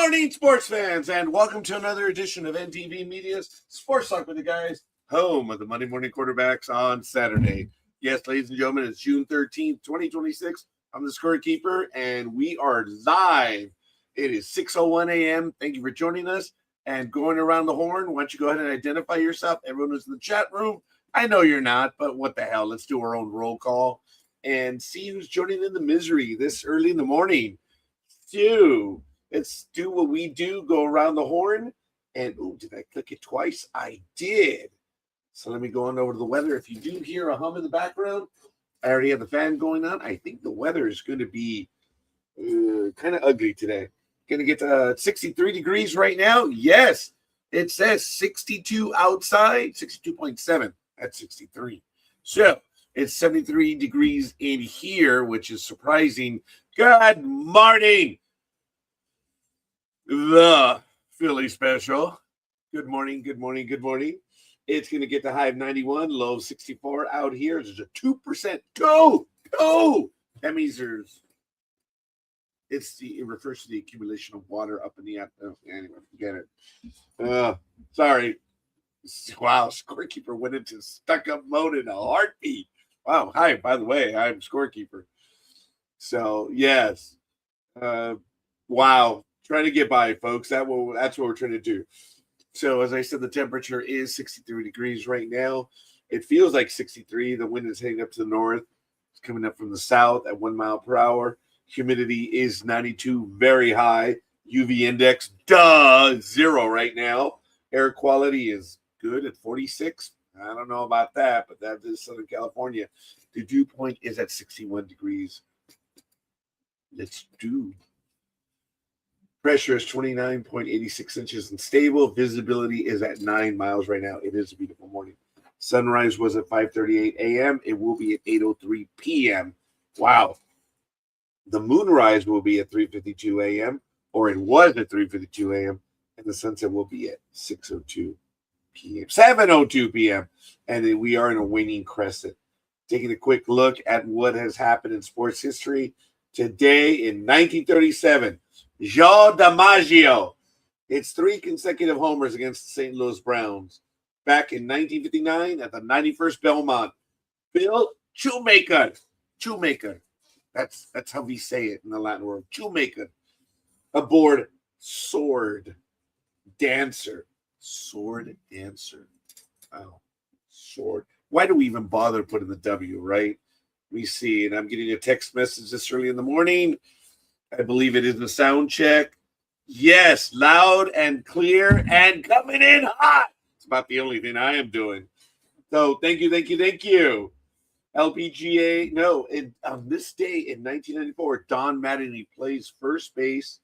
morning, sports fans, and welcome to another edition of NTV Media's Sports Talk with the Guys, home of the Monday Morning Quarterbacks on Saturday. Yes, ladies and gentlemen, it's June 13th, 2026. I'm the scorekeeper, and we are live. It is 6:01 a.m. Thank you for joining us. And going around the horn, why don't you go ahead and identify yourself? Everyone who's in the chat room, I know you're not, but what the hell? Let's do our own roll call and see who's joining in the misery this early in the morning. Let's do what we do, go around the horn. And, did I click it twice? I did. So let me go on over to the weather. If you do hear a hum in the background, I already have the fan going on. I think the weather is going to be kind of ugly today. Going to get to 63 degrees right now. Yes, it says 62 outside, 62.7 at 63. So it's 73 degrees in here, which is surprising. Good morning, the Philly special. Good morning, good morning, good morning. It's going to get the high of 91, low of 64 out here. There's a 2%. Go! That means it refers to the accumulation of water up in the atmosphere. Anyway, forget it. Sorry. Wow, scorekeeper went into stuck-up mode in a heartbeat. Wow. Hi, by the way, I'm scorekeeper. So, yes. Wow. Trying to get by, folks. That's what we're trying to do. So, as I said, the temperature is 63 degrees right now. It feels like 63. The wind is heading up to the north. It's coming up from the south at 1 mile per hour. Humidity is 92, very high. UV index, 0 right now. Air quality is good at 46. I don't know about that, but that is Southern California. The dew point is at 61 degrees. Let's do. Pressure is 29.86 inches and stable. Visibility is at 9 miles right now. It is a beautiful morning. Sunrise was at 5:38 a.m. It will be at 8:03 p.m. Wow. The moonrise will be at 3:52 a.m., or it was at 3:52 a.m., and the sunset will be at 6:02 p.m., 7:02 p.m., and then we are in a waning crescent. Taking a quick look at what has happened in sports history today in 1937. Joe DiMaggio hits 3 consecutive homers against the St. Louis Browns. Back in 1959 at the 91st Belmont, Bill Shoemaker. That's how we say it in the Latin world. Shoemaker. Aboard sword dancer. Wow. Sword. Why do we even bother putting the W, right? We see, and I'm getting a text message this early in the morning. I believe it is the sound check. Yes, loud and clear and coming in hot. It's about the only thing I am doing. So thank you. LPGA, on this day in 1994, Don Mattingly plays first base,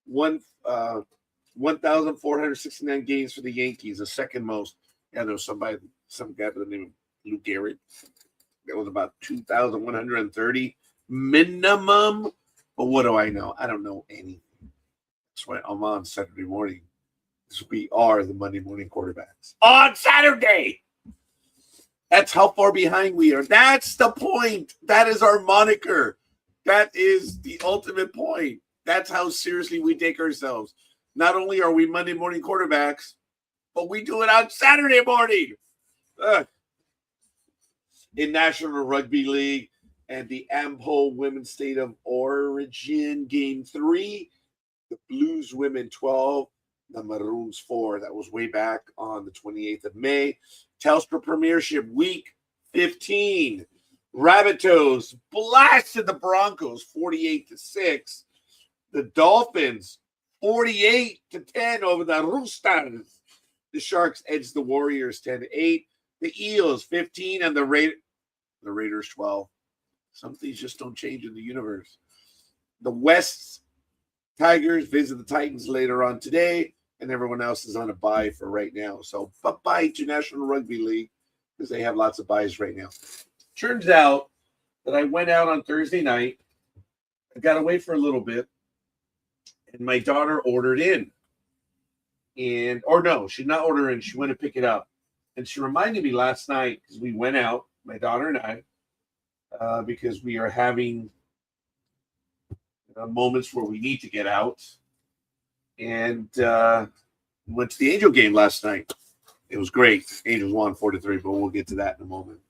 1,469 games for the Yankees, the second most. Yeah, there was some guy by the name of Lou Gehrig. That was about 2,130 minimum. But what do I know? I don't know anything. That's why I'm on Saturday morning. We are the Monday Morning Quarterbacks on Saturday. That's how far behind we are. That's the point. That is our moniker. That is the ultimate point. That's how seriously we take ourselves. Not only are we Monday Morning Quarterbacks, but we do it on Saturday morning. In National Rugby League and the Ampo Women's State of Origin Game 3, the Blues women 12, the Maroons 4. That was way back on the 28th of May. Telstra Premiership Week 15. Rabbitohs blasted the Broncos 48-6. The Dolphins 48-10 over the Roosters. The Sharks edged the Warriors 10-8. The Eels 15 and the Raiders 12. Some things just don't change in the universe. The West Tigers visit the Titans later on today, and everyone else is on a bye for right now. So bye to National Rugby League because they have lots of byes right now. Turns out that I went out on Thursday night. I got away for a little bit, and my daughter ordered in. She did not order in. She went to pick it up. And she reminded me last night because we went out, my daughter and I, because we are having moments where we need to get out. and went to the Angel game last night. It was great. Angels won 4-3, but we'll get to that in a moment.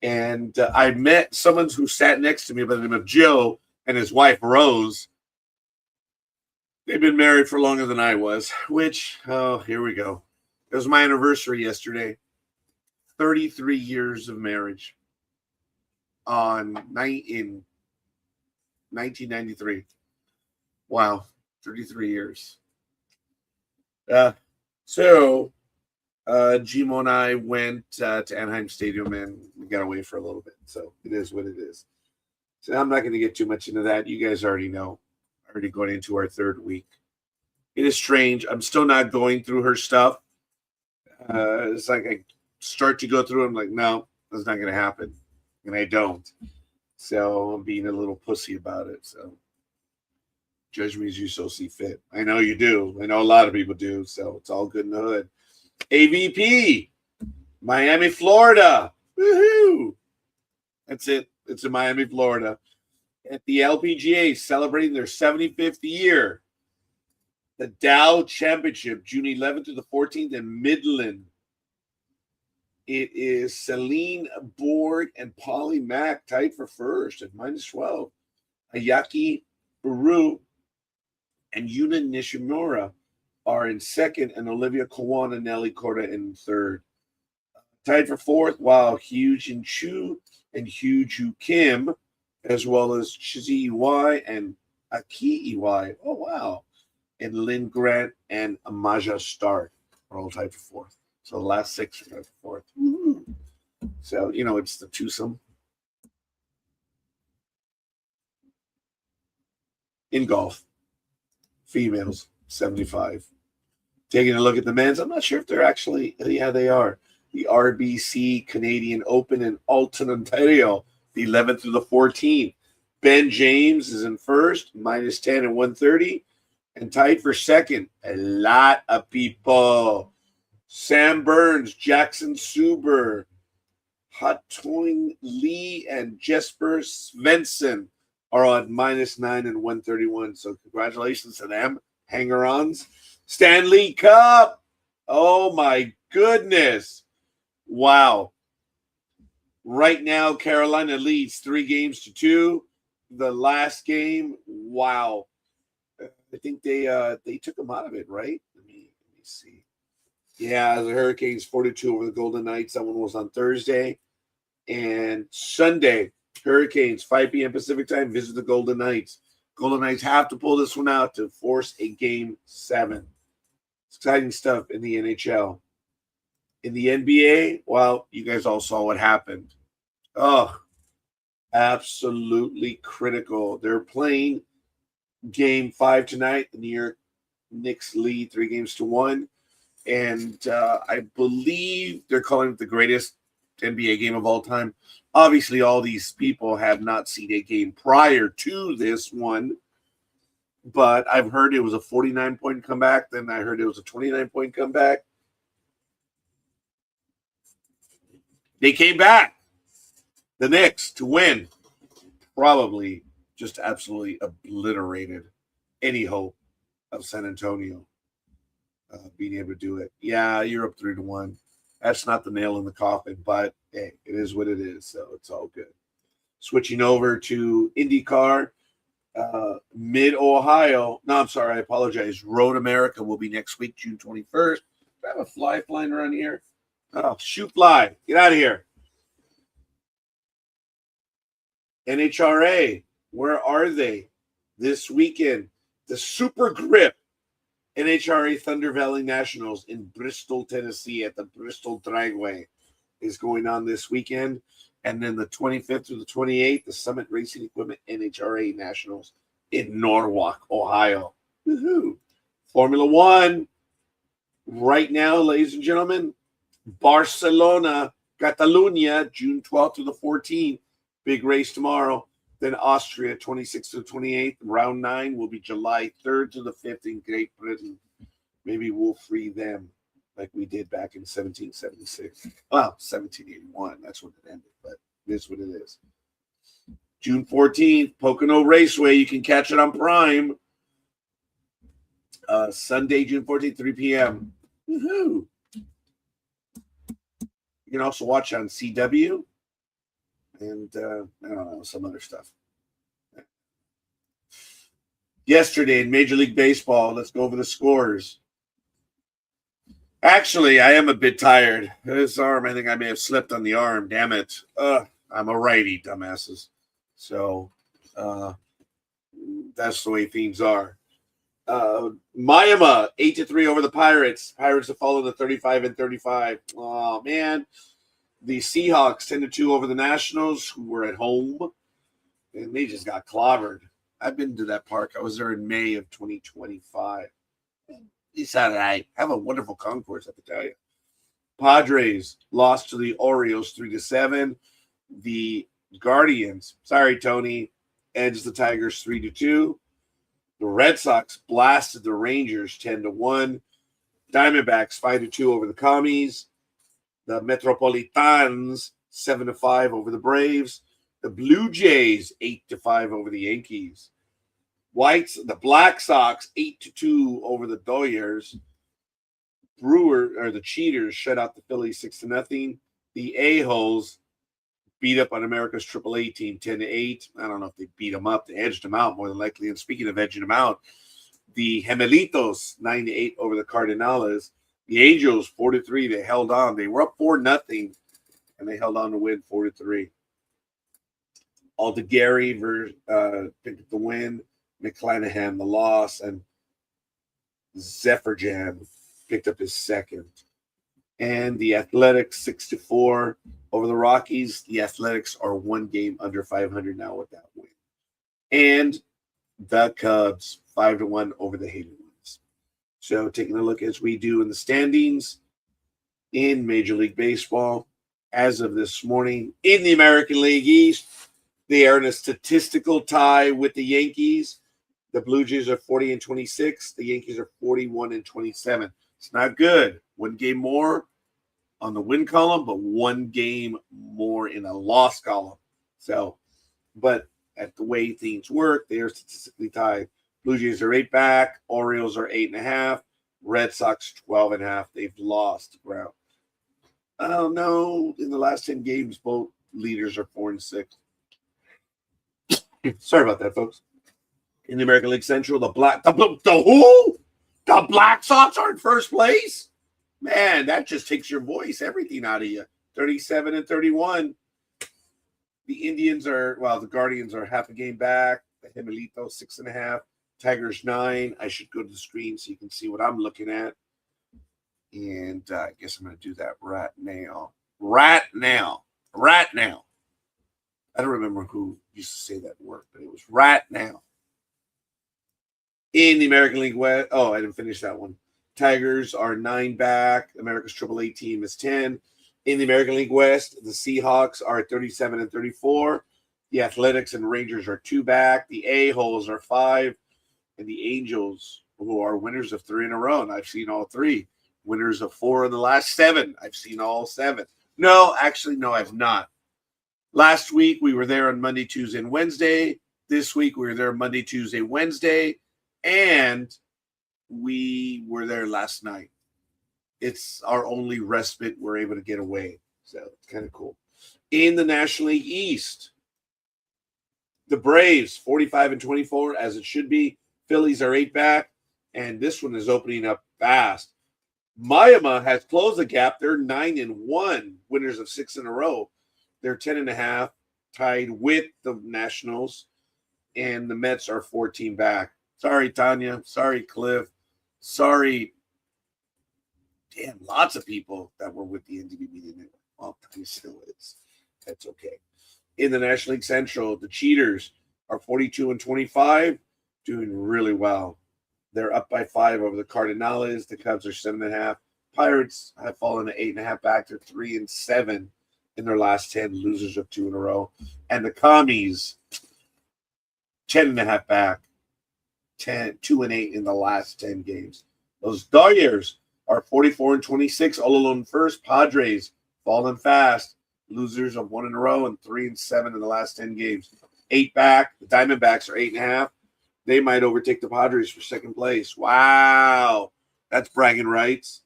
And I met someone who sat next to me by the name of Joe and his wife, Rose. They've been married for longer than I was, which, here we go. It was my anniversary yesterday. 33 years of marriage in 1993. Wow, 33 years. So Gmo and I went to Anaheim Stadium and we got away for a little bit. So it is what it is. So I'm not going to get too much into that. You guys already know. Already going into our third week. It is strange. I'm still not going through her stuff. It's like I start to go through. I'm like, no, that's not going to happen. And I don't. So I'm being a little pussy about it. So judge me as you so see fit. I know you do. I know a lot of people do. So it's all good in the hood. AVP, Miami, Florida. Woohoo! That's it. It's in Miami, Florida. At the LPGA, celebrating their 75th year. The Dow Championship, June 11th to the 14th in Midland. It is Celine Borg and Polly Mack tied for first at -12. Ayaki Uru and Yuna Nishimura are in second, and Olivia Kawan and Nelly Korda in third. Tied for fourth, while Hugh Jin Chu and Hugh Ju Kim, as well as Chizi Iwai and Aki Iwai. Oh, wow. And Lynn Grant and Amaja Stark are all tied for fourth. So the last six are tied for fourth. Woo-hoo. So, it's the twosome. In golf, females, 75. Taking a look at the men's, I'm not sure if they're actually, yeah, they are. The RBC Canadian Open in Alton, Ontario, the 11th through the 14th. Ben James is in first, -10 at 130, and tied for second. A lot of people. Sam Burns, Jackson Suber, Hatoing Lee, and Jesper Svensson are on -9 and 131. So congratulations to them. Hanger-ons. Stanley Cup. Oh, my goodness. Wow. Right now, Carolina leads 3-2. The last game, wow. I think they took them out of it, right? Let me see. Yeah, the Hurricanes 42 over the Golden Knights. That one was on Thursday. And Sunday, Hurricanes, 5 p.m. Pacific time, visit the Golden Knights. Golden Knights have to pull this one out to force a Game 7. It's exciting stuff in the NHL. In the NBA, well, you guys all saw what happened. Oh, absolutely critical. They're playing Game 5 tonight. The New York Knicks lead 3-1. And I believe they're calling it the greatest NBA game of all time. Obviously, all these people have not seen a game prior to this one. But I've heard it was a 49-point comeback. Then I heard it was a 29-point comeback. They came back, the Knicks, to win. Probably just absolutely obliterated any hope of San Antonio being able to do it. Yeah, you're up 3-1. That's not the nail in the coffin, but hey, it is what it is, so it's all good. Switching over to IndyCar, Mid-Ohio. No, I'm sorry, I apologize. Road America will be next week, June 21st. Do I have a fly flying around here? Oh, shoot fly. Get out of here. NHRA, where are they this weekend? The Super Grip NHRA Thunder Valley Nationals in Bristol, Tennessee at the Bristol Dragway is going on this weekend. And then the 25th through the 28th, the Summit Racing Equipment NHRA Nationals in Norwalk, Ohio. Woohoo. Formula One. Right now, ladies and gentlemen, Barcelona, Catalunya, June 12th to the 14th. Big race tomorrow. Then Austria, 26th to the 28th. Round 9 will be July 3rd to the 5th in Great Britain. Maybe we'll free them like we did back in 1776. Well, 1781. That's when it ended, but it is what it is. June 14th, Pocono Raceway. You can catch it on Prime. Sunday, June 14th, 3 p.m. Woohoo! You can also watch on CW and I don't know, some other stuff. Yesterday in Major League Baseball, let's go over the scores. Actually, I am a bit tired. This arm, I think I may have slipped on the arm. Damn it. I'm a righty, dumbasses. So that's the way things are. Miami 8-3 over the Pirates. Pirates have fallen to 35-35. Oh man. The Seahawks 10-2 over the Nationals, who were at home, and they just got clobbered. I've been to that park. I was there in May of 2025. It's all right. Have a wonderful concourse, I can tell you. Padres lost to the Orioles 3-7. The Guardians, sorry, Tony, edged the Tigers 3-2. The Red Sox blasted the Rangers 10-1. Diamondbacks 5-2 over the Commies. The Metropolitans 7-5 over the Braves. The Blue Jays 8-5 over the Yankees. The Black Sox 8-2 over the Dodgers. The Cheaters shut out the Phillies 6-0. The A-Holes beat up on America's AAA team 10-8. I don't know if they beat them up. They edged them out more than likely. And speaking of edging them out, the Gemelitos 9-8 over the Cardinals. The Angels 4-3. They held on. They were up 4-0, and they held on to win 4-3. Aldegary picked up the win. McClanahan the loss, and Zephyrjan picked up his second. And the Athletics 6-4 over the Rockies. The Athletics are one game under 500 now with that win. And the Cubs 5-1 over the Hated Ones. So taking a look as we do in the standings in Major League Baseball as of this morning in the American League East, they are in a statistical tie with the Yankees. The Blue Jays are 40-26. The Yankees are 41-27. It's not good. One game more on the win column, but one game more in a loss column. So, but at the way things work, they are statistically tied. Blue Jays are 8 back. Orioles are 8.5. Red Sox 12.5. They've lost ground. Oh no! In the last 10 games, both leaders are 4-6. Sorry about that, folks. In the American League Central, the Black Sox are in first place. Man, that just takes your voice, everything out of you. 37-31. The the Guardians are half a game back. The Gemelitos 6.5. Tigers 9. I should go to the screen so you can see what I'm looking at. And I guess I'm going to do that right now. Right now. I don't remember who used to say that word, but it was right now. In the American League West, I didn't finish that one. Tigers are 9 back. America's AAA team is 10. In the American League West, the Seahawks are 37-34. The Athletics and Rangers are 2 back. The A-Holes are 5. And the Angels, who are winners of 3 in a row, and I've seen all 3. Winners of 4 in the last 7. I've seen all 7. No, I've not. Last week, we were there on Monday, Tuesday, and Wednesday. This week, we were there Monday, Tuesday, Wednesday. And we were there last night. It's our only respite. We're able to get away. So it's kind of cool. In the National League East, the Braves, 45-24, as it should be. Phillies are 8 back. And this one is opening up fast. Miami has closed the gap. They're 9-1, winners of 6 in a row. They're 10.5, tied with the Nationals. And the Mets are 14 back. Sorry, Tanya. Sorry, Cliff. Sorry. Damn, lots of people that were with the NDB meeting. Well, Tanya still is. That's okay. In the National League Central, the Cheaters are 42-25, doing really well. They're up by 5 over the Cardinals. The Cubs are 7.5. Pirates have fallen to 8.5 back. They're 3-7 in their last 10, losers of 2 in a row. And the Commies, 10.5 back. 2-8 in the last 10 games. Those Dodgers are 44-26, all alone first. Padres falling fast, losers of 1 in a row and 3-7 in the last 10 games. 8 back. The Diamondbacks are 8.5. They might overtake the Padres for second place. Wow. That's bragging rights.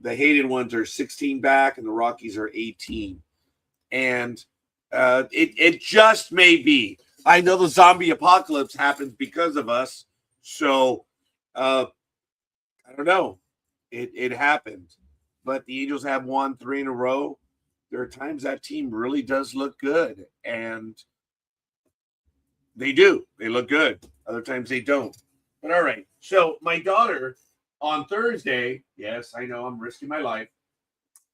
The hated ones are 16 back, and the Rockies are 18. And it just may be. I know the zombie apocalypse happens because of us. So I don't know. It happened. But the Angels have won 3 in a row. There are times that team really does look good. And they do. They look good. Other times they don't. But all right. So my daughter on Thursday, yes, I know I'm risking my life.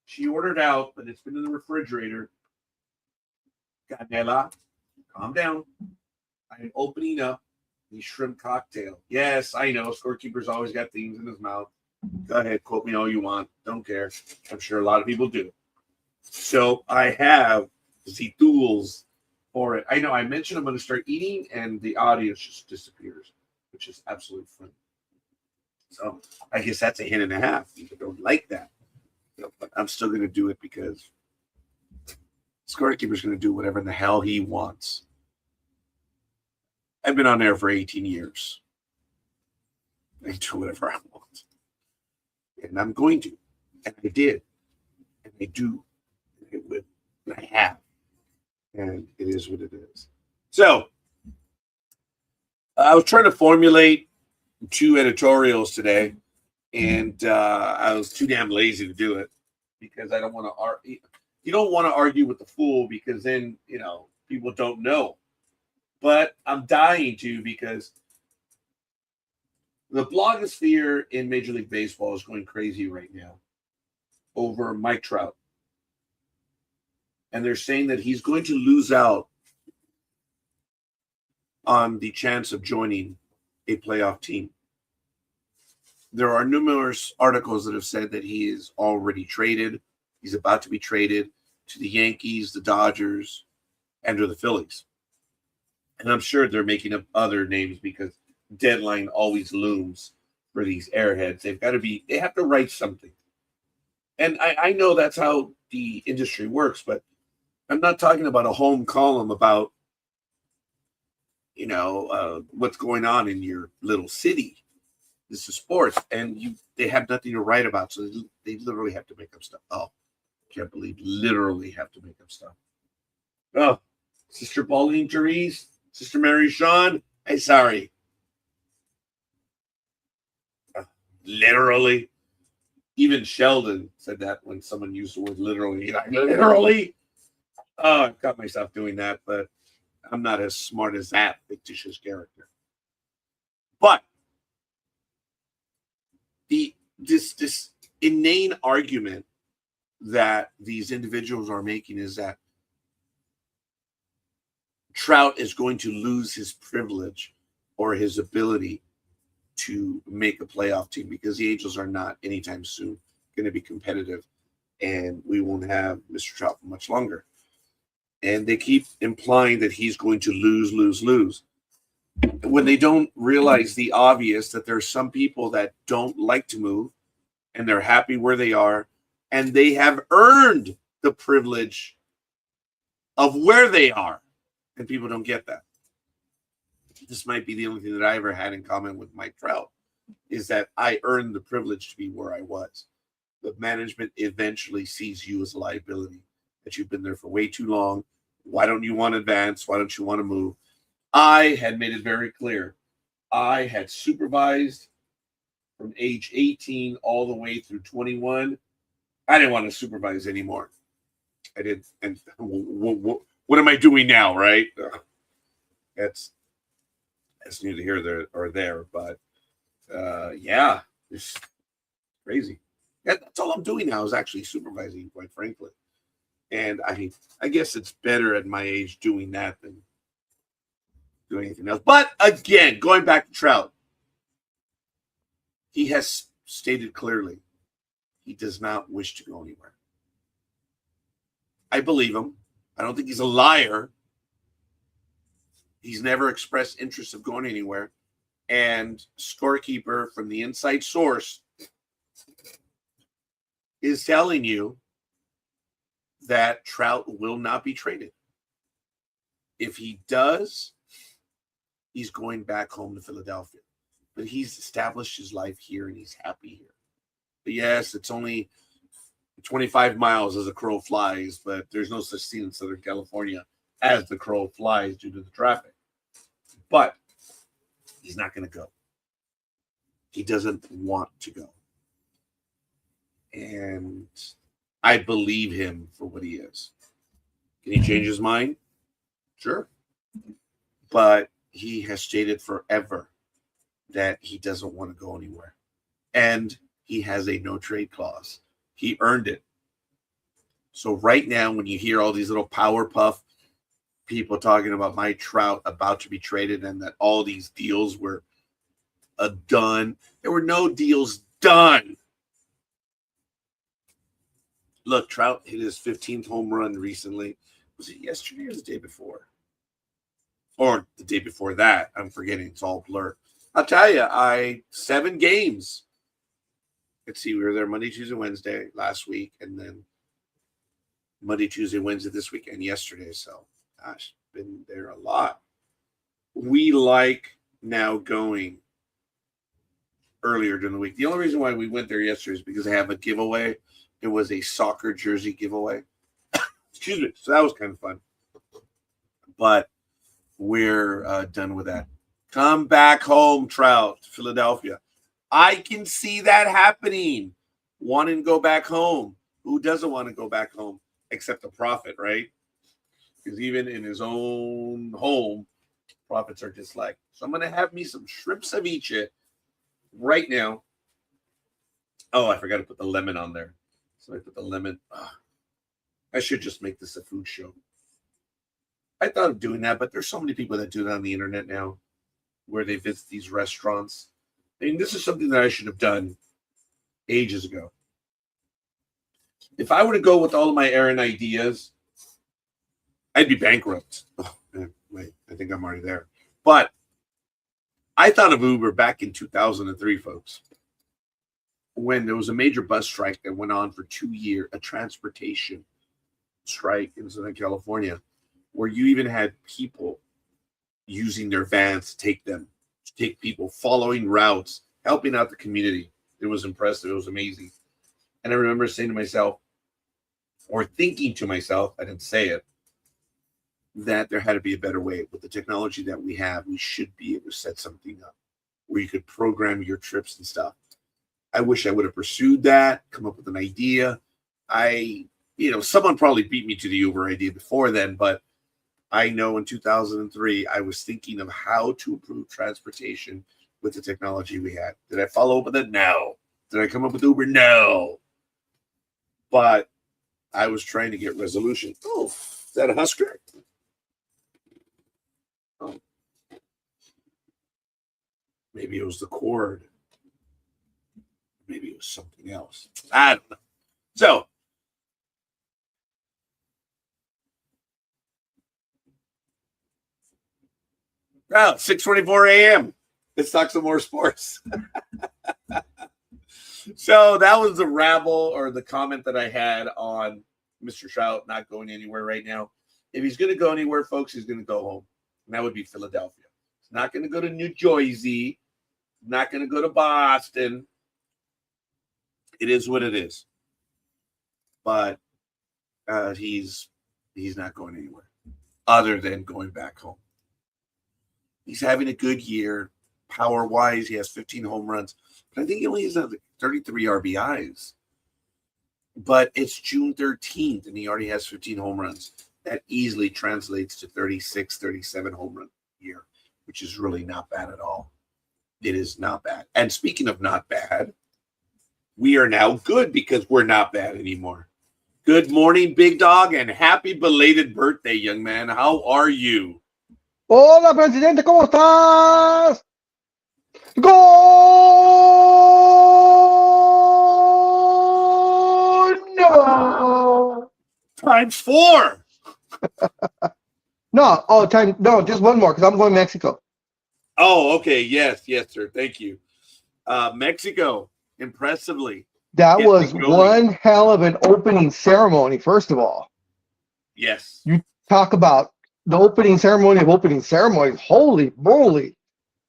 She ordered out, but it's been in the refrigerator. Canela, calm down. I'm opening up the shrimp cocktail. Yes, I know. Scorekeeper's always got things in his mouth. Go ahead, quote me all you want. Don't care. I'm sure a lot of people do. So I have the tools for it. I know I mentioned I'm going to start eating, and the audience just disappears, which is absolutely fun. So I guess that's a hint and a half. People don't like that. But I'm still going to do it because Scorekeeper's going to do whatever the hell he wants. I've been on there for 18 years. I do whatever I want. And I'm going to. And I did. And I do. And I will. And I have. And it is what it is. So, I was trying to formulate 2 editorials today. And I was too damn lazy to do it. Because I don't want to argue. You don't want to argue with the fool because then, people don't know. But I'm dying to because the blogosphere in Major League Baseball is going crazy right now over Mike Trout. And they're saying that he's going to lose out on the chance of joining a playoff team. There are numerous articles that have said that he is already traded. He's about to be traded to the Yankees, the Dodgers, and to the Phillies. And I'm sure they're making up other names because deadline always looms for these airheads. They have to write something. And I know that's how the industry works, but I'm not talking about a home column about, what's going on in your little city. This is sports, and they have nothing to write about, so they literally have to make up stuff. Oh, can't believe literally have to make up stuff. Oh, Sister Pauline Therese, Sister Mary Sean, hey, sorry. Literally. Even Sheldon said that when someone used the word literally. Literally. Oh, I got myself doing that, but I'm not as smart as that fictitious character. But this inane argument that these individuals are making is that Trout is going to lose his privilege or his ability to make a playoff team because the Angels are not anytime soon going to be competitive, and we won't have Mr. Trout for much longer. And they keep implying that he's going to lose. When they don't realize the obvious that there's some people that don't like to move and they're happy where they are, and they have earned the privilege of where they are. And people don't get that. This might be the only thing that I ever had in common with Mike Trout, is that I earned the privilege to be where I was. But management eventually sees you as a liability, that you've been there for way too long. Why don't you want to advance? Why don't you want to move? I had made it very clear. I had supervised from age 18 all the way through 21. I didn't want to supervise anymore. I did. And what am I doing now, right? That's neither here or there. But yeah, it's crazy. That's all I'm doing now is actually supervising, quite frankly. And I guess it's better at my age doing that than doing anything else. But again, going back to Trout, he has stated clearly he does not wish to go anywhere. I believe him. I don't think he's a liar. He's never expressed interest of going anywhere. And Scorekeeper from the inside source is telling you that Trout will not be traded. If he does, he's going back home to Philadelphia. But he's established his life here and he's happy here. But yes, it's only 25 miles as a crow flies, but there's no such thing in Southern California as the crow flies due to the traffic. But he's not going to go. He doesn't want to go. And I believe him for what he is. Can he change his mind? Sure. But he has stated forever that he doesn't want to go anywhere. And he has a no trade clause. He earned it. So right now, when you hear all these little Powerpuff people talking about Mike Trout about to be traded and that all these deals were done, there were no deals done. Look, Trout hit his 15th home run recently. Was it yesterday or the day before? Or the day before that? I'm forgetting. It's all blur. I'll tell you, 7 games. Let's see, we were there Monday, Tuesday, Wednesday last week, and then Monday, Tuesday, Wednesday this week, and yesterday. So, gosh, been there a lot. We like now going earlier during the week. The only reason why we went there yesterday is because I have a giveaway. It was a soccer jersey giveaway. Excuse me. So that was kind of fun. But we're done with that. Come back home, Trout, Philadelphia. I can see that happening. Wanting to go back home. Who doesn't want to go back home? Except the prophet, right? Because even in his own home, prophets are just like, so I'm going to have me some shrimp ceviche right now. Oh, I forgot to put the lemon on there. So I put the lemon. I should just make this a food show. I thought of doing that, but there's so many people that do that on the internet now where they visit these restaurants. I mean, this is something that I should have done ages ago. If I were to go with all of my errand ideas, I'd be bankrupt. Oh, man, wait, I think I'm already there. But I thought of Uber back in 2003, folks, when there was a major bus strike that went on for 2 years, a transportation strike in Southern California, where you even had people using their vans to take people, following routes, helping out the community. It was impressive. It was amazing. And I remember saying to myself, or thinking to myself, I didn't say it, that there had to be a better way. With the technology that we have, we should be able to set something up where you could program your trips and stuff. I wish I would have pursued that, come up with an idea. Someone probably beat me to the Uber idea before then, but I know in 2003, I was thinking of how to improve transportation with the technology we had. Did I follow up with it? No. Did I come up with Uber? No. But I was trying to get resolution. Oh, is that a Husker? Oh. Maybe it was the cord. Maybe it was something else. I don't know. So, well, 6:24 a.m. Let's talk some more sports. So that was the rabble or the comment that I had on Mr. Trout not going anywhere right now. If he's going to go anywhere, folks, he's going to go home. And that would be Philadelphia. He's not going to go to New Jersey. Not going to go to Boston. It is what it is. But he's not going anywhere other than going back home. He's having a good year. Power-wise, he has 15 home runs. But I think he only has 33 RBIs. But it's June 13th, and he already has 15 home runs. That easily translates to 36, 37 home run a year, which is really not bad at all. It is not bad. And speaking of not bad, we are now good because we're not bad anymore. Good morning, big dog, and happy belated birthday, young man. How are you? Hola, presidente, ¿cómo estás? ¡Gol! No! Times 4. No, just one more because I'm going to Mexico. Oh, okay. Yes, sir. Thank you. Mexico, impressively. That was one hell of an opening ceremony, first of all. Yes. You talk about the opening ceremony of opening ceremonies. Holy moly,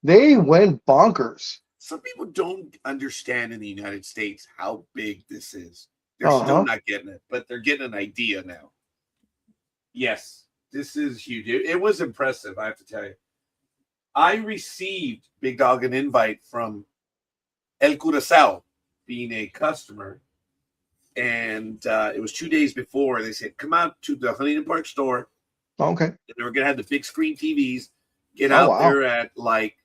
they went bonkers. Some people don't understand in the United States how big this is. They're still Uh-huh. not getting it, but they're getting an idea now. Yes, this is huge. It was impressive, I have to tell you. I received, Big Dog, an invite from El Curacao, being a customer. And it was 2 days before. They said, come out to the Huntington Park store. Okay. And they were going to have the big screen TVs. Get Oh, out wow. there at like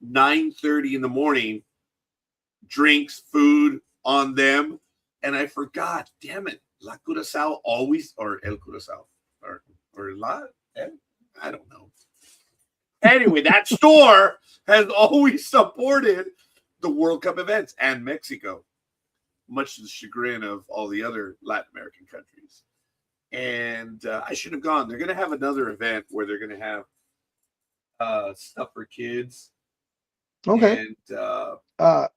9:30 in the morning. Drinks, food on them. And I forgot, damn it, La Curacao always, or El Curacao, or La, I don't know. Anyway, that store has always supported the World Cup events and Mexico, much to the chagrin of all the other Latin American countries. And I should have gone. They're going to have another event where they're going to have stuff for kids. Okay. And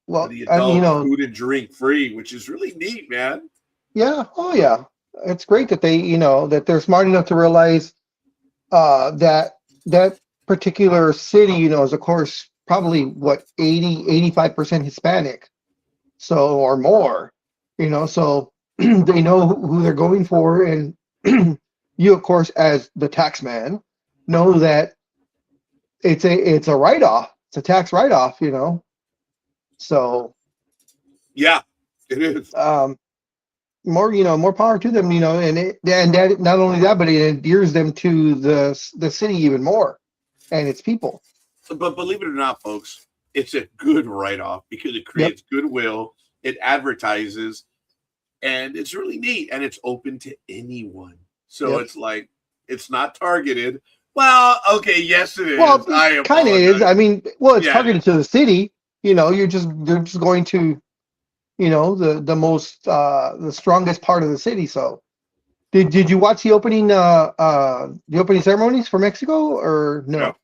well, the and adults food and drink free, which is really neat, man. yeah. Oh, yeah. It's great that they, that they're smart enough to realize that particular city, is of course probably what 85% Hispanic, so or more, so they know who they're going for, and you, of course, as the tax man, know that it's a write-off, it's a tax write-off, so Yeah, it is. More power to them, and that, not only that, but it endears them to the city even more and its people. But believe it or not, folks, it's a good write-off because it creates goodwill, it advertises, and it's really neat, and it's open to anyone. So it's like, it's not targeted. Well, okay, yes, it is. Well, it kind of is. I mean, it's targeted to the city. They're just going to, the most the strongest part of the city. So, did you watch the opening ceremonies for Mexico or no?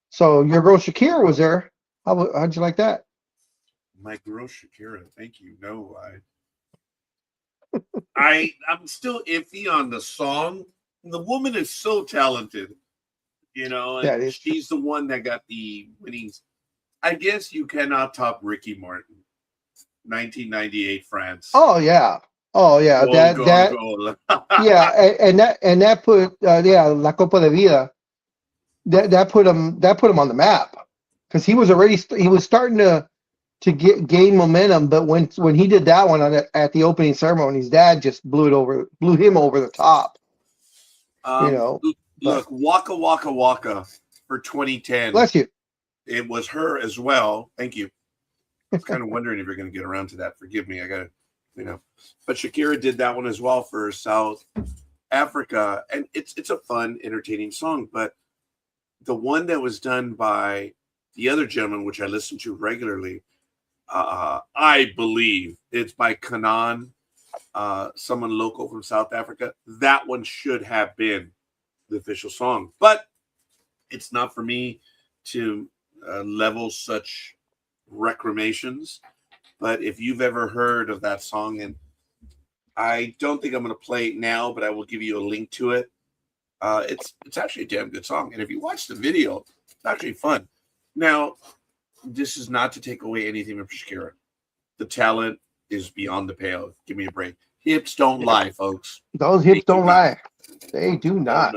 So your girl Shakira was there. How'd you like that? My girl Shakira, thank you. No, I'm still iffy on the song. The woman is so talented, and she's the one that got the winnings. I guess you cannot top Ricky Martin, 1998 France. Oh yeah, Goal. Yeah, and that put La Copa de Vida. That put him on the map, because he was starting to gain momentum, but when he did that one at the opening ceremony, his dad just blew him over the top. Look, Waka Waka Waka for 2010. Bless you. It was her as well. Thank you. I was kind of wondering if you're going to get around to that. Forgive me. I got to, But Shakira did that one as well for South Africa, and it's a fun, entertaining song. But the one that was done by the other gentleman, which I listen to regularly, I believe it's by Kanan, someone local from South Africa. That one should have been the official song, but it's not for me to level such recriminations. But if you've ever heard of that song, and I don't think I'm going to play it now, but I will give you a link to it. It's actually a damn good song, and if you watch the video, it's actually fun. Now, this is not to take away anything from Shakira. The talent is beyond the pale. Give me a break. Hips don't lie, folks. Those hips don't lie. They do not.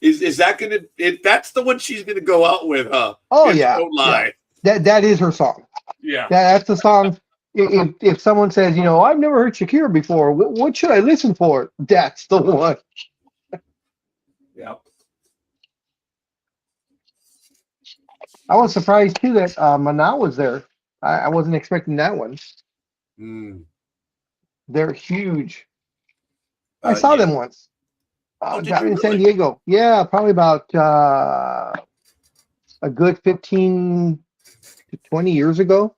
Is that gonna? That's the one she's gonna go out with, huh? Oh Hips yeah. Don't lie. Yeah. That is her song. Yeah. That's the song. If someone says, I've never heard Shakira before, what should I listen for? That's the one. Yeah. I was surprised too that Manal was there. I wasn't expecting that one. They're huge. I saw them once. Down in San Diego. Yeah, probably about a good 15 to 20 years ago.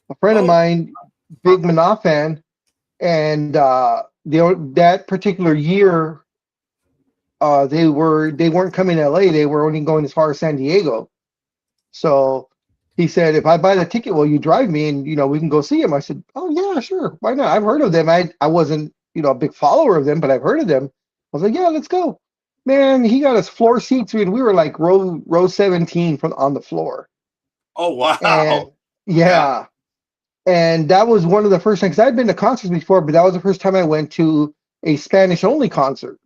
A friend of mine, big Manal fan, and that particular year, they weren't coming to LA. They were only going as far as San Diego. So he said, if I buy the ticket, will you drive me and we can go see him? I said, oh yeah, sure, why not? I've heard of them. I wasn't a big follower of them, but I've heard of them. I was like, yeah, let's go. Man, he got us floor seats. We were like row 17 from on the floor. Oh wow! And Yeah. yeah. And that was one of the first times. I'd been to concerts before, but that was the first time I went to a Spanish only concert.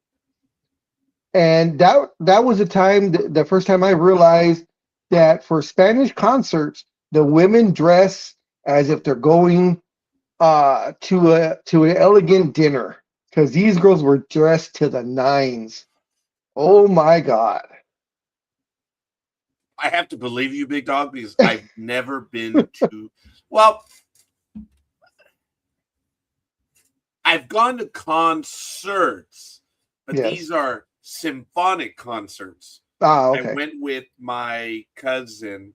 And that was the first time I realized that for Spanish concerts, the women dress as if they're going to an elegant dinner, because these girls were dressed to the nines. Oh my God. I have to believe you, Big Dog, because I've never been to. Well, I've gone to concerts, but Yes. these are symphonic concerts. I Okay. went with my cousin.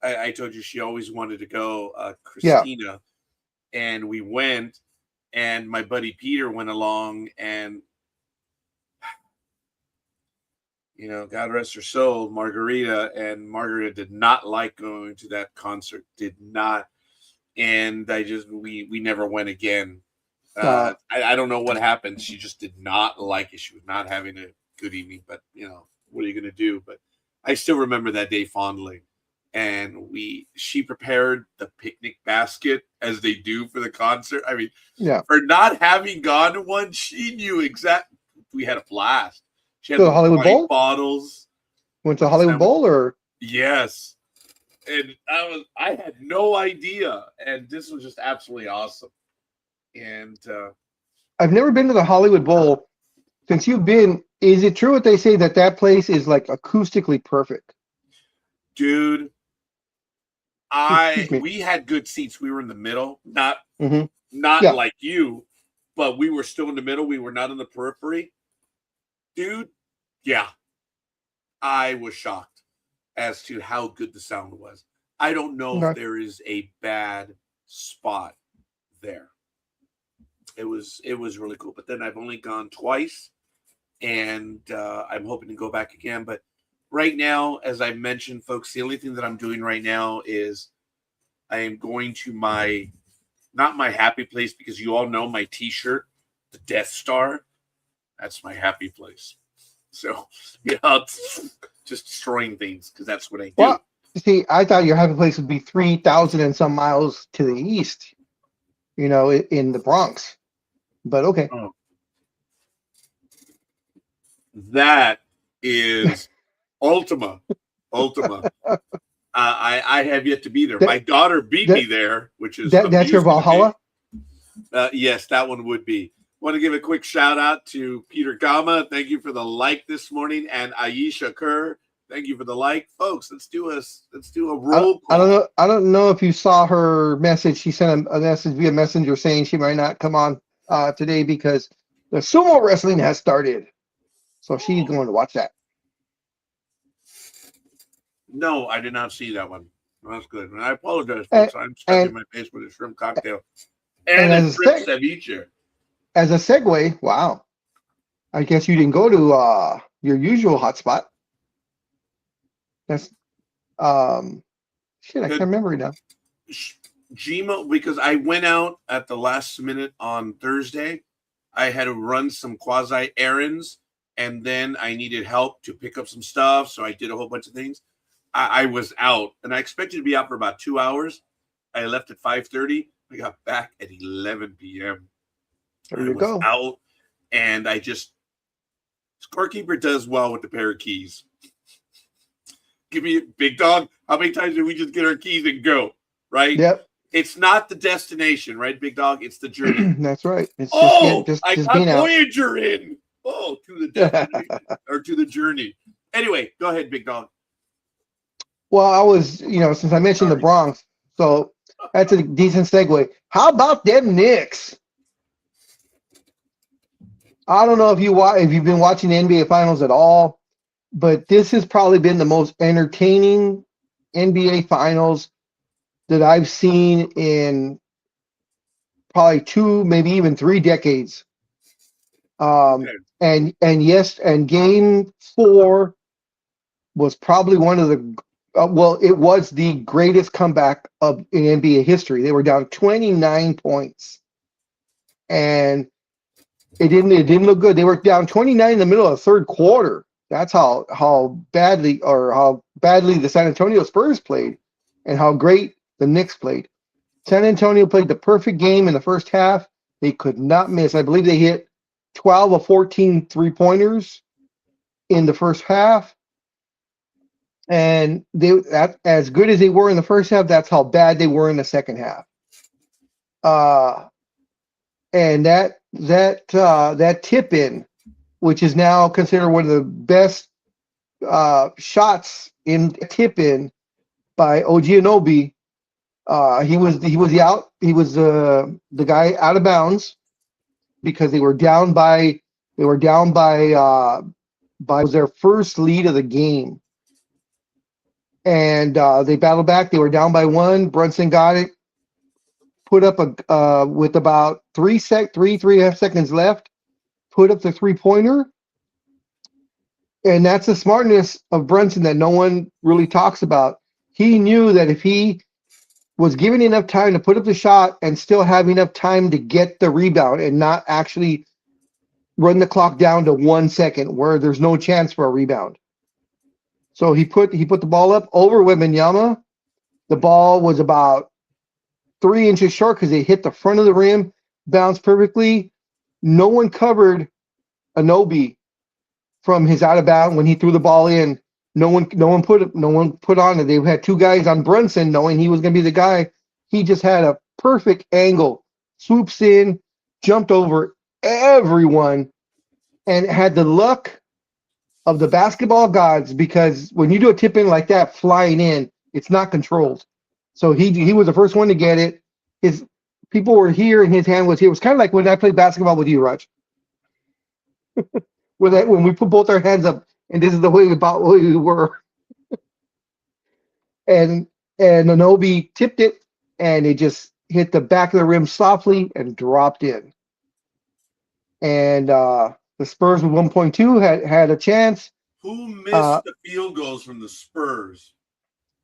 I told you she always wanted to go, Yeah. Christina, and we went. And my buddy Peter went along, and God rest her soul, Margarita. And Margarita did not like going to that concert. Did not, and we never went again. I don't know what happened. She just did not like it. She was not having a good evening. But what are you going to do? But I still remember that day fondly. And she prepared the picnic basket as they do for the concert. I mean, Yeah. for not having gone to one, she knew exactly. We had a blast. She had So the the Hollywood wine Bowl? bottles. Went to the Hollywood Bowl, or? Yes. And I had no idea. And this was just absolutely awesome. And I've never been to the Hollywood Bowl. Since you've been, is it true what they say that place is like acoustically perfect? dude, Excuse me. we had good seats. We were in the middle, not Yeah. like you, but we were still in the middle. We were not in the periphery. Dude, yeah. I was shocked as to how good the sound was. I don't know if there is a bad spot there. It was really cool. But then I've only gone twice, and I'm hoping to go back again. But right now, as I mentioned, folks, the only thing that I'm doing right now is I am going to not my happy place, because you all know my T-shirt, the Death Star. That's my happy place. So, just destroying things, because that's what I do. Well, see, I thought your happy place would be 3,000 and some miles to the east, in the Bronx. But okay. Oh. That is Ultima. I have yet to be there. My daughter beat me there, which is that's your Valhalla? Yes, that one would be. Want to give a quick shout out to Peter Gama. Thank you for the like this morning, and Aisha Kerr. Thank you for the like, folks. Let's do a roll call. I don't know if you saw her message. She sent a message via Messenger saying she might not come on today because the sumo wrestling has started. So she's going to watch that. No, I did not see that one. That's good. And I apologize, folks. I'm stuffing my face with a shrimp cocktail and a shrimp ceviche. As a segue, wow. I guess you didn't go to your usual hotspot. That's shit, I can't remember it now. Gmo, because I went out at the last minute on Thursday. I had to run some quasi errands, and then I needed help to pick up some stuff. So I did a whole bunch of things. I was out, and I expected to be out for about 2 hours. I left at 5:30. I got back at 11 p.m. There you go. Out, and scorekeeper does well with the pair of keys. Give me Big Dog. How many times did we just get our keys and go? Right? Yep. It's not the destination, right, Big Dog? It's the journey. That's right. It's I got Voyager in. To the destination or to the journey. Anyway, go ahead, Big Dog. Well, I was, since I mentioned the Bronx, so that's a decent segue. How about them Knicks? I don't know if you've been watching the NBA Finals at all, but this has probably been the most entertaining NBA Finals that I've seen in probably 2, maybe even 3 decades. And Game 4 was probably one of the it was the greatest comeback in NBA history. They were down 29 points, and it didn't look good. They were down 29 in the middle of the third quarter, That's how badly the San Antonio Spurs played, and how great the Knicks played. San Antonio played the perfect game in the first half. They could not miss. I believe they hit 12 of 14 three-pointers in the first half. And as good as they were in the first half, that's how bad they were in the second half. And that tip in, which is now considered one of the best shots in tip in by OG Anunoby. He was the guy out of bounds because they were down by their first lead of the game, and they battled back. They were down by one. Brunson got it, put up with about 3.5 seconds left, put up the 3-pointer. And that's the smartness of Brunson that no one really talks about. He knew that if he was given enough time to put up the shot and still have enough time to get the rebound and not actually run the clock down to 1 second where there's no chance for a rebound. So he put the ball up over Wembanyama. The ball was about 3 inches short because they hit the front of the rim, bounced perfectly. No one covered Anunoby from his out of bounds when he threw the ball in. No one put on it. They had two guys on Brunson, knowing he was going to be the guy. He just had a perfect angle, swoops in, jumped over everyone, and had the luck of the basketball gods, because when you do a tip in like that, flying in, it's not controlled. So he was the first one to get it. His people were here, and his hand was here. It was kind of like when I played basketball with you, Raj. When we put both our hands up, and this is the way we were. and Anunoby tipped it, and it just hit the back of the rim softly and dropped in. And the Spurs with 1.2 had a chance. Who missed the field goals from the Spurs?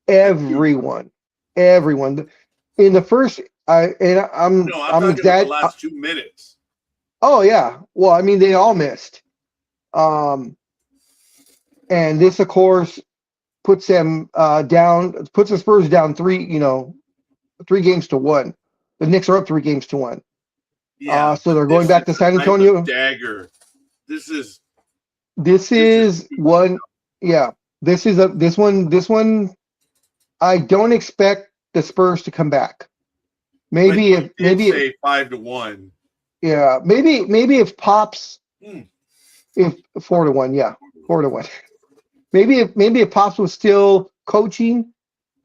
Everyone. In the first, I'm talking about the last 2 minutes. Oh yeah. Well, I mean, they all missed. And this, of course, puts them puts the Spurs down 3 games to 1. The Knicks are up 3 games to 1. Yeah. So they're going back to San Antonio. Dagger. This is one. Yeah. This one. I don't expect the Spurs to come back. Maybe if 5-1. Yeah. Maybe if Pops. If 4-1. Yeah. 4-1. Maybe if Pops was still coaching,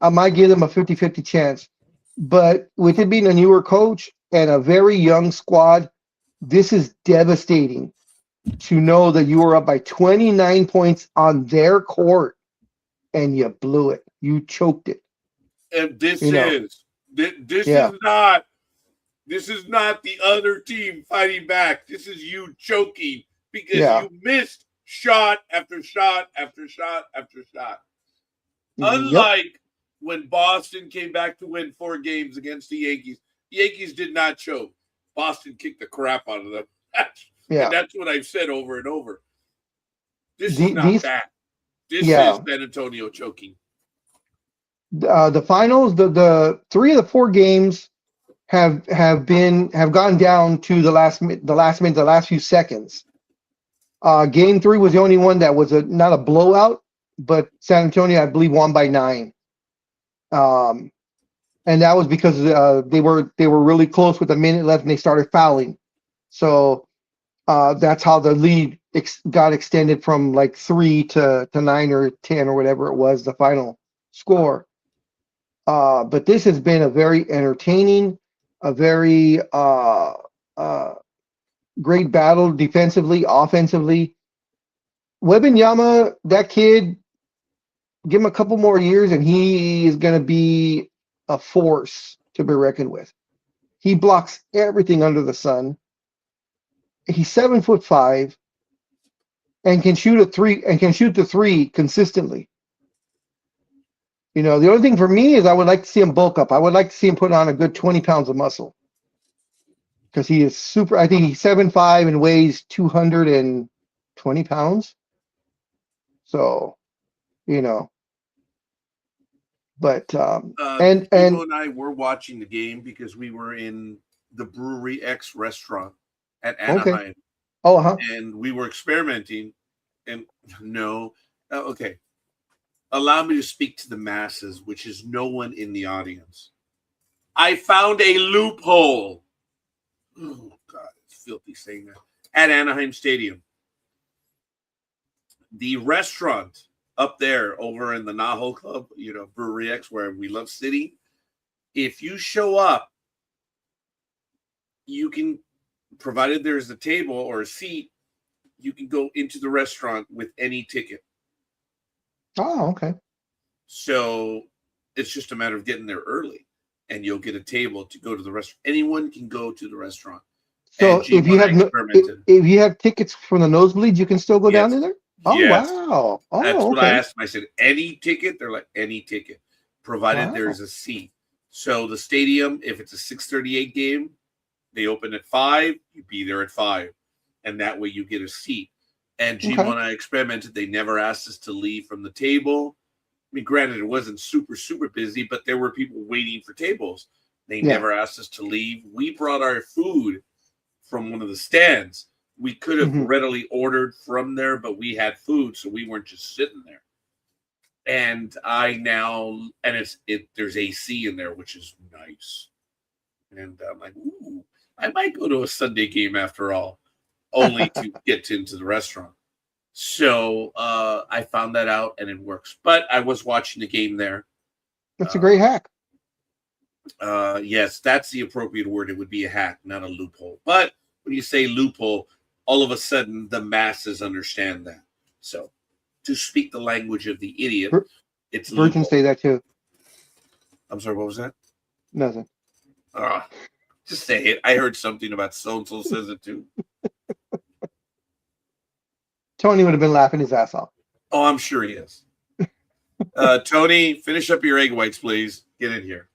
I might give them a 50-50 chance. But with it being a newer coach and a very young squad, this is devastating to know that you were up by 29 points on their court and you blew it. You choked it. And this is not the other team fighting back. This is you choking because you missed shot after shot after shot after shot. Unlike when Boston came back to win 4 games against the Yankees did not choke. Boston kicked the crap out of them. And that's what I've said over and over. This is not that. This is San Antonio choking. The finals, the 3 of the 4 games have gone down to the last minute, the last few seconds. Game 3 was the only one that was not a blowout, but San Antonio, I believe, won by 9. And that was because they were really close with a minute left and they started fouling. So that's how the lead got extended from like 3 to 9 or 10 or whatever it was, the final score. But this has been a very entertaining, a very great battle defensively, offensively. Wembanyama, that kid, give him a couple more years and he is going to be a force to be reckoned with. He blocks everything under the sun. He's 7'5" and can shoot the 3 consistently. The only thing for me is I would like to see him bulk up. I would like to see him put on a good 20 pounds of muscle. Because he is super, I think he's 7'5" and weighs 220 pounds. So, you know, but and Timo and I were watching the game because we were in the Brewery X restaurant at okay. Anaheim, Oh, huh. and we were experimenting. And no, okay, allow me to speak to the masses, which is no one in the audience. I found a loophole. Oh God, it's filthy saying that. At Anaheim Stadium, the restaurant up there over in the Naho Club, Brewery X, where we love sitting. If you show up, you can, provided there's a table or a seat, you can go into the restaurant with any ticket. Oh, okay. So it's just a matter of getting there early, and you'll get a table to go to the restaurant. Anyone can go to the restaurant. So if you have if you have tickets from the nosebleeds, you can still go down there. Oh, yes. Wow. Oh, that's what okay. I asked them. I said, any ticket? They're like, any ticket, provided Wow. there's a seat. So the stadium, if it's a 6:38 game, they open at 5. You be there at 5, and that way you get a seat. And Okay. when I experimented, they never asked us to leave from the table. I mean, granted, it wasn't super, super busy, but there were people waiting for tables. They never asked us to leave. We brought our food from one of the stands. We could have readily ordered from there, but we had food, so we weren't just sitting there. And there's AC in there, which is nice. And I'm like, ooh, I might go to a Sunday game after all, only to get into the restaurant. So I found that out, and it works. But I was watching the game there. That's a great hack. Yes, that's the appropriate word. It would be a hack, not a loophole. But when you say loophole, all of a sudden the masses understand that. So to speak the language of the idiot, it's virgins say that too. I'm sorry, what was that? Nothing. Just say it. I heard something about so-and-so says it too. Tony would have been laughing his ass off. Oh, I'm sure he is. Tony, finish up your egg whites, please. Get in here.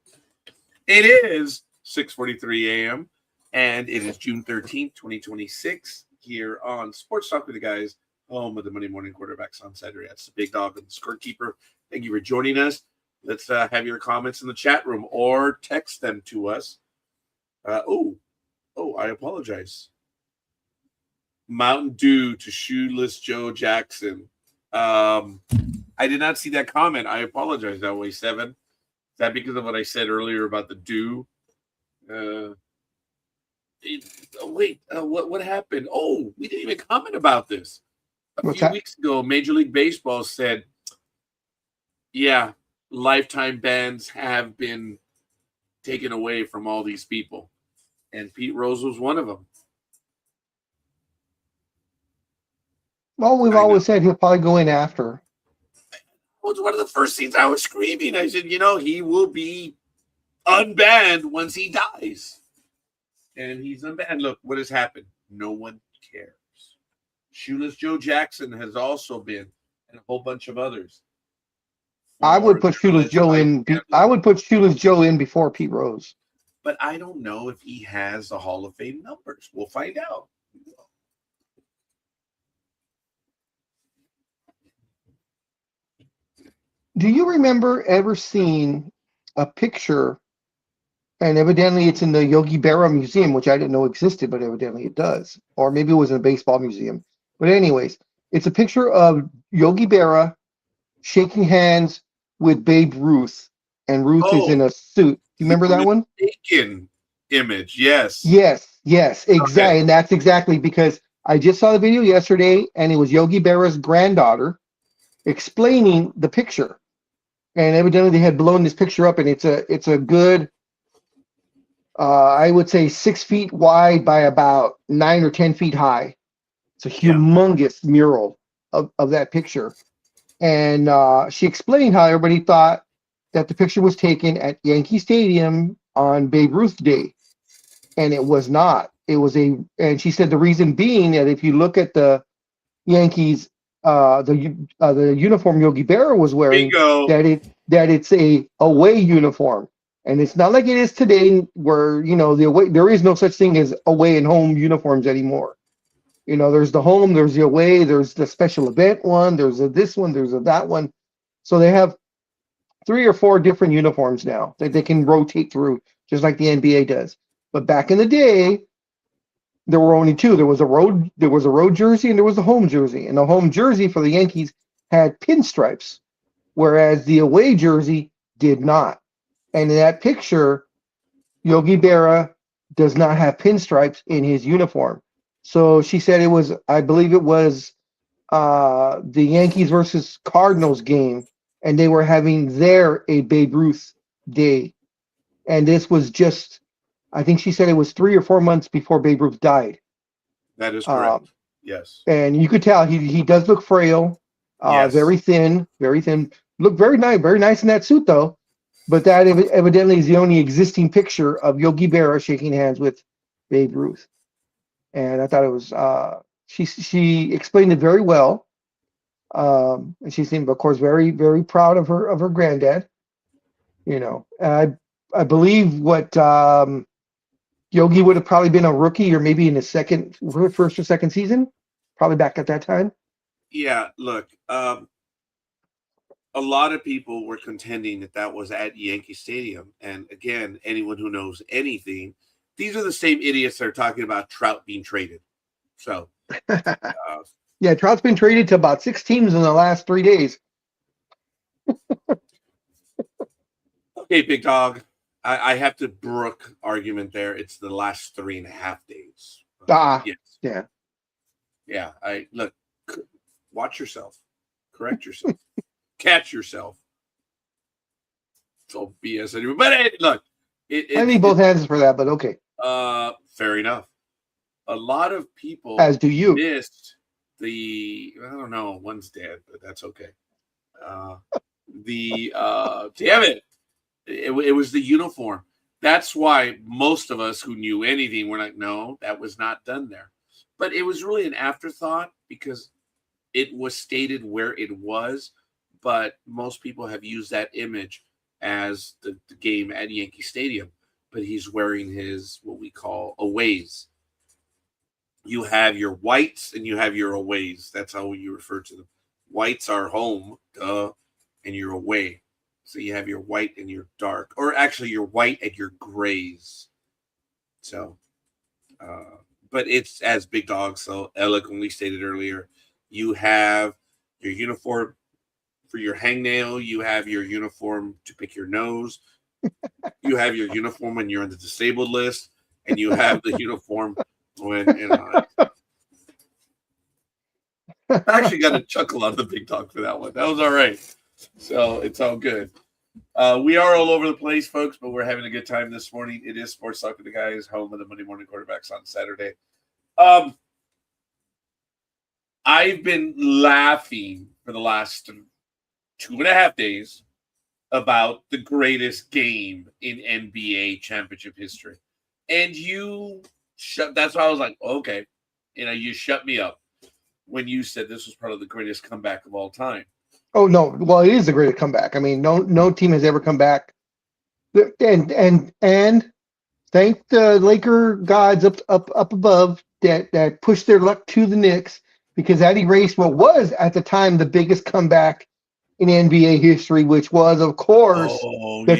It is 6:43 a.m. and it is June 13th, 2026, here on Sports Talk with the Guys, home of the Monday Morning Quarterbacks on Saturday. That's the Big Dog and the Scorekeeper. Thank you for joining us. Let's have your comments in the chat room or text them to us. I apologize. Mountain Dew to Shoeless Joe Jackson. I did not see that comment. I apologize that way, 7. Is that because of what I said earlier about the dew? What happened? Oh, we didn't even comment about this. A few weeks ago, Major League Baseball said, yeah, lifetime bans have been taken away from all these people. And Pete Rose was one of them. Well, we've always said he'll probably go in after. It was one of the first things I was screaming. I said, he will be unbanned once he dies. And he's unbanned. Look, what has happened? No one cares. Shoeless Joe Jackson has also been, and a whole bunch of others. I would put Shoeless Joe in. I would put Shoeless Joe in before Pete Rose. But I don't know if he has the Hall of Fame numbers. We'll find out. Do you remember ever seeing a picture, and evidently it's in the Yogi Berra Museum, which I didn't know existed, but evidently it does. Or maybe it was in a baseball museum. But anyways, it's a picture of Yogi Berra shaking hands with Babe Ruth, and Ruth is in a suit. You remember that one? Bacon image, yes. Yes, exactly. Okay. And that's exactly because I just saw the video yesterday, and it was Yogi Berra's granddaughter explaining the picture. And evidently they had blown this picture up, and it's a good, I would say 6 feet wide by about 9 or 10 feet high. It's a humongous mural of that picture. And she explained how everybody thought that the picture was taken at Yankee Stadium on Babe Ruth Day. And it was not. It was and she said the reason being that if you look at the Yankees, the uniform Yogi Berra was wearing, that it's a away uniform, and it's not like it is today, where the away, there is no such thing as away and home uniforms anymore. You know, there's the home, there's the away, there's the special event one, there's a this one, there's a that one. So they have 3 or 4 different uniforms now that they can rotate through, just like the NBA does. But back in the day, there were only 2. There was a road jersey and there was a home jersey. And the home jersey for the Yankees had pinstripes, whereas the away jersey did not. And in that picture, Yogi Berra does not have pinstripes in his uniform. So she said it was, I believe it was the Yankees versus Cardinals game, and they were having there a Babe Ruth day. And this was just, I think she said it was 3 or 4 months before Babe Ruth died. That is correct. Yes. And you could tell he does look frail, Yes. very thin. Look very nice in that suit though. But that evidently is the only existing picture of Yogi Berra shaking hands with Babe Ruth. And I thought it was, she explained it very well. And she seemed, of course, very, very proud of her granddad. You know, and I believe what Yogi would have probably been a rookie or maybe in his first or second season, probably back at that time. Yeah, look, a lot of people were contending that was at Yankee Stadium. And again, anyone who knows anything, these are the same idiots that are talking about Trout being traded. So, yeah, Trout's been traded to about 6 teams in the last 3 days. Okay, big dog. I have to brook argument there. It's the last 3.5 days. Yes. Yeah. Look. Watch yourself. Correct yourself. Catch yourself. It's all BS anyway. But look, I need both hands for that, but okay. Fair enough. A lot of people, as do you, missed I don't know, one's dead, but that's okay. Damn it. It was the uniform. That's why most of us who knew anything were like, no, that was not done there. But it was really an afterthought because it was stated where it was, but most people have used that image as the game at Yankee Stadium. But he's wearing his, what we call, aways. You have your whites and you have your aways. That's how you refer to them. Whites are home, and you're away. So you have your white and your dark, or actually your white and your grays. So, but it's as Big Dog so eloquently stated earlier. You have your uniform for your hangnail. You have your uniform to pick your nose. You have your uniform when you're on the disabled list, and you have the uniform when I actually got a chuckle out of the Big Dog for that one. That was all right. So it's all good. We are all over the place, folks, but we're having a good time this morning. It is Sports Talk with the Guys, home of the Monday Morning Quarterbacks on Saturday. I've been laughing for the last 2.5 days about the greatest game in NBA championship history. And that's why I was like, okay, you shut me up when you said this was probably the greatest comeback of all time. Oh no! Well, it is the greatest comeback. I mean, no team has ever come back. And thank the Laker gods up above that pushed their luck to the Knicks, because that erased what was at the time the biggest comeback in NBA history, which was, of course, the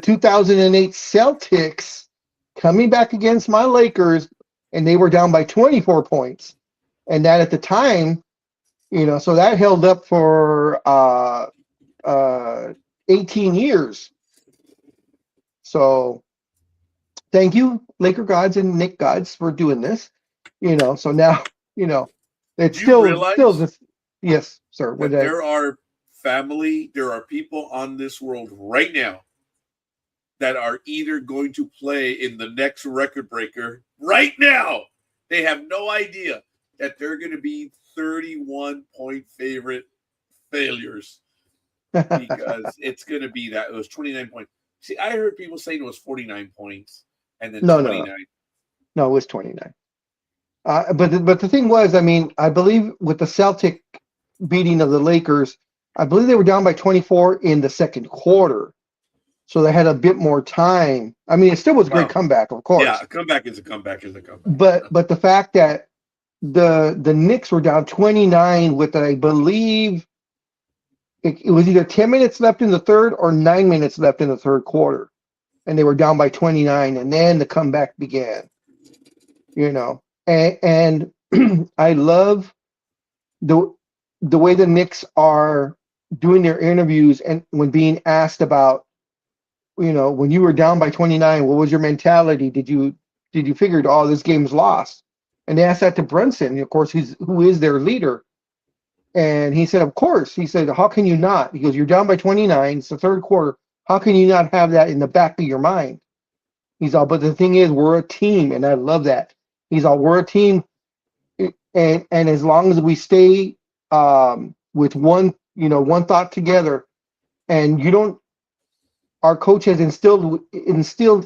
2008 Celtics coming back against my Lakers, and they were down by 24 points, and that at the time. So that held up for 18 years. So thank you, Laker gods and Nick gods, for doing this. So now, it's still this. Yes, sir. There are people on this world right now that are either going to play in the next record breaker right now. They have no idea that they're going to be 31-point favorite failures, because it's going to be that. It was 29 points. See, I heard people saying it was 49 points and then 29. No, it was 29. But the thing was, I mean, I believe with the Celtic beating of the Lakers, I believe they were down by 24 in the second quarter. so they had a bit more time. I mean, it still was a great comeback, of course. Yeah, a comeback is a comeback is a comeback. But the fact that the Knicks were down 29 with, I believe, it was either 10 minutes left in the third or 9 minutes left in the third quarter, and they were down by 29, and then the comeback began. And I love the way the Knicks are doing their interviews, and when being asked about, when you were down by 29, what was your mentality? Did you figure, oh, this game's lost? And they asked that to Brunson, of course, who is their leader. And he said, of course. He said, how can you not? Because you're down by 29. It's the third quarter. How can you not have that in the back of your mind? He's all, but the thing is, we're a team, and I love that. He's all, we're a team, and as long as we stay with one thought together, and our coach has instilled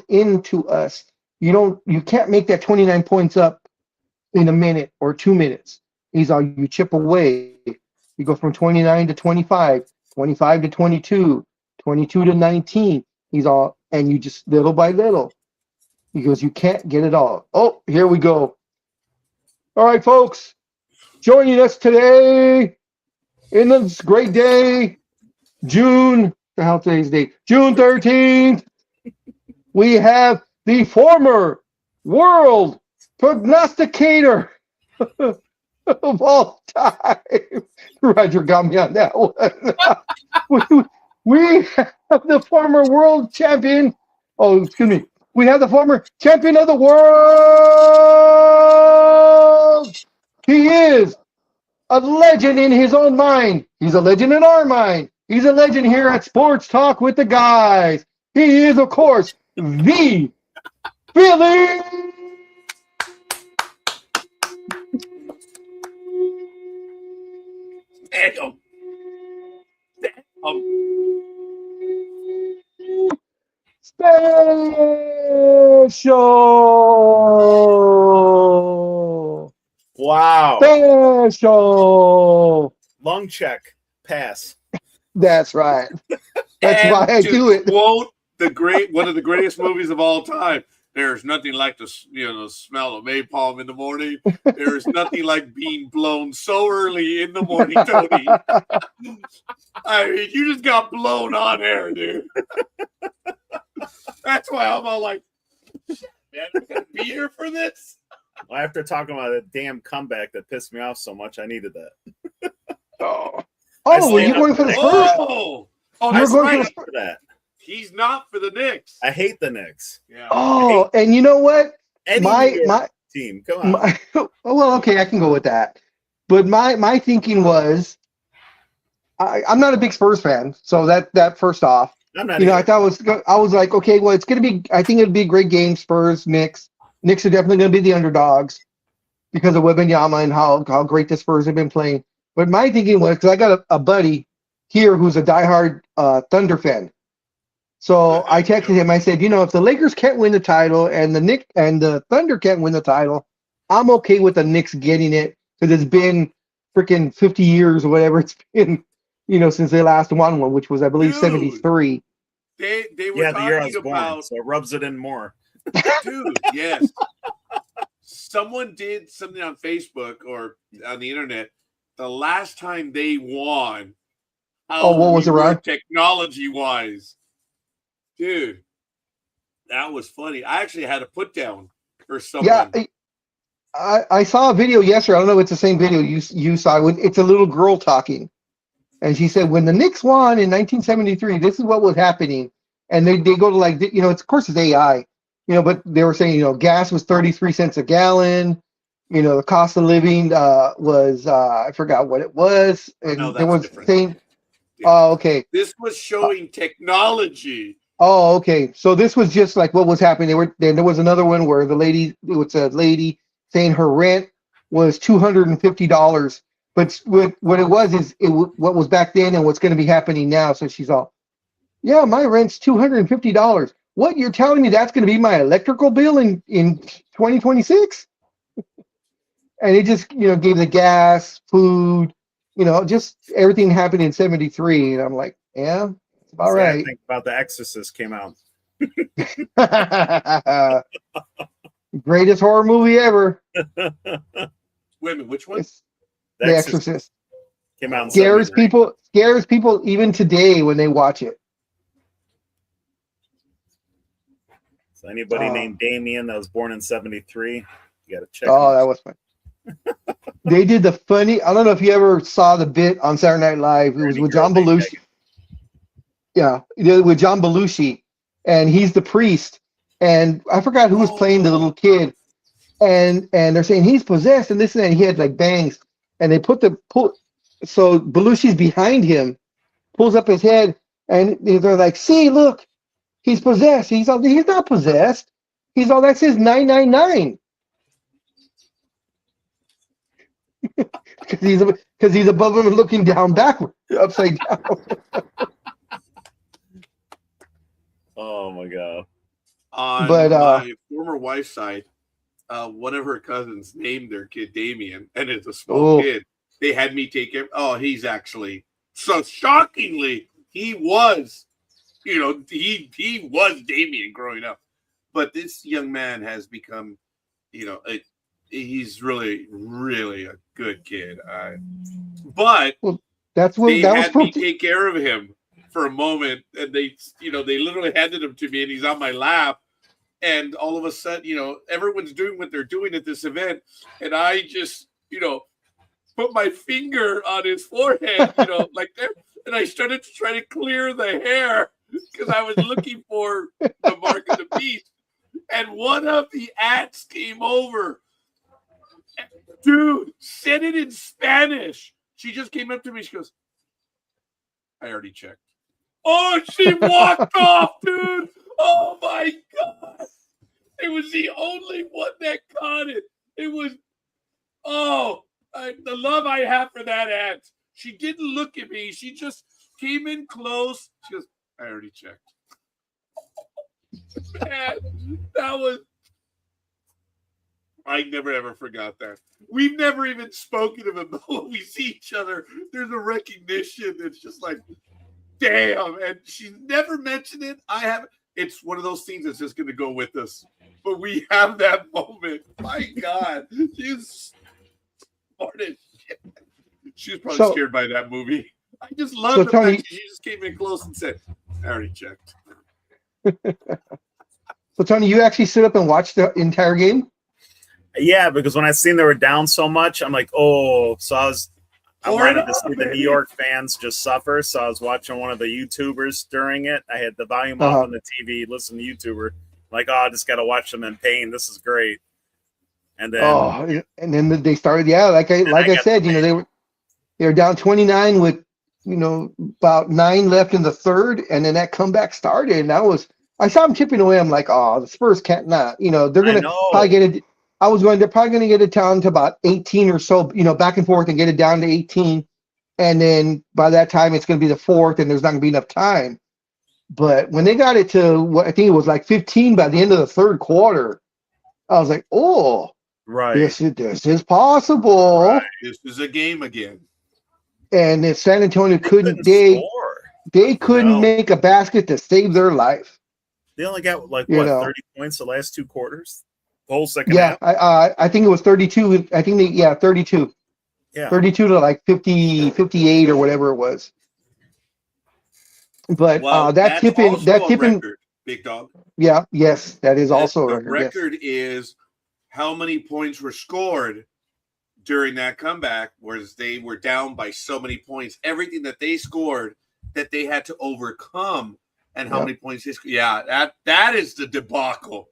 into us, you can't make that 29 points up in a minute or 2 minutes. He's all, you chip away. You go from 29 to 25, 25 to 22, 22 to 19. He's all, and you just little by little. He goes, you can't get it all. Oh, here we go. All right, folks, joining us today in this great day, June 13th, we have the former world prognosticator of all time. Roger got me on that one. we have the former world champion. Oh, excuse me. We have the former champion of the world. He is a legend in his own mind. He's a legend in our mind. He's a legend here at Sports Talk with the Guys. He is, of course, the Philly. Damn. Special. Wow. Special. Lung check. Pass. That's right. That's And why I to do it. quote one of the greatest movies of all time. There's nothing like the smell of napalm in the morning. There is nothing like being blown so early in the morning, Tony. I mean, you just got blown on air, dude. That's why I'm all like, shit, man, I'm gonna be here for this. Well, after talking about a damn comeback that pissed me off so much, I needed that. Oh, were you going for the Spurs? Oh, You're that's going right. For that. He's not for the Knicks. I hate the Knicks. Yeah. Oh, and you know what? Any New York team. Come on. Well, okay, I can go with that. But my thinking was, I'm not a big Spurs fan, so that first off, I'm not. I was like, okay, well, it's gonna be. I think it'd be a great game. Spurs, Knicks. Knicks are definitely gonna be the underdogs because of Wembanyama and how great the Spurs have been playing. But my thinking was, because I got a buddy here who's a diehard Thunder fan. So I texted him. I said, if the Lakers can't win the title and the Thunder can't win the title, I'm okay with the Knicks getting it, because it's been freaking 50 years or whatever it's been, since they last won one, which was, I believe, 73. They were the year I was talking born, about, so it rubs it in more. dude. Yes, someone did something on Facebook or on the internet. The last time they won, what was it, Ryan? Technology-wise. Dude, that was funny. I actually had a put down for someone. Yeah, I saw a video yesterday. I don't know if it's the same video you saw. It's a little girl talking, and she said, when the Knicks won in 1973, this is what was happening. And they go to, like, it's, of course, it's AI, but they were saying, gas was 33 cents a gallon. The cost of living was, I forgot what it was. And No, there that's was different. saying, Yeah. oh, okay. This was showing technology. Oh, okay. So this was just like what was happening. There was another one where it was a lady saying her rent was $250. But what it was is what was back then and what's going to be happening now. So she's all, yeah, my rent's $250. What, you're telling me that's going to be my electrical bill in 2026? And it just, gave the gas, food, just everything happened in 73. And I'm like, yeah. All See, I right. think about The Exorcist came out. Greatest horror movie ever. Wait a minute, which one? It's The Exorcist. Came out in Scares 73. people even today when they watch it. So anybody named Damien that was born in 73, you got to check. Oh, that was fun. They did the funny. I don't know if you ever saw the bit on Saturday Night Live. It was with John Belushi. Yeah, with John Belushi, and he's the priest. And I forgot who was playing the little kid. And they're saying he's possessed and this and that. And he had like bangs, and they so Belushi's behind him, pulls up his head, and they're like, "See, look, he's possessed." He's not possessed. He's all that says 999. Because he's above him and looking down backward, upside down. Oh my god! On my former wife's side, one of her cousins named their kid Damien, and it's a small kid. They had me take him. Oh, he's actually so shockingly he was, he was Damien growing up, but this young man has become, he's really, really a good kid. But that's what they that had was me take care of him for a moment, and they literally handed him to me, and he's on my lap, and all of a sudden, everyone's doing what they're doing at this event, and I just, put my finger on his forehead, like that, and I started to try to clear the hair because I was looking for the mark of the beast, and one of the ants came over. Dude, said it in Spanish. She just came up to me. She goes, "I already checked." Oh, she walked off, dude. Oh, my God. It was the only one that caught it. It was, the love I have for that ant. She didn't look at me. She just came in close. She goes, "I already checked." Man, that was, I never ever forgot that. We've never even spoken of it, but when we see each other, there's a recognition. It's just like, damn. And she's never mentioned it. I haven't. It's one of those things that's just going to go with us. But we have that moment. My God. She's smart as shit. She was probably scared by that movie. I just love the fact that she just came in close and said, "I already checked." So, Tony, you actually stood up and watched the entire game? Yeah, because when I seen they were down so much, I'm like, oh, so I wanted to see the New York fans just suffer. So I was watching one of the YouTubers during it. I had the volume off on the TV, listen to YouTuber. Like, I just got to watch them in pain. This is great. And then, they started. Yeah, like I said, they were down 29 with about 9 left in the third, and then that comeback started. And I saw them chipping away. I'm like, oh, the Spurs can't not. They're gonna probably get it. They're probably going to get it down to about 18 or so, back and forth and get it down to 18. And then by that time, it's going to be the fourth and there's not going to be enough time. But when they got it to what I think it was like 15 by the end of the third quarter, I was like, oh, right. This is possible. Right. This is a game again. And if San Antonio couldn't make a basket to save their life. They only got 30 points the last 2 quarters? The whole second half? I think it was 32. I think 32. Yeah. 32 to like 50, 58 or whatever it was. But that tipping record, Big Dog. Yeah, yes, that is also the a record. The record is how many points were scored during that comeback, whereas they were down by so many points. Everything that they scored that they had to overcome, and how many points they scored. Yeah, that is the debacle.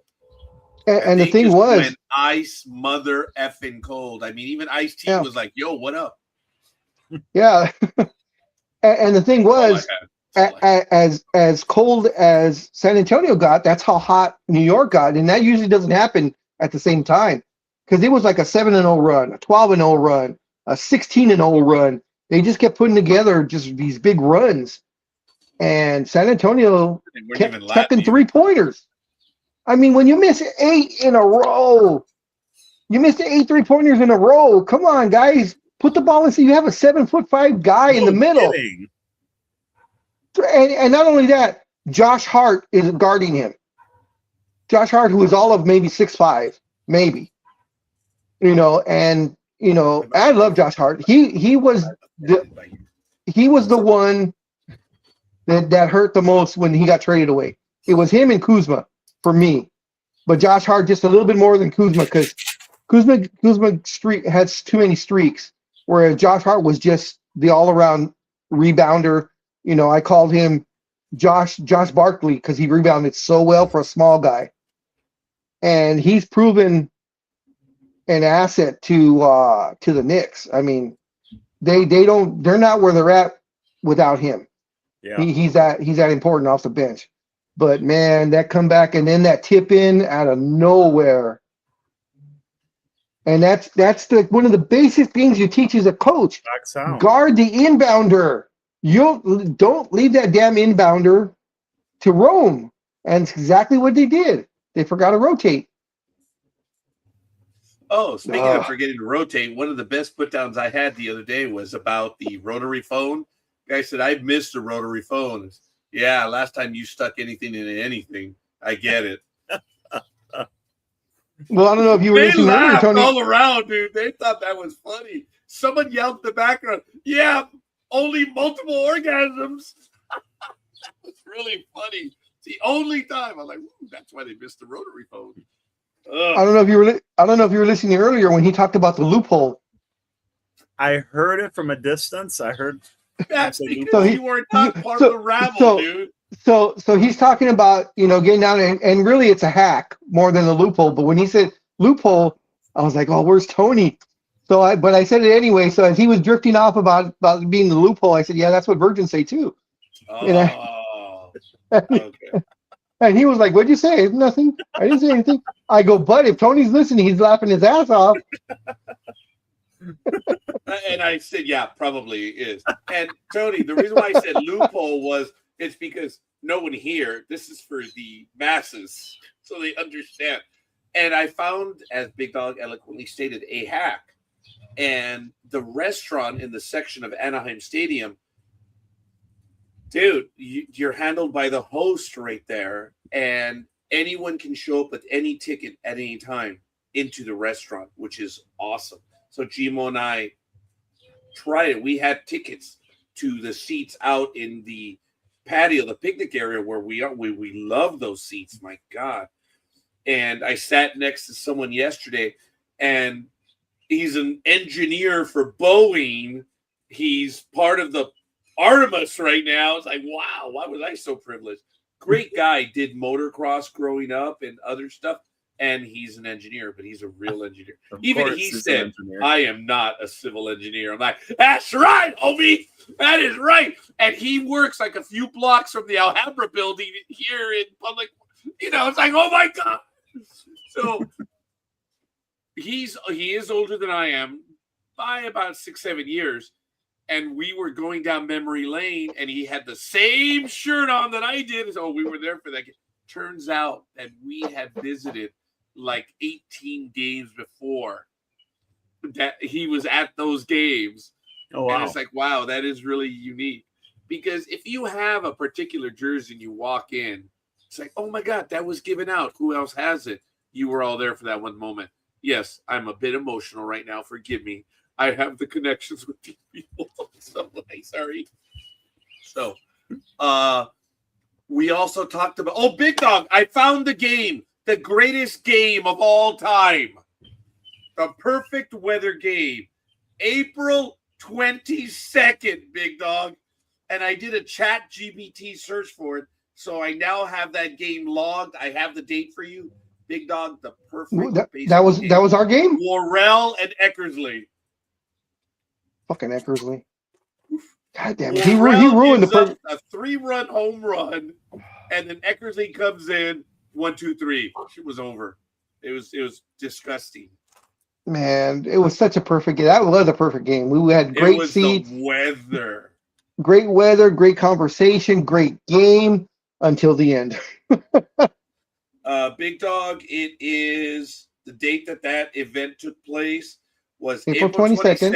And the thing was, went ice mother effing cold. I mean, even Ice-T was like, "Yo, what up?" Yeah, and the thing was, as cold as San Antonio got, that's how hot New York got, and that usually doesn't happen at the same time because it was like a 7-0 run, a 12-0 run, a 16-0 run. They just kept putting together just these big runs, and San Antonio kept in 3-pointers. I mean, when you miss 8 in a row, you missed 8 3-pointers in a row. Come on, guys, put the ball in. So you have a 7'5" guy in the middle. And not only that, Josh Hart is guarding him. Josh Hart, who is all of maybe 6'5", maybe. And I love Josh Hart. He was the one that hurt the most when he got traded away. It was him and Kuzma for me. But Josh Hart just a little bit more than Kuzma, because Kuzma has too many streaks, whereas Josh Hart was just the all-around rebounder. I called him Josh Barkley because he rebounded so well for a small guy. And he's proven an asset to the Knicks. I mean, they're not where they're at without him. Yeah. He's that important off the bench. But man, that comeback and then that tip in out of nowhere. And that's one of the basic things you teach as a coach. Guard the inbounder. You don't leave that damn inbounder to roam. And it's exactly what they did. They forgot to rotate. Oh, speaking of forgetting to rotate, one of the best put downs I had the other day was about the rotary phone. The guy said, I've missed a rotary phone. Yeah, last time you stuck anything into anything. I get it. Well, I don't know if you were listening earlier, Tony. All around, dude. They thought that was funny. Someone yelled in the background, yeah, only multiple orgasms. It's really funny. It's the only time. I'm like, that's why they missed the rotary phone. I don't know if you were listening earlier when he talked about the loophole. I heard it from a distance. I heard. That's because you weren't part of the rabble, dude. So he's talking about getting down and really it's a hack more than a loophole. But when he said loophole, I was like, oh, where's Tony? But I said it anyway. So as he was drifting off about being the loophole, I said, yeah, that's what virgins say too. Oh, okay. And he was like, what'd you say? Nothing. I didn't say anything. I go, but if Tony's listening, he's laughing his ass off. And I said, yeah, probably is. And Tony, the reason why I said loophole was it's because no one here, this is for the masses, so they understand. And I found, as Big Dog eloquently stated, a hack. And the restaurant in the section of Anaheim Stadium, dude, you're handled by the host right there, and anyone can show up with any ticket at any time into the restaurant, which is awesome. So Gmo and I tried it. We had tickets to the seats out in the patio, the picnic area where we are. We love those seats, my God. And I sat next to someone yesterday, and he's an engineer for Boeing. He's part of the Artemis right now. It's like, wow, why was I so privileged? Great guy, did motocross growing up and other stuff. And he's an engineer, but he's a real engineer. Even he said, I am not a civil engineer. I'm like, that's right, homie. That is right. And he works like a few blocks from the Alhambra building here in public. It's like, oh my God. So he is older than I am by about 6-7 years. And we were going down memory lane, and he had the same shirt on that I did. So we were there for that. Turns out that we had visited like 18 games before that he was at those games. Oh, wow. And it's like, wow, that is really unique. Because if you have a particular jersey and you walk in, it's like, oh my God, that was given out. Who else has it? You were all there for that one moment. Yes, I'm a bit emotional right now. Forgive me. I have the connections with these people. So sorry. So, we also talked about, Big Dog, I found the game, the greatest game of all time. The perfect weather game. April 22nd, Big Dog. And I did a chat GBT search for it. So I now have that game logged. I have the date for you. Big Dog, the perfect that was our game? Worrell and Eckersley. Fucking Eckersley. God damn it. He ruined the perfect. A 3-run home run, and then Eckersley comes in 1, 2, 3. It was over. It was disgusting. Man, it was such a perfect game. That was a perfect game. We had great seats. The weather. Great weather, great conversation, great game until the end. Big Dog, it is the date that event took place was April 22nd,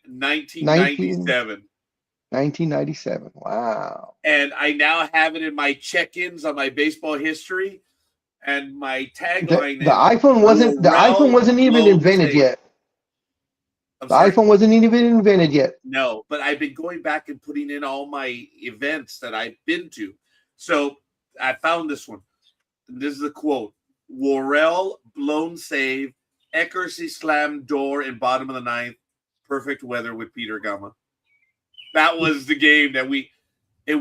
1997. 1997. Wow. And I now have it in my check-ins on my baseball history. And my tagline The iPhone wasn't even invented yet. I'm The sorry? iPhone wasn't even invented yet. No, but I've been going back and putting in all my events that I've been to. So I found this one. This is a quote. Worrell, blown save, Eckersy slam door in bottom of the ninth, perfect weather with Peter Gama. That was the game that it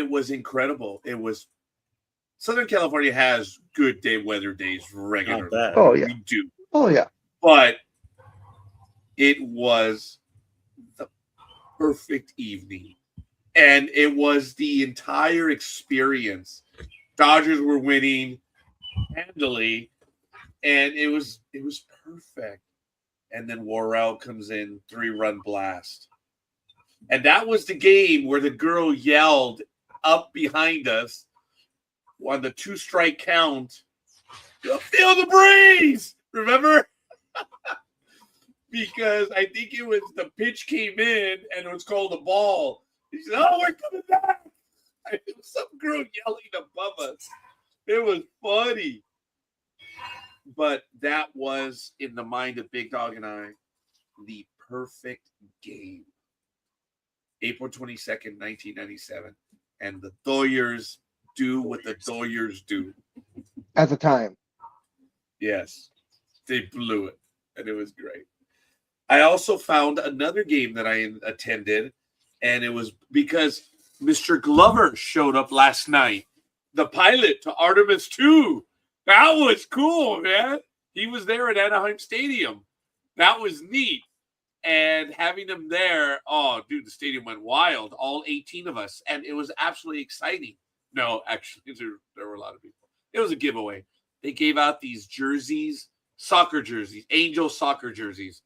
was incredible. It was Southern California has good weather days regularly. Oh, yeah. We do. Oh, yeah. But it was the perfect evening. And it was the entire experience. Dodgers were winning handily, and it was perfect. And then Worrell comes in, 3-run blast. And that was the game where the girl yelled up behind us on the 2-strike count, feel the breeze, remember? Because I think it was the pitch came in and it was called a ball. He said, oh, we're coming back. It was some girl yelling above us. It was funny. But that was, in the mind of Big Dog and I, the perfect game. April 22nd, 1997. And the Doyers do what the Doyers do. At the time. Yes. They blew it. And it was great. I also found another game that I attended. And it was because Mr. Glover showed up last night. The pilot to Artemis 2. That was cool, man. He was there at Anaheim Stadium. That was neat. And having him there, oh, dude, the stadium went wild. All 18 of us. And it was absolutely exciting. No, actually, there were a lot of people. It was a giveaway. They gave out these jerseys, soccer jerseys, Angel soccer jerseys.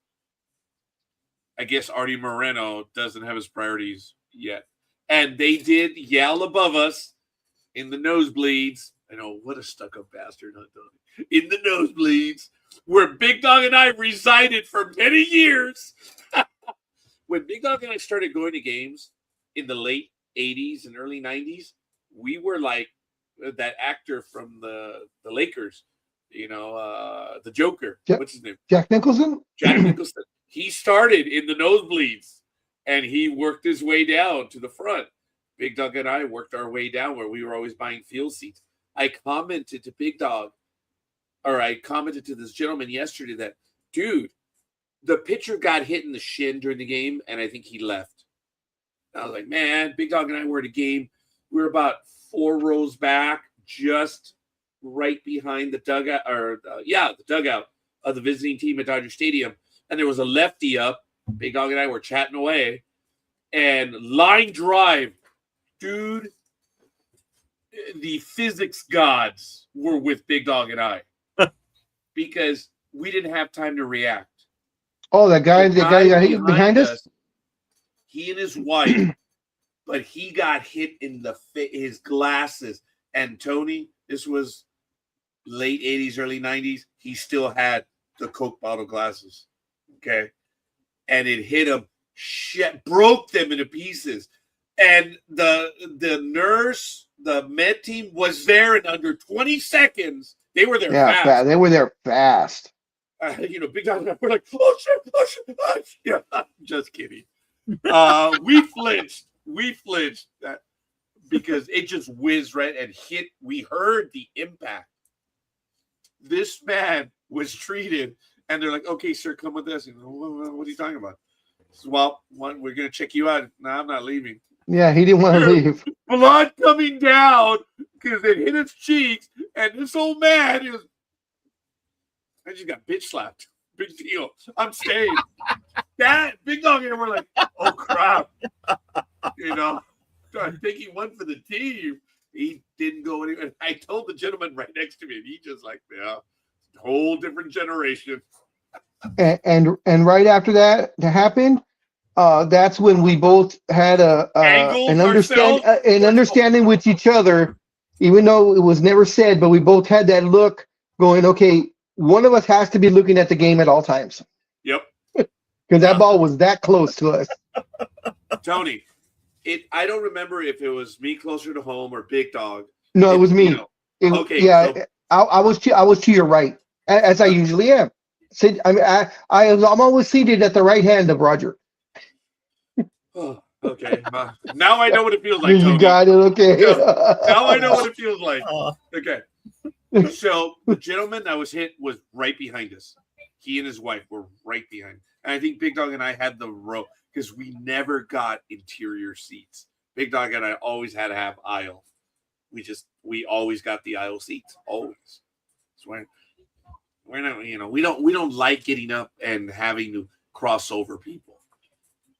I guess Artie Moreno doesn't have his priorities yet. And they did yell above us in the nosebleeds. I know, what a stuck-up bastard, huh, Tony? In the nosebleeds, where Big Dog and I resided for many years. When Big Dog and I started going to games in the late 80s and early 90s, we were like that actor from the Lakers, the Joker. What's his name? Jack Nicholson? Jack Nicholson. He started in the nosebleeds, and he worked his way down to the front. Big Dog and I worked our way down where we were always buying field seats. I commented to Big Dog, or I commented to this gentleman yesterday that, dude, the pitcher got hit in the shin during the game, and I think he left. I was like, man, Big Dog and I were at a game. We were about 4 rows back, just right behind the dugout, the dugout of the visiting team at Dodger Stadium. And there was a lefty up. Big Dog and I were chatting away. And line drive, dude, the physics gods were with Big Dog and I. Because we didn't have time to react. Oh, the guy got hit behind us? He and his wife, but he got hit in his glasses. And Tony, this was late 80s, early 90s. He still had the Coke bottle glasses. Okay. And it hit him, broke them into pieces. And the nurse, the med team was there in under 20 seconds. They were there fast. They were there fast. Big Dog and I were like, oh, shit. Yeah, just kidding. We flinched. Because it just whizzed right and hit. We heard the impact. This man was treated, and they're like, okay, sir, come with us. What are you talking about? Says, well, we're going to check you out. No, I'm not leaving. Yeah, he didn't want to leave. Blood coming down because it hit his cheeks, and this old man I just got bitch slapped. Big deal. I'm staying. That Big Dog and we're like, oh crap. I think he won for the team. He didn't go anywhere. I told the gentleman right next to me, and he just like, yeah, whole different generation. And right after that happened, that's when we both had an understanding with each other, even though it was never said, but we both had that look going, okay, one of us has to be looking at the game at all times. Yep. because that ball was that close to us. Tony, I don't remember if it was me closer to home or Big Dog. No, it was me. You know, okay, Yeah, so, I was to your right, as I usually am. I'm always seated at the right hand of Roger. oh, okay. Now I know what it feels like, Tony. You got it. Okay. Now I know what it feels like. Oh, Okay. So the gentleman that was hit was right behind us. He and his wife were right behind. And I think Big Dog and I had the row because we never got interior seats. Big Dog and I always had to have aisle. We always got the aisle seats. Always. So we're not, we don't like getting up and having to cross over people.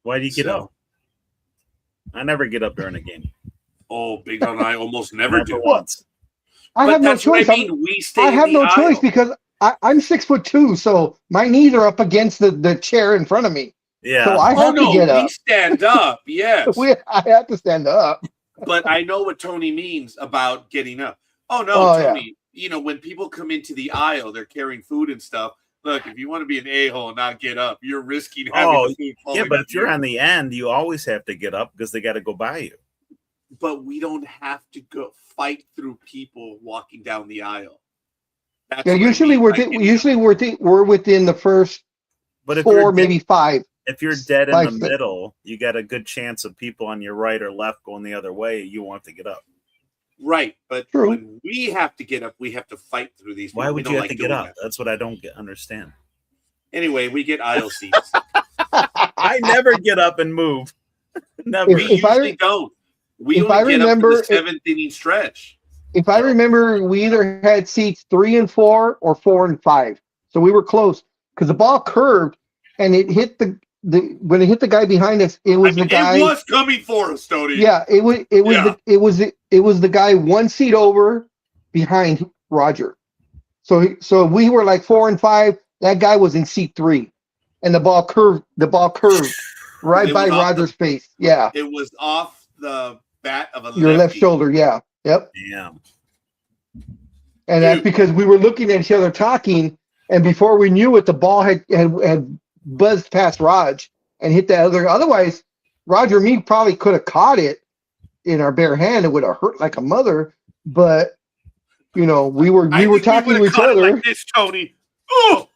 why do you get up? I never get up during a game. Oh, Big Dog and I almost never do. Once. I have no choice. I have no choice because I'm 6'2", so my knees are up against the chair in front of me. Yeah. So I have to get up. We stand up. Yes. I have to stand up. But I know what Tony means about getting up. Oh no, Tony. Yeah. When people come into the aisle, they're carrying food and stuff. Look, if you want to be an a-hole and not get up, you're risking having the food falling. Yeah, but if you're on the end, you always have to get up because they got to go by you. But we don't have to go fight through people walking down the aisle. That's usually we're within the first four, maybe five. If you're dead in the middle, you got a good chance of people on your right or left going the other way. You won't have to get up. Right, but when we have to get up, we have to fight through these people. Why would you have to get up? That's what I don't understand. Anyway, we get aisle seats. I never get up and move. Never. We usually don't. We only get up to the seventh inning stretch. If I remember, we either had seats 3 and 4 or 4 and 5. So we were close because the ball curved and it hit when it hit the guy behind us. It was the guy. It was coming for us, Tony. Yeah, it was the guy one seat over behind Roger. So we were like 4 and 5. That guy was in seat 3, and the ball curved right by Roger's face. Yeah, it was off the bat of your left shoulder. Yeah. Yep. Damn. And that's because we were looking at each other talking, and before we knew it, the ball had buzzed past Raj and hit that other. Otherwise, Roger and me probably could have caught it in our bare hand. It would have hurt like a mother. But we were talking to each other. Like this, Tony. Oh,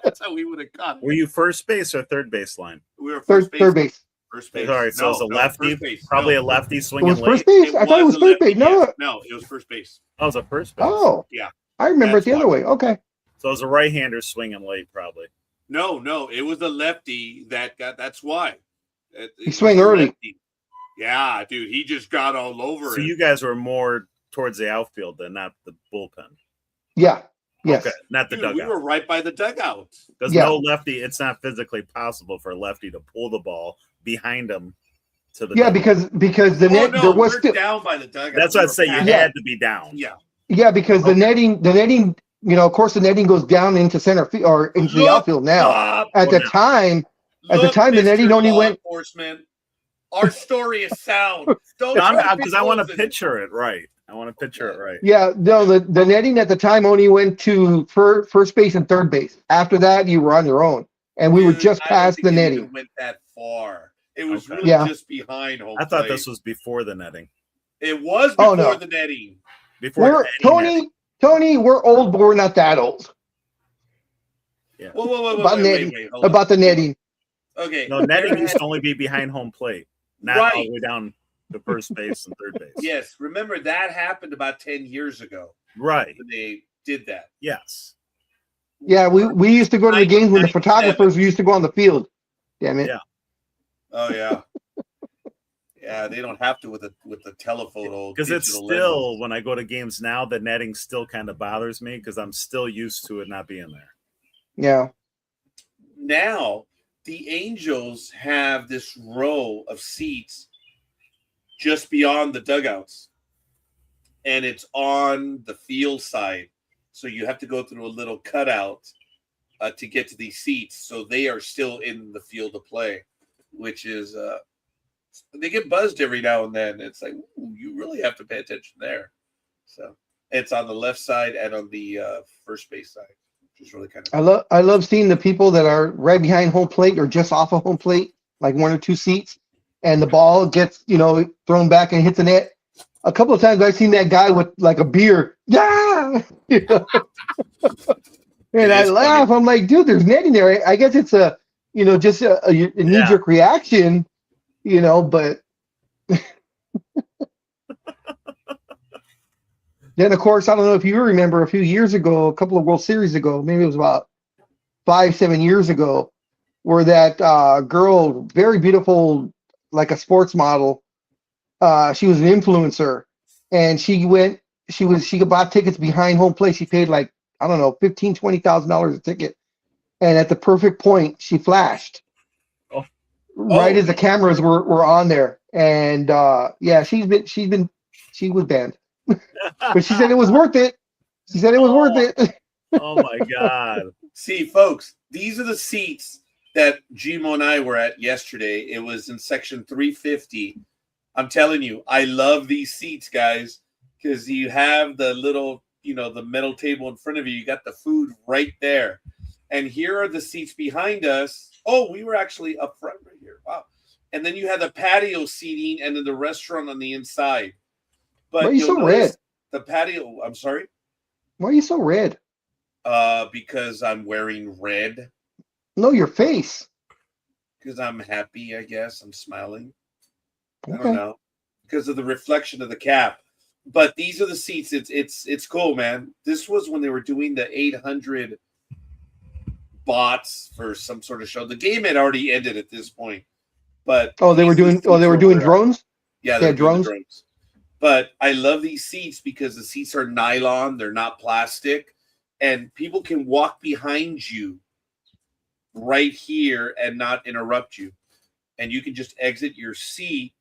that's how we would have caught it. Were you first base or third base line? We were third base. First base. All right, so it was a lefty, probably a lefty swinging late. First base? I thought it was third base. No, it was first base. Oh, it was a first base. Oh, yeah. I remember it the other way. Okay. So it was a right-hander swinging late, probably. No, it was a lefty that got. That's why. He swung early. Lefty. Yeah, dude, he just got all over it. So you guys were more towards the outfield than not the bullpen. Yeah. Yes. Okay, not the dugout. We were right by the dugout. Because no lefty, it's not physically possible for a lefty to pull the ball behind him to the dugout. because the net there was still down by the dugout. That's what I'd say. You had to be down. Yeah. Yeah, because the netting, of course, the netting goes down into center field or into the outfield now. At the time, the netting only went. Our story is sound. Because I want to picture it right. Yeah, no, the netting at the time only went to first base and third base. After that, you were on your own, and we were just past the netting. It went that far. It was really just behind home. I thought this was before the netting. It was before the netting. Tony, we're old, but we're not that old. Yeah. Wait, about the netting. Okay. No, netting used to only be behind home plate, not all the way down to first base and third base. Yes, remember that happened about 10 years ago. Right. When they did that. Yes. Yeah, we used to go to the games when the photographers used to go on the field. Damn it. Yeah. Oh yeah. Yeah, they don't have to with the telephoto. Because it's still, when I go to games now, the netting still kind of bothers me because I'm still used to it not being there. Yeah. Now, the Angels have this row of seats just beyond the dugouts. And it's on the field side. So you have to go through a little cutout to get to these seats. So they are still in the field of play, which is they get buzzed every now and then. It's like, ooh, you really have to pay attention there. So it's on the left side and on the first base side. which is really kind of. I love seeing the people that are right behind home plate or just off of home plate, like one or two seats, and the ball gets thrown back and hits the net. A couple of times I've seen that guy with like a beer, yeah, and I laugh. Funny. I'm like, dude, there's netting there. I guess it's just a knee-jerk reaction, but then of course, I don't know if you remember a few years ago, a couple of World Series ago, maybe it was about 5-7 years ago, where that girl, very beautiful, like a sports model, she was an influencer, and she bought tickets behind home plate. She paid like, I don't know, $15,000-$20,000 a ticket, and at the perfect point, she flashed right as the cameras were on there, and she was banned, but she said it was worth it. She said it was worth it. Oh my God! See, folks, these are the seats that Gmo and I were at yesterday. It was in section 350. I'm telling you, I love these seats, guys, because you have the little, the metal table in front of you. You got the food right there. And here are the seats behind us. Oh, we were actually up front right here. Wow. And then you have the patio seating and then the restaurant on the inside. But why are you so red? The patio, I'm sorry? Why are you so red? Because I'm wearing red. No, your face. Because I'm happy, I guess. I'm smiling. Okay. I don't know. Because of the reflection of the cap. But these are the seats. It's cool, man. This was when they were doing the 800 bots for some sort of show. The game had already ended at this point. But they were doing drones? Yeah, they had drones. But I love these seats because the seats are nylon, they're not plastic, and people can walk behind you right here and not interrupt you. And you can just exit your seat.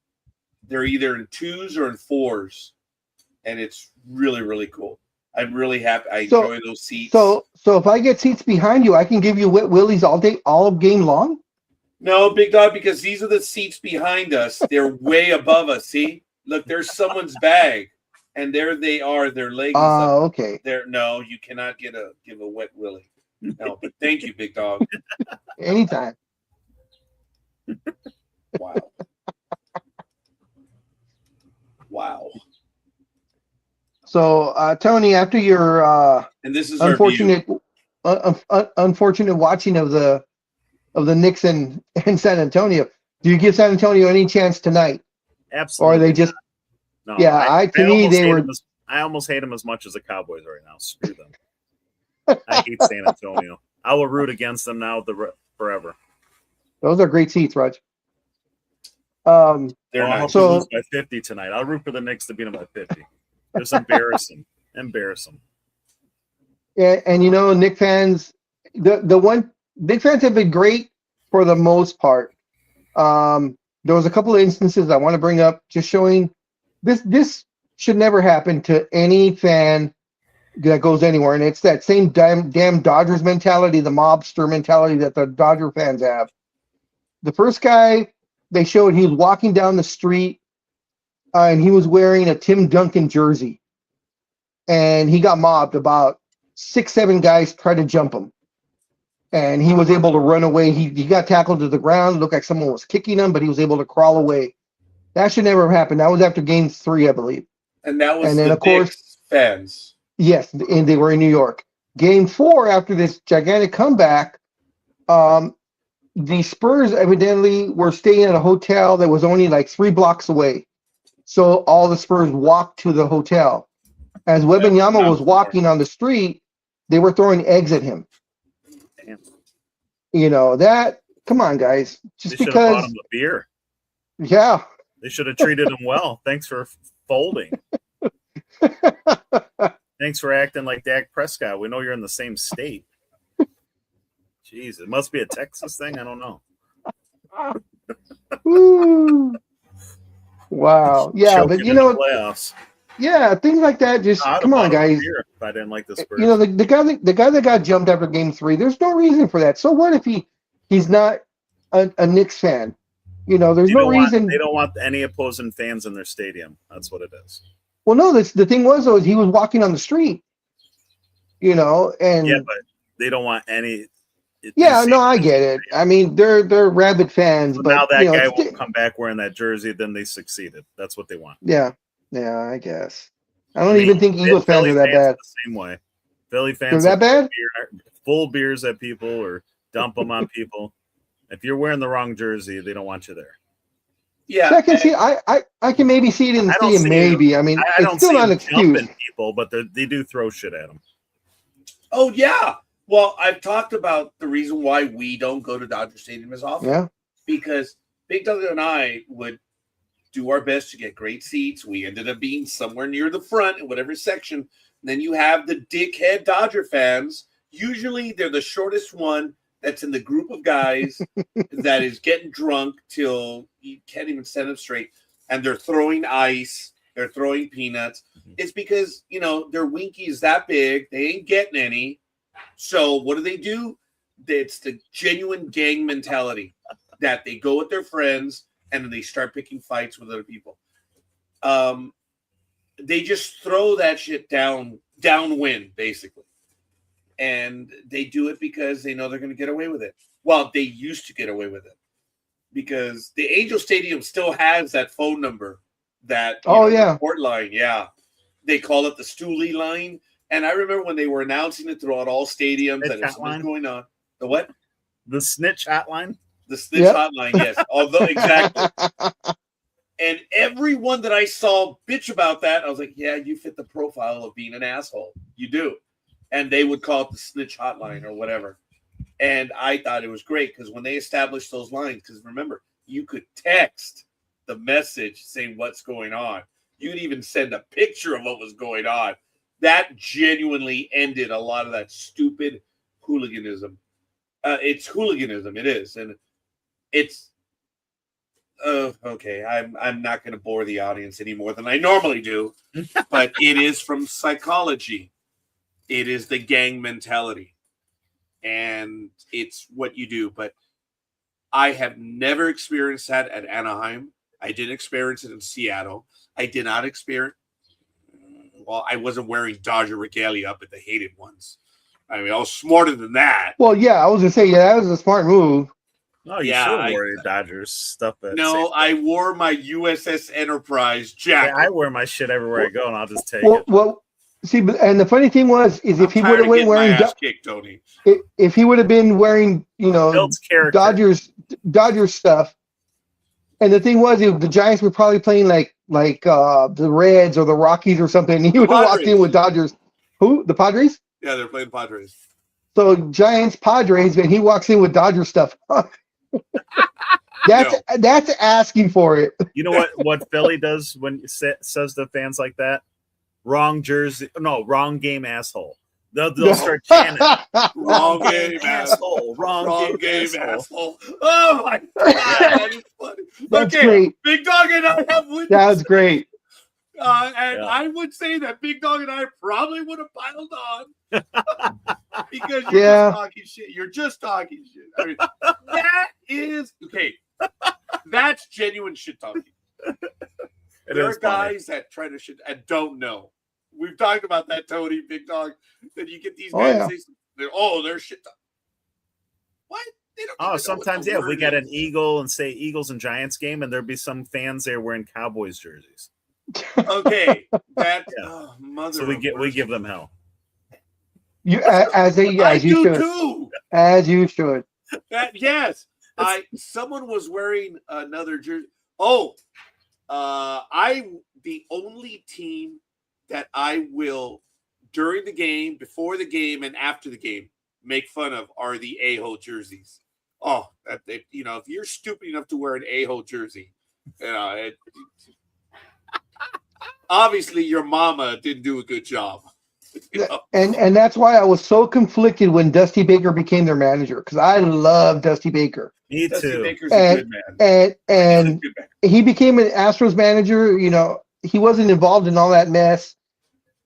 They're either in 2s or in 4s. And it's really, really cool. I'm really happy. I enjoy those seats. So if I get seats behind you, I can give you wet willies all game long? No, Big Dog, because these are the seats behind us. They're way above us. See? Look, there's someone's bag. And there they are. Their legs. Okay. No, you cannot give a wet willy. No, but thank you, Big Dog. Anytime. Wow. Wow. So, Tony, after your and this is unfortunate watching of the Knicks and San Antonio, do you give San Antonio any chance tonight? Absolutely. Or are they just? No, yeah, I almost hate them as much as the Cowboys right now. Screw them. I hate San Antonio. I will root against them now forever. Those are great seats, Raj. They're not. So lose by 50 tonight. I'll root for the Knicks to beat them by 50. Just embarrass them. Yeah, and Knicks fans, Knicks fans have been great for the most part. There was a couple of instances I want to bring up, just showing this should never happen to any fan that goes anywhere, and it's that same damn Dodgers mentality, the mobster mentality that the Dodger fans have. The first guy they showed, he was walking down the street, and he was wearing a Tim Duncan jersey, and he got mobbed. About 6-7 guys tried to jump him, and he was able to run away. He got tackled to the ground. It looked like someone was kicking him, but he was able to crawl away. That should never have happened. That was after Game 3, I believe. And that was of course fans. Yes, and they were in New York. Game 4, after this gigantic comeback, the Spurs evidently were staying at a hotel that was only like 3 blocks away. So all the Spurs walked to the hotel. As Wembanyama was walking on the street, they were throwing eggs at him. Damn. Come on, guys. Just they because. Bought him a beer. Yeah. They should have treated him well. Thanks for folding. Thanks for acting like Dak Prescott. We know you're in the same state. Jeez, it must be a Texas thing. I don't know. Wow. Yeah, Choking but in the playoffs. Yeah, things like that. Just come on, guys. If I didn't like the Spurs. The guy that got jumped after Game 3. There's no reason for that. So what if he's not a Knicks fan? There's no reason. They don't want any opposing fans in their stadium. That's what it is. Well, no. The thing was, though, he was walking on the street. And yeah, but they don't want any. Yeah, no, I get it. I mean, they're rabid fans, but now that guy it's won't come back wearing that jersey. Then they succeeded. That's what they want. yeah, I guess. I don't even think Eagles fans are that bad. The same way. Philly They're fans that bad? full beers at people or dump them on people. If you're wearing the wrong jersey, they don't want you there. Yeah, So I can see. I can maybe see it in the stadium. Maybe. I mean, it's still not an excuse. People, but they do throw shit at them. Oh yeah. Well, I've talked about the reason why we don't go to Dodger Stadium as often. Yeah. Because Big Doug and I would do our best to get great seats. We ended up being somewhere near the front in whatever section. And then you have the dickhead Dodger fans. Usually they're the shortest one that's in the group of guys that is getting drunk till you can't even stand up straight. And they're throwing ice. They're throwing peanuts. It's because, their winky is that big. They ain't getting any. So what do? It's the genuine gang mentality that they go with their friends and then they start picking fights with other people. They just throw that shit downwind, basically. And they do it because they know they're going to get away with it. Well, they used to get away with it because the Angel Stadium still has that phone number that report line. Yeah. They call it the Stooley line. And I remember when they were announcing it throughout all stadiums that there's something going on. The what? The snitch hotline? The snitch hotline, yes. Although exactly. And everyone that I saw bitch about that, I was like, yeah, you fit the profile of being an asshole. You do. And they would call it the snitch hotline or whatever. And I thought it was great because when they established those lines, because remember, you could text the message saying what's going on. You could even send a picture of what was going on. That genuinely ended a lot of that stupid hooliganism. It's hooliganism. It is. And it's okay. I'm not going to bore the audience any more than I normally do, but it is from psychology. It is the gang mentality, and it's what you do. But I have never experienced that at Anaheim. I didn't experience it in Seattle. I did not experience. Well, I wasn't wearing Dodger regalia up at the hated ones. I mean, I was smarter than that. Well, yeah, I was going to say, that was a smart move. Oh, you should have wore your Dodgers stuff. I wore my USS Enterprise jacket. Yeah, I wear my shit everywhere I go, and I'll just take it. Well, see, and the funny thing was, if he would have been wearing Tony. If he would have been wearing, Dodgers stuff, and the thing was, the Giants were probably playing like the Reds or the Rockies or something, and he would have walked in with Dodgers. Who? The Padres? Yeah, they're playing Padres. So Giants, Padres, and he walks in with Dodger stuff. That's asking for it. You know what Philly does when it says to fans like that? Wrong jersey. No, wrong game, asshole. They'll start chanting. Wrong game, asshole. Wrong game, asshole. Oh my God, that is funny. That's great. Big Dog and I have witnessed. That's great. I would say that Big Dog and I probably would have piled on because you're just talking shit. You're just talking shit. I mean, that is okay. That's genuine shit talking. There are guys that try to shit and don't know. We've talked about that, Tony, Big Dog. That you get these guys. They're shit talking. What? They don't sometimes we got an Eagles and Giants game, and there'd be some fans there wearing Cowboys jerseys. Okay, mother. So we give them hell. As you should. Too. As you should. Yes. Someone was wearing another jersey. The only team that I will during the game, before the game, and after the game make fun of are the a-hole jerseys. If you're stupid enough to wear an a-hole jersey, obviously your mama didn't do a good job. And that's why I was so conflicted when Dusty Baker became their manager, because I love Dusty Baker. Me Dusty too. Baker's a good man. And he became an Astros manager. He wasn't involved in all that mess,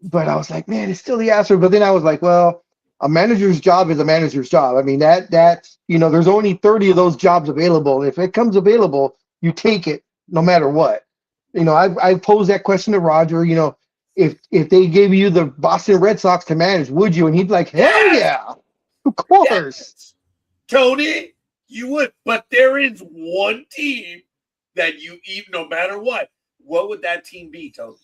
but I was like, man, it's still the Astros. But then I was like, well, a manager's job is a manager's job. I mean, that's there's only 30 of those jobs available. If it comes available, you take it no matter what. I posed that question to Roger. If they gave you the Boston Red Sox to manage, would you? And he'd be like, hell yeah. Of course. Yes. Tony, you would. But there is one team that you eat no matter what. What would that team be, Tony?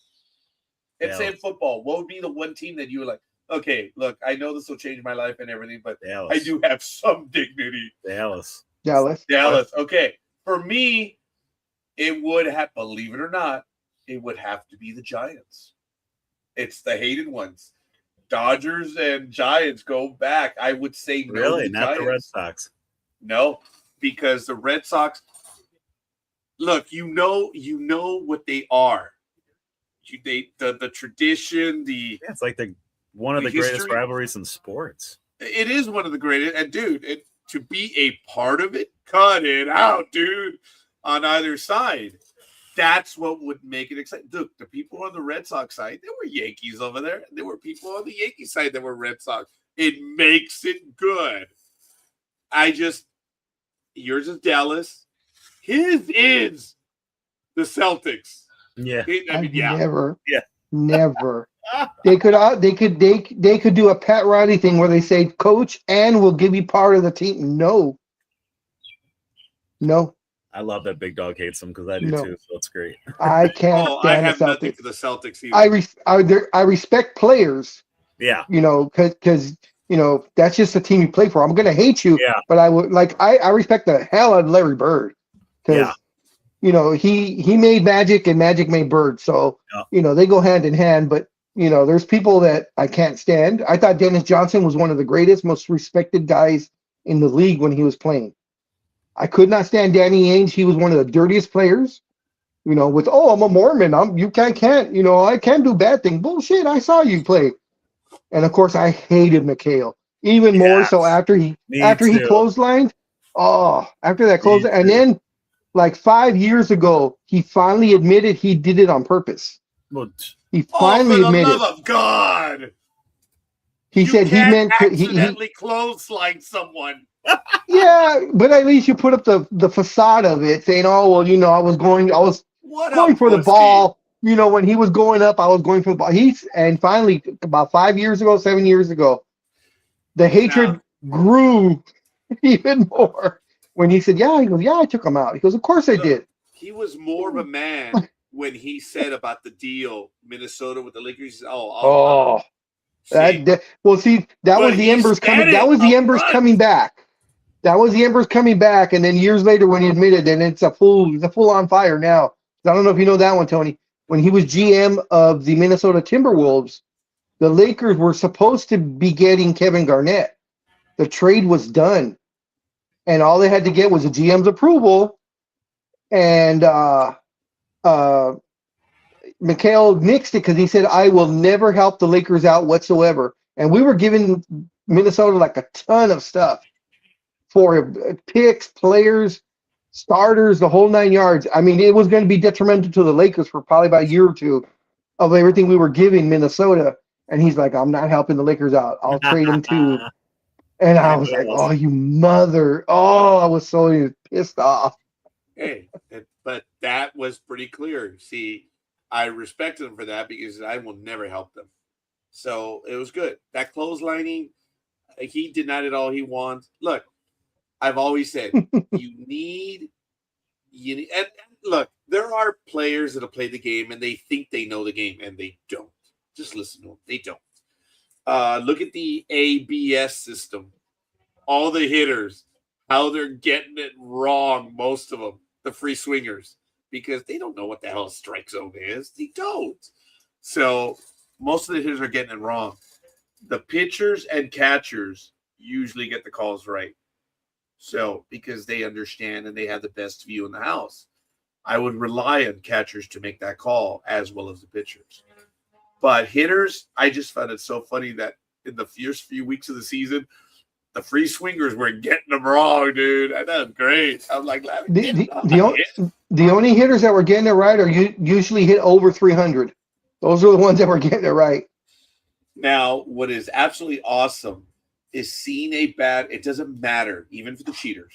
And say in football, what would be the one team that you were like, okay, look, I know this will change my life and everything, but I do have some dignity. Dallas. Okay. For me, it would have, believe it or not, it would have to be the Giants. It's the hated ones. Dodgers and Giants go back. I would say no. Really? To the Not Giants. the Red Sox? No, because the Red Sox, look, you know what they are. The tradition, it's like one of the greatest rivalries in sports. It is one of the greatest, and dude, to be a part of it, cut it out, dude. On either side, that's what would make it exciting. Look, the people on the Red Sox side, there were Yankees over there. There were people on the Yankee side that were Red Sox. It makes it good. Yours is Dallas. His is the Celtics. Yeah. Never. They could do a Pat Riley thing where they say, "Coach, and we'll give you part of the team." No. I love that Big Dog hates them because I do too. So it's great. I can't. I have nothing for the Celtics either. I respect players. Yeah. Because that's just the team you play for. I'm gonna hate you. Yeah. But I would I respect the hell out of Larry Bird. Because he made Magic and Magic made Bird. So they go hand in hand. But there's people that I can't stand. I thought Dennis Johnson was one of the greatest, most respected guys in the league when he was playing. I could not stand Danny Ainge. He was one of the dirtiest players. With I'm a Mormon. I can't do bad things. Bullshit. I saw you play. And of course, I hated McHale even more so after he clotheslined. Oh, after that close, and then like 5 years ago, he finally admitted he did it on purpose. He finally admitted. For the love of God! He said he meant accidentally clothesline someone. Yeah, but at least you put up the facade of it, saying, "Oh well, I was going for the ball." When he was going up, I was going for the ball. And finally, about 7 years ago, the hatred grew even more when he said, "Yeah," he goes, "Yeah, I took him out." He goes, "Of course I did." He was more of a man when he said about the deal, Minnesota with the Lakers. That was the embers coming. That was the embers coming back. That was the embers coming back, and then years later, when he admitted, and it's a full on fire now. I don't know if you know that one, Tony. When he was GM of the Minnesota Timberwolves, the Lakers were supposed to be getting Kevin Garnett. The trade was done, and all they had to get was a GM's approval. And McHale nixed it because he said, "I will never help the Lakers out whatsoever." And we were giving Minnesota like a ton of stuff for picks, players, starters, the whole 9 yards. I mean, it was going to be detrimental to the Lakers for probably about a year or two of everything we were giving Minnesota. And he's like, "I'm not helping the Lakers out. I'll trade him too." And I was like, "Oh, you mother." Oh, I was so pissed off. Hey, but that was pretty clear. See, I respected him for that because I will never help them. So it was good. That clotheslining, he denied it all he wants. Look, I've always said you need and look, there are players that'll play the game and they think they know the game and they don't. Just listen to them. They don't. Look at the ABS system. All the hitters, how they're getting it wrong, most of them, the free swingers, because they don't know what the hell a strike zone is. They don't. So most of the hitters are getting it wrong. The pitchers and catchers usually get the calls right. So, because they understand and they have the best view in the house, I would rely on catchers to make that call as well as the pitchers. But hitters, I just found it so funny that in the first few weeks of the season, the free swingers were getting them wrong, dude. I thought it was great. I'm like, the only hitters that were getting it right are usually hit over 300. Those are the ones that were getting it right. Now, what is absolutely awesome is seeing a bat. It doesn't matter, even for the cheaters.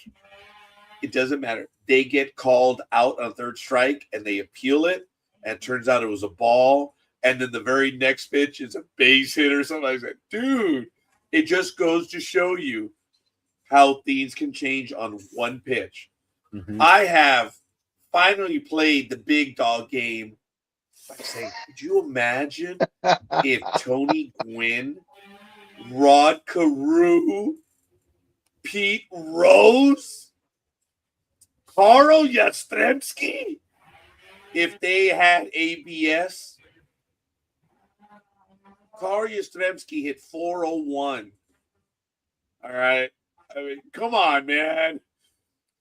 It doesn't matter. They get called out on third strike, and they appeal it, and it turns out it was a ball, and then the very next pitch is a base hit or something. I said, dude, It just goes to show you how things can change on one pitch. Mhm. I have finally played the big dog game. I say, could you imagine if Tony Gwynn, Rod Carew, Pete Rose, Carl Yastrzemski, if they had ABS? Carl Yastrzemski hit 401. All right. I mean, come on, man.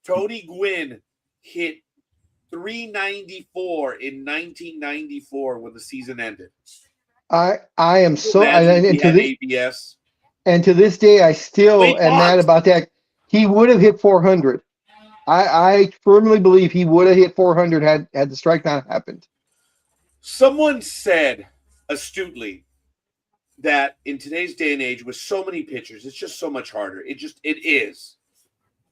Tony Gwynn hit 394 in 1994 when the season ended. I am so Imagine if and he had ABS. and to this day I still Wait, am mad Fox. about that. He would have hit 400. I firmly believe he would have hit 400 had the strike not happened. Someone said astutely that in today's day and age with so many pitchers, it's just so much harder. It is.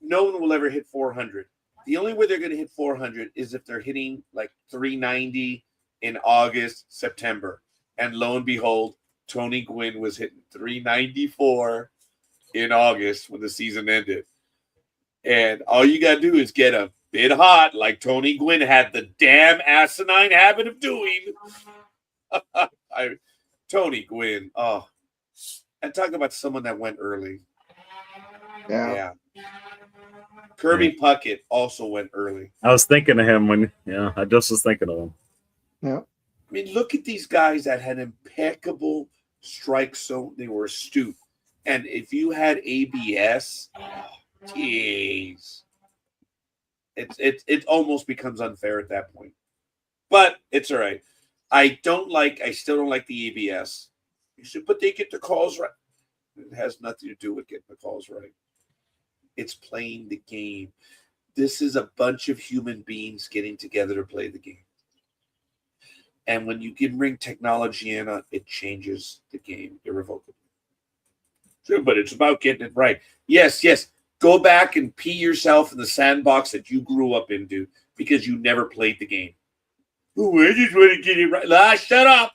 No one will ever hit 400. The only way they're going to hit 400 is if they're hitting like 390 in August, September. And lo and behold, Tony Gwynn was hitting 394 in August when the season ended. And all you got to do is get a bit hot like Tony Gwynn had the damn asinine habit of doing. Tony Gwynn. Oh, and talk about someone that went early. Yeah. Kirby Puckett also went early. I was thinking of him I just was thinking of him. Yeah. I mean, look at these guys that had impeccable strike zone. They were astute. And if you had ABS, jeez. It almost becomes unfair at that point. But it's all right. I still don't like the ABS. But they get the calls right. It has nothing to do with getting the calls right. It's playing the game. This is a bunch of human beings getting together to play the game. And when you can bring technology in, it changes the game irrevocably. Sure, but it's about getting it right. Yes. Go back and pee yourself in the sandbox that you grew up in, dude, because you never played the game. Oh, I just want to get it right. Shut up.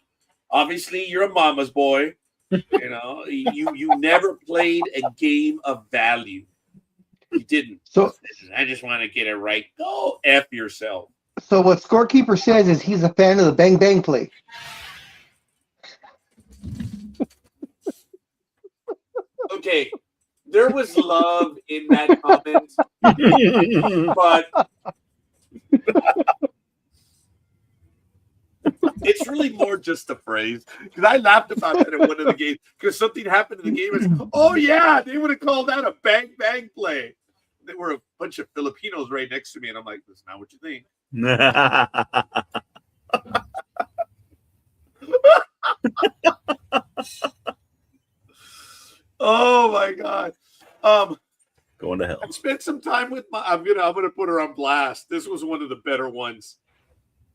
Obviously, you're a mama's boy. You never played a game of value. You didn't. So I just want to get it right. Go F yourself. So what Scorekeeper says is he's a fan of the bang bang play. Okay, there was love in that comment, but it's really more just a phrase. Because I laughed about that in one of the games because something happened in the game. And, oh yeah, they would have called that a bang bang play. There were a bunch of Filipinos right next to me, and I'm like, "That's not what you think." Oh my god! Going to hell. I've spent some time with my. I'm gonna put her on blast. This was one of the better ones.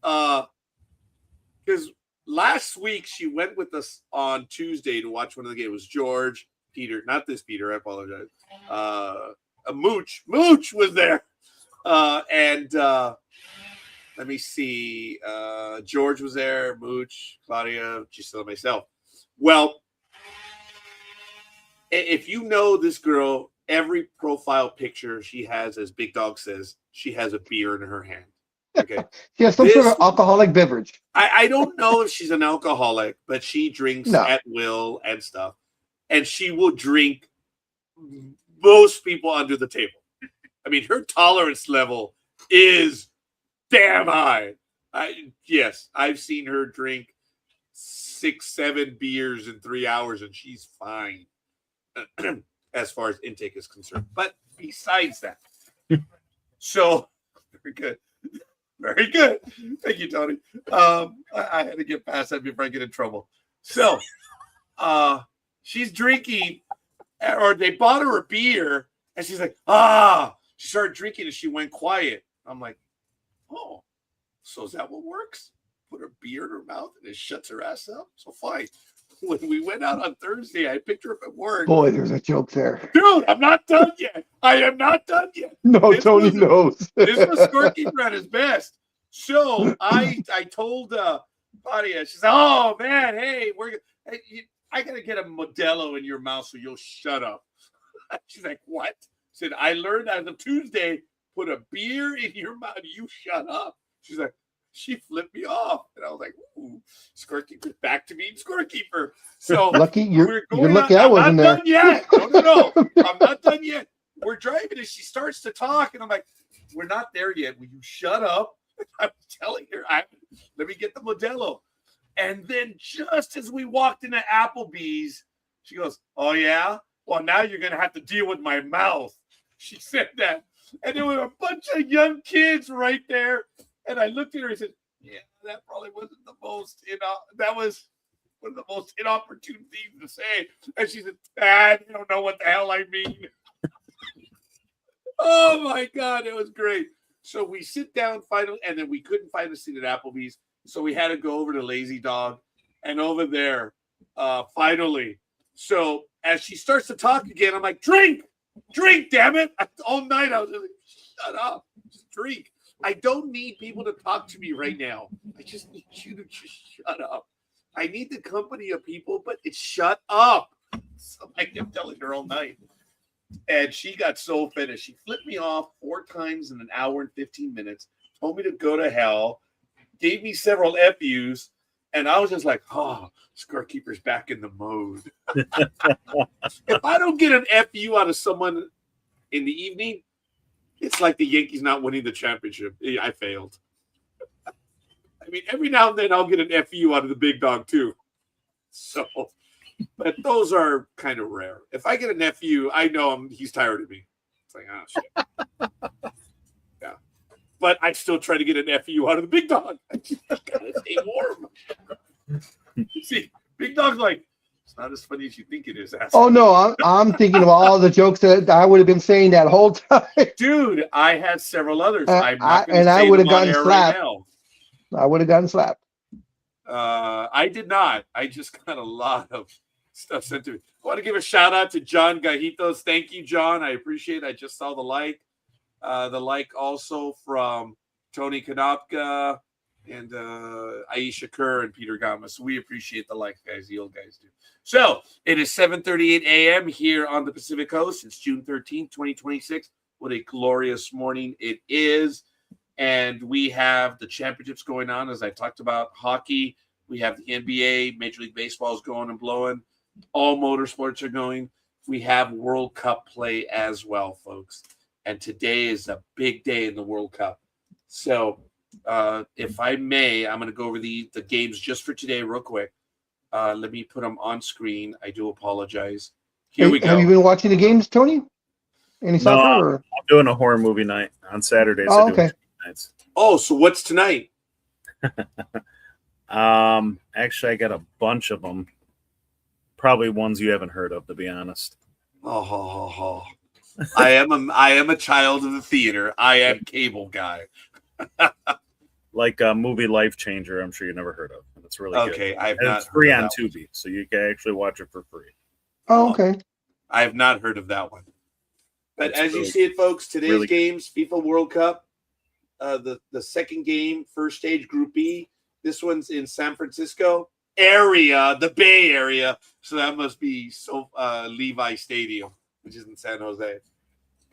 Because last week she went with us on Tuesday to watch one of the games. It was George, Peter, not this Peter. I apologize. Mooch was there, and let me see. George was there. Mooch, Claudia, Gisela, myself. Well, if you know this girl, every profile picture she has, as Big Dog says, she has a beer in her hand. Okay. She has some sort of alcoholic beverage. I don't know if she's an alcoholic, but she drinks at will and stuff. And she will drink most people under the table. I mean, her tolerance level is damn high. Yes, I've seen her drink 6-7 beers in 3 hours, and she's fine as far as intake is concerned. But besides that, so very good. Very good. Thank you, Tony. I had to get past that before I get in trouble. So she's drinking, or they bought her a beer, and she's like, she started drinking and she went quiet. I'm like, oh, so is that what works? Put her beer in her mouth and it shuts her ass up? So fine. When we went out on Thursday, I picked her up at work. Boy, there's a joke there. Dude, I'm not done yet. I am not done yet. No, Tony knows. This was Scorekeeper at his best. So I told Claudia, she said, oh, man, hey, I got to get a Modelo in your mouth so you'll shut up. She's like, what? I said, I learned as of Tuesday, put a beer in your mouth, you shut up. She's like, she flipped me off. And I was like, ooh, scorekeeper, back to being scorekeeper. So Lucky you're going lucky on. I I'm wasn't not there. done yet. No. I'm not done yet. We're driving and she starts to talk. And I'm like, we're not there yet. Will you shut up? I'm telling her, let me get the Modelo. And then just as we walked into Applebee's, she goes, oh, yeah? Well, now you're going to have to deal with my mouth. She said that. And there were a bunch of young kids right there. And I looked at her and said, yeah, that probably wasn't the most, that was one of the most inopportune things to say. And she said, you don't know what the hell I mean. Oh, my God. It was great. So we sit down finally, and then we couldn't find a seat at Applebee's. So we had to go over to Lazy Dog, and over there, finally. So as she starts to talk again, I'm like, drink, damn it. All night I was like, shut up, just drink. I don't need people to talk to me right now. I just need you to just shut up. I need the company of people, but it's shut up. So I kept telling her all night. And she got so finished. She flipped me off 4 times in an hour and 15 minutes, told me to go to hell, gave me several FUs, and I was just like, oh, scorekeeper's back in the mode. If I don't get an FU out of someone in the evening, it's like the Yankees not winning the championship. I failed. I mean, every now and then I'll get an FU out of the big dog too. So, but those are kind of rare. If I get an FU, I know he's tired of me. It's like, oh, shit. Yeah. But I still try to get an FU out of the big dog. I just gotta stay warm. See, big dog's like, it's not as funny as you think it is. Asshole. Oh no, I'm thinking of all the jokes that I would have been saying that whole time. Dude, I had several others. I I would have gotten air slapped. right now. I would have gotten slapped. I did not. I just got a lot of stuff sent to me. I want to give a shout out to John Gajitos. Thank you, John. I appreciate it. I just saw the like. The like also from Tony Konopka and Aisha Kerr and Peter Gama. So we appreciate the like, guys. The old guys do. So it is 7:38 a.m. here on the Pacific Coast. It's June 13th, 2026. What a glorious morning it is. And we have the championships going on, as I talked about. Hockey, we have the NBA, Major League Baseball is going and blowing. All motorsports are going. We have World Cup play as well, folks. And today is a big day in the World Cup. So if I may, I'm going to go over the games just for today real quick. Let me put them on screen. I do apologize. Here we go. Have you been watching the games, Tony? Any soccer? No, Or? I'm doing a horror movie night on Saturdays. Oh, I do okay. nights. Oh, so what's tonight? Actually, I got a bunch of them. Probably ones you haven't heard of, to be honest. Oh. I am a child of the theater. I am cable guy. Like a movie Life Changer, I'm sure you never heard of. It's really good. Okay, I've And not. it's free heard on of that one. Tubi, so you can actually watch it for free. Oh, okay. I have not heard of that one. But It's as you really- see it, folks, today's really good. games, FIFA World Cup, the second game, first stage, Group B. This one's in San Francisco area, the Bay Area. So that must be Levi Stadium, which is in San Jose.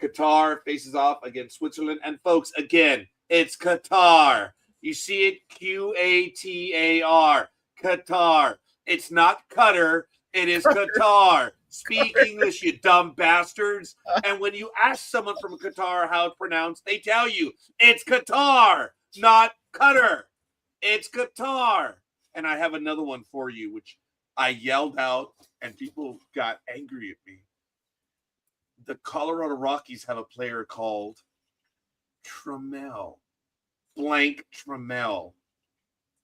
Qatar faces off against Switzerland. And folks, again, it's Qatar. You see it, Qatar, Qatar. It's not Qatar. It is Qatar. Speak English, you dumb bastards. And when you ask someone from Qatar how it's pronounced, they tell you it's Qatar, not Qatar. It's Qatar. And I have another one for you, which I yelled out and people got angry at me. The Colorado Rockies have a player called Trammell, blank Trammell.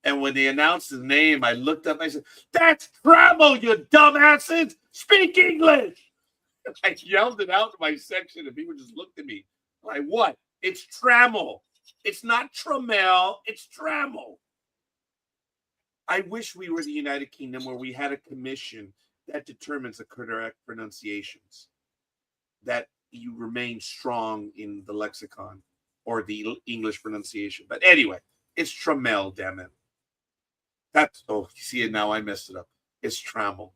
And when they announced his name, I looked up and I said, that's Trammell, you dumbasses! Speak English! And I yelled it out in my section and people just looked at me. Like, what? It's Trammell. It's not Trammell, it's Trammell. I wish we were the United Kingdom where we had a commission that determines the correct pronunciations, that you remain strong in the lexicon or the English pronunciation. But anyway, it's Trammell, damn it. You see it now, I messed it up. It's Trammell.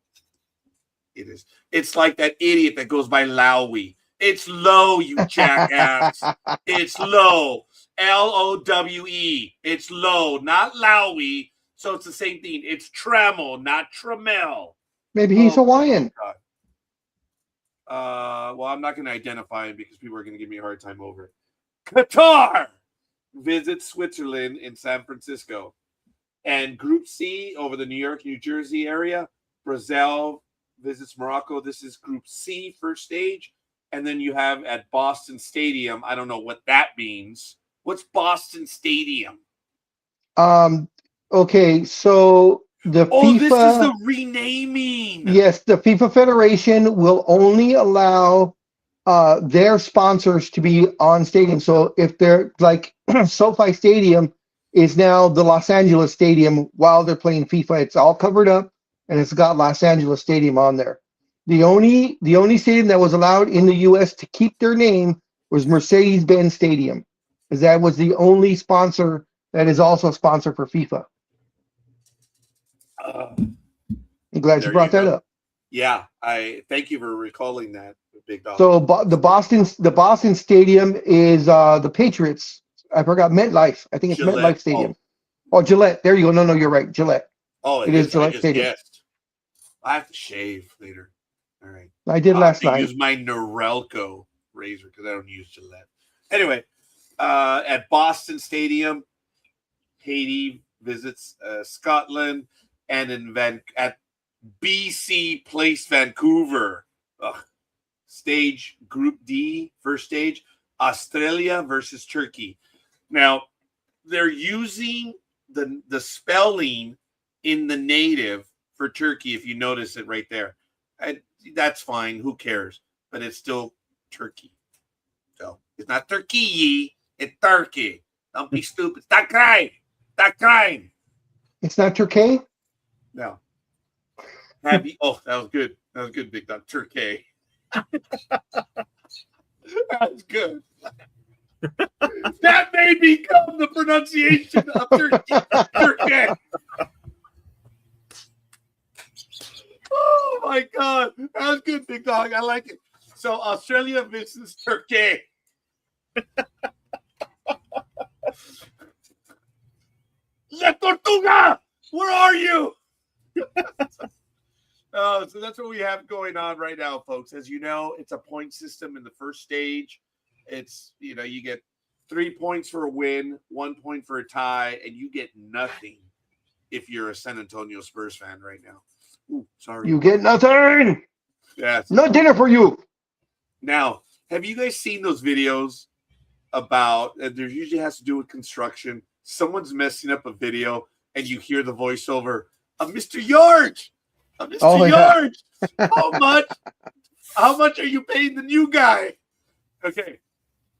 It is. It's like that idiot that goes by Lowy. It's low, you jackass. It's low. Lowe. It's low, not Lowy. So it's the same thing. It's Trammell, not Trammell. Maybe he's Hawaiian. Well, I'm not going to identify him because people are going to give me a hard time over it. Qatar visits Switzerland in San Francisco. And Group C over the New York, New Jersey area. Brazil visits Morocco. This is Group C, first stage. And then you have at Boston Stadium. I don't know what that means. What's Boston Stadium? Okay, so the FIFA. This is the renaming. Yes, the FIFA Federation will only allow their sponsors to be on stadium. So if they're like SoFi Stadium is now the Los Angeles Stadium while they're playing FIFA, it's all covered up and it's got Los Angeles Stadium on there. The only stadium that was allowed in the U.S. to keep their name was Mercedes-Benz Stadium, because that was the only sponsor that is also a sponsor for FIFA. I'm glad you brought that up. Yeah, I thank you for recalling that, Big Dog. So the Boston Stadium is the Patriots. I forgot MetLife. I think it's Gillette. MetLife Stadium. Oh, Gillette. There you go. No, you're right. Gillette. Oh, it is Gillette Stadium. Guessed. I have to shave later. All right. I did last night. I use my Norelco razor because I don't use Gillette. Anyway, at Boston Stadium, Haiti visits Scotland, and at BC Place, Vancouver, stage Group D, first stage, Australia versus Turkey. Now, they're using the spelling in the native for Turkey, if you notice it right there. That's fine. Who cares? But it's still Turkey. So it's not Turkey. It's Turkey. Don't be stupid. Stop crying. Stop crying. It's not Turkey? No. Happy. Oh, that was good. That was good, Big Dog. Turkey. That's good. That may become the pronunciation of Turkey. Turkey. Oh my God, that was good, Big Dog. I like it. So Australia versus Turkey. La Tortuga, where are you? So that's what we have going on right now, folks. As you know, it's a point system in the first stage. It's, you get 3 points for a win, 1 point for a tie, and you get nothing if you're a San Antonio Spurs fan right now. Ooh, sorry. You get nothing. Yes. No dinner for you. Now, have you guys seen those videos about, there usually has to do with construction. Someone's messing up a video and you hear the voiceover of Mr. Yarge. Mr. Yarge. Yeah. How much are you paying the new guy? Okay.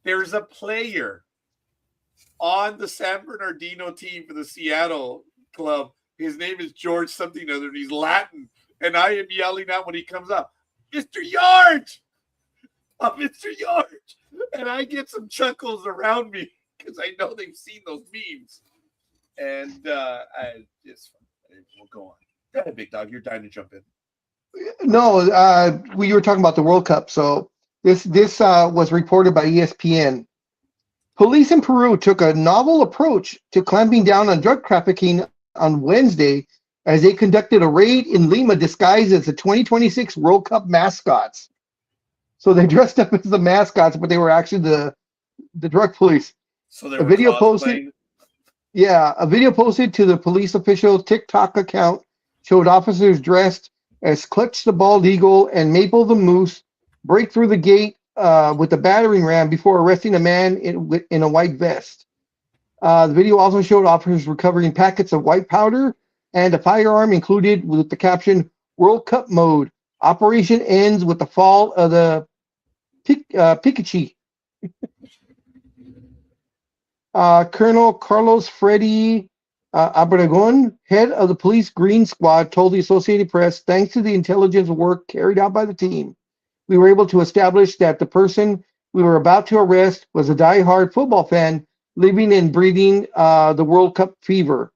There's a player on the San Bernardino team for the Seattle club. His name is George something other, and he's Latin. And I am yelling out when he comes up, Mr. Yarge! Mr. Yarge! And I get some chuckles around me because I know they've seen those memes. And we'll go on. Go ahead, Big Dog. You're dying to jump in. No, we were talking about the World Cup. So this was reported by ESPN. Police in Peru took a novel approach to clamping down on drug trafficking on Wednesday as they conducted a raid in Lima disguised as the 2026 World Cup mascots. So they dressed up as the mascots, but they were actually the drug police. So they were cosplaying. A video posted to the police official TikTok account showed officers dressed as Clutch the Bald Eagle and Maple the Moose break through the gate with a battering ram before arresting a man in a white vest. The video also showed officers recovering packets of white powder and a firearm included with the caption, World Cup mode. Operation ends with the fall of the Pikachu. Colonel Carlos Freddy Abregon, head of the police Green Squad, told the Associated Press, thanks to the intelligence work carried out by the team, we were able to establish that the person we were about to arrest was a die-hard football fan living and breathing the World Cup fever.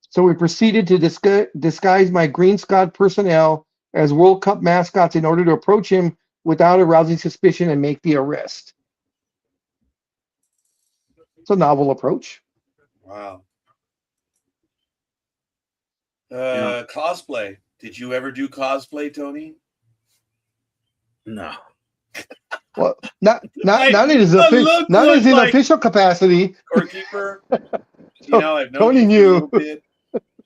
So we proceeded to disguise my Green Squad personnel as World Cup mascots in order to approach him without arousing suspicion and make the arrest. It's a novel approach. Wow. Yeah. Cosplay. Did you ever do cosplay, Tony? No. Well, not Hey, in his the look not was as in like- official capacity. Scorekeeper. You know, I've known Tony you for a knew. little bit.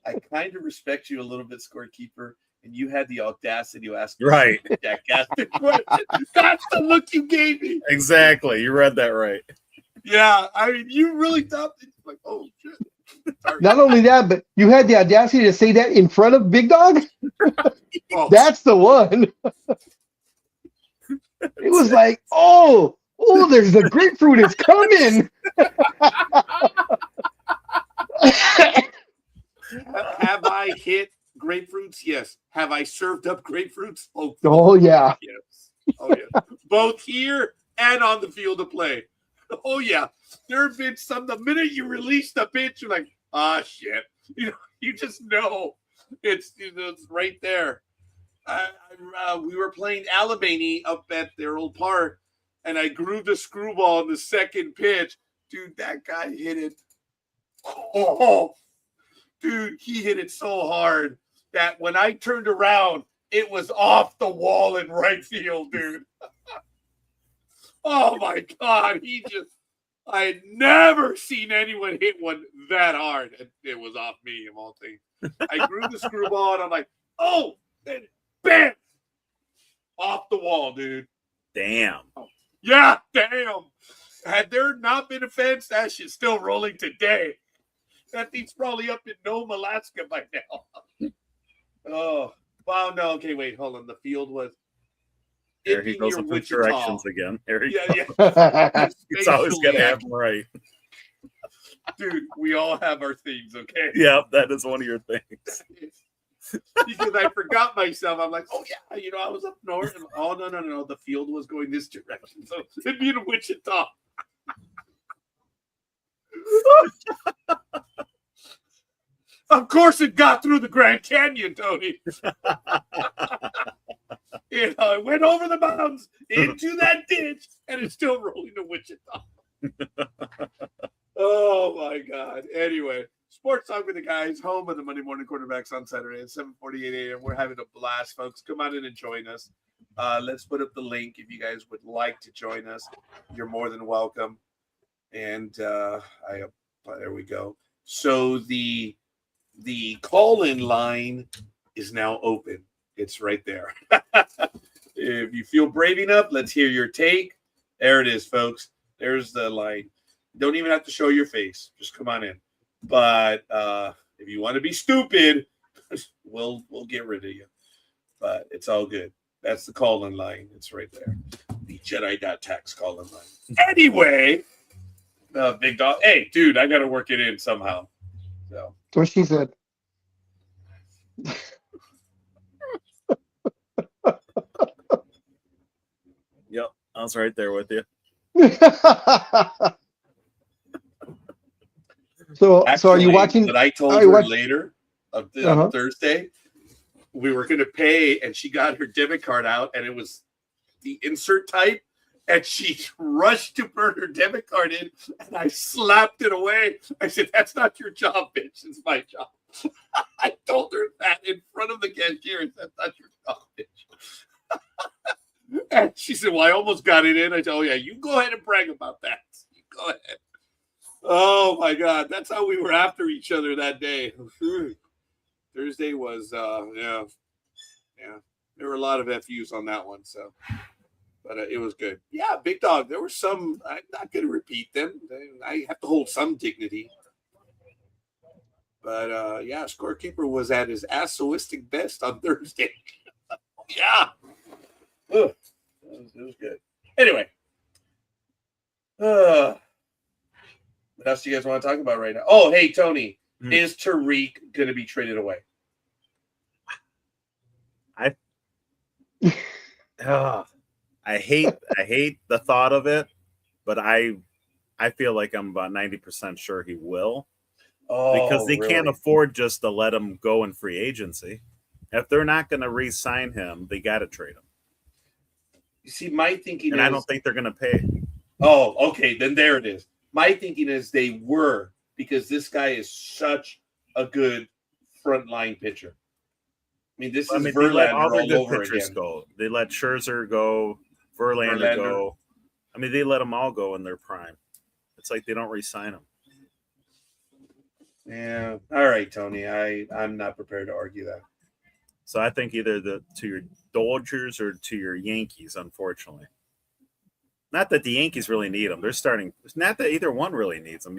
I kind of respect you a little bit, Scorekeeper, and you had the audacity to ask me Right. a sarcastic question. That's the look you gave me. Exactly. You read that right. Yeah, I mean, you really thought like, oh shit. Sorry. Not only that, but you had the audacity to say that in front of Big Dog. Oh, That's the one. It was like, oh, there's the grapefruit is coming. have I hit grapefruits? Yes. Have I served up grapefruits? Oh yeah. Yes. Oh yeah. Both here and on the field of play. Oh yeah. There have been some. The minute you release the pitch, you're like, ah, shit. You just know it's right there. We were playing Allegheny up at their old park, and I grew the screwball in the second pitch. Dude, that guy hit it. Oh, dude, he hit it so hard that when I turned around, it was off the wall in right field, dude. Oh my God, I had never seen anyone hit one that hard. It was off me, of all things. I grew the screwball, and I'm like, oh, then bam, off the wall, dude. Damn. Yeah, damn. Had there not been a fence, that shit's still rolling today. That thing's probably up in Nome, Alaska by now. Oh, wow, no, okay, wait, hold on. The field was There he in goes near with Wichita. directions again. There he Yeah, goes. yeah. It's always got to Spatially have them right. Dude, we all have our things, okay? Yep, that is one of your things. Because I forgot myself. I'm like, oh yeah, I was up north. And, oh no, the field was going this direction, so it'd be in Wichita. Of course, it got through the Grand Canyon, Tony. It went over the mountains into that ditch, and it's still rolling to Wichita. Oh my God! Anyway. Sports Talk with the Guys, home of the Monday Morning Quarterbacks on Saturday at 7:48 a.m. We're having a blast, folks. Come on in and join us. Let's put up the link if you guys would like to join us. You're more than welcome. And there we go. So the call-in line is now open. It's right there. If you feel brave enough, let's hear your take. There it is, folks. There's the line. Don't even have to show your face. Just come on in. But if you want to be stupid, we'll get rid of you. But it's all good. That's the call-in line. It's right there. The Jedi.tax call-in line. Anyway, Big Dog. Hey, dude, I got to work it in somehow. So That's what she said. Yep, I was right there with you. So are actually, you watching? That I told are you her watch- later on Uh-huh. Thursday, we were going to pay, and she got her debit card out, and it was the insert type, and she rushed to put her debit card in, and I slapped it away. I said, "That's not your job, bitch. It's my job." I told her that in front of the cashier. That's not your job, bitch. And she said, "Well, I almost got it in." I said, "Oh yeah, you go ahead and brag about that. You go ahead." Oh my God, that's how we were after each other that day. Thursday was yeah. There were a lot of FUs on that one, so but it was good. Yeah, Big Dog. There were some. I'm not going to repeat them. I have to hold some dignity. But yeah, Scorekeeper was at his assoistic best on Thursday. Yeah, ugh, it was good. Anyway, what else do you guys want to talk about right now? Oh, hey, Tony, is Tariq going to be traded away? I hate the thought of it, but I feel like I'm about 90% sure he will. Oh, because they really? can't afford just to let him go in free agency. If they're not going to re-sign him, they got to trade him. You see, my thinking And is, I don't think they're going to pay. oh, okay, then there it is. My thinking is they were, because this guy is such a good frontline pitcher. I mean, this is they let all Verlander their all good over pitchers again. go. They let Scherzer go, Verlander go. I mean, they let them all go in their prime. It's like they don't re-sign them. Yeah. All right, Tony. I'm not prepared to argue that. So I think either to your Dodgers or to your Yankees, unfortunately. Not that the Yankees really need them. They're starting. Not that either one really needs them.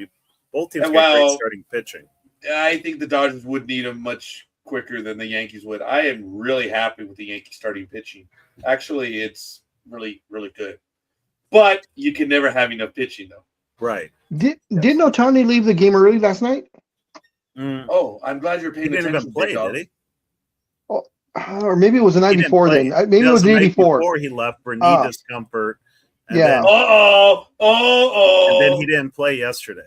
Both teams got great starting pitching. I think the Dodgers would need them much quicker than the Yankees would. I am really happy with the Yankees starting pitching. Actually, it's really, really good. But you can never have enough pitching, though. Right. Didn't Ohtani leave the game early last night? Oh, I'm glad you're paying attention. He didn't even play, did he? Or maybe it was the night before then. Maybe it was the day before. He left for knee discomfort. And yeah. Then, and then he didn't play yesterday.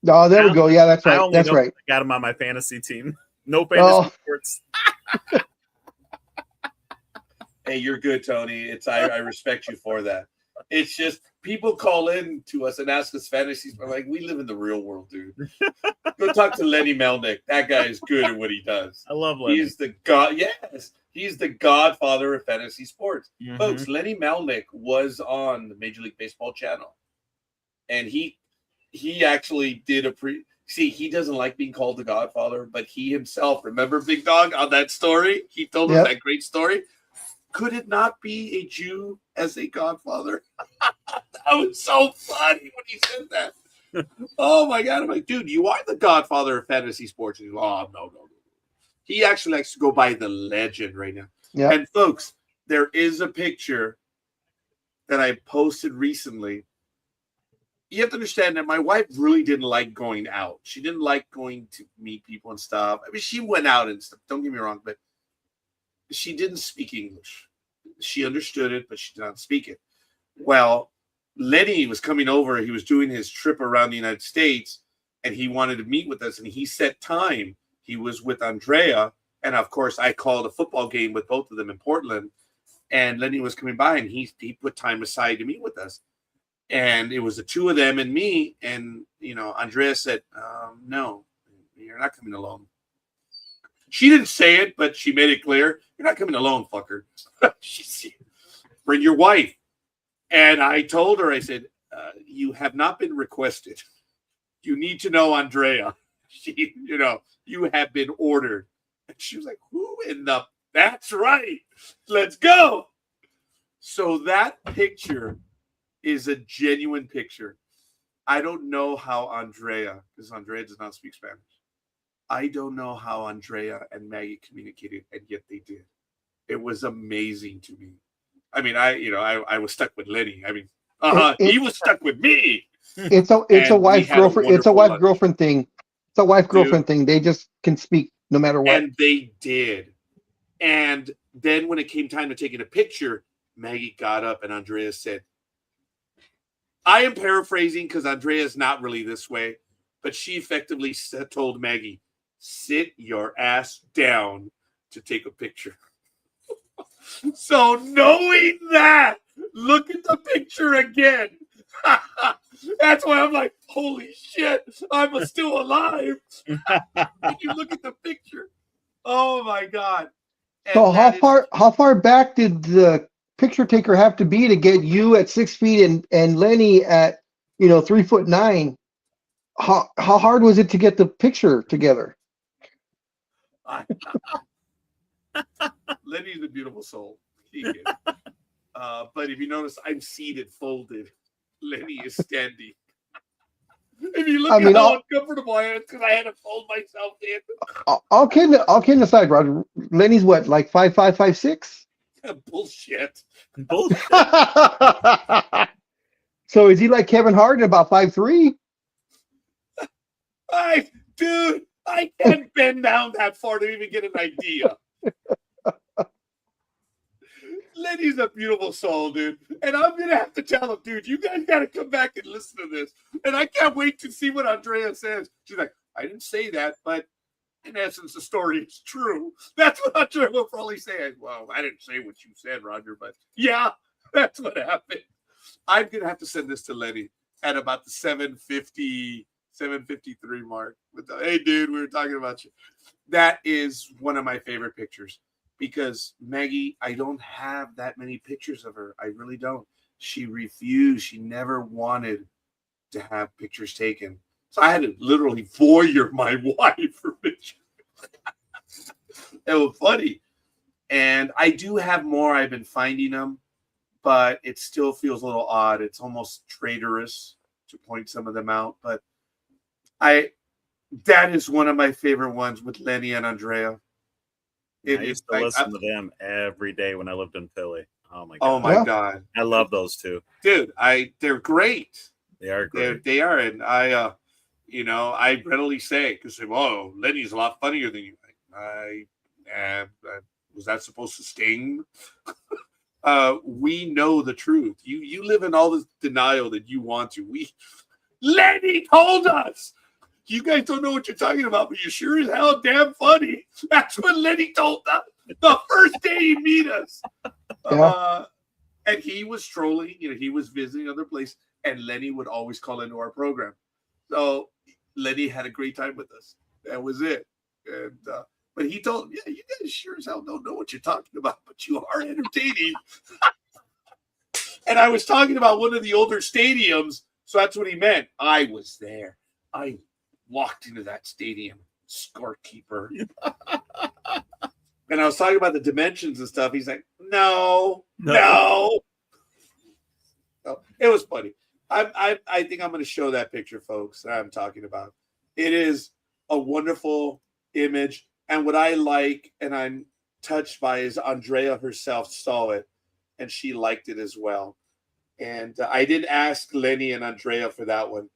Oh, there we go. Yeah, that's right. That's right. I got him on my fantasy team. No fantasy sports. Hey, you're good, Tony. I respect you for that. It's just people call in to us and ask us fantasies. We're like, we live in the real world, dude. Go talk to Lenny Melnick. That guy is good at what he does. I love Lenny. He's the god. Yes, he's the godfather of fantasy sports. Mm-hmm. Folks, Lenny Melnick was on the Major League Baseball channel, and he actually did See, he doesn't like being called the godfather, but he himself, remember Big Dog on that story? He told us that great story. Could it not be a Jew as a godfather? That was so funny when he said that. Oh, my God. I'm like, dude, you are the godfather of fantasy sports. And he's like, oh, no. He actually likes to go by the legend right now. Yeah. And, folks, there is a picture that I posted recently. You have to understand that my wife really didn't like going out. She didn't like going to meet people and stuff. I mean, she went out and stuff. Don't get me wrong, but she didn't speak English. She understood it, but she did not speak it. Well, Lenny was coming over. He was doing his trip around the United States, and he wanted to meet with us, and he set time. He was with Andrea, and, of course, I called a football game with both of them in Portland, and Lenny was coming by, and he put time aside to meet with us. And it was the two of them and me, and, Andrea said, no, you're not coming alone. She didn't say it, but she made it clear. You're not coming alone, fucker. Bring your wife. And I told her, I said, you have not been requested. You need to know Andrea. You have been ordered. And she was like, who in the... That's right. Let's go. So that picture is a genuine picture. I don't know how Andrea, because Andrea does not speak Spanish. I don't know how Andrea and Maggie communicated, and yet they did. It was amazing to me. I mean, I was stuck with Lenny. I mean, he was stuck with me. It's a wife girlfriend. It's a wife girlfriend thing. It's a wife girlfriend thing. They just can speak no matter what. And they did. And then when it came time to taking a picture, Maggie got up and Andrea said, I am paraphrasing because Andrea is not really this way, but she effectively told Maggie, sit your ass down to take a picture. So knowing that, look at the picture again. That's why I'm like, holy shit, I'm still alive. When you look at the picture. Oh my God. And so how far back did the picture taker have to be to get you at 6 feet and Lenny at 3'9"? How hard was it to get the picture together? Lenny's a beautiful soul. He is. But if you notice, I'm seated, folded. Lenny is standing. If you look at how uncomfortable I am, it's because I had to fold myself in. All kidding aside, Roger. Lenny's what, like 5'5", 5'6"? Bullshit. So is he like Kevin Hart at about 5'3"? Dude, I can't bend down that far to even get an idea. Lenny's a beautiful soul, dude. And I'm going to have to tell him, dude, you guys got to come back and listen to this. And I can't wait to see what Andrea says. She's like, I didn't say that, but in essence, the story is true. That's what Andrea will probably say. Well, I didn't say what you said, Roger, but yeah, that's what happened. I'm going to have to send this to Lenny at about the 7:53 mark. Hey, dude, we were talking about you. That is one of my favorite pictures because Maggie, I don't have that many pictures of her. I really don't. She refused. She never wanted to have pictures taken. So I had to literally voyeur my wife for pictures. It was funny. And I do have more. I've been finding them, but it still feels a little odd. It's almost traitorous to point some of them out. But that is one of my favorite ones with Lenny and Andrea. I used to listen to them every day when I lived in Philly. Oh my god! Oh my god! I love those two, dude. They're great. They are great. They are, and I readily say because oh, Lenny's a lot funnier than you. Was that supposed to sting? We know the truth. You live in all this denial that you want to. Lenny told us. You guys don't know what you're talking about, but you're sure as hell damn funny. That's what Lenny told us the first day he meet us. Yeah. And he was trolling. He was visiting other places, and Lenny would always call into our program. So Lenny had a great time with us. That was it. And but he told, you guys sure as hell don't know what you're talking about, but you are entertaining. And I was talking about one of the older stadiums, so that's what he meant. I was there. I walked into that stadium, scorekeeper. And I was talking about the dimensions and stuff. He's like, no. So, it was funny. I think I'm going to show that picture, folks, that I'm talking about. It is a wonderful image. And what I like and I'm touched by is Andrea herself saw it and she liked it as well. And I didn't ask Lenny and Andrea for that one,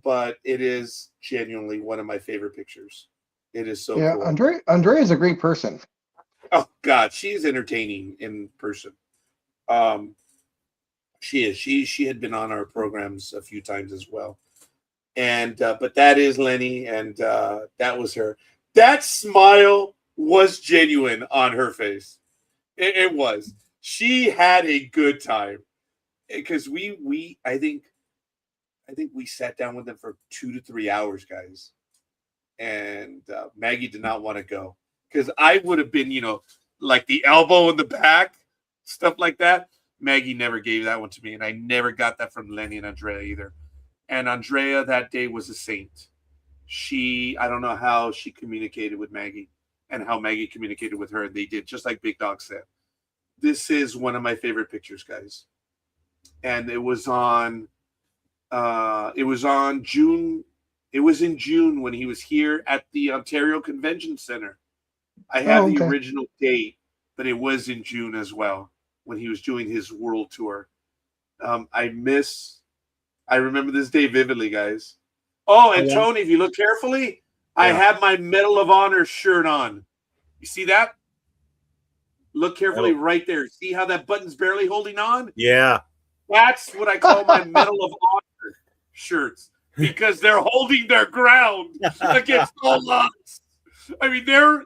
but it is genuinely one of my favorite pictures. It is so cool. Andrea is a great person. Oh God, she's entertaining in person. She is. She had been on our programs a few times as well. And but that is Lenny, and that was her. That smile was genuine on her face. It was. She had a good time because I think we sat down with them for 2 to 3 hours, guys. And Maggie did not want to go because I would have been, like the elbow in the back, stuff like that. Maggie never gave that one to me, and I never got that from Lenny and Andrea either. And Andrea that day was a saint. I don't know how she communicated with Maggie and how Maggie communicated with her. They did, just like Big Dog said. This is one of my favorite pictures, guys. And it was on June. It was in June when he was here at the Ontario Convention Center. I have the original date, but it was in June as well when he was doing his world tour. I remember this day vividly, guys. Oh, and Tony, if you look carefully, I have my Medal of Honor shirt on. You see that? Look carefully right there. See how that button's barely holding on? Yeah. That's what I call my Medal of Honor shirts because they're holding their ground against all odds. I mean, they're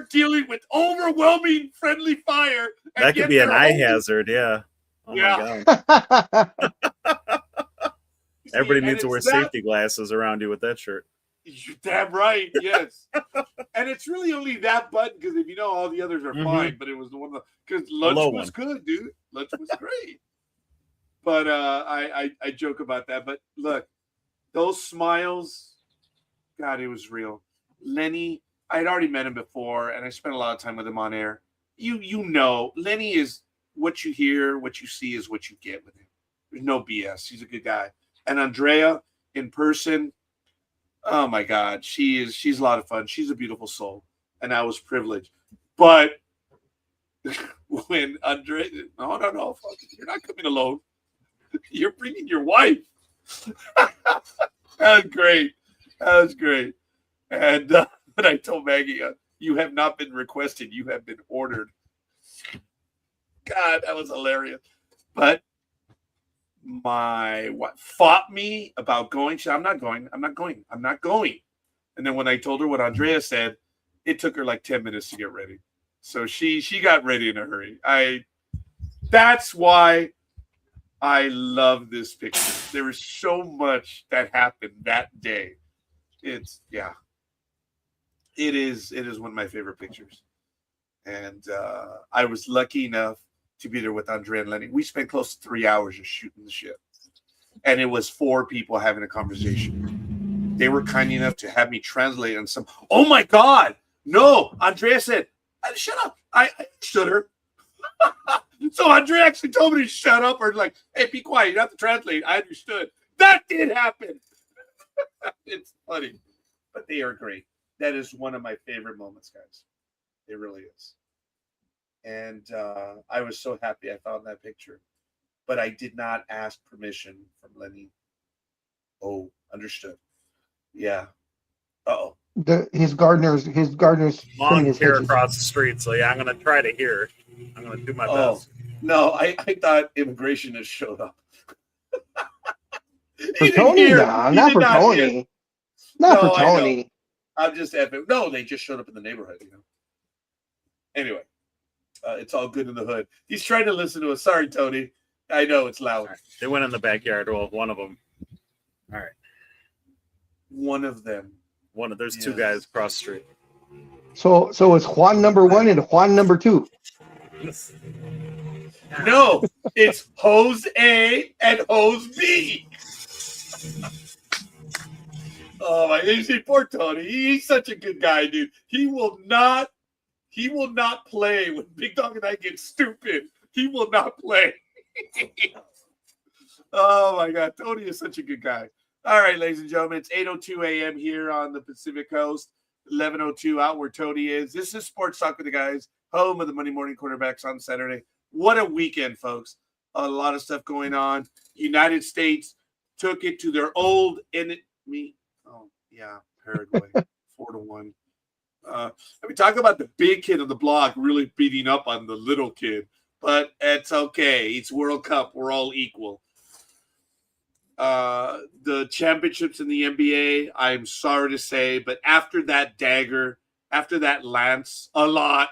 dealing with overwhelming friendly fire. That could be an eye hazard, yeah. Oh my God. Everybody needs to wear safety glasses around you with that shirt. You're damn right, yes. And it's really only that button because if you know all the others are fine, but it was the one because lunch was good, dude. Lunch was great. But I joke about that. But look, those smiles, God, it was real. Lenny, I'd already met him before, and I spent a lot of time with him on air. You know, Lenny is what you hear, what you see is what you get with him. There's no BS. He's a good guy. And Andrea in person, oh my God, she's a lot of fun. She's a beautiful soul, and I was privileged. But when Andrea, no, fuck it. You're not coming alone. You're bringing your wife. That was great. And but I told Maggie, you have not been requested. You have been ordered. God, that was hilarious. But my wife fought me about going. She said, I'm not going. And then when I told her what Andrea said, it took her like 10 minutes to get ready. So she got ready in a hurry. That's why I love this picture. There was so much that happened that day. It is one of my favorite pictures. And I was lucky enough to be there with Andrea and Lenny. We spent close to 3 hours just shooting the shit. And it was 4 people having a conversation. They were kind enough to have me translate on some. Oh my God! No, Andrea said, "Shut up." I understood her. So Andrea actually told me to shut up, or like, "Hey, be quiet. You don't have to translate." I understood. That did happen. It's funny, but they are great. That is one of my favorite moments, guys. It really is. And I was so happy I found that picture. But I did not ask permission from Lenny. Oh, understood. Yeah. Uh-oh. His gardener's Long his here hedges. across the street, so yeah, I'm gonna try to hear. I'm gonna do my best. No, I thought immigration has showed up. For Tony, not for Tony. Hear. Not for Tony. I'm just effing. No, they just showed up in the neighborhood, you know. Anyway, it's all good in the hood. He's trying to listen to us. Sorry, Tony. I know it's loud. Right. They went in the backyard. Well, one of them. All right. One of them. There's 2 guys across the street. So it's Juan number 1 and Juan number 2. No, it's hose A and hose B. Oh my! You see, poor Tony. He's such a good guy, dude. He will not play when Big Dog and I get stupid. He will not play. Oh my God, Tony is such a good guy. All right, ladies and gentlemen, it's 8:02 a.m. here on the Pacific Coast, 11:02 out where Tony is. This is Sports Talk with the Guys, home of the Monday Morning Quarterbacks on Saturday. What a weekend, folks. A lot of stuff going on. United States took it to their old enemy. Oh, yeah, Paraguay, 4-1. Talk about the big kid on the block really beating up on the little kid. But it's okay. It's World Cup. We're all equal. The championships in the NBA, I'm sorry to say, but after that dagger, after that lance, a lot,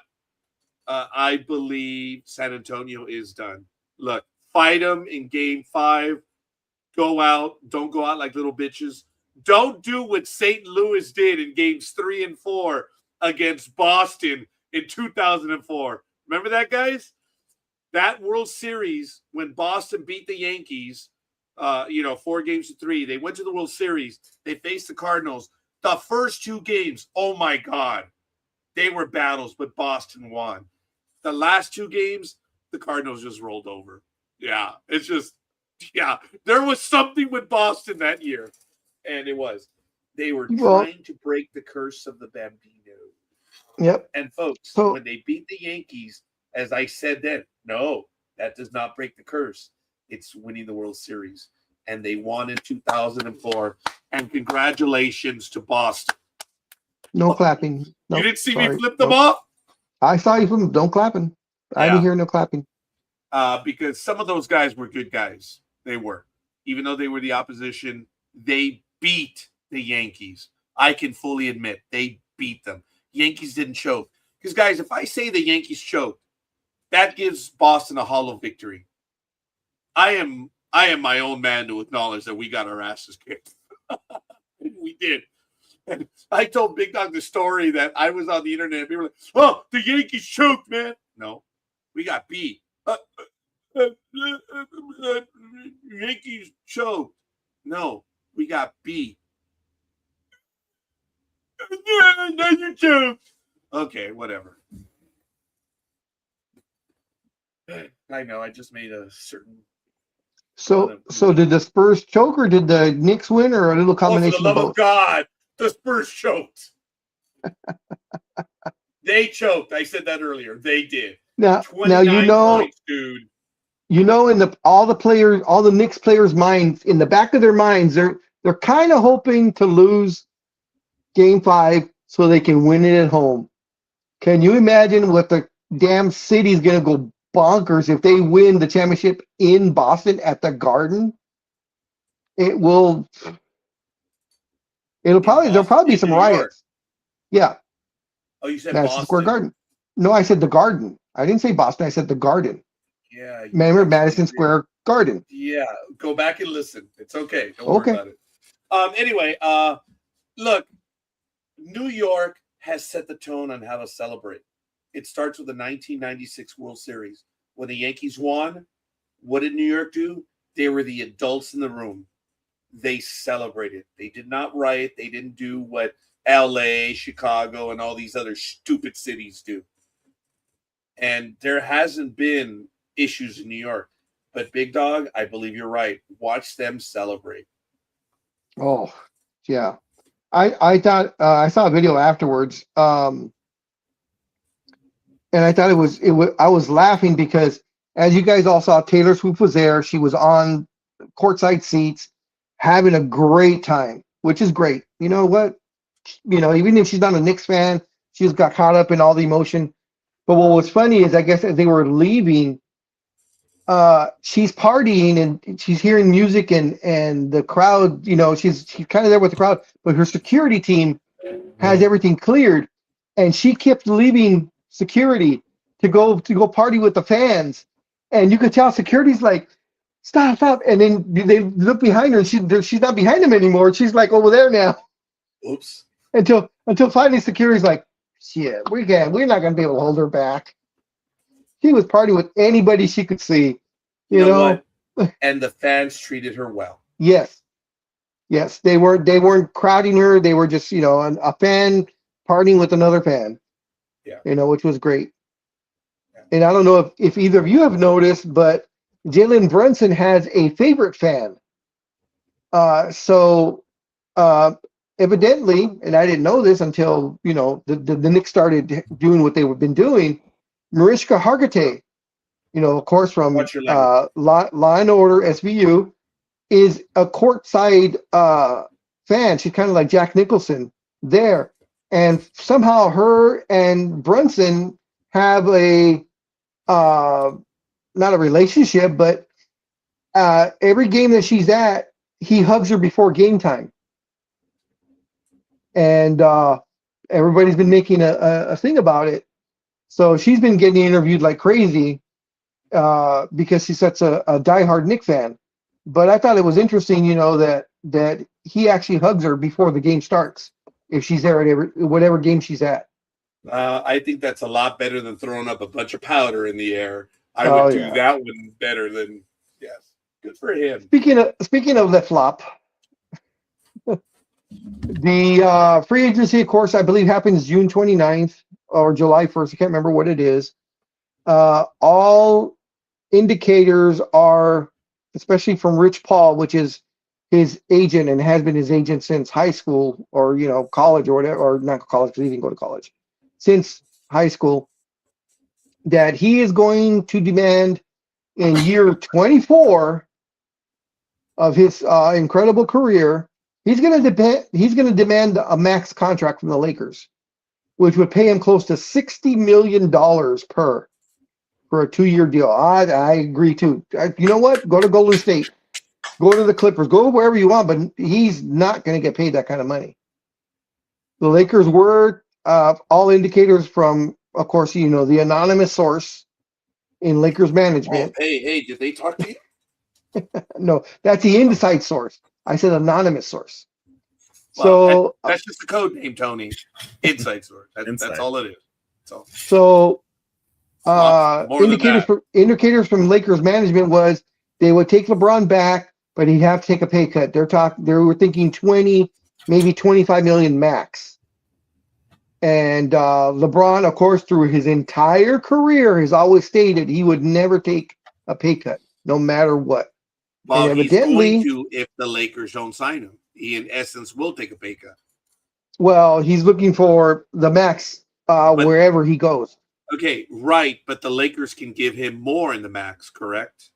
I believe San Antonio is done. Look, fight them in Game 5. Go out. Don't go out like little bitches. Don't do what St. Louis did in Games 3 and 4 against Boston in 2004. Remember that, guys? That World Series when Boston beat the Yankees, 4-3. They went to the World Series. They faced the Cardinals. The first 2 games, oh my God, they were battles, but Boston won. The last 2 games, the Cardinals just rolled over. Yeah, it's just, there was something with Boston that year, and it was. They were trying to break the curse of the Bambino. Yep. And folks, when they beat the Yankees, as I said then, no, that does not break the curse. It's winning the World Series. And they won in 2004. And congratulations to Boston. No clapping. No, you didn't see me flip them off? I saw you flip them. Don't clapping. I didn't hear no clapping. Because some of those guys were good guys. They were. Even though they were the opposition, they beat the Yankees. I can fully admit they beat them. Yankees didn't choke. Because, guys, if I say the Yankees choked, that gives Boston a hollow victory. I am my own man to acknowledge that we got our asses kicked. We did. And I told Big Dog the story that I was on the internet. And people were like, "Oh, the Yankees choked, man." No, we got beat. Yankees choked. No, we got beat. Yeah, you choked. Okay, whatever. I know. I just made a certain. So did the Spurs choke or did the Knicks win or a little combination for the love of both? Of God, the Spurs choked. They choked. I said that earlier. They did. Now you know, points, dude. You know, in all the Knicks players' minds, in the back of their minds, they're kind of hoping to lose Game 5 so they can win it at home. Can you imagine what the damn city's gonna go bonkers if they win the championship in Boston at the Garden? It will. There'll Boston, probably be in some New York. riots. Yeah, Oh, you said Madison Boston. Square Garden. No, I said the Garden. I didn't say Boston. I said the Garden. Yeah. you Remember actually Madison did. Square Garden. Yeah. Go back and listen. It's okay. Don't worry Okay. about it. Anyway, look, New York has set the tone on how to celebrate. It starts with the 1996 World Series. When the Yankees won, what did New York do? They were the adults in the room. They celebrated. They did not riot. They didn't do what LA, Chicago, and all these other stupid cities do. And there hasn't been issues in New York. But Big Dog, I believe you're right. Watch them celebrate. Oh, yeah. I thought I saw a video afterwards, and I thought it was I was laughing because, as you guys all saw, Taylor Swift was there. She was on courtside seats, having a great time, which is great. You know what? Even if she's not a Knicks fan, she just got caught up in all the emotion. But what was funny is, I guess, as they were leaving, she's partying and she's hearing music and the crowd, she's kind of there with the crowd, but her security team has everything cleared, and she kept leaving security to go party with the fans, and you could tell security's like, stop, and then they look behind her and she's not behind them anymore. She's like over there now. Oops. Until finally security's like, shit, we're not gonna be able to hold her back. She was partying with anybody she could see. You know what? And the fans treated her well. Yes. They weren't crowding her. They were just, a fan partying with another fan. Yeah. Which was great. Yeah. And I don't know if either of you have noticed, but Jalen Brunson has a favorite fan. So evidently, and I didn't know this until, the Knicks started doing what they've been doing, Mariska Hargitay, of course, from Law and Order SVU, is a courtside fan. She's kind of like Jack Nicholson there. And somehow her and Brunson have a, not a relationship, but every game that she's at, he hugs her before game time. And everybody's been making a thing about it. So she's been getting interviewed like crazy because she's such a diehard Knicks fan. But I thought it was interesting, that he actually hugs her before the game starts if she's there at whatever game she's at. I think that's a lot better than throwing up a bunch of powder in the air. I would do that one better than, yes. Good for him. Speaking of the flop, the free agency, of course, I believe happens June 29th or July 1st. I can't remember what it is. All indicators are, especially from Rich Paul, which is his agent and has been his agent since high school or, college or whatever, or not college, because he didn't go to college, since high school, that he is going to demand in year 24 of his incredible career, he's going to demand a max contract from the Lakers, which would pay him close to $60 million for a 2-year deal. I agree too. You know what? Go to Golden State. Go to the Clippers. Go wherever you want, but he's not going to get paid that kind of money. The Lakers were all indicators from, of course, the anonymous source in Lakers management. Oh, hey, did they talk to you? No, that's the inside source. I said anonymous source. Well, so that's just the code name, Tony. Inside source. That's all it is. So indicators indicators from Lakers management was they would take LeBron back, but he'd have to take a pay cut. They were thinking 20, maybe 25 million max. And LeBron, of course, through his entire career, has always stated he would never take a pay cut, no matter what. Well, he's going to if the Lakers don't sign him. He, in essence, will take a pay cut. Well, he's looking for the max wherever he goes. Okay, right, but the Lakers can give him more in the max, correct?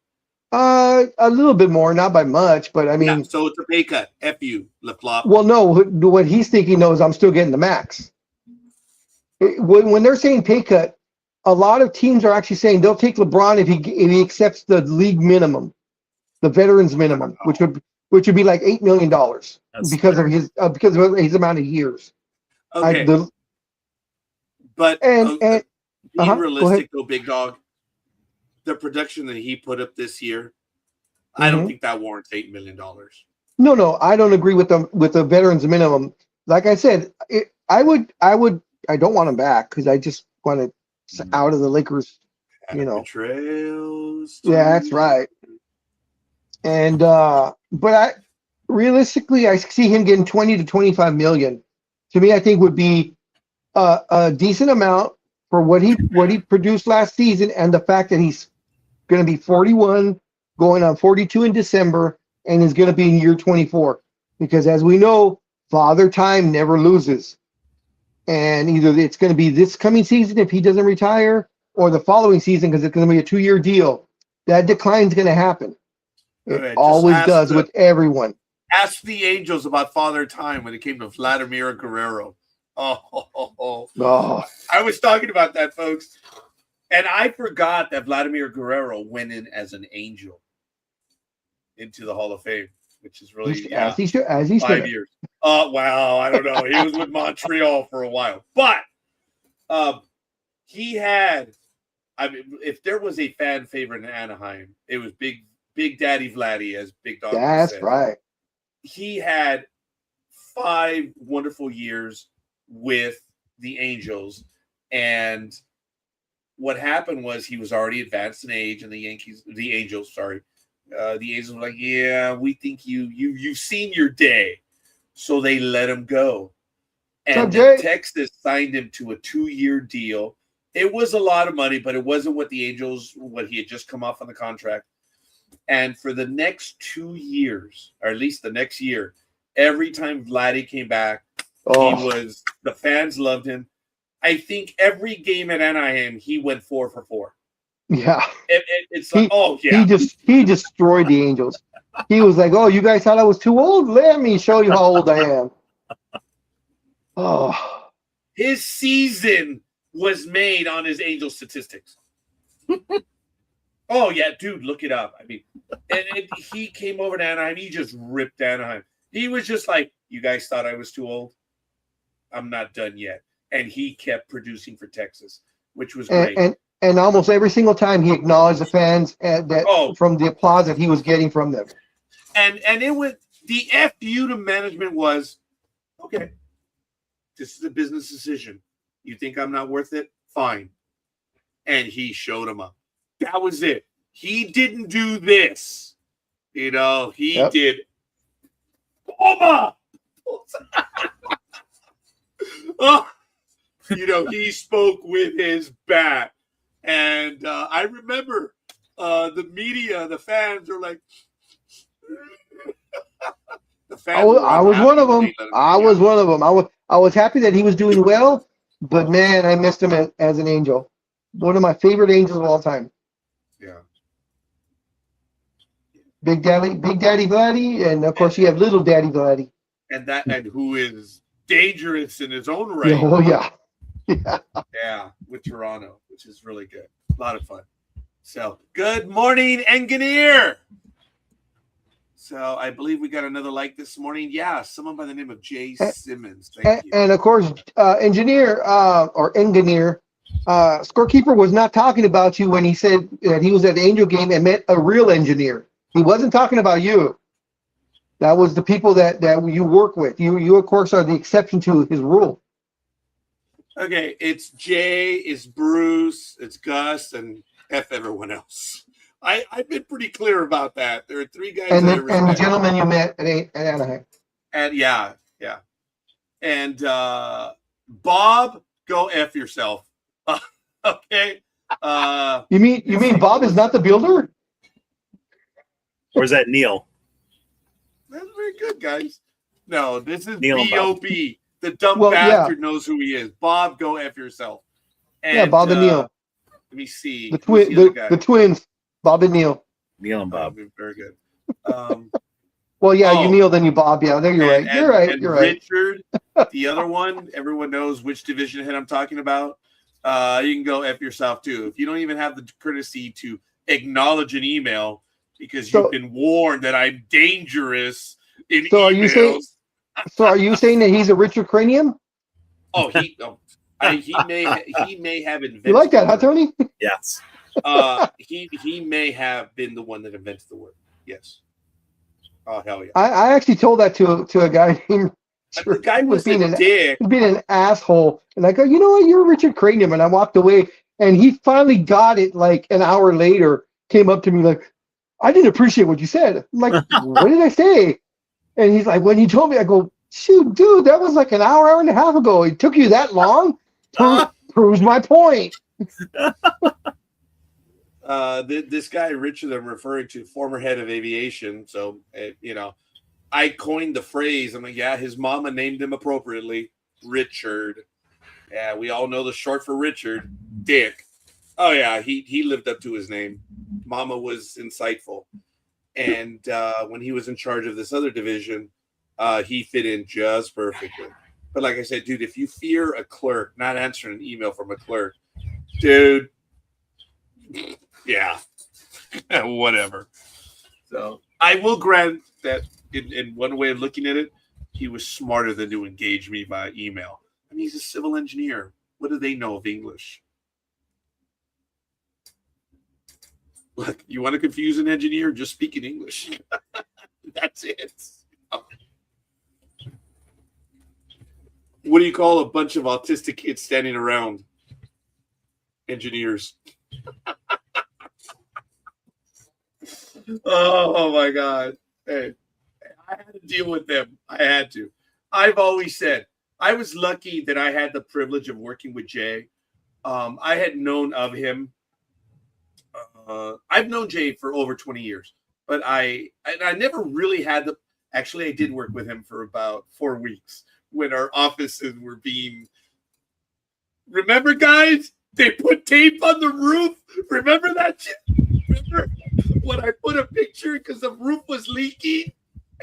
A little bit more, not by much, but I mean... Yeah, so it's a pay cut. F you, flip-flop. Well, no, what he's thinking, though, is I'm still getting the max. When they're saying pay cut, a lot of teams are actually saying they'll take LeBron if he accepts the league minimum, the veterans minimum, which which would be like $8 million because fair. of his amount of years. Okay, but and being go ahead. realistic though, big dog, the production that he put up this year, I don't think that warrants $8 million. No, I don't agree with the veterans minimum. Like I said, I don't want him back because I just want it out of the Lakers. Trails. Yeah, that's right. And but realistically, I see him getting 20 to 25 million. To me, I think would be a decent amount for what he produced last season, and the fact that he's going to be 41, going on 42 in December, and is going to be in year 24. Because as we know, Father Time never loses, and either it's going to be this coming season if he doesn't retire, or the following season because it's going to be a 2-year deal. That decline is going to happen. It always does with everyone. Ask the Angels about Father Time when it came to Vladimir Guerrero. Oh. I was talking about that, folks. And I forgot that Vladimir Guerrero went in as an Angel into the Hall of Fame, which is really as he should. 5 years. Wow, I don't know. He was with Montreal for a while. But he had, I mean, if there was a fan favorite in Anaheim, it was Big Daddy Vladdy, as Big Dog said. That's right. He had 5 wonderful years with the Angels, and what happened was he was already advanced in age, and the Angels were like, yeah, we think you've seen your day, so they let him go. And then Texas signed him to a 2-year deal. It was a lot of money, but it wasn't what he had just come off on the contract. And for the next 2 years, or at least the next year, every time Vladdy came back, the fans loved him. I think every game at Anaheim, he went 4 for 4. Yeah. It's like, He destroyed the Angels. He was like, oh, you guys thought I was too old? Let me show you how old I am. Oh. His season was made on his Angel statistics. Oh, yeah, dude, look it up. I mean, he came over to Anaheim. He just ripped Anaheim. He was just like, you guys thought I was too old? I'm not done yet. And he kept producing for Texas, which was great. And almost every single time he acknowledged the fans from the applause that he was getting from them. And it was the FU to management was, okay, this is a business decision. You think I'm not worth it? Fine. And he showed him up. That was it. He didn't do this. He did. Oba! He spoke with his bat. And I remember the media, the fans are like, I was one of them. I was happy that he was doing well, but man, I missed him as an Angel. One of my favorite Angels of all time. Yeah. Big Daddy Vladdy, and of course you have Little Daddy Vladdy. And who is dangerous in his own right. Oh yeah. Yeah, with Toronto, which is really good. A lot of fun. So, good morning, Engineer. So, I believe we got another like this morning. Yeah, someone by the name of Jay Simmons. Thank you. And of course, Engineer, Scorekeeper was not talking about you when he said that he was at the Angel game and met a real engineer. He wasn't talking about you. That was the people that you work with. You of course, are the exception to his rule. Okay, it's Jay, it's Bruce, it's Gus, and F everyone else. I've been pretty clear about that. There are 3 guys and the gentleman you met at Anaheim. And yeah. And Bob, go F yourself. Okay. You mean Bob is not the builder? Or is that Neil? That's very good, guys. No, this is Neil B.O.B. The dumb bastard knows who he is. Bob, go F yourself. And, Bob and Neil. Let me see. The twins, Bob and Neil. Neil and Bob. Very good. Well, yeah, you Neil, then you Bob. Yeah, there you're right. You're right. You're right. Richard, the other one, everyone knows which division head I'm talking about. You can go F yourself, too. If you don't even have the courtesy to acknowledge an email, because So- you've been warned that I'm dangerous in So emails. are you saying that he's a Richard Cranium? Oh, he may have invented. You like that, huh, the word. Tony? Yes. He may have been the one that invented the word. Yes. Oh hell yeah! I actually told that to a guy named The guy he was being a dick. He was being an asshole. And I go, you know what? You're Richard Cranium. And I walked away. And he finally got it like an hour later, came up to me like, I didn't appreciate what you said. I'm like, what did I say? And he's like, when he told me, I go, shoot, dude, that was like an hour and a half ago. It took you that long? Proves my point. This guy Richard I'm referring to, former head of aviation. So I coined the phrase. I'm like, yeah, his mama named him appropriately, Richard. Yeah, we all know the short for Richard, Dick. Oh yeah, he lived up to his name. Mama was insightful, and when he was in charge of this other division, he fit in just perfectly. But like I said, dude, if you fear a clerk not answering an email from a clerk, dude, yeah, whatever. So I will grant that in one way of looking at it, he was smarter than to engage me by email. I mean, he's a civil engineer. What do they know of English? Look, you want to confuse an engineer? Just speak in English. That's it. What do you call a bunch of autistic kids standing around? Engineers. Oh my God. Hey, I had to deal with them. I had to. I've always said I was lucky that I had the privilege of working with Jay. I had known of him. I've known Jay for over 20 years, but I never really had the. Actually, I did work with him for about 4 weeks when our offices were being. Remember, guys? They put tape on the roof. Remember that shit? Remember when I put a picture because the roof was leaking?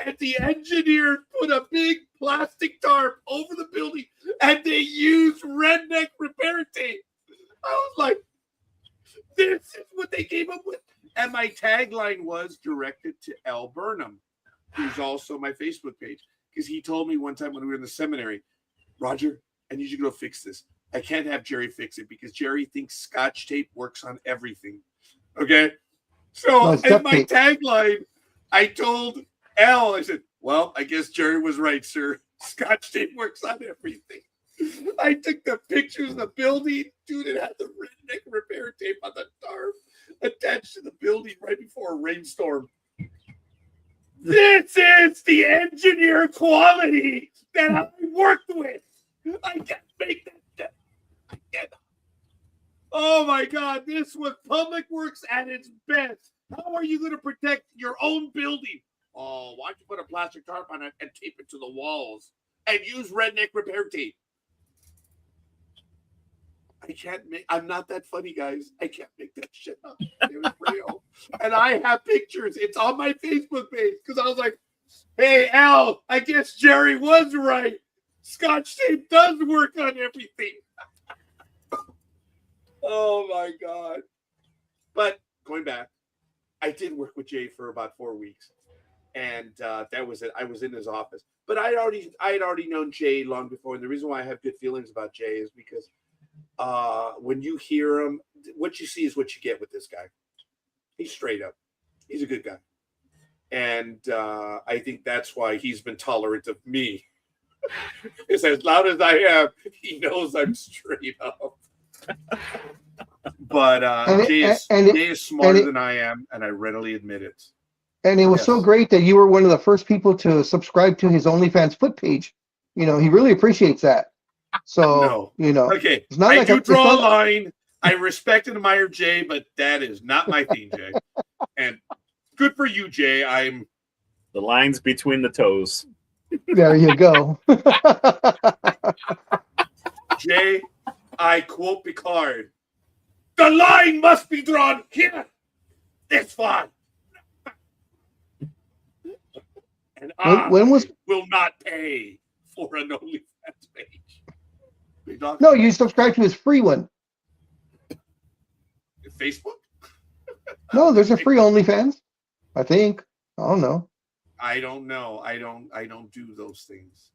And the engineer put a big plastic tarp over the building and they used redneck repair tape. I was like, this is what they came up with. And my tagline was directed to Al Burnham, who's also my Facebook page. Because he told me one time when we were in the seminary, Roger, I need you to go fix this. I can't have Jerry fix it because Jerry thinks Scotch tape works on everything. Okay? So in my tagline, I told Al, I said, well, I guess Jerry was right, sir. Scotch tape works on everything. I took the pictures of the building. Dude, it had the redneck repair tape on the tarp attached to the building right before a rainstorm. This is the engineer quality that I worked with. I can't make that. I can't. Oh my God, this was public works at its best. How are you going to protect your own building? Oh, why don't you put a plastic tarp on it and tape it to the walls and use redneck repair tape? I can't make. I'm not that funny, guys. I can't make that shit up. It was real, and I have pictures. It's on my Facebook page because I was like, "Hey, Al, I guess Jerry was right. Scotch tape does work on everything." Oh my God! But going back, I did work with Jay for about 4 weeks, and that was it. I was in his office, but I had already known Jay long before, and the reason why I have good feelings about Jay is because when you hear him, what you see is what you get with this guy. He's straight up. He's a good guy, and I think that's why he's been tolerant of me. Because as loud as I am, he knows I'm straight up. But Jay is smarter than I am, and I readily admit it. And it was so great that you were one of the first people to subscribe to his OnlyFans foot page. You know, he really appreciates that. So, okay, it's not I like do draw a line. I respect and admire Jay, but that is not my thing, Jay. And good for you, Jay. I'm the lines between the toes. There you go. Jay, I quote Picard. The line must be drawn here. This far. And I will not pay for an OnlyFans page. No, you subscribe to his free one. Facebook? No, there's a free OnlyFans. I think. I don't know. I don't know. I don't do those things.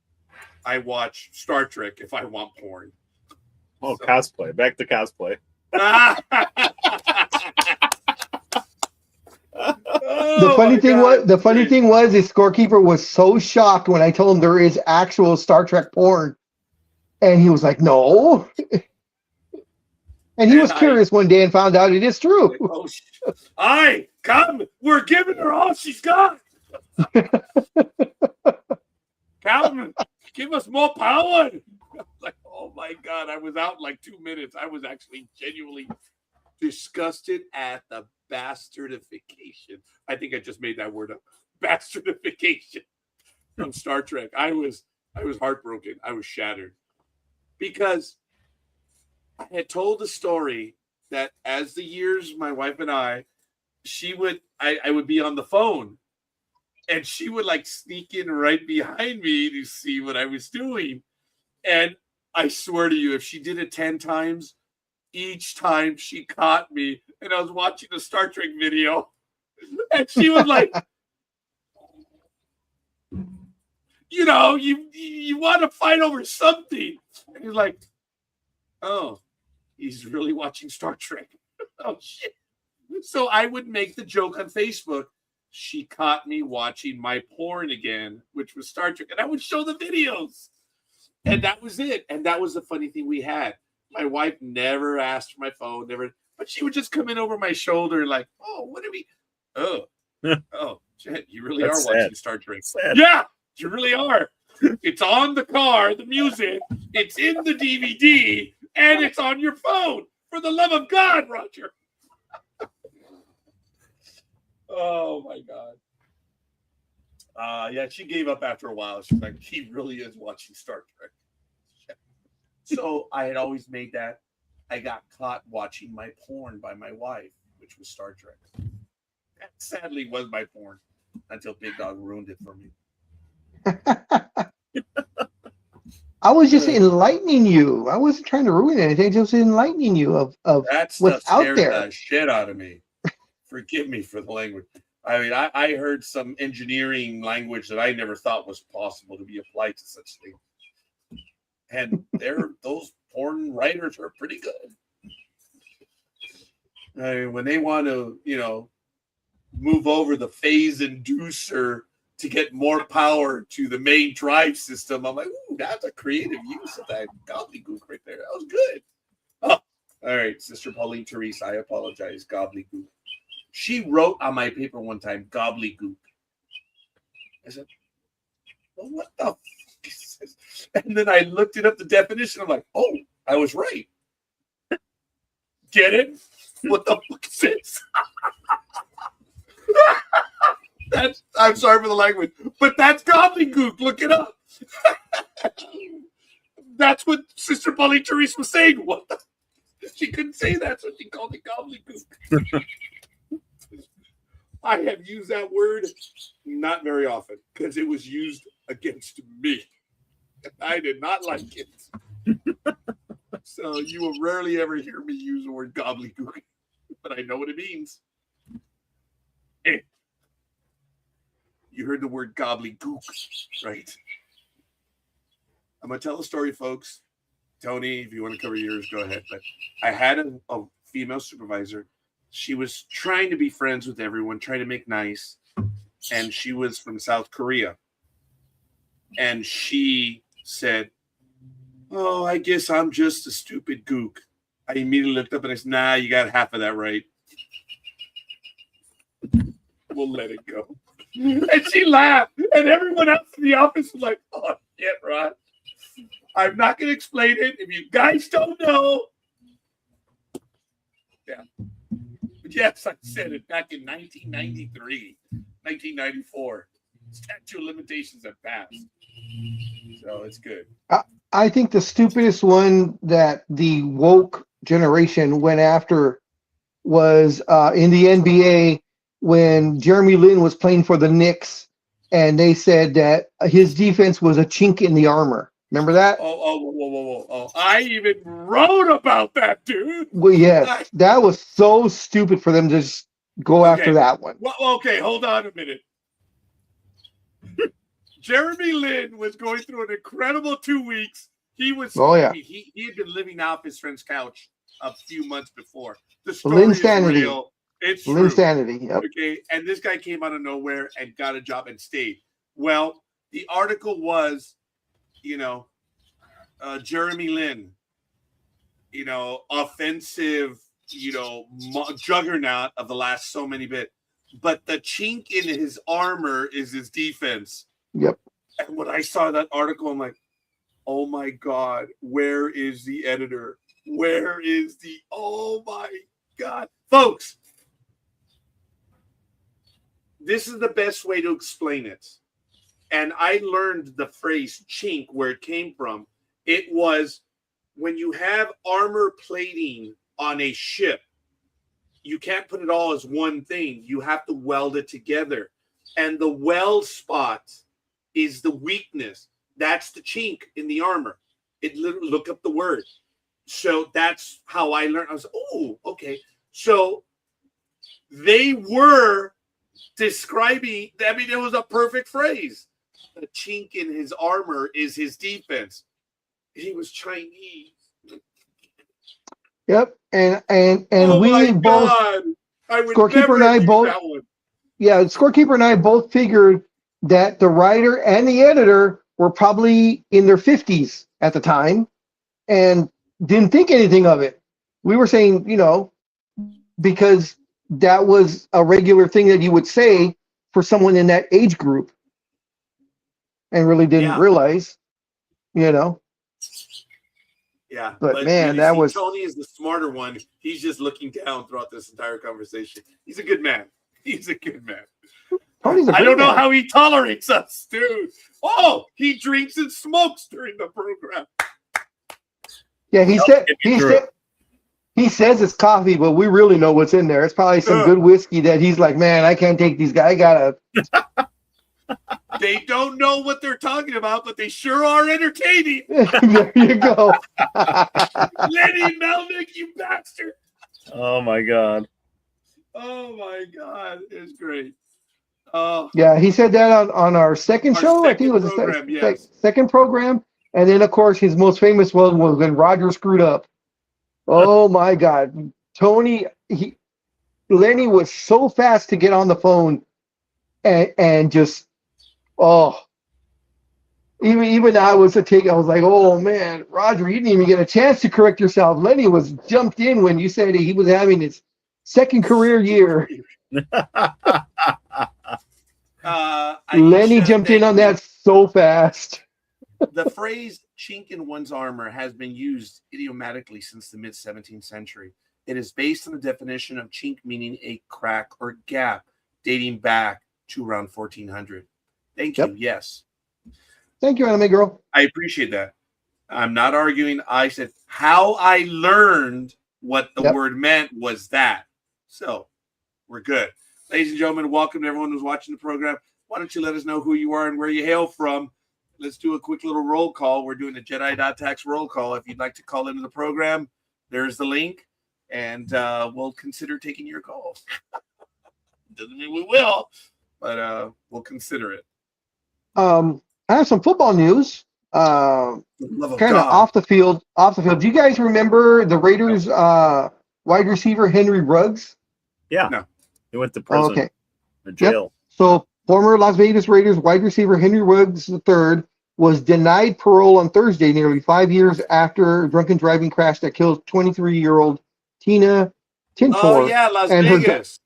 I watch Star Trek if I want porn. Oh, so. Cosplay. Back to cosplay. The funny thing was his scorekeeper was so shocked when I told him there is actual Star Trek porn. And he was like, no. And he was curious one day and found out it is true. Oh, come. We're giving her all she's got. Calvin, give us more power. Like, oh my God, I was out in like 2 minutes. I was actually genuinely disgusted at the bastardification. I think I just made that word up. Bastardification from Star Trek. I was heartbroken. I was shattered because I had told the story that as the years, my wife and I would be on the phone and she would like sneak in right behind me to see what I was doing. And I swear to you, if she did it 10 times, each time she caught me and I was watching a Star Trek video and she was like, you know, you want to fight over something. And he's like, oh, he's really watching Star Trek. Oh, shit. So I would make the joke on Facebook. She caught me watching my porn again, which was Star Trek. And I would show the videos. And that was it. And that was the funny thing we had. My wife never asked for my phone, never. But she would just come in over my shoulder like, oh, what are we? Oh, shit, you really That's are sad. watching Star Trek. Yeah, you really are. It's on the car, the music. It's in the DVD. And it's on your phone. For the love of God, Roger. Oh, my God. Yeah, she gave up after a while. She's like, he really is watching Star Trek. So I had always made that. I got caught watching my porn by my wife, which was Star Trek. That sadly was my porn until Big Dog ruined it for me. I was just enlightening you. I wasn't trying to ruin anything, just enlightening you of that what's out there. The shit out of me. Forgive me for the language. I mean, I heard some engineering language that I never thought was possible to be applied to such things. And those porn writers are pretty good. I mean, when they want to, move over the phase inducer to get more power to the main drive system, I'm like, ooh, that's a creative use of that gobbledygook right there. That was good. Oh, all right, Sister Pauline Therese, I apologize, gobbledygook. She wrote on my paper one time, gobbledygook. I said, well, what the fuck is this? And then I looked it up, the definition. I'm like, oh, I was right. Get it? What the fuck is this? I'm sorry for the language, but that's gobbledygook. Look it up. That's what Sister Pauline Therese was saying. What the? She couldn't say that, so she called it gobbledygook. I have used that word not very often because it was used against me. I did not like it. So you will rarely ever hear me use the word gobbledygook, but I know what it means. Hey, you heard the word gobbledygook, right? I'm going to tell a story, folks. Tony, if you want to cover yours, go ahead. But I had a female supervisor. She was trying to be friends with everyone, trying to make nice. And she was from South Korea. And she said, oh, I guess I'm just a stupid gook. I immediately looked up and I said, nah, you got half of that right. We'll let it go. And she laughed. And everyone else in the office was like, oh, shit, Rod. I'm not going to explain it. If you guys don't know. Yeah. But yes, I said it back in 1993, 1994. Statute of limitations have passed. So it's good. I think the stupidest one that the woke generation went after was in the NBA when Jeremy Lin was playing for the Knicks, and they said that his defense was a chink in the armor. Remember that? Oh, I even wrote about that, dude. Well, yes. That was so stupid for them to just go after that one. Well, okay, hold on a minute. Jeremy Lin was going through an incredible 2 weeks. He was, I mean, he had been living off his friend's couch a few months before. The story is real. It's true. Linsanity, yep. Okay, and this guy came out of nowhere and got a job and stayed. Well, the article was, Jeremy Lin, offensive, juggernaut of the last so many bit. But the chink in his armor is his defense. Yep. And when I saw that article, I'm like, oh my God, where is the editor? Where is oh my God. Folks, this is the best way to explain it. And I learned the phrase chink, where it came from. It was when you have armor plating on a ship, you can't put it all as one thing. You have to weld it together. And the weld spot is the weakness. That's the chink in the armor. Look up the word. So that's how I learned. I was, oh, okay. So they were describing, it was a perfect phrase. The chink in his armor is his defense. He was Chinese. Yep. And oh we both, Scorekeeper and I both, Scorekeeper and I both figured that the writer and the editor were probably in their 50s at the time and didn't think anything of it. We were saying, because that was a regular thing that you would say for someone in that age group and really didn't realize, Yeah. But man, that was Tony is the smarter one. He's just looking down throughout this entire conversation. He's a good man. I don't know how he tolerates us, dude. Oh, he drinks and smokes during the program. Yeah, he says it's coffee, but we really know what's in there. It's probably some good whiskey that he's like, man, I can't take these guys. I gotta. They don't know what they're talking about, but they sure are entertaining. There you go. Lenny Melnick, you bastard. Oh my God. Oh my God. It's great. Yeah, he said that on our second show. I think it was the second program. And then, of course, his most famous one was when Roger screwed up. Oh my God. Tony, Lenny was so fast to get on the phone and just, even I was I was like, oh man, Roger, you didn't even get a chance to correct yourself. Lenny was jumped in when you said he was having his second career year. Lenny jumped in on that so fast. The phrase chink in one's armor has been used idiomatically since the mid-17th century. It is based on the definition of chink meaning a crack or gap dating back to around 1400. Thank you. Yes. Thank you, anime girl. I appreciate that. I'm not arguing. I said how I learned what the word meant was that. So we're good. Ladies and gentlemen, welcome to everyone who's watching the program. Why don't you let us know who you are and where you hail from? Let's do a quick little roll call. We're doing a Jedi.tax roll call. If you'd like to call into the program, there's the link, and we'll consider taking your calls. Doesn't mean we will, but we'll consider it. I have some football news. Kind of off the field. Do you guys remember the Raiders wide receiver Henry Ruggs? Yeah. No. He went to prison. Or jail. Yep. So former Las Vegas Raiders wide receiver Henry Ruggs III was denied parole on Thursday, nearly 5 years after a drunken driving crash that killed 23-year-old Tina Tintor. Oh, yeah, Las Vegas.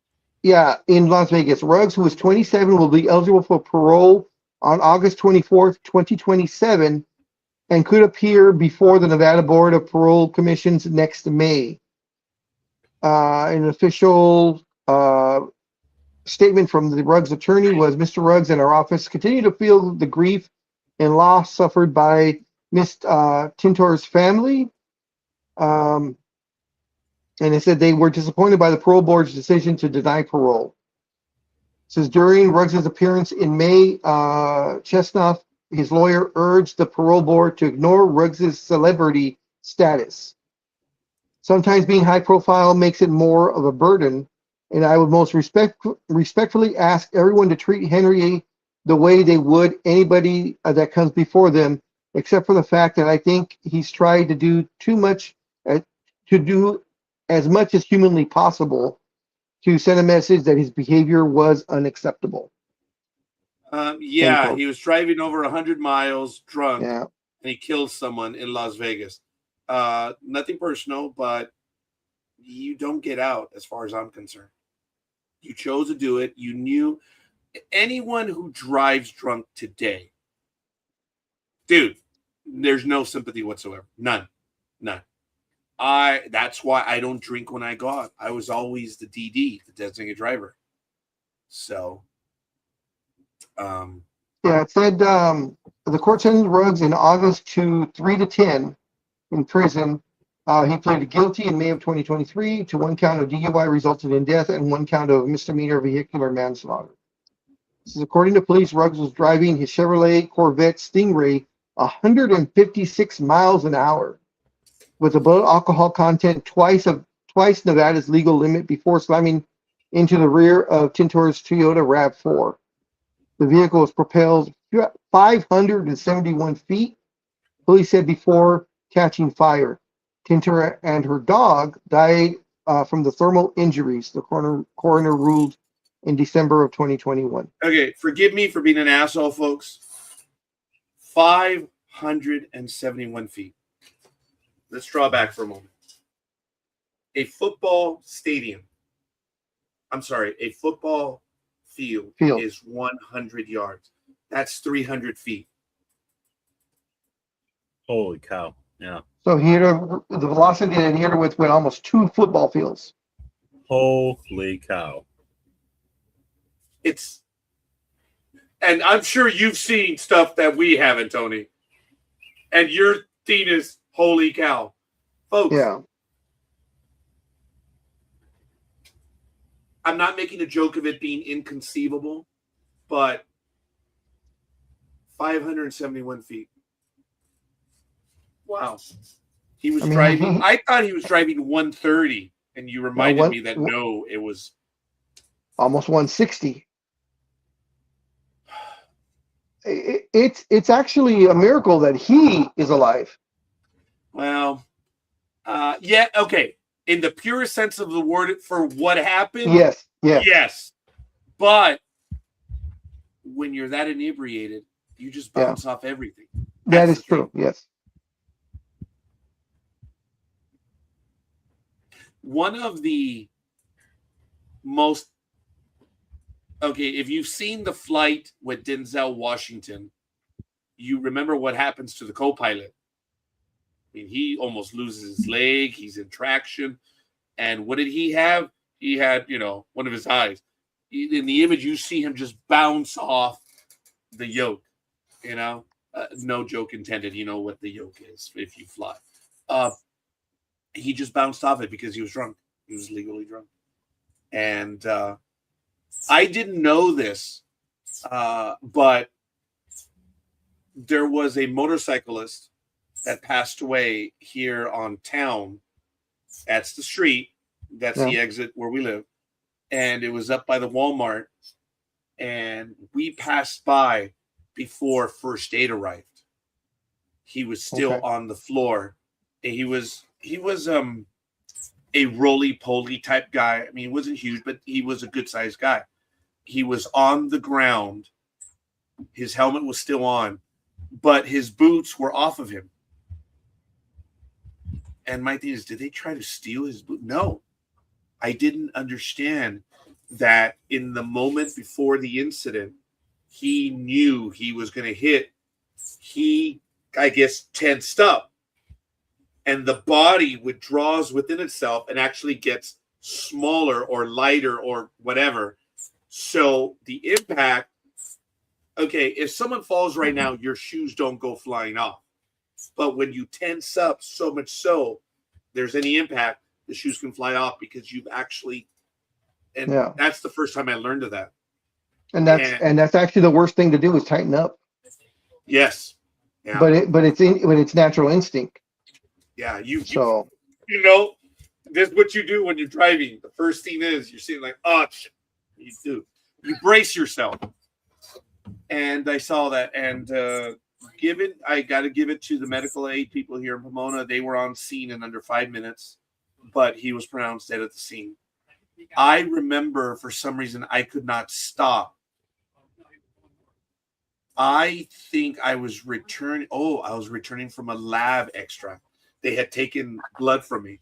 In Las Vegas. Ruggs, who was 27, will be eligible for parole on August 24th, 2027, and could appear before the Nevada Board of Parole Commissions next May. An official statement from the Ruggs attorney was, Mr. Ruggs and our office continue to feel the grief and loss suffered by Miss Tintor's family. And they said they were disappointed by the parole board's decision to deny parole. It says during Ruggs' appearance in May, Chestnut, his lawyer, urged the parole board to ignore Ruggs' celebrity status. Sometimes being high profile makes it more of a burden. and I would most respectfully ask everyone to treat Henry the way they would anybody that comes before them, except for the fact that I think he's tried to do too much, to do as much as humanly possible to send a message that his behavior was unacceptable. Yeah, he was driving over 100 miles drunk, Yeah. and he killed someone in Las Vegas. Nothing personal, but you don't get out as far as I'm concerned. You chose to do it. You knew anyone who drives drunk today, dude, there's no sympathy whatsoever. None. That's why I don't drink when I go out. I was always the DD, the designated driver. So, yeah, it said the court sentenced Ruggs in August to 3 to 10 in prison. He pleaded guilty in May of 2023 to one count of DUI resulted in death and one count of misdemeanor vehicular manslaughter. This is according to police. Ruggs was driving his Chevrolet Corvette Stingray 156 miles an hour with a blood alcohol content twice Nevada's legal limit before slamming into the rear of Tintor's Toyota RAV4. The vehicle was propelled 571 feet, police said, before catching fire. Tintor and her dog died from the thermal injuries, the coroner ruled in December of 2021. Okay, forgive me for being an asshole, folks. 571 feet. Let's draw back for a moment. A football field is 100 yards. That's 300 feet. Holy cow. Yeah. So the velocity that he hit her with went almost 2 football fields. Holy cow. And I'm sure you've seen stuff that we haven't, Tony. And your thing is, holy cow. Folks, yeah. I'm not making a joke of it being inconceivable, but 571 feet. Wow. He was driving. I thought he was driving 130, and you reminded me that no, it was almost 160. It's actually a miracle that he is alive. Well, yeah, okay. In the purest sense of the word, for what happened, yes. But when you're that inebriated, you just bounce off everything. That is true. Yes. One of the most if you've seen The Flight with Denzel Washington, you remember what happens to the co-pilot. I mean, he almost loses his leg. He's in traction. And what did he have? He had, one of his eyes. In the image, you see him just bounce off the yoke. No joke intended. You know what the yoke is if you fly. He just bounced off it because he was drunk. He was legally drunk. And I didn't know this, but there was a motorcyclist that passed away here on town. That's the street. That's the exit where we live. And it was up by the Walmart. And we passed by before first aid arrived. He was still on the floor. And he was a roly-poly type guy. I mean, he wasn't huge, but he was a good-sized guy. He was on the ground. His helmet was still on, but his boots were off of him. And my thing is, did they try to steal his boot? No. I didn't understand that in the moment before the incident, he knew he was going to hit. He, I guess, tensed up. And the body withdraws within itself and actually gets smaller or lighter or whatever. So the impact, if someone falls right now, your shoes don't go flying off. But when you tense up so much so, there's any impact, the shoes can fly off because you've actually, that's the first time I learned of that. And that's actually the worst thing to do is tighten up. Yes. Yeah. But it's natural instinct. Yeah. this is what you do when you're driving. The first thing is you're sitting like, oh, shit. You brace yourself. And I saw that. And I got to give it to the medical aid people here in Pomona. They were on scene in under 5 minutes, but he was pronounced dead at the scene. I remember for some reason I could not stop. I think I was returning. I was returning from a lab extra. They had taken blood from me.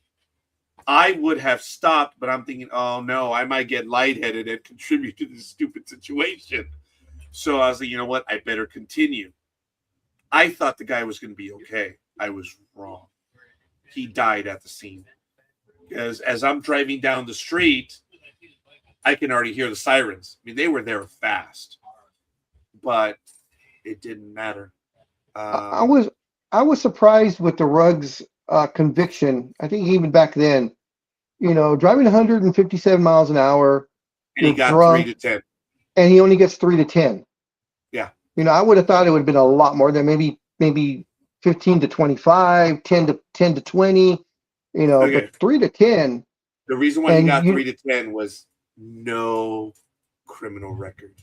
I would have stopped, but I'm thinking, oh no, I might get lightheaded and contribute to this stupid situation. So I was like, you know what? I better continue. I thought the guy was going to be okay. I was wrong. He died at the scene. Because as I'm driving down the street, I can already hear the sirens. I mean, they were there fast, but it didn't matter. I was surprised with the Ruggs conviction. I think even back then, driving 157 miles an hour, and he got drunk, 3 to 10, and he only gets 3 to 10. Yeah, I would have thought it would have been a lot more than maybe 15 to 25, 10 to 20. Okay. But 3 to 10. The reason why he got 3 to 10 was no criminal record.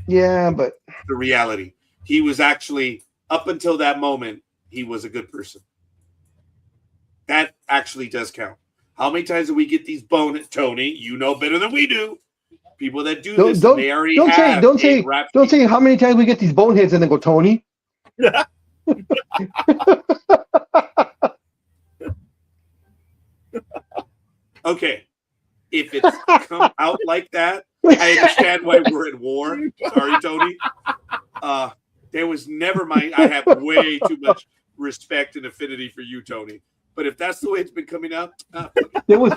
Yeah, but the reality, he was actually, up until that moment, he was a good person. That actually does count. How many times do we get these bonuses, Tony? You know better than we do. People that do this, they already don't say how many times we get these boneheads and then go, Tony. Okay, if it's come out like that, I understand why we're at war. Sorry, Tony. There was never mind. I have way too much respect and affinity for you, Tony. But if that's the way it's been coming out, there was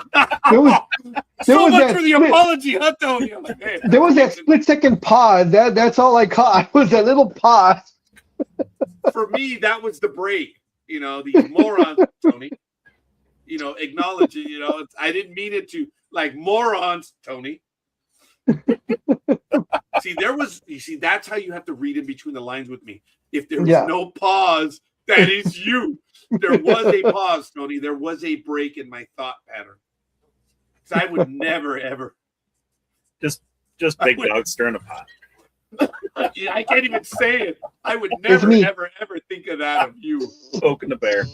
so much for the apology, huh, Tony? I'm like, hey, there was that split-second pause. That's all I caught was that little pause. For me, that was the break. These morons, Tony. Acknowledge it. I didn't mean it to like morons, Tony. That's how you have to read in between the lines with me. If there was no pause, that is you. There was a pause, Tony. There was a break in my thought pattern. I would never, ever. Just big dog stirring a pot. I can't even say it. I would never, ever, ever think of that of you. Poking the bear.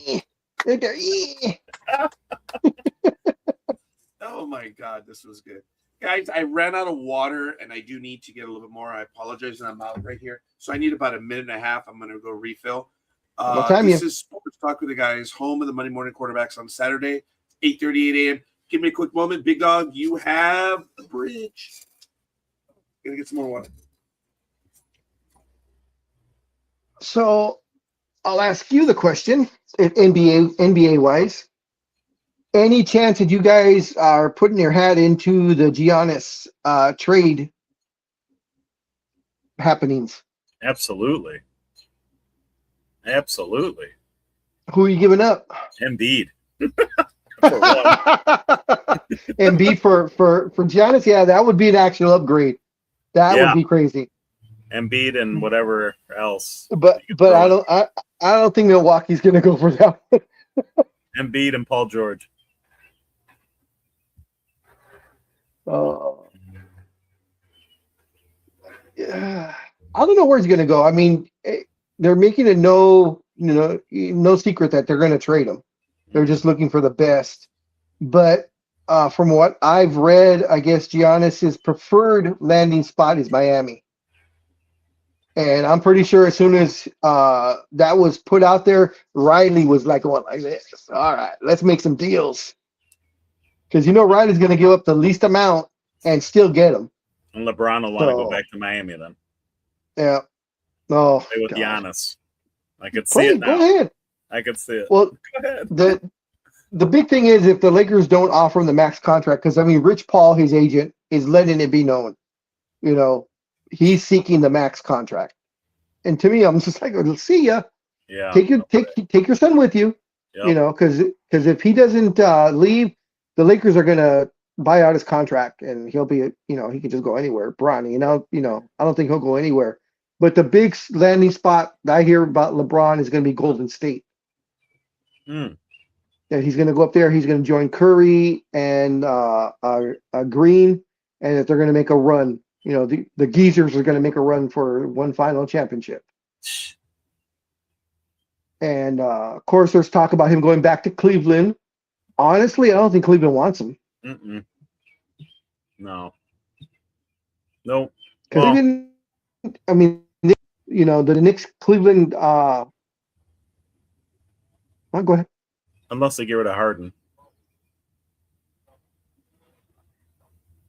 Oh my God, this was good. Guys, I ran out of water and I do need to get a little bit more. I apologize, and I'm out right here. So I need about a minute and a half. I'm going to go refill. This is Sports Talk with the Guys, home of the Monday Morning Quarterbacks on Saturday, 8:38 a.m. Give me a quick moment. Big Dog, you have the bridge. Gonna get some more water. So I'll ask you the question, NBA wise. Any chance that you guys are putting your hat into the Giannis trade happenings? Absolutely. Who are you giving up? Embiid. Embiid for Giannis? Yeah, that would be an actual upgrade. That would be crazy. Embiid and whatever else. But I don't think Milwaukee's going to go for that. Embiid and Paul George. Yeah, I don't know where he's going to go. I mean, they're making it no secret that they're going to trade him. They're just looking for the best. But from what I've read, I guess Giannis's preferred landing spot is Miami. And I'm pretty sure as soon as that was put out there, Riley was like going like this. All right, let's make some deals. Because Riley's going to give up the least amount and still get him. And LeBron will want to go back to Miami then. Yeah. Oh, play with Giannis. I could see it now. Go ahead. I could see it. Well, go ahead. The big thing is if the Lakers don't offer him the max contract, because Rich Paul, his agent, is letting it be known. He's seeking the max contract. And to me, I'm just like, see ya. Yeah. Take your son with you. Yep. Because if he doesn't leave, the Lakers are gonna buy out his contract, and he'll be he can just go anywhere. Bronny, I don't think he'll go anywhere. But the big landing spot that I hear about LeBron is going to be Golden State. that he's going to go up there. He's going to join Curry and Green, and that they're going to make a run. The Geezers are going to make a run for one final championship. And of course, there's talk about him going back to Cleveland. Honestly, I don't think Cleveland wants him. Mm-mm. No. Nope. Because even, I mean, the Knicks, Cleveland. Go ahead. Unless they get rid of Harden.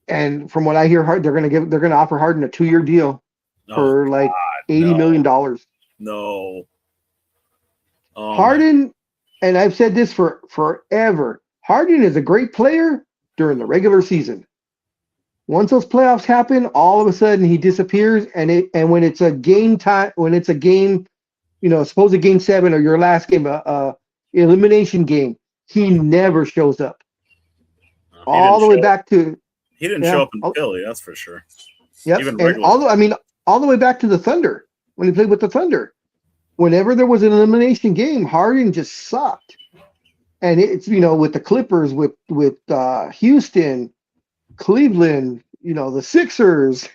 And from what I hear, they're going to offer Harden a 2-year deal for like $80 million. No. Oh, Harden, and I've said this for forever. Harden is a great player during the regular season. Once those playoffs happen, all of a sudden he disappears, and when it's a game time, supposed game 7 or your last game, elimination game, he never shows up. All the way back to he didn't show up in Philly, that's for sure. Yep, and all the way back to the Thunder when he played with the Thunder. Whenever there was an elimination game, Harden just sucked. And it's, with the Clippers, with Houston, Cleveland, the Sixers,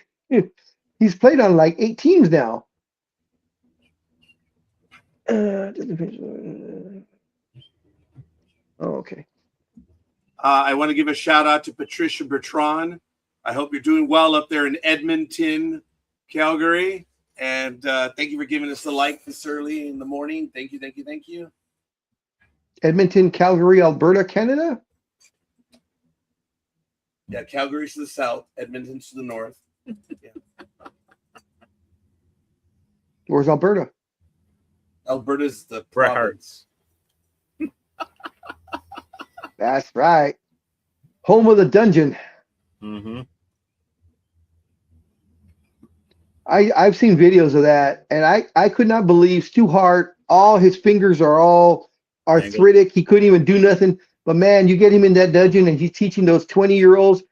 he's played on like 8 teams now. Okay. I want to give a shout out to Patricia Bertrand. I hope you're doing well up there in Edmonton, Calgary. And thank you for giving us the like this early in the morning. Thank you. Edmonton, Calgary, Alberta, Canada? Yeah, Calgary's to the south, Edmonton's to the north. Yeah. Where's Alberta? Alberta's the Bret province. That's right. Home of the dungeon. Mm-hmm. I've seen videos of that, and I could not believe Stu Hart, all his fingers are all arthritic. He couldn't even do nothing. But, man, you get him in that dungeon, and he's teaching those 20-year-olds.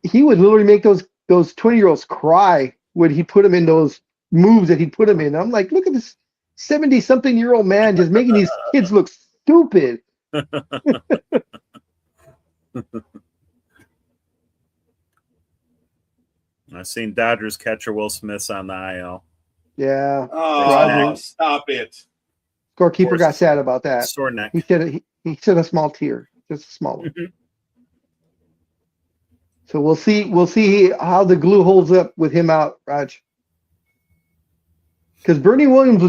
He would literally make those 20-year-olds cry when he put them in those moves that he put them in. I'm like, look at this 70-something-year-old man just making these kids look stupid. I've seen Dodgers catcher Will Smith's on the IL. Yeah. Oh, stop it. Scorekeeper got sad about that. Sore neck. He said a small tear, just a small one. So we'll see how the glue holds up with him out, Raj. Because Bernie Williams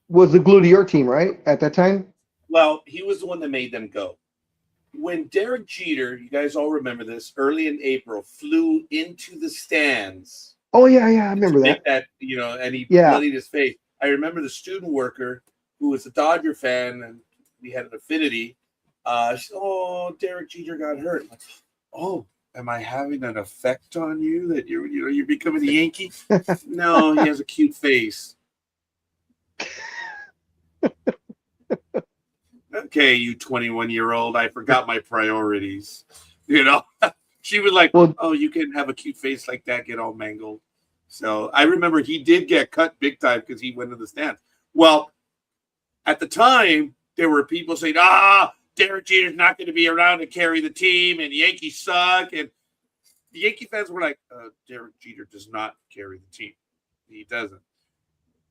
was the glue to your team, right? At that time? Well, he was the one that made them go. When Derek Jeter, you guys all remember this, early in April, flew into the stands. Oh, yeah, I remember that. And he bloodied his face. I remember the student worker who was a Dodger fan, and we had an affinity. She said, "Oh, Derek Jeter got hurt." I'm like, "Oh, am I having an effect on you that you're becoming a Yankee?" No, he has a cute face. Okay, you 21-year-old, I forgot my priorities. She was like, "Oh, you can have a cute face like that, get all mangled." So I remember he did get cut big time because he went to the stands. Well, at the time, there were people saying, Derek Jeter's not going to be around to carry the team, and the Yankees suck. And the Yankee fans were like, Derek Jeter does not carry the team. He doesn't.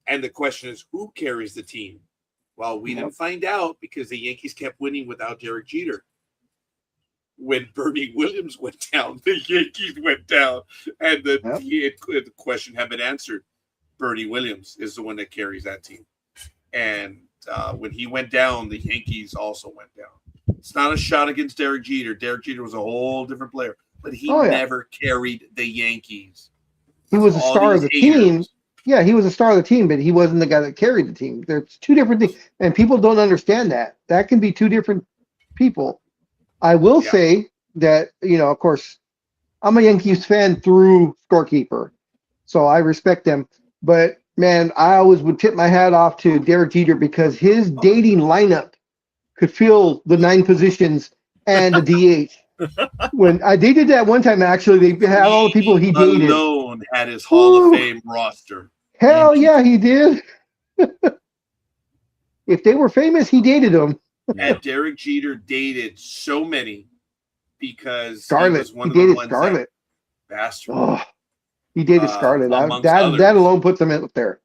And the question is, who carries the team? Well, we didn't find out because the Yankees kept winning without Derek Jeter. When Bernie Williams went down, the Yankees went down. And the question had been answered. Bernie Williams is the one that carries that team. And when he went down, the Yankees also went down. It's not a shot against Derek Jeter. Derek Jeter was a whole different player. But he never carried the Yankees. He was a star of the team. Yeah, he was a star of the team, but he wasn't the guy that carried the team. There's two different things, and people don't understand that. That can be two different people. I will say that, of course, I'm a Yankees fan through Scorekeeper, so I respect them. But, man, I always would tip my hat off to Derek Jeter because his dating lineup could fill the 9 positions and the DH. When they did that one time, actually, they had all the people he dated. Alone had his Hall of Fame roster. Hell yeah, he did. If they were famous, he dated them. And Derek Jeter dated so many because Scarlett. he was one He of the dated ones Scarlett. that bastard. Oh, he dated Scarlett. Amongst That others. alone puts him up there.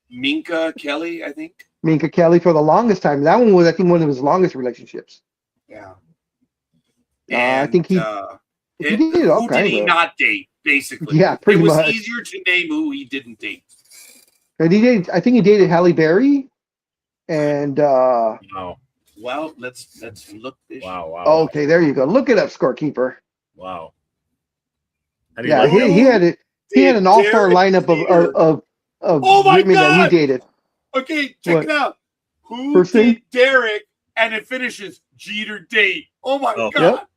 Minka Kelly, I think. Minka Kelly for the longest time. That one was, I think, one of his longest relationships. Yeah. I think he dated all who did kinds he of. not date, basically? Yeah, It pretty was much. easier to name who he didn't date. And he dated. I think he dated Halle Berry, and Wow. Well, let's look this. Wow. okay, there you go. Look it up, scorekeeper. Wow. How do you Yeah, like he had an all-star lineup of Oh my women that he God! dated. Okay, check it out. Who First did thing? Derek and it finishes Jeter date? Oh my God. Yep.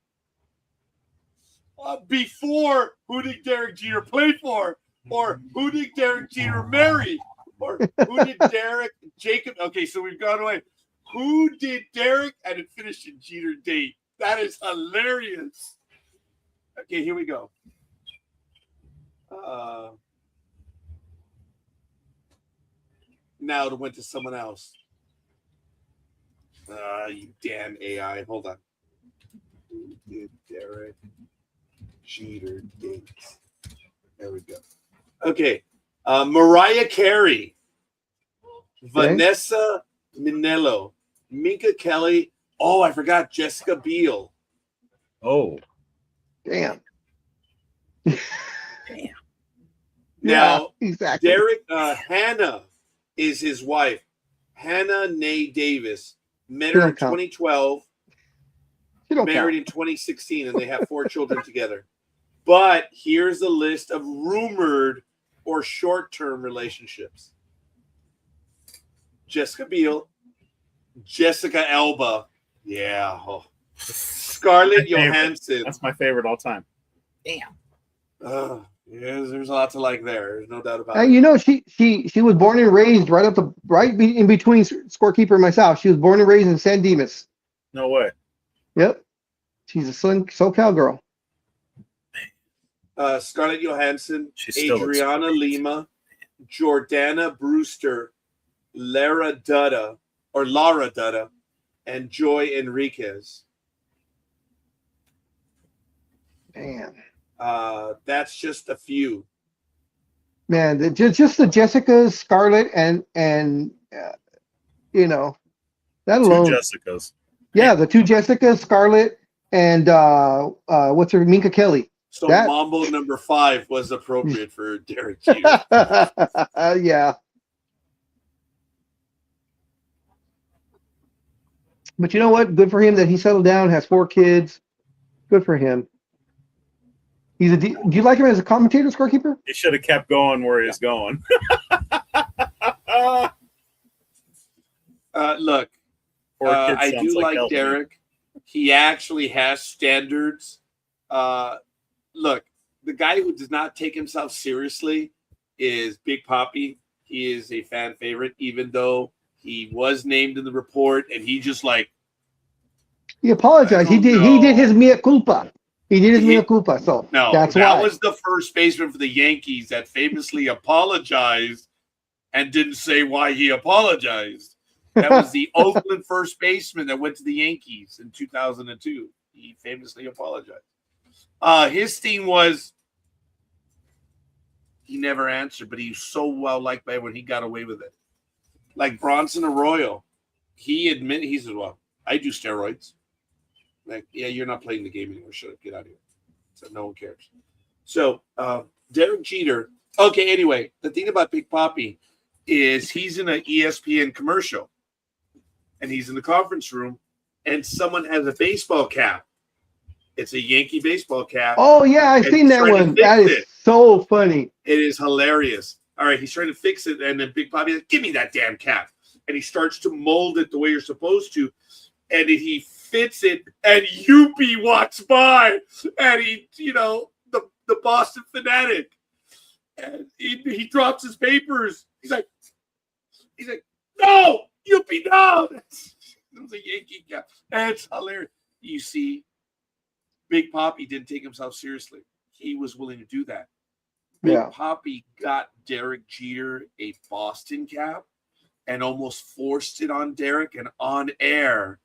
Before, who did Derek Jeter play for? Or who did Derek Jeter marry? Or who did Derek Jacob? Okay, so we've gone away. Who did Derek and it finished in Jeter date? That is hilarious. Okay, here we go. Now it went to someone else. You damn AI. Hold on. Who did Derek Jeter dates? There we go. Okay. Mariah Carey. Vanessa Minnello. Minka Kelly. Oh, I forgot Jessica Biel. Oh. Damn. Now, yeah, exactly. Derek, Hannah is his wife. Hannah Nay Davis. Met her in 2012. Married in 2016, and they have 4 children together. But here's a list of rumored or short-term relationships. Jessica Biel. Jessica Alba. Yeah. Oh. Scarlett Johansson. That's my favorite all time. Damn. Yeah, there's a lot to like there. There's no doubt about it. You know, she was born and raised right in between scorekeeper and myself. She was born and raised in San Dimas. No way. Yep. She's a SoCal girl. Scarlett Johansson, Still Adriana Lima, Jordana Brewster, Lara Dutta, and Joy Enriquez. Man. That's just a few. Man, just the Jessica, Scarlett, and you know, that alone. 2 Jessicas. Yeah, the 2 Jessica, Scarlett, and what's her Minka Kelly. So Mambo number 5 was appropriate for Derek Jeter. Yeah. But you know what? Good for him that he settled down, has 4 kids. Good for him. Do you like him as a commentator, scorekeeper? He should have kept going where he's going. Look, I do like Derek. He actually has standards. Look, the guy who does not take himself seriously is Big Papi. He is a fan favorite, even though he was named in the report, and he just he apologized. He did his mea culpa. He did his mea culpa. So no, that was the first baseman for the Yankees that famously apologized and didn't say why he apologized. That was the Oakland first baseman that went to the Yankees in 2002. He famously apologized. His thing was he never answered, but he was so well liked by everyone, he got away with it. Like Bronson Arroyo, he said, well, I do steroids. Like, yeah, you're not playing the game anymore. Shut up, get out of here. So no one cares. So Derek Jeter. Okay, anyway, the thing about Big Papi is he's in an ESPN commercial, and he's in the conference room, and someone has a baseball cap. It's a Yankee baseball cap. Oh yeah, I've seen that one. That is so funny. It is hilarious. All right, he's trying to fix it, and then Big Papi like, give me that damn cap, and he starts to mold it the way you're supposed to, and he fits it, and Yuppie walks by, and he, the Boston Fanatic, and he drops his papers. He's like, no, Yuppie, no. It was a Yankee cap, and it's hilarious. You see, Big Papi didn't take himself seriously. He was willing to do that. Big Papi got Derek Jeter a Boston cap and almost forced it on Derek, and on air,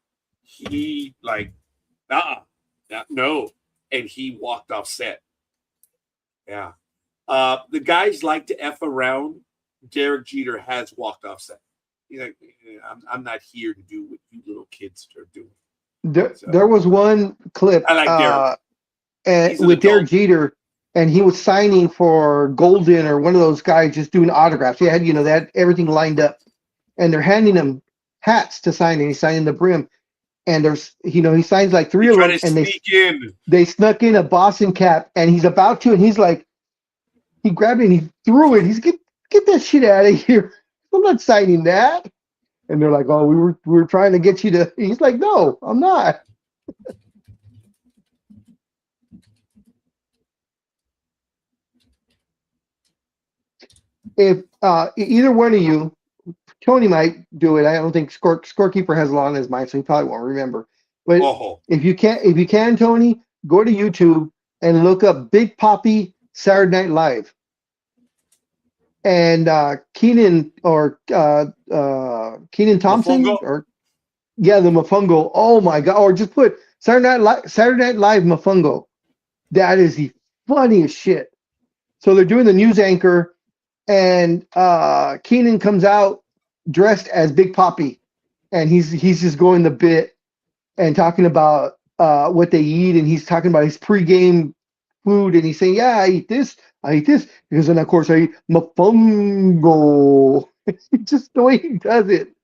he like, no, and he walked off set. Yeah. The guys like to F around. Derek Jeter has walked off set. He's like, I'm not here to do what you little kids are doing. There was one clip I like Derek. with Derek Jeter, and he was signing for Golden or one of those guys just doing autographs. They had everything lined up, and they're handing him hats to sign, and he's signing the brim. And there's, he signs like three of them, and they snuck in a Boston cap, and he's about to, and he's like, he grabbed it and he threw it. He's get that shit out of here. I'm not signing that. And they're like, oh, we were trying to get you to. He's like, no, I'm not. If either one of you, Tony might do it. I don't think scorekeeper has a lot on his mind, so he probably won't remember. But if you can, Tony, go to YouTube and look up Big Papi Saturday Night Live. And Keenan Thompson, Mofongo? The Mofongo. Oh my God! Or just put Saturday Night Live Mofongo. That is the funniest shit. So they're doing the news anchor, and Keenan comes out dressed as Big Papi, and he's just going the bit and talking about what they eat, and he's talking about his pregame food, and he's saying, "Yeah, I eat this, because then of course I eat mofongo." Just the way he does it,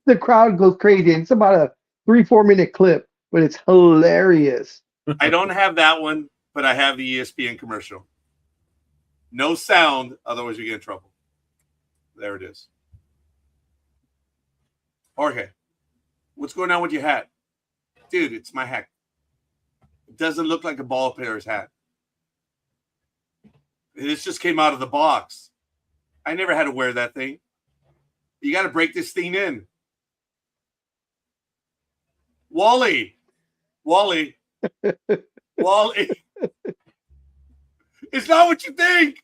the crowd goes crazy. It's about a 3-4 minute clip, but it's hilarious. I don't have that one, but I have the ESPN commercial. No sound, otherwise you get in trouble. There it is. Jorge, what's going on with your hat? Dude, it's my hat. It doesn't look like a ball player's hat. This just came out of the box. I never had to wear that thing. You got to break this thing in. Wally. It's not what you think.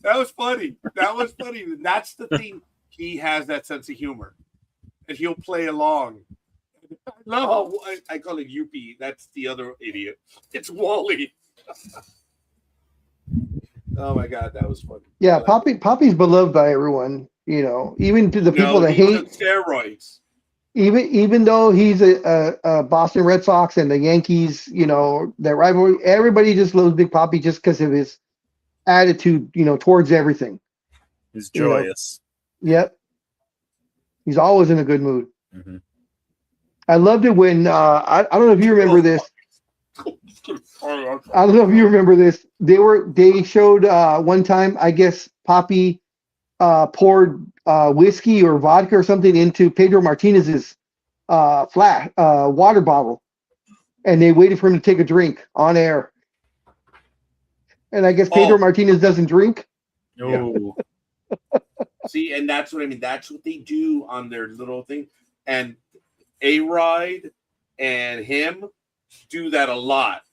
That was funny. That's the thing. He has that sense of humor. And he'll play along. I love how I call it Yuppie. That's the other idiot. It's Wally. Oh my God, that was funny. Yeah, Papi's beloved by everyone. Even to the people that hate steroids. Even though he's a Boston Red Sox and the Yankees, that rivalry, everybody just loves Big Papi just because of his attitude, towards everything. He's joyous. Yep. He's always in a good mood. Mm-hmm. I loved it when I don't know if you remember this. I don't know if you remember this. They showed one time, I guess Papi poured whiskey or vodka or something into Pedro Martinez's water bottle, and they waited for him to take a drink on air. And I guess Pedro Martinez doesn't drink. No. See, and that's what I mean. That's what they do on their little thing. And A-Ride and him do that a lot.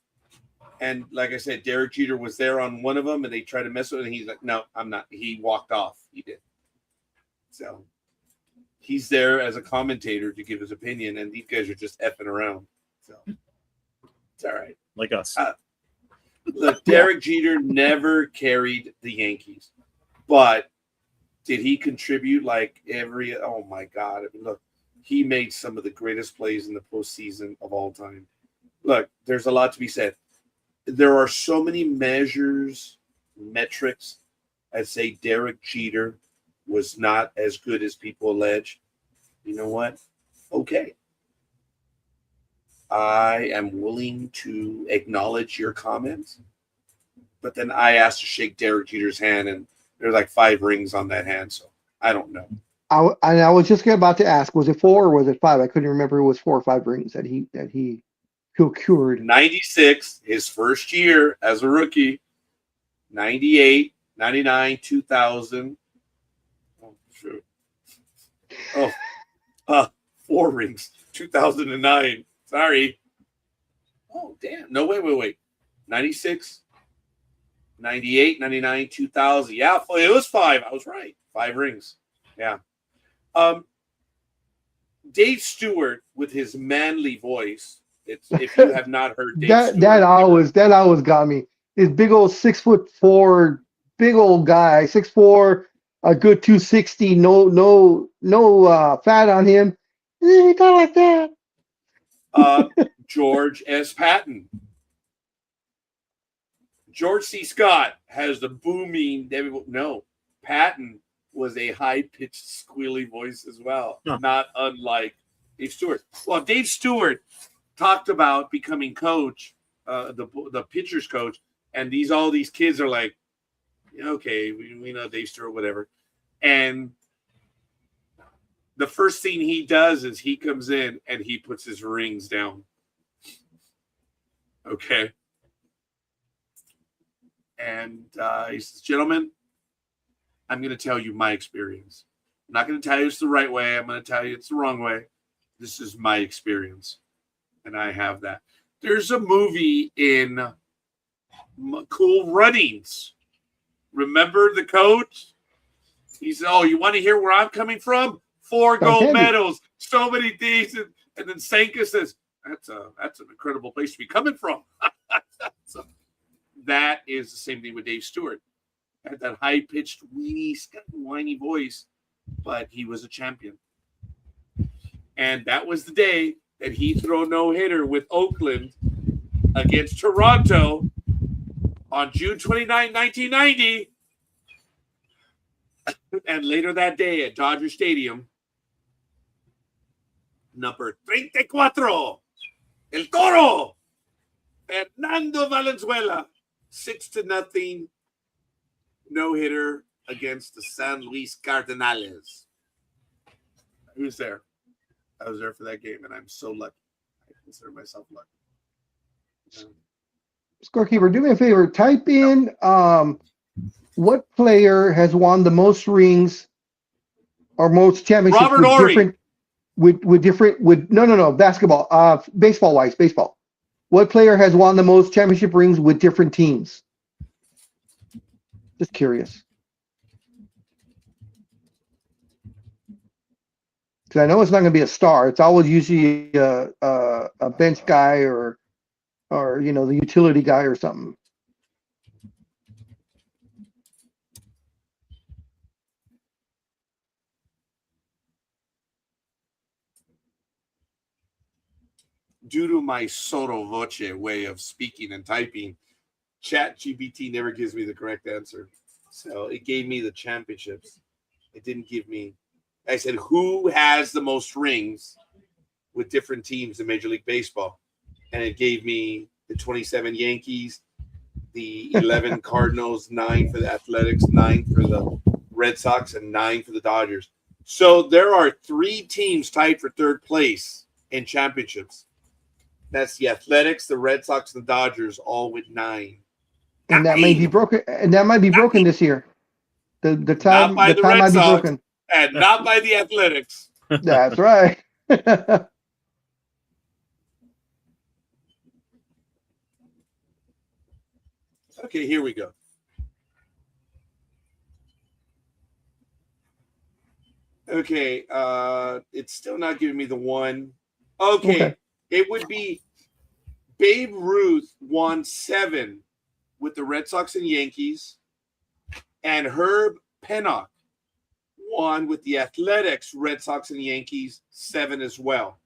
And like I said, Derek Jeter was there on one of them, and they tried to mess with it, and he's like, no, I'm not. He walked off. He did. So he's there as a commentator to give his opinion, and these guys are just effing around. So it's all right. Like us. Look, Derek Jeter never carried the Yankees, but did he contribute oh my God. I mean, look, he made some of the greatest plays in the postseason of all time. Look, there's a lot to be said. There are so many metrics that say Derek Jeter was not as good as people allege. You know what? Okay. I am willing to acknowledge your comments, but then I asked to shake Derek Jeter's hand, and there's like 5 rings on that hand, so I don't know. I was just about to ask, was it 4 or was it 5? I couldn't remember. It was 4 or 5 rings that he procured. 96, his first year as a rookie. 98, 99, 2000. Oh, shoot. 4 rings. 2009. Sorry. Oh, damn. No, wait. 96, 98, 99, 2000. Yeah, it was 5. I was right. 5 rings. Yeah. Dave Stewart with his manly voice. If you have not heard Dave that Stewart, that always got me. This big old 6'4", big old guy, 6'4", a good 260, no fat on him. He talk like that. George S. Patton. George C. Scott has the booming. No, Patton was a high-pitched, squealy voice as well, not unlike Dave Stewart. Well, Dave Stewart talked about becoming coach, the pitcher's coach, and all these kids are like, okay, we know Dave Stewart, whatever. And the first thing he does is he comes in and he puts his rings down. Okay. And he says, gentlemen, I'm going to tell you my experience. I'm not going to tell you it's the right way. I'm going to tell you it's the wrong way. This is my experience. And I have that. There's a movie in Cool Runnings. Remember the coach? He said, oh, you want to hear where I'm coming from? 4 gold medals, so many things. And then Sanka says, that's an incredible place to be coming from. So that is the same thing with Dave Stewart. Had that high-pitched, whiny voice, but he was a champion. And that was the day that he threw a no-hitter with Oakland against Toronto on June 29, 1990. And later that day at Dodger Stadium, number 34, El Toro, Fernando Valenzuela, 6-0 no-hitter against the San Luis Cardinals. Who's there? I was there for that game, and I'm so lucky. I consider myself lucky. Scorekeeper, do me a favor. Type in what player has won the most rings or most championships Robert Ory. Basketball, baseball. What player has won the most championship rings with different teams? Just curious. Because I know it's not going to be a star. It's always usually a bench guy or the utility guy or something. Due to my sotto voce way of speaking and typing, ChatGPT never gives me the correct answer. So it gave me the championships. It didn't give me. I said, who has the most rings with different teams in Major League Baseball? And it gave me the 27 Yankees, the 11 Cardinals, 9 for the Athletics, 9 for the Red Sox, and 9 for the Dodgers. So there are 3 teams tied for third place in championships. That's the Athletics, the Red Sox, and the Dodgers, all with 9. And that may be broken. And that might be broken this year. The time might be broken. And not by the Athletics. That's right. Okay, here we go. Okay, it's still not giving me the one. Okay. It would be Babe Ruth won 7 with the Red Sox and Yankees, and Herb Pennock won with the Athletics, Red Sox, and Yankees 7 as well.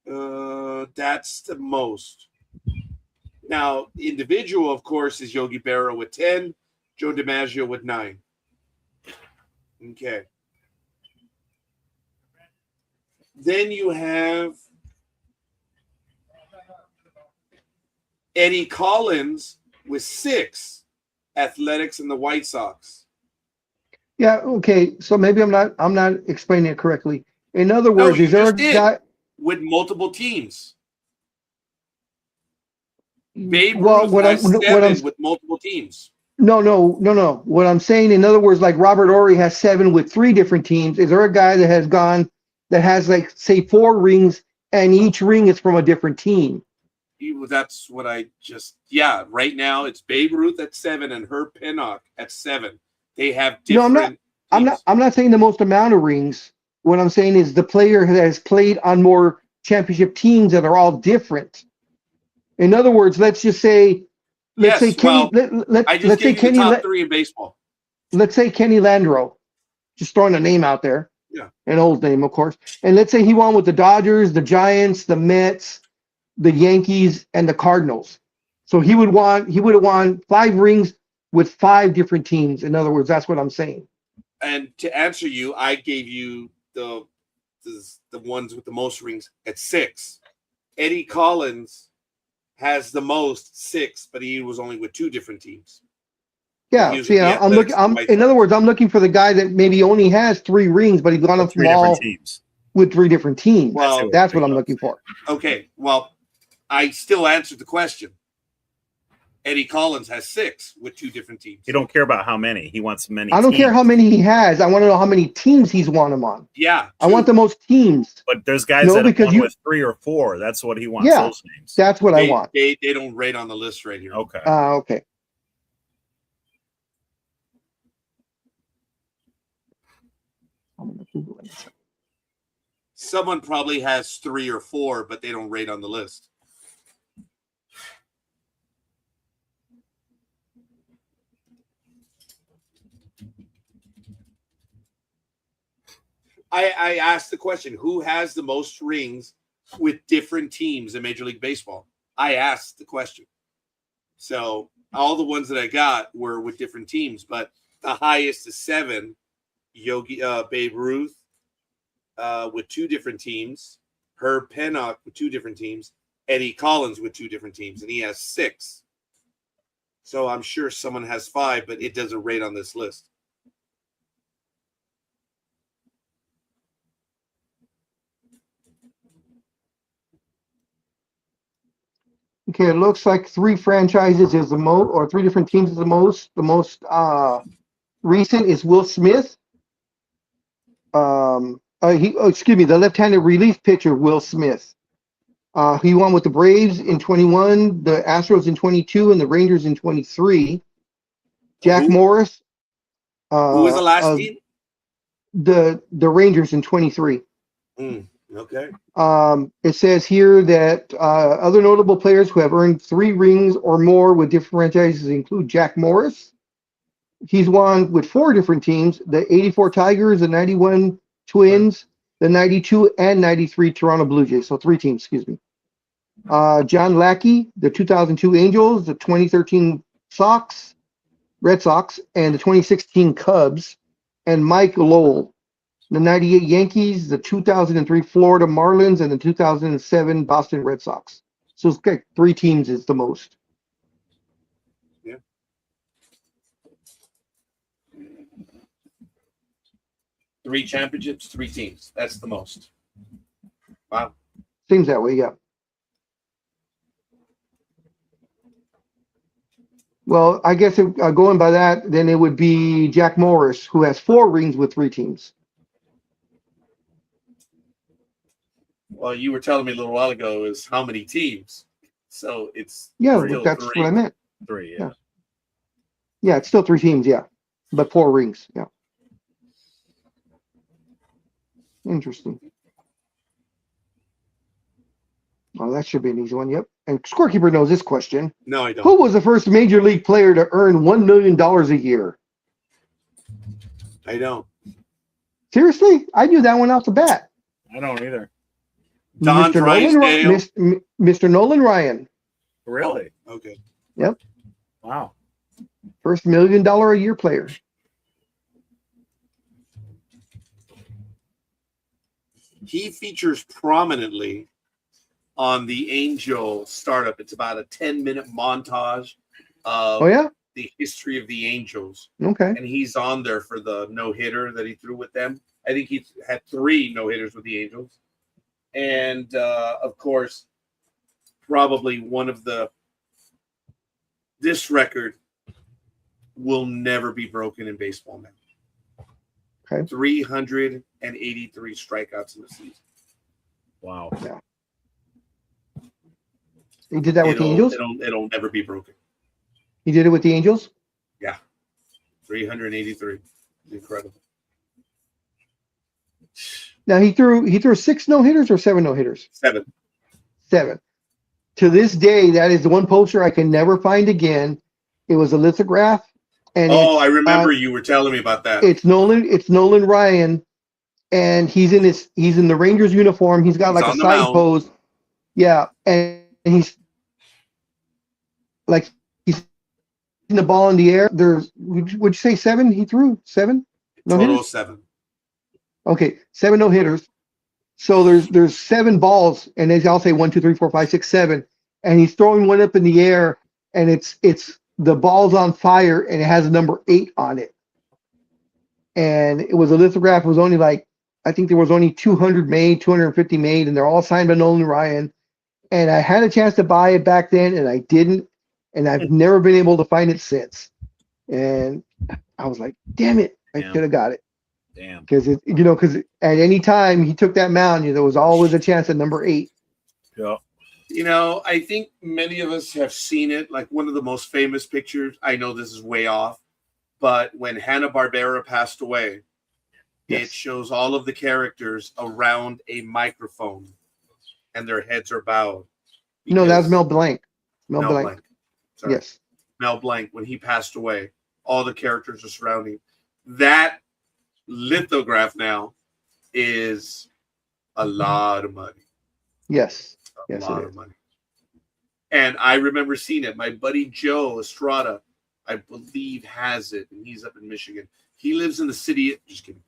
That's the most. Now, individual, of course, is Yogi Berra with 10, Joe DiMaggio with 9. Okay. Then you have Eddie Collins with 6, Athletics and the White Sox. Yeah. Okay. So maybe I'm not explaining it correctly. In other words, is there a guy with multiple teams? Babe Ruth has 7 with multiple teams. No. What I'm saying, in other words, like Robert Ory has 7 with 3 different teams. Is there a guy that has like say 4 rings and each ring is from a different team? That's what I just. Yeah. Right now it's Babe Ruth at 7 and Herb Pennock at 7. They have different. teams. I'm not saying the most amount of rings. What I'm saying is the player has played on more championship teams that are all different. In other words, let's just say, let's say Kenny. I just Let's say gave you the Kenny. top three in baseball. Let's say Kenny Landreau. Just throwing a name out there. Yeah. An old name, of course. And let's say he won with the Dodgers, the Giants, the Mets, the Yankees, and the Cardinals. So he would have won 5 rings with 5 different teams. In other words, that's what I'm saying. And to answer you, I gave you the ones with the most rings at 6. Eddie Collins has the most 6, but he was only with 2 different teams. Yeah, see, I'm looking. In other words, I'm looking for the guy that maybe only has 3 rings, but he's gone up 3 different teams with 3 different teams. Well, that's what I'm looking for. Okay, well, I still answered the question. Eddie Collins has 6 with 2 different teams. He don't care about how many. He wants many. I don't care how many he has. I want to know how many teams he's won them on. Yeah, 2. I want the most teams. But there's guys that have won with 3 or 4. That's what he wants. Yeah, those names. That's what I want. They don't rate on the list right here. Okay. Okay. I'm gonna Google it. Someone probably has 3 or 4, but they don't rate on the list. I asked the question, who has the most rings with different teams in Major League Baseball? I asked the question. So all the ones that I got were with different teams, but the highest is 7. Babe Ruth with 2 different teams, Herb Pennock with 2 different teams, Eddie Collins with 2 different teams, and he has 6. So I'm sure someone has 5, but it doesn't rate on this list. Okay, it looks like 3 franchises is the most, or 3 different teams is the most. The most recent is Will Smith. The left-handed relief pitcher Will Smith. He won with the Braves in 21, the Astros in 22, and the Rangers in 23. Jack Morris. Who was the last team? The Rangers in 23. Okay. It says here that other notable players who have earned 3 rings or more with different franchises include Jack Morris. He's won with 4 different teams: the 84 Tigers, the 91 Twins, the 92 and 93 Toronto Blue Jays. So 3 teams, excuse me. John Lackey, the 2002 Angels, the 2013 Red Sox, and the 2016 Cubs, and Mike Lowell, the 98 Yankees, the 2003 Florida Marlins, and the 2007 Boston Red Sox. So it's like 3 teams is the most. Yeah. Three championships, 3 teams. That's the most. Wow. Seems that way, yeah. Well, I guess going by that, then it would be Jack Morris, who has 4 rings with 3 teams. Well, you were telling me a little while ago is how many teams. So it's that's 3. what I meant. 3, yeah. Yeah, it's still 3 teams, yeah. But 4 rings, yeah. Interesting. Oh, that should be an easy one, yep. And Scorekeeper knows this question. No, I don't. Who was the first major league player to earn $1 million a year? I don't. Seriously? I knew that one off the bat. I don't either. Don Drysdale. Mr. Nolan Ryan. Really? Oh, okay. Yep. Wow. First $1 million a year player. He features prominently on the Angel startup. It's about a 10-minute montage of the history of the Angels. Okay. And he's on there for the no-hitter that he threw with them. I think he had 3 no-hitters with the Angels. And, of course, probably one of this record will never be broken in baseball now. Okay. 383 strikeouts in the season. Wow. Yeah. He did that with the Angels? It'll never be broken. He did it with the Angels? Yeah. 383. Incredible. Now he threw 6 no-hitters or 7 no-hitters? 7. 7. To this day, that is the one poster I can never find again. It was a lithograph, and I remember you were telling me about that. It's Nolan Ryan, and he's in the Rangers uniform. He's got like a side pose. Yeah, and he's hitting the ball in the air. Would you say 7? He threw 7? Total 7. Okay, 7 no hitters. So there's 7 balls, and they all say 1, 2, 3, 4, 5, 6, 7, and he's throwing one up in the air, and it's the ball's on fire, and it has a number 8 on it. And it was a lithograph. It was only I think there was only 200 made, 250 made, and they're all signed by Nolan Ryan. And I had a chance to buy it back then, and I didn't, and I've never been able to find it since. And I was like, damn it, I could have got it. Damn. Because at any time he took that mound, there was always a chance at number 8. Yeah. I think many of us have seen it. Like one of the most famous pictures. I know this is way off, but when Hanna-Barbera passed away, it shows all of the characters around a microphone, and their heads are bowed. No, that was Mel Blanc. Mel Blanc. Sorry. Yes. Mel Blanc, when he passed away, all the characters are surrounding. That lithograph now is a lot of money. Yes. A lot of money. And I remember seeing it. My buddy Joe Estrada, I believe, has it, and he's up in Michigan. He lives in the city. Just kidding.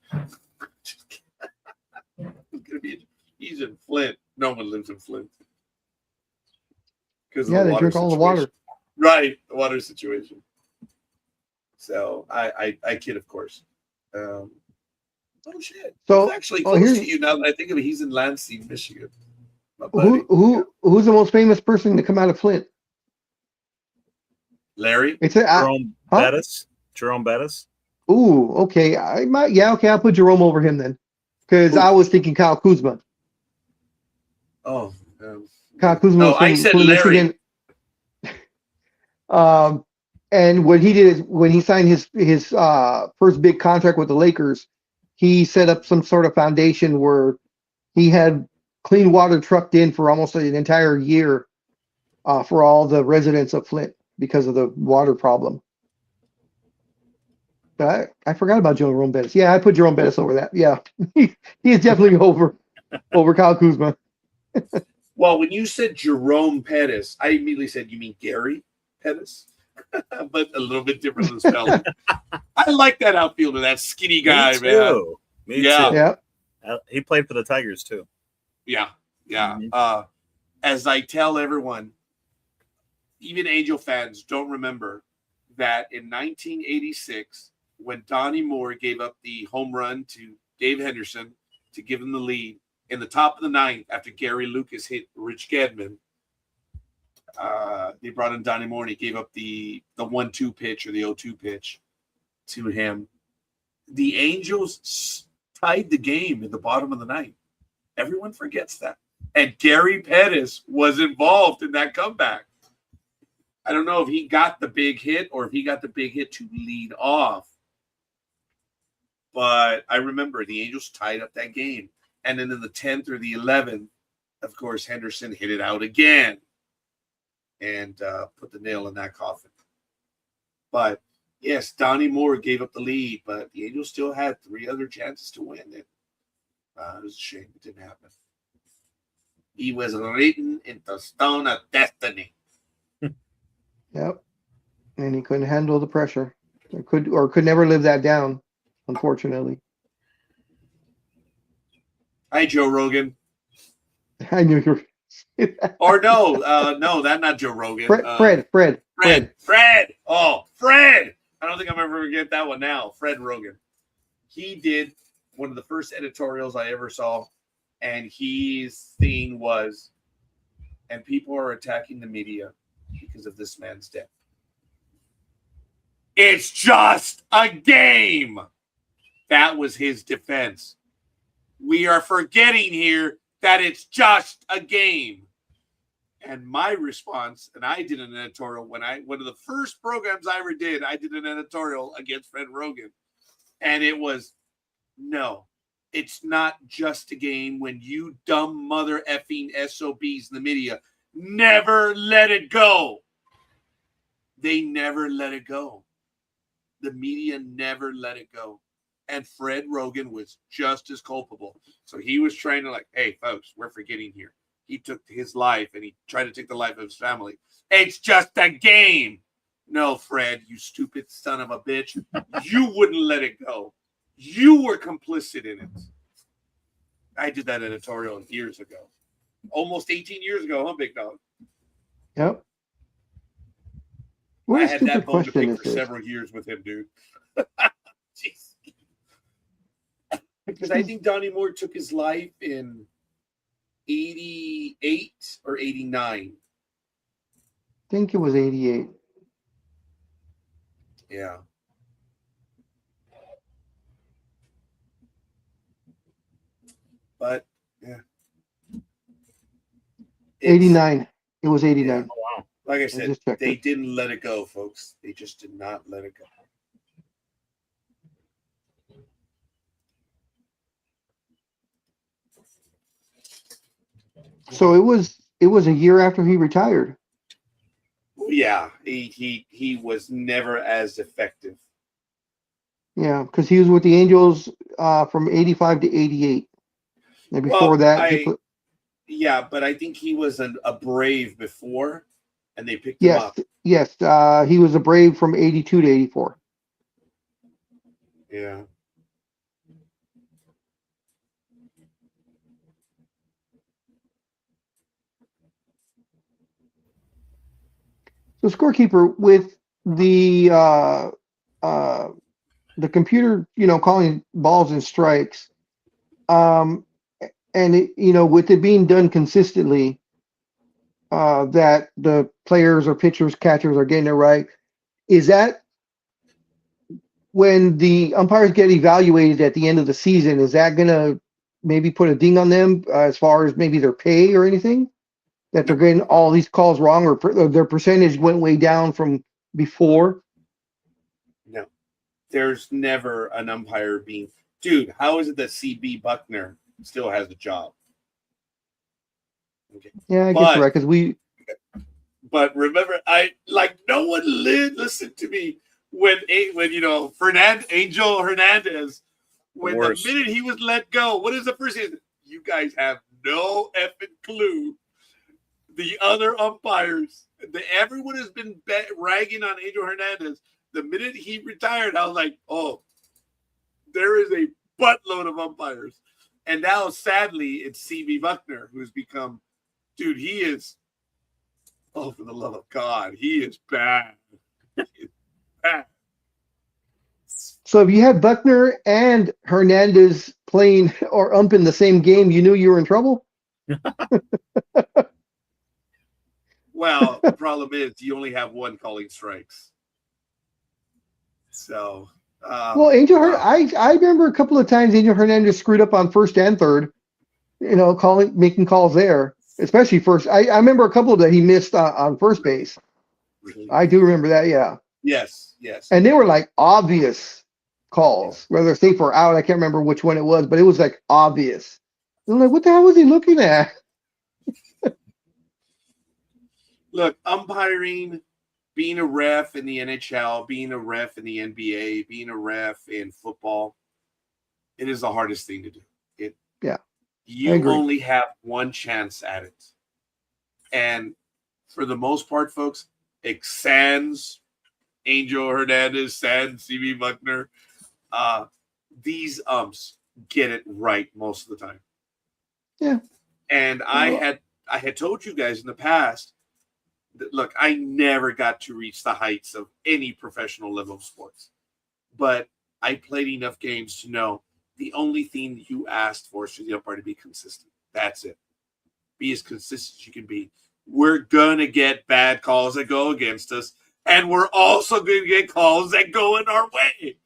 He's in Flint. No one lives in Flint. Because they drink all the water. Right, the water situation. So I kid, of course. Oh shit! So he's actually close to you now that I think of it. He's in Lansing, Michigan. Who's the most famous person to come out of Flint? Larry. Jerome Bettis. Jerome Bettis. Ooh, okay. I might. Yeah, okay. I'll put Jerome over him then, because I was thinking Kyle Kuzma. Oh. Kyle Kuzma. I said Larry. Michigan. And what he did is when he signed his first big contract with the Lakers, he set up some sort of foundation where he had clean water trucked in for almost an entire year for all the residents of Flint because of the water problem. But I forgot about Jerome Bettis. Yeah, I put Jerome Bettis over that. Yeah, he is definitely over Kyle Kuzma. Well, when you said Jerome Pettis, I immediately said, you mean Gary Pettis? But a little bit different than spelling. I like that outfielder, that skinny guy, Me too. Man. Yeah. Yeah. He played for the Tigers too. Yeah. Mm-hmm. As I tell everyone, even Angel fans don't remember that in 1986, when Donnie Moore gave up the home run to Dave Henderson to give him the lead in the top of the 9th after Gary Lucas hit Rich Gedman, they brought in Donnie Moore and he gave up the 1-2 pitch or the 0-2 pitch to him. The Angels tied the game in the bottom of the 9th. Everyone forgets that. And Gary Pettis was involved in that comeback. I don't know if he got the big hit or if he got the big hit to lead off. But I remember the Angels tied up that game. And then in the 10th or the 11th, of course, Henderson hit it out again and put the nail in that coffin. But, yes, Donnie Moore gave up the lead, but the Angels still had 3 other chances to win it. It was a shame it didn't happen. He was written into stone of destiny. Yep. And he couldn't handle the pressure. Could never live that down, unfortunately. Hi, Joe Rogan. I knew you were. Or no, that's not Joe Rogan. Fred. Oh, Fred. I don't think I'm ever going to get that one now. Fred Rogan. He did one of the first editorials I ever saw, and his thing was, and people are attacking the media because of this man's death. It's just a game. That was his defense. We are forgetting here that it's just a game. And my response, and I did an editorial one of the first programs I ever did, I did an editorial against Fred Rogan. And it was, no, It's not just a game when you dumb mother effing SOBs in the media never let it go. They never let it go. The media never let it go. And Fred Rogan was just as culpable. So he was trying to hey, folks, we're forgetting here. He took his life and he tried to take the life of his family. It's just a game. No, Fred, you stupid son of a bitch. You wouldn't let it go. You were complicit in it. I did that editorial years ago. Almost 18 years ago, huh, Big Dog? Yep. I had that bone to pick for several years with him, dude. Jeez. Because I think Donnie Moore took his life in 88 or 89. I think it was 88. Yeah. But, yeah. 89. It was 89. Yeah. Oh, wow. Like I said, they didn't let it go, folks. They just did not let it go. So it was a year after he retired. Yeah, he was never as effective. Yeah, because he was with the Angels from 85 to 88. And before yeah, but I think he was a Brave before, and they picked him up. Yes, he was a Brave from 82 to 84. Yeah. So, scorekeeper, with the computer, calling balls and strikes, and with it being done consistently, that the players or pitchers, catchers are getting it right. Is that when the umpires get evaluated at the end of the season? Is that going to maybe put a ding on them as far as maybe their pay or anything? That they're getting all these calls wrong, or their percentage went way down from before? No, there's never an umpire being, dude, how is it that CB Buckner still has a job? Okay. Yeah, I guess you're right, because but remember, no one listened to me when Angel Hernandez, when the minute he was let go, what is the first thing? You guys have no effing clue. The other umpires, everyone has been ragging on Angel Hernandez. The minute he retired, I was like, oh, there is a buttload of umpires. And now, sadly, it's CB Buckner, who's become, dude, he is, oh, for the love of God, he is bad. He is bad. So if you had Buckner and Hernandez playing or umping the same game, you knew you were in trouble? Well, the problem is you only have one calling strikes. So, well, I remember a couple of times Angel Hernandez screwed up on first and third, making calls there, especially first. I remember a couple that he missed on first base. Really? I do remember that, yeah. Yes. And they were obvious calls, whether safe or out. I can't remember which one it was, but it was obvious. I'm like, what the hell was he looking at? Look, umpiring, being a ref in the NHL, being a ref in the NBA, being a ref in football, it is the hardest thing to do. You only have one chance at it. And for the most part, folks, sans Angel Hernandez, sans CB Buckner, these umps get it right most of the time. Yeah. And I had told you guys in the past, look, I never got to reach the heights of any professional level of sports, but I played enough games to know the only thing that you asked for is for the umpire to be consistent. That's it. Be as consistent as you can be. We're going to get bad calls that go against us, and we're also going to get calls that go in our way.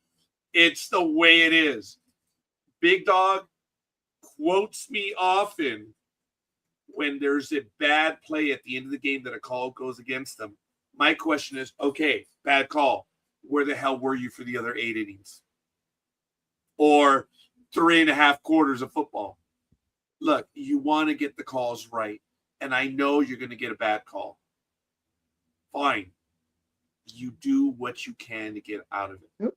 It's the way it is. Big Dog quotes me often when there's a bad play at the end of the game that a call goes against them. My question is, okay, bad call. Where the hell were you for the other 8 innings? Or 3.5 quarters of football. Look, you want to get the calls right. And I know you're going to get a bad call. Fine. You do what you can to get out of it. Yep.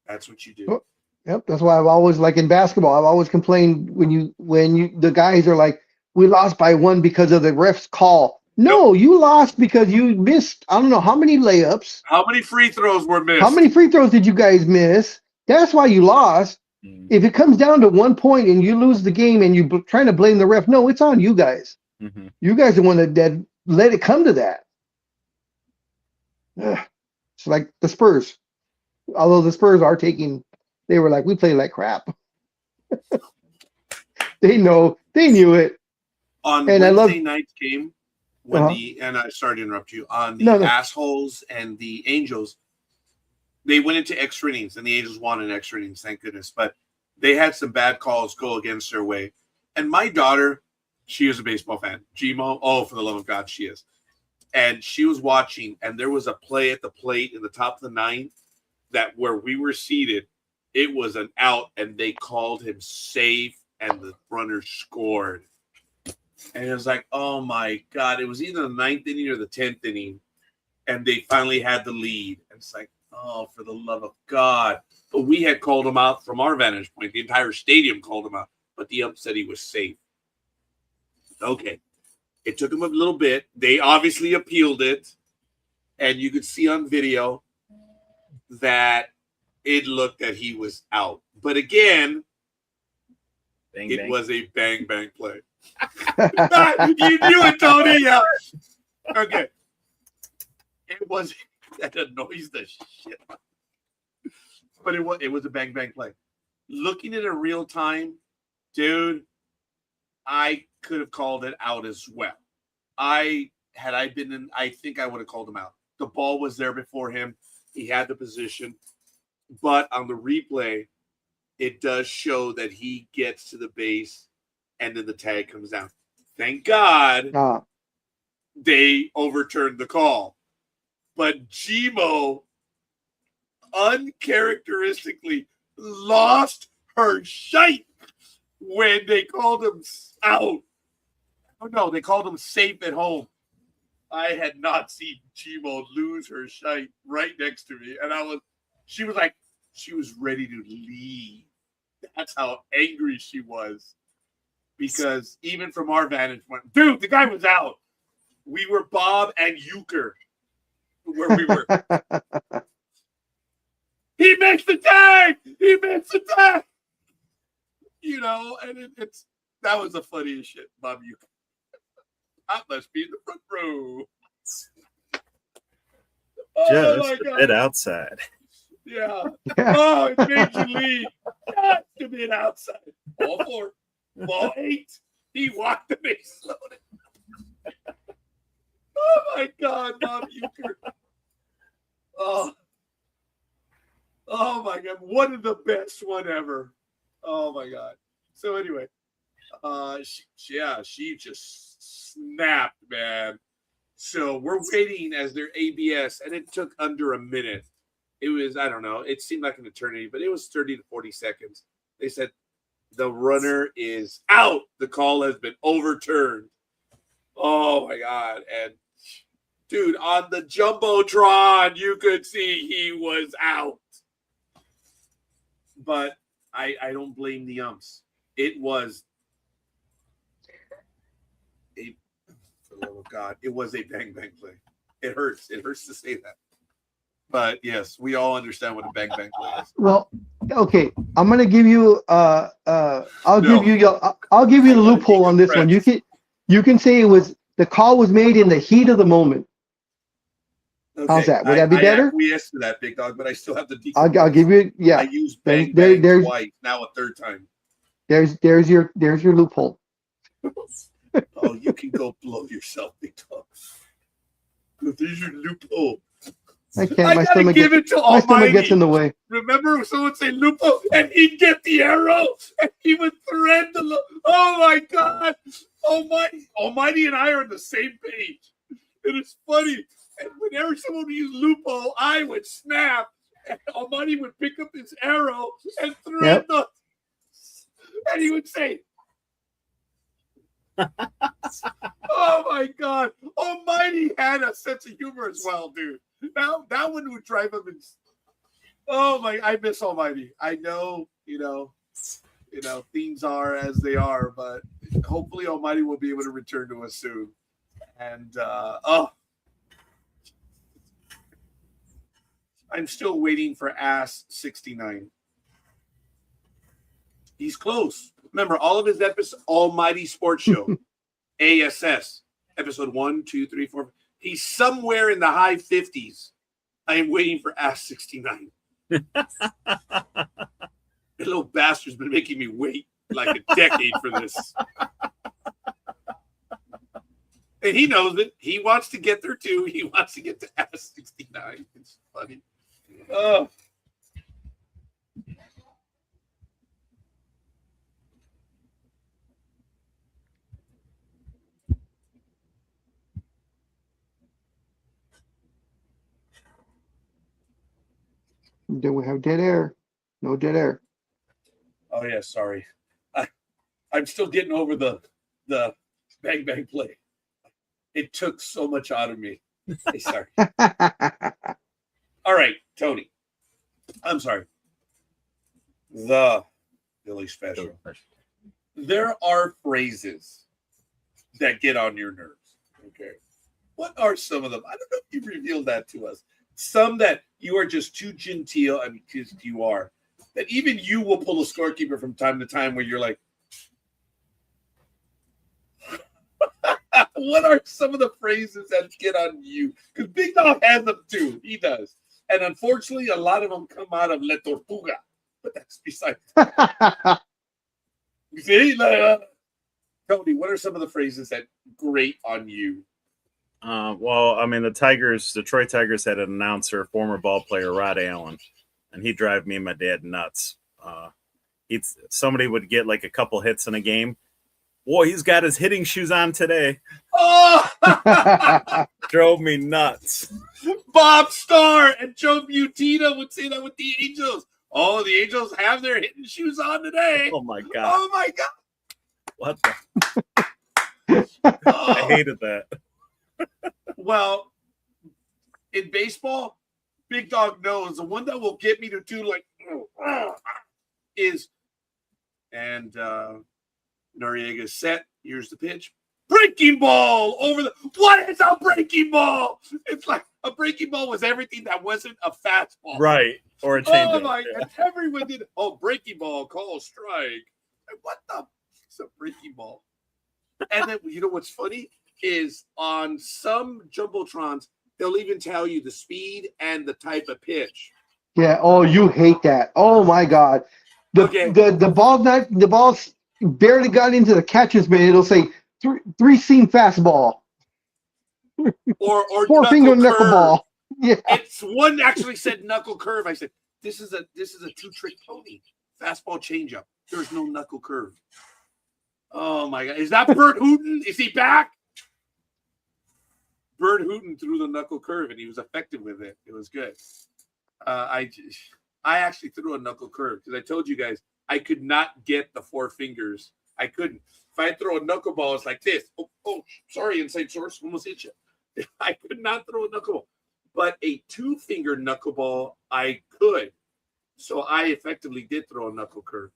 That's what you do. Yep. Yep. That's why I've always, like in basketball, I've always complained when the guys are like, we lost by 1 because of the ref's call. No, you lost because you missed, I don't know how many layups. How many free throws were missed? How many free throws did you guys miss? That's why you lost. If it comes down to 1 point and you lose the game and you're trying to blame the ref, no, it's on you guys. Mm-hmm. You guys are the one that let it come to that. It's like the Spurs. Although the Spurs are they were like, we play like crap. They knew it. On and Wednesday night's game, when Uh-huh. sorry to interrupt you, on the Assholes and the Angels, they went into extra innings, and the Angels won in extra innings, thank goodness. But they had some bad calls go against their way. And my daughter, she is a baseball fan. Gmo, oh, for the love of God, she is. And she was watching, and there was a play at the plate in the top of the ninth that where we were seated, it was an out, and they called him safe, and the runner scored. And it was like, oh, my God. It was either the 9th inning or the 10th inning, and they finally had the lead. And it's like, oh, for the love of God. But we had called him out from our vantage point. The entire stadium called him out, but the ump said he was safe. Okay. It took him a little bit. They obviously appealed it, and you could see on video that it looked that he was out. But again, it was a bang play. You knew it, Tony. Yeah. Okay. It was that annoys the shit. But it was a bang play. Looking at it real time, dude, I could have called it out as well. I think I would have called him out. The ball was there before him. He had the position. But on the replay, it does show that he gets to the base and then the tag comes down. Thank God they overturned the call. But Gmo uncharacteristically lost her shite when they called him out. Oh, no, they called him safe at home. I had not seen Gmo lose her shite right next to me. And she was ready to leave. That's how angry she was. Because even from our vantage point, dude, the guy was out. We were Bob and Euchre where we were. He makes the tag! He makes the tag! You know, and that was the funniest shit, Bob Euchre. I must be in the front row. Just a bit outside. Yeah. Oh, it made you leave. Just a bit outside. Ball 4. Ball 8. He walked the base loaded. Oh, my God, Bob Euchre. Oh, my God. One of the best one ever. Oh, my God. So, anyway, she just snapped, man. So, we're waiting as their ABS, and it took under a minute. It was, I don't know, it seemed like an eternity, but it was 30 to 40 seconds. They said, the runner is out. The call has been overturned. Oh, my God. And, dude, on the Jumbotron, you could see he was out. But I don't blame the umps. It was for the love of God, it was a bang play. It hurts. It hurts to say that. But yes, we all understand what a bang play is. Well, okay, I'm gonna give you I'll give you the loophole on this one. You can say the call was made in the heat of the moment. Okay. How's that? Would that be better? I acquiesce to that, big dog, but I still have the I'll give you I used bang twice, now a third time. There's your loophole. Oh, you can go blow yourself, big dog. There's your loophole. I can't. My stomach gets in the way. Remember someone say loophole, and he'd get the arrow, and he would thread the. Oh my God! Almighty, and I are on the same page. It is funny. And whenever someone would use loophole, I would snap, and Almighty would pick up his arrow and thread the. And he would say, oh my God, Almighty had a sense of humor as well, dude. Now that one would drive him. Oh my, I miss Almighty. I know, things are as they are, but hopefully Almighty will be able to return to us soon. And I'm still waiting for Ass 69. He's close. Remember, all of his episodes, Almighty Sports Show, ASS, episode 1, 2, 3, 4. He's somewhere in the high 50s. I am waiting for Ass 69. The little bastard's been making me wait like a decade for this. And he knows it. He wants to get there too. He wants to get to Ass 69. It's funny. Oh. Then we have dead air. No dead air. Oh yeah, sorry. I'm still getting over the bang bang play. It took so much out of me. Hey, sorry. All right, Tony. I'm sorry. The Philly special. There are phrases that get on your nerves. Okay. What are some of them? I don't know if you've revealed that to us. Some that you are just too genteel, I mean, because you are, that even you will pull a scorekeeper from time to time where you're like, what are some of the phrases that get on you? Because Big Dog has them too. He does. And unfortunately, a lot of them come out of La Tortuga. But that's besides. See? Tony, what are some of the phrases that grate on you? Well, I mean, the Detroit Tigers had an announcer, former ball player Rod Allen, and he'd drive me and my dad nuts. Somebody would get like a couple hits in a game. Boy, he's got his hitting shoes on today. Oh! Drove me nuts. Bob Starr and Joe Butina would say that with the Angels. Oh, the Angels have their hitting shoes on today. Oh, my God. Oh, my God. What the? I hated that. Well, in baseball, Big Dog knows the one that will get me to do like is, and Noriega's set. Here's the pitch. Breaking ball over the. What is a breaking ball? It's like a breaking ball was everything that wasn't a fastball. Right. Or a change. Oh my! Yeah. Everyone did. Oh, breaking ball, call strike. What the? It's a breaking ball. And then you know what's funny is on some jumbotrons they'll even tell you the speed and the type of pitch. Yeah. Oh, you hate that. Oh my God. The ball's barely got into the catcher's mitt. It'll say three seam fastball. Or four finger knuckleball. Yeah. It's one actually said knuckle curve. I said, this is a two-trick pony. Fastball changeup. There's no knuckle curve. Oh my God. Is that Bert Hooten? Is he back? Bert Hooten threw the knuckle curve and he was effective with it. It was good. I actually threw a knuckle curve because I told you guys I could not get the four fingers. I couldn't. If I throw a knuckleball, it's like this. Oh, sorry, inside source. Almost hit you. I could not throw a knuckleball. But a two-finger knuckleball, I could. So I effectively did throw a knuckle curve.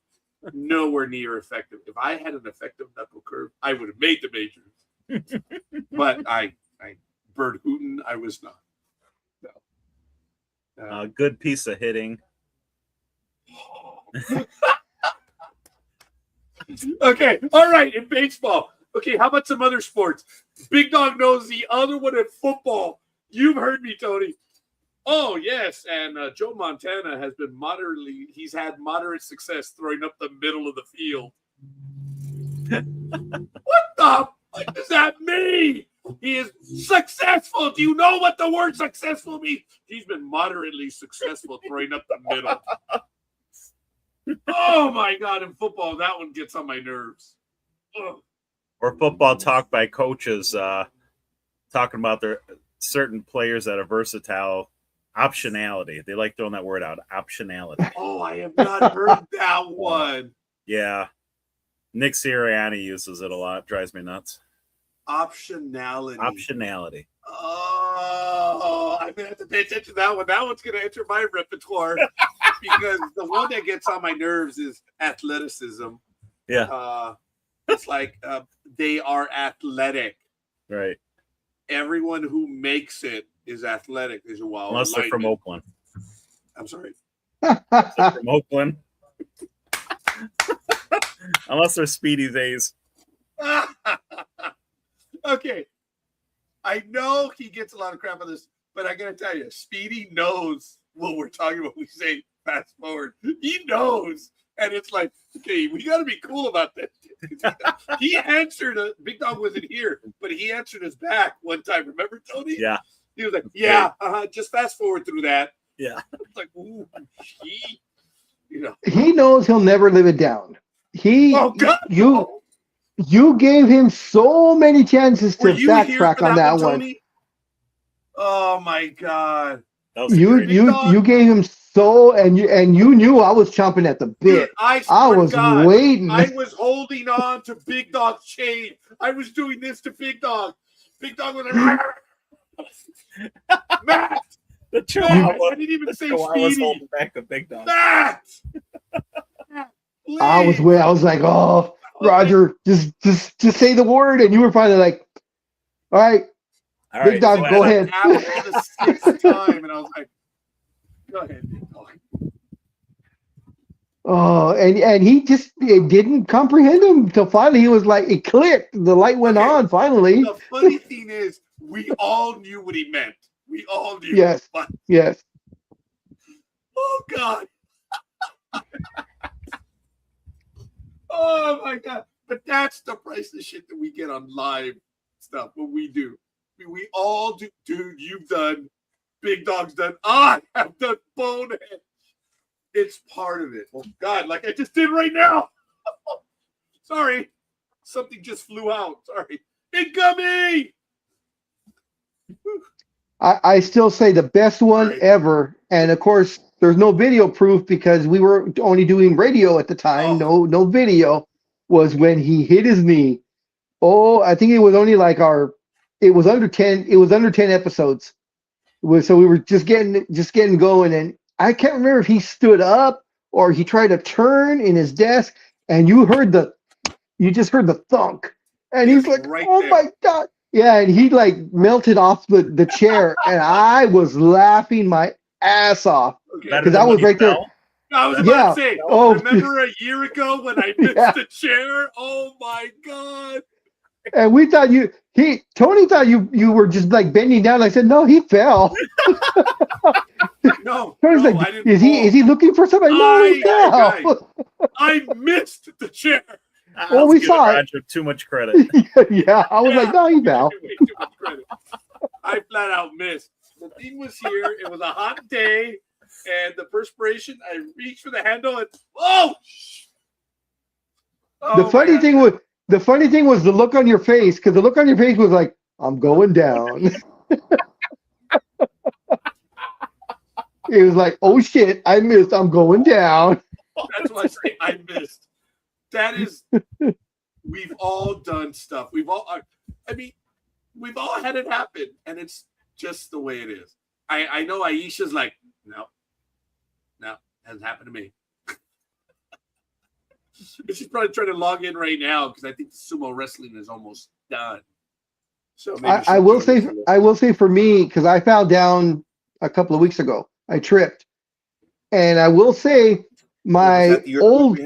Nowhere near effective. If I had an effective knuckle curve, I would have made the majors. But Bert Hooten, I was not. No. Good piece of hitting. Okay, all right, in baseball. Okay, how about some other sports? Big Dog knows the other one in football. You've heard me, Tony. Oh, yes, and Joe Montana has been he's had moderate success throwing up the middle of the field. What does that mean? He is successful. Do you know what the word successful means? He's been moderately successful throwing up the middle. Oh, my God, in football, that one gets on my nerves. Ugh. Or football talk by coaches talking about their certain players that are versatile. Optionality. They like throwing that word out. Optionality. Oh, I have not heard that one. Yeah. Nick Sirianni uses it a lot. Drives me nuts. Optionality. Oh, I'm gonna have to pay attention to that one. That one's gonna enter my repertoire because the one that gets on my nerves is athleticism. Yeah. It's like they are athletic. Right. Everyone who makes it is athletic. There's a wild Unless they're from Oakland. I'm sorry. Unless they're from Oakland. Unless they're Speedy Days. Okay. I know he gets a lot of crap on this, but I gotta tell you, Speedy knows what we're talking about. We say fast forward. He knows. And it's like, okay, we got to be cool about this. He answered, Big Dog wasn't here, but he answered us back one time. Remember, Tony? Yeah. He was like, yeah, just fast forward through that. Yeah. It's like, ooh, He knows he'll never live it down. Oh, God. You gave him so many chances to backtrack on that one. Tony? Oh, my God. You gave him so, and you knew I was chomping at the bit. Dude, I was waiting. I was holding on to Big Dog's chain. I was doing this to Big Dog. Big Dog was like, Matt. The Chihuahua. I didn't even say I was Speedy. holding back the Big Dog. Matt. I was like, oh, Roger, just say the word, and you were finally like, all right, Big Dog, go ahead. It happened for the sixth time, and I was like, go ahead, Big Dog. Oh, and he just didn't comprehend him until finally he was like, it clicked. The light went on finally. The funny thing is, we all knew what he meant. We all knew. Yes. Yes. Oh, God. Oh, my God. But that's the priceless shit that we get on live stuff, what we do. We all do. Dude, you've done. Big Dog's done. I have done Bonehead. It's part of it. Oh, God, like I just did right now. Sorry. Something just flew out. Sorry. Incoming! I still say the best one ever. And, of course, there's no video proof because we were only doing radio at the time. No video. Was when he hit his knee. Oh, I think it was only like it was under 10 episodes. So we were just getting going, and I can't remember if he stood up or he tried to turn in his desk, and you just heard the thunk, and he's like, "Oh my God!" Yeah, and he like melted off the chair, and I was laughing my ass off because I was right there. I was about to say, remember a year ago when I missed the chair? Oh my God. And we thought Tony thought you were just like bending down. I said, no, he fell. No, Tony's like, I didn't is he looking for somebody? No, he fell. I missed the chair. Well, we saw Roger too much credit. Yeah, I was like, no, he fell. Way too much credit. I flat out missed. The thing was here. It was a hot day. And the perspiration, I reached for the handle and the funny thing was the look on your face, because the look on your face was like, I'm going down. It was like, oh shit, I missed. I'm going down. That's why I say I missed. That is, we've all done stuff. We've all had it happen, and it's just the way it is. I know Aisha's like, no, hasn't happened to me. She's probably trying to log in right now because I think sumo wrestling is almost done. So I will say for me, because I fell down a couple of weeks ago. I tripped, and I will say my old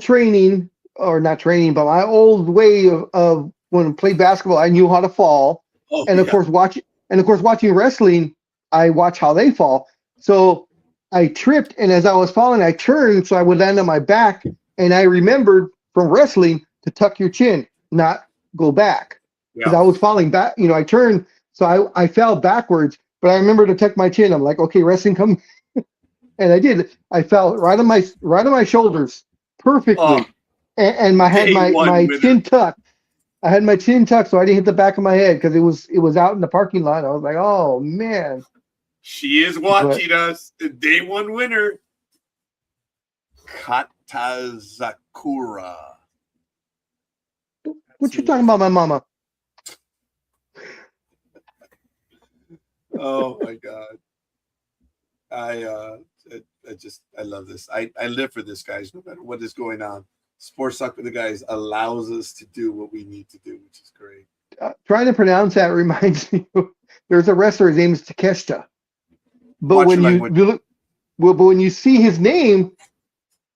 training, or not training, but my old way of when I played basketball, I knew how to fall, of course watching wrestling, I watch how they fall. So I tripped, and as I was falling, I turned so I would land on my back, and I remembered from wrestling to tuck your chin, not go back, because I was falling back. I turned, so I fell backwards, but I remember to tuck my chin. I'm like, okay, wrestling, come, and I did. I fell right on my shoulders perfectly, and I had my chin tucked. I had my chin tucked, so I didn't hit the back of my head because it was out in the parking lot. I was like, oh man. She is watching us. The day one winner. Katazaku. Sakura. What you talking about, my mama? Oh my God. I love this. I live for this, guys, no matter what is going on. Sports Talk with the Guys allows us to do what we need to do, which is great. Trying to pronounce that reminds me of, there's a wrestler, his name is Takeshita. But Watch when your you language. look, well, but when you see his name,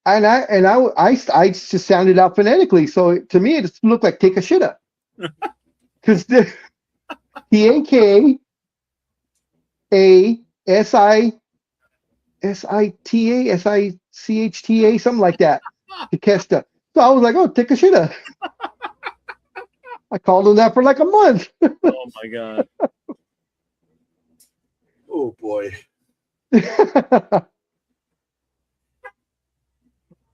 and I just sounded out phonetically, so to me it just looked like Takeshita, because Takashita, Sichta, something like that. Takeshita. So I was like, oh, Takeshita. I called him that for like a month. Oh my God. Oh boy.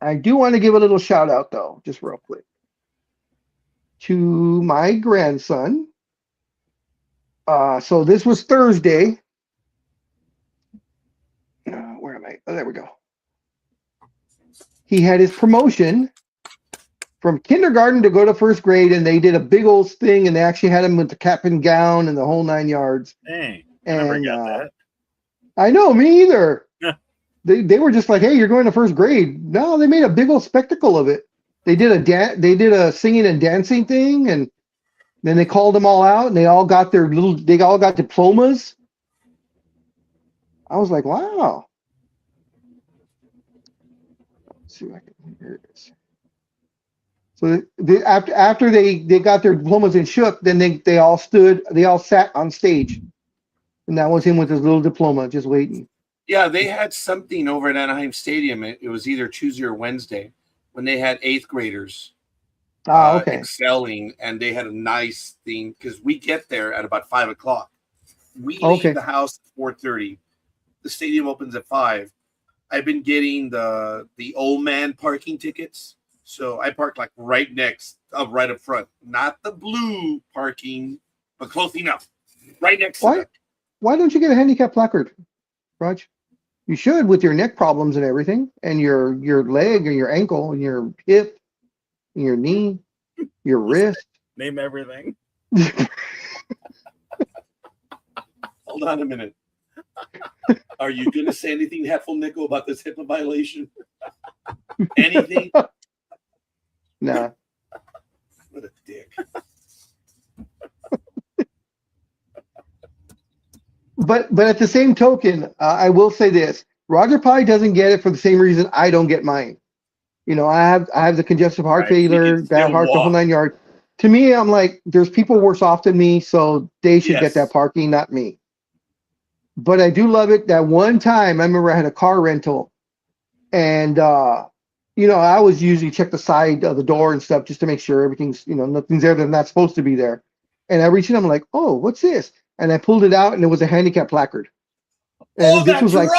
I do want to give a little shout out though, just real quick, to my grandson. So this was Thursday. Where am I? Oh, there we go. He had his promotion from kindergarten to go to first grade, and they did a big old thing, and they actually had him with the cap and gown and the whole 9 yards. Dang, I never got that. I know, me either. They were just like, hey, you're going to first grade. No, they made a big old spectacle of it. They did a singing and dancing thing, and then they called them all out, and they all got diplomas. I was like, wow. Let's see if I can, here it is. So after they got their diplomas and shook, then they all sat on stage, and that was him with his little diploma, just waiting. Yeah, they had something over at Anaheim Stadium. It was either Tuesday or Wednesday when they had 8th graders excelling, and they had a nice thing because we get there at about 5 o'clock. We leave the house at 4:30. The stadium opens at 5. I've been getting the old man parking tickets, so I park like right up front, not the blue parking, but close enough, right next to them. Why don't you get a handicap placard, Raj? You should, with your neck problems and everything, and your leg and your ankle and your hip and your knee, your wrist. Name everything. Hold on a minute. Are you going to say anything Heffel Nickel about this HIPAA violation? Anything? Nah. What a dick. But at the same token, I will say this: Roger probably doesn't get it for the same reason I don't get mine. You know, I have the congestive heart failure, bad heart, the whole 9 yards. To me, I'm like, there's people worse off than me, so they should get that parking, not me. But I do love it. That one time, I remember I had a car rental, and you know, I always usually check the side of the door and stuff just to make sure everything's, you know, nothing's there that's not supposed to be there. And I reached in, I'm like, oh, what's this? And I pulled it out, and it was a handicap placard. And this was like,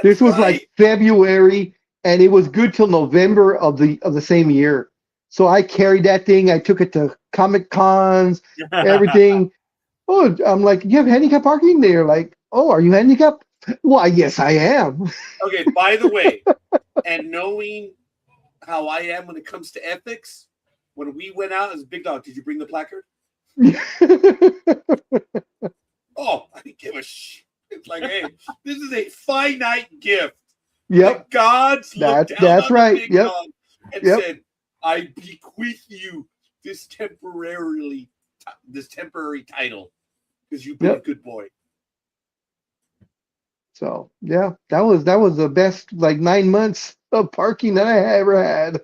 this was like February, and it was good till November of the same year. So I carried that thing. I took it to Comic Cons, everything. Oh, I'm like, you have handicap parking? They're like, oh, are you handicapped? Well, yes, I am. Okay, by the way, and knowing how I am when it comes to ethics, when we went out as Big Dog, did you bring the placard? Oh, I didn't give a shit. It's like, hey, this is a finite gift. Yep. The gods looked down on right. Big Dog and said, I bequeath you this temporary title because you've been a good boy. So yeah, that was the best like 9 months of parking that I ever had.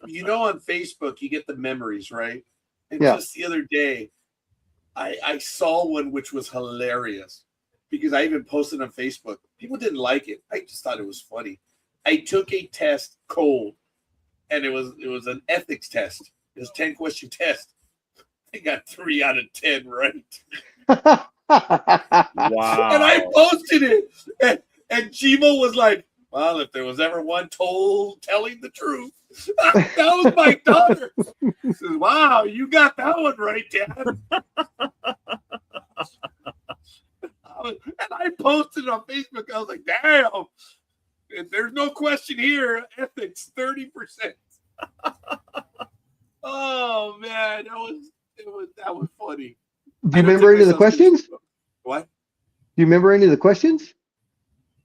You know, on Facebook, you get the memories, right? And just the other day, I saw one which was hilarious because I even posted on Facebook. People didn't like it. I just thought it was funny. I took a test cold, and it was an ethics test. It was a 10-question test. I got 3 out of 10 right. Wow. And I posted it. And Jimo was like, well, if there was ever one telling the truth, that was my daughter. He says, wow, you got that one right, Dad. And I posted it on Facebook. I was like, damn. There's no question here. Ethics 30%. Oh man, that was funny. Do you remember any of the questions? What? Do you remember any of the questions?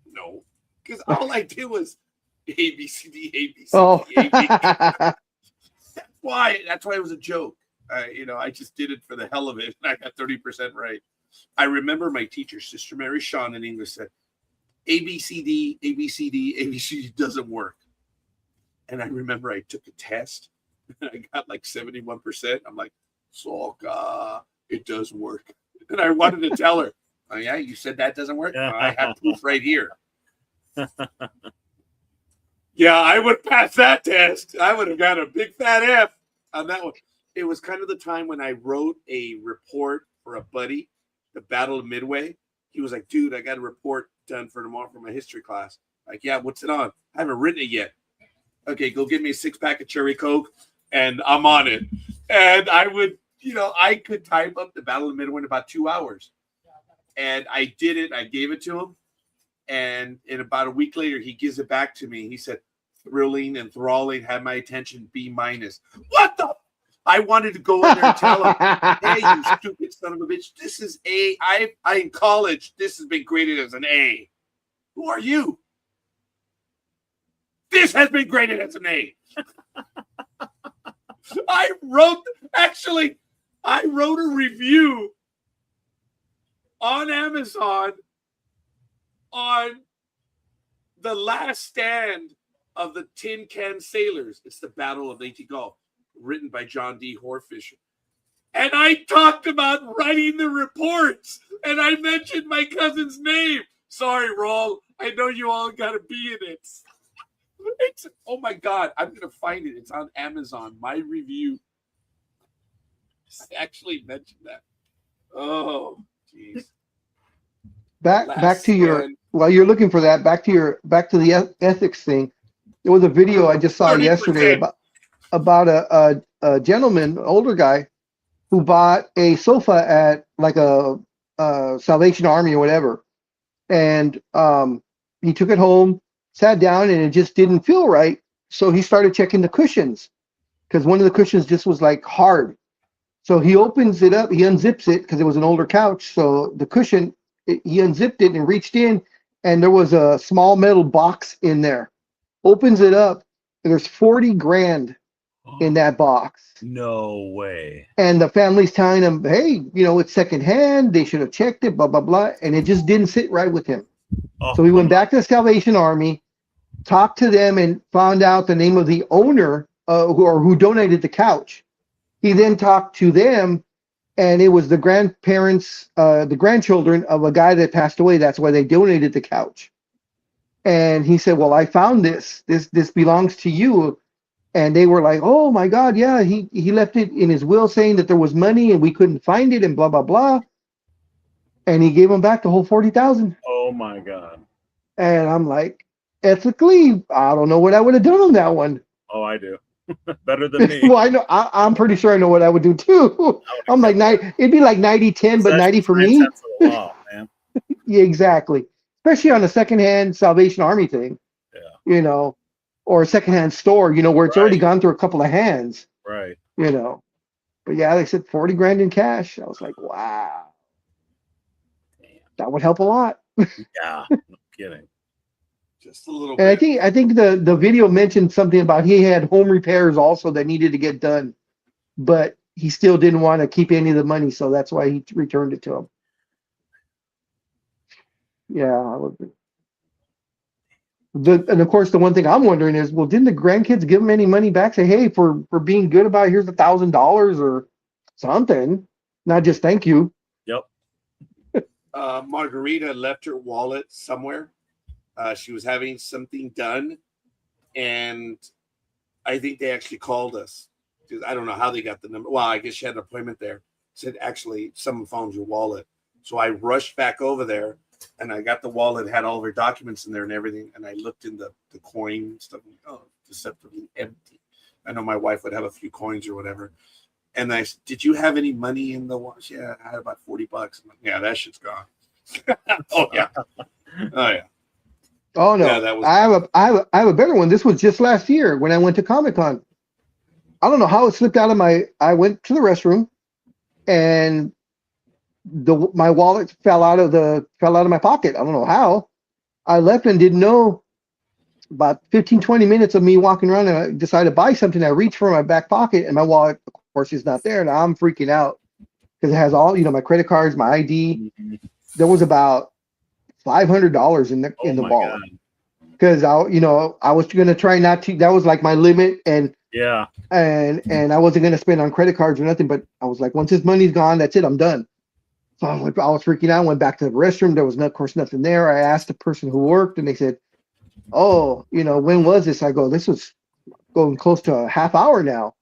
No, because all I did was A B C D A B C D. Oh, That's why it was a joke. I just did it for the hell of it, and I got 30% right. I remember my teacher, Sister Mary Shawn in English, said, A B C D A B C D A B C D doesn't work. And I remember I took a test, and I got like 71%. I'm like, Soka, it does work. And I wanted to tell her, oh yeah, you said that doesn't work? I have proof right here. Yeah, I would pass that test. I would have got a big fat F on that one. It was kind of the time when I wrote a report for a buddy, the Battle of Midway. He was like, dude, I got a report done for tomorrow for my history class. Like, yeah, what's it on? I haven't written it yet. Okay, go get me a 6-pack of Cherry Coke, and I'm on it. And I would, I could type up the Battle of Midway in about 2 hours. And I did it. I gave it to him. And in about a week later, he gives it back to me. He said, thrilling and enthralling, had my attention B-. What the? I wanted to go in there and tell him, hey, you stupid son of a bitch, this is A. I in college, this has been graded as an A. Who are you? This has been graded as an A. I wrote a review on Amazon on The Last Stand of the Tin Can Sailors. It's the Battle of Leyte Gulf, written by John D. Horfisher. And I talked about writing the reports, and I mentioned my cousin's name. Sorry, Raul. I know you all got to be in it. Oh my God, I'm going to find it. It's on Amazon. My review. I actually mentioned that. Oh, jeez. Back to your, while you're looking for that, back to the ethics thing. There was a video I just saw 30%. yesterday about a gentleman, older guy, who bought a sofa at like a Salvation Army or whatever, and he took it home, sat down, and it just didn't feel right. So he started checking the cushions, because one of the cushions just was like hard. So he opens it up, he unzips it because it was an older couch. So the cushion, he unzipped it and reached in, and there was a small metal box in there. Opens it up, and there's 40 grand in that box. No way. And the family's telling him, hey, it's secondhand. They should have checked it, blah, blah, blah. And it just didn't sit right with him. So he went back to the Salvation Army, talked to them, and found out the name of the owner who donated the couch. He then talked to them, and it was the grandparents, the grandchildren of a guy that passed away. That's why they donated the couch. And he said, well, I found this belongs to you. And they were like, oh my God, yeah, he left it in his will saying that there was money and we couldn't find it and blah, blah, blah. And he gave them back the whole 40,000. Oh my God. And I'm like, ethically, I don't know what I would have done on that one. Oh, I do. Better than me. Well, I know, I'm pretty sure I know what I would do too. I'm like, it'd be like 90-10, but 90 for me. Cents of the law, man. Yeah, exactly. Especially on a secondhand Salvation Army thing. Yeah. Or a secondhand store, where it's already gone through a couple of hands. Right. But yeah, they said 40 grand in cash. I was like, wow. Damn. That would help a lot. Yeah, no kidding. Just a little And bit. I think the video mentioned something about he had home repairs also that needed to get done, but he still didn't want to keep any of the money, so that's why he returned it to him. Yeah. And of course, the one thing I'm wondering is, well, didn't the grandkids give him any money back? Say, hey, for being good about it, here's $1,000 or something, not just thank you. Yep. Margarita left her wallet somewhere. She was having something done, and I think they actually called us. I don't know how they got the number. Well, I guess she had an appointment there. Said, actually, someone found your wallet. So I rushed back over there, and I got the wallet, had all of her documents in there and everything. And I looked in the coin stuff. Oh, deceptively empty. I know my wife would have a few coins or whatever. And I said, did you have any money in the watch? Yeah, I had about $40. I'm like, yeah, that shit's gone. Oh, yeah. Oh, yeah. Oh no, Yeah, that was. I have a better one. This was just last year when I went to Comic-Con. I don't know how it slipped out of I went to the restroom and my wallet fell out of my pocket. I don't know how. I left and didn't know. About 15, 20 minutes of me walking around and I decided to buy something. I reached for my back pocket and my wallet, of course, is not there. And I'm freaking out because it has all, my credit cards, my ID. There was about $500 in the wallet. Because I was going to try not to, that was like my limit. And yeah. And I wasn't going to spend on credit cards or nothing, but I was like, once this money's gone, that's it, I'm done. So I was freaking out, went back to the restroom. There was, of course, nothing there. I asked the person who worked and they said, oh, when was this? I go, this was going close to a half hour now.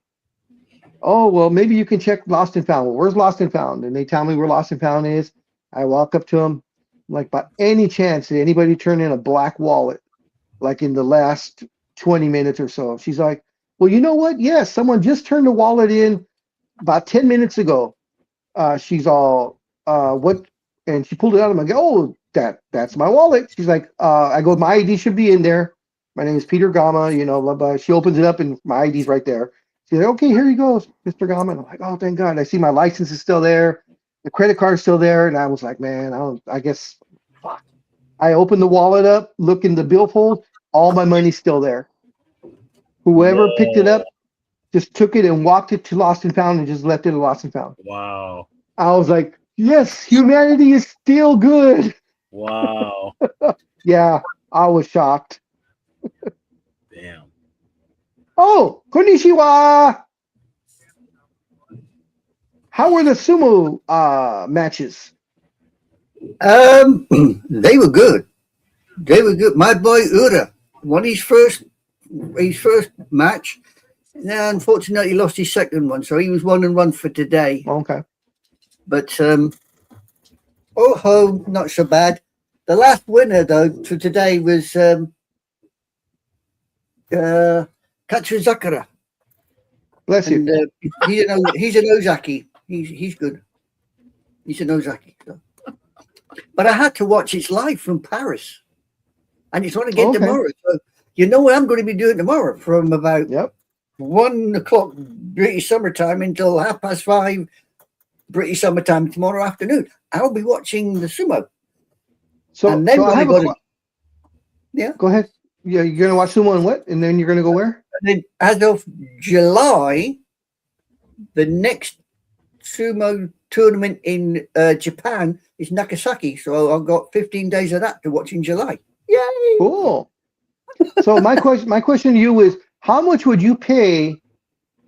Oh, well, maybe you can check Lost and Found. Well, where's Lost and Found? And they tell me where Lost and Found is. I walk up to them. I'm like, by any chance, did anybody turn in a black wallet like in the last 20 minutes or so? She's like, well, you know what? Yes, someone just turned a wallet in about 10 minutes ago. She's all, what? And she pulled it out. I'm like, oh, that's my wallet. She's like, I go, my ID should be in there. My name is Peter Gama, blah, blah. She opens it up and my ID's right there. She's like, okay, here you go, Mr. Gama. And I'm like, oh, thank God. I see my license is still there. The credit card's still there. And I was like, man, I guess, fuck. I opened the wallet up, look in the billfold. All my money's still there. Whoever picked it up just took it and walked it to Lost and Found and just left it at Lost and Found. Wow. I was like, yes, humanity is still good. Wow. Yeah, I was shocked. Damn. Oh, konnichiwa. How were the sumo matches? They were good. They were good. My boy Ura won his first match. Now, unfortunately, he lost his second one, so he was 1-1 for today. Okay. But not so bad. The last winner though for today was Katsuzakura. Bless you. And, he's an Ozaki. He's good. He's an Ozaki. So. But I had to watch it live from Paris, and it's on again tomorrow. So you know what I'm going to be doing tomorrow from about 1 o'clock British summertime until 5:30 British summertime tomorrow afternoon. I'll be watching the sumo. So, and then I have yeah. Go ahead. Yeah, you're going to watch sumo and what? And then you're going to go where? And then as of July, the next sumo tournament in Japan is Nagasaki. So I've got 15 days of that to watch in July. Yay! Cool. So my question to you is, how much would you pay?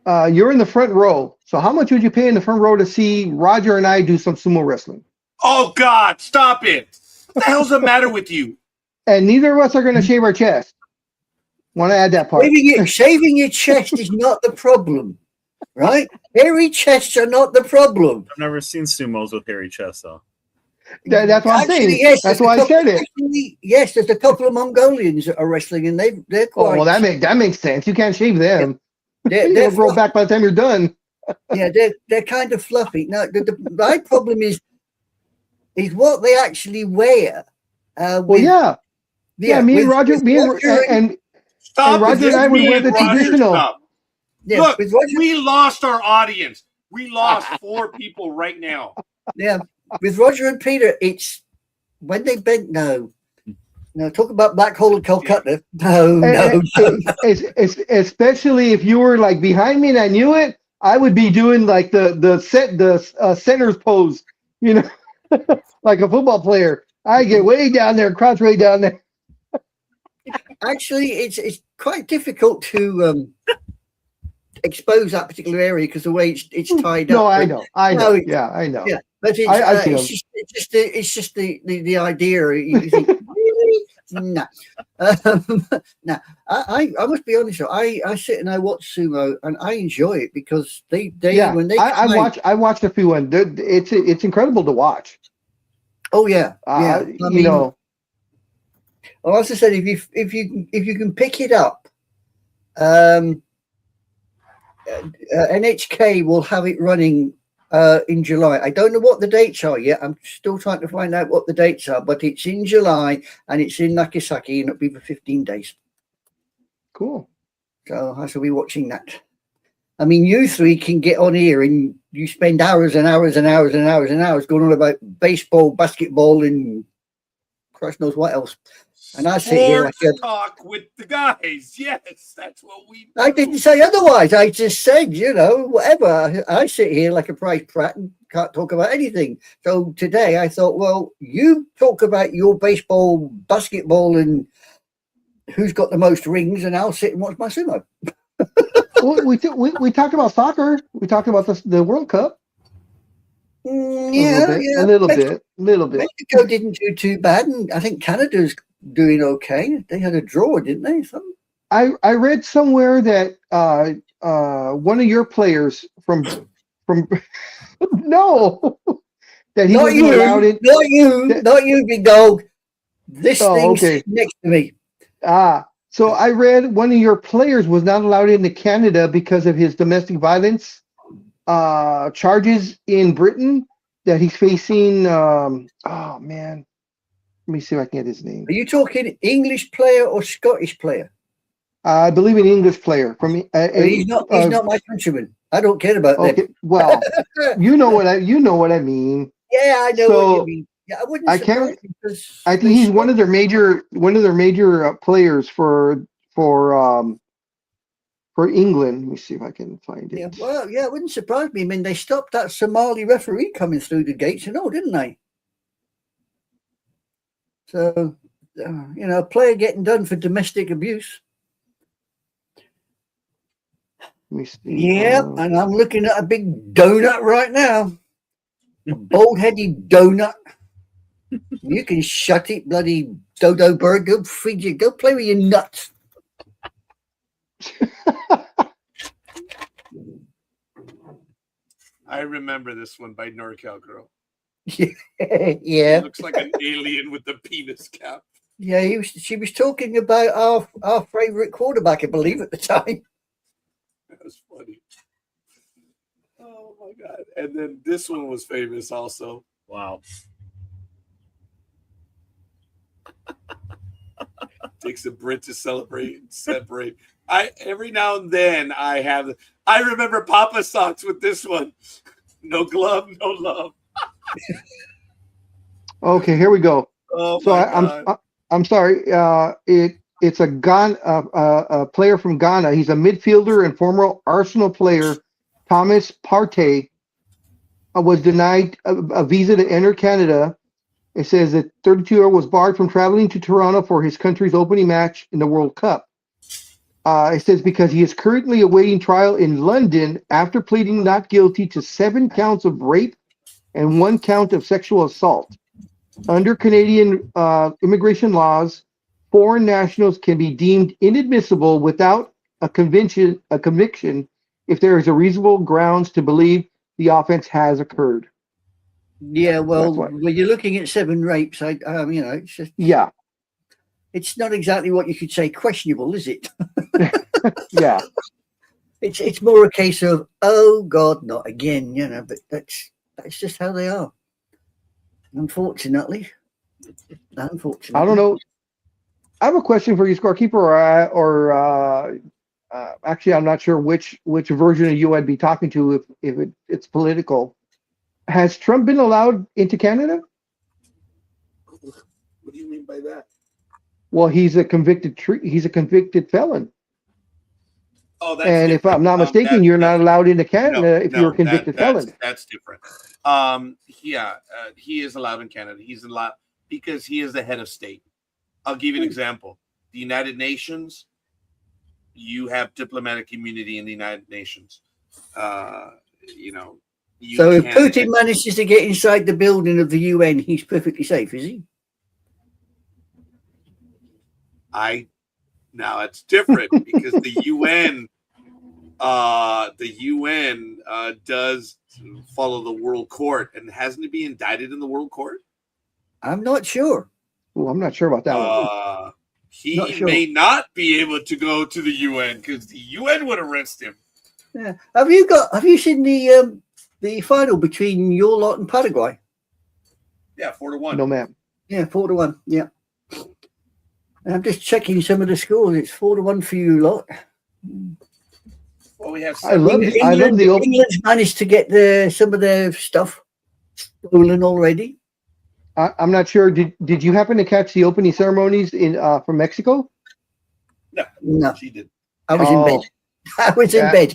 You're in the front row. So how much would you pay in the front row to see Roger and I do some sumo wrestling? Oh, God, stop it. What the hell's the matter with you? And neither of us are going to shave our chest. Want to add that part? Shaving your chest is not the problem, right? Hairy chests are not the problem. I've never seen sumos with hairy chests, though. That's what I'm saying. Yes, that's why I said it. Yes, there's a couple of Mongolians that are wrestling, and they're quite. Oh, well, that makes sense. You can't shave them. They're They'll grow back by the time you're done. Yeah, they're kind of fluffy. No, my problem is what they actually wear. Me and Roger, and Roger and I would wear the traditional. Yeah, look, we lost our audience. We lost 4 people right now. Yeah, with Roger and Peter, it's when they bend. No, talk about Black Hole in Calcutta. No. Especially if you were like behind me and I knew it, I would be doing like the center's pose, like a football player. I get way down there, crouch way down there. Actually, it's quite difficult to expose that particular area because the way it's tied up. No, I know. I know. Yeah, but it's just the idea. You think, really? No. No. I must be honest. I sit and I watch sumo and I enjoy it because when they I watched a few and it's incredible to watch. Oh yeah, yeah. Well, as I said, if you can pick it up, NHK will have it running in July. I don't know what the dates are yet. I'm still trying to find out what the dates are, but it's in July and it's in Nagasaki and it'll be for 15 days. Cool. So I shall be watching that. I mean, you three can get on here and you spend hours and hours and hours and hours and hours going on about baseball, basketball, and Christ knows what else. And I sit here like talk with the guys. Yes, that's what we do. I didn't say otherwise. I just said, whatever. I sit here like a prize prat and can't talk about anything. So today I thought, well, you talk about your baseball, basketball, and who's got the most rings, and I'll sit and watch my sumo. Well, we talked about soccer. We talked about the World Cup. A little bit. Mexico didn't do too bad, and I think Canada's doing okay. They had a draw, didn't they? Something. I read somewhere that one of your players from no, that he not wasn't you, allowed in. Not you, big dog. This thing's okay. next to me. So I read one of your players was not allowed into Canada because of his domestic violence charges in Britain that he's facing. Oh man, let me see if I can get his name. Are you talking English player or Scottish player? I believe an English player from. He's not my countryman. I don't care about them. Well, you know what I mean. Yeah, I know what you mean. Yeah, I wouldn't. I think he's one of their major players for England. Let me see if I can find it. Yeah, well, yeah, it wouldn't surprise me. I mean, they stopped that Somali referee coming through the gates and all, didn't they? So, a player getting done for domestic abuse. Let me see. Yeah, and I'm looking at a big donut right now. A bald-headed donut. You can shut it, bloody dodo bird. Go play with your nuts. I remember this one by NorCal Girl. Yeah. He looks like an alien with the penis cap. Yeah, she was talking about our favorite quarterback, I believe, at the time. That was funny. Oh my god! And then this one was famous also. Wow. Takes a Brit to celebrate and separate. Every now and then I remember Papa Socks with this one. No glove, no love. Okay, here we go. Oh so I'm sorry. It's a player from Ghana. He's a midfielder and former Arsenal player. Thomas Partey was denied a visa to enter Canada. It says that 32-year-old was barred from traveling to Toronto for his country's opening match in the World Cup. It says because he is currently awaiting trial in London after pleading not guilty to 7 counts of rape and 1 count of sexual assault. Under Canadian immigration laws, foreign nationals can be deemed inadmissible without a conviction if there is a reasonable grounds to believe the offense has occurred. Yeah, well, when you're looking at 7 rapes, it's just it's not exactly what you could say questionable, is it? Yeah, it's more a case of oh God, not again, But that's just how they are. Unfortunately. I don't know. I have a question for you, scorekeeper, or actually, I'm not sure which version of you I'd be talking to if it's political. Has Trump been allowed into Canada? What do you mean by that? Well, he's a convicted felon. Oh, that's and different. If I'm not mistaken, you're not allowed into Canada if you're a convicted felon. That's different. He is allowed in Canada. He's allowed because he is the head of state. I'll give you an example. The United Nations, you have diplomatic immunity in the United Nations. So if Putin manages to get inside the building of the UN, he's perfectly safe, is he? Now it's different because the UN does follow the World Court, and hasn't he been indicted in the World Court? I'm not sure. Well, I'm not sure about that one. He may not be able to go to the UN because the UN would arrest him. Yeah. Have you seen the the final between your lot and Paraguay? Yeah, 4-1. No, ma'am. Yeah, 4-1. Yeah. And I'm just checking some of the scores. It's 4-1 for you lot. Well, we have I love seven. the open. England's managed to get some of their stuff stolen already. I'm not sure. Did you happen to catch the opening ceremonies in from Mexico? No, She did. I was in bed. I was in bed.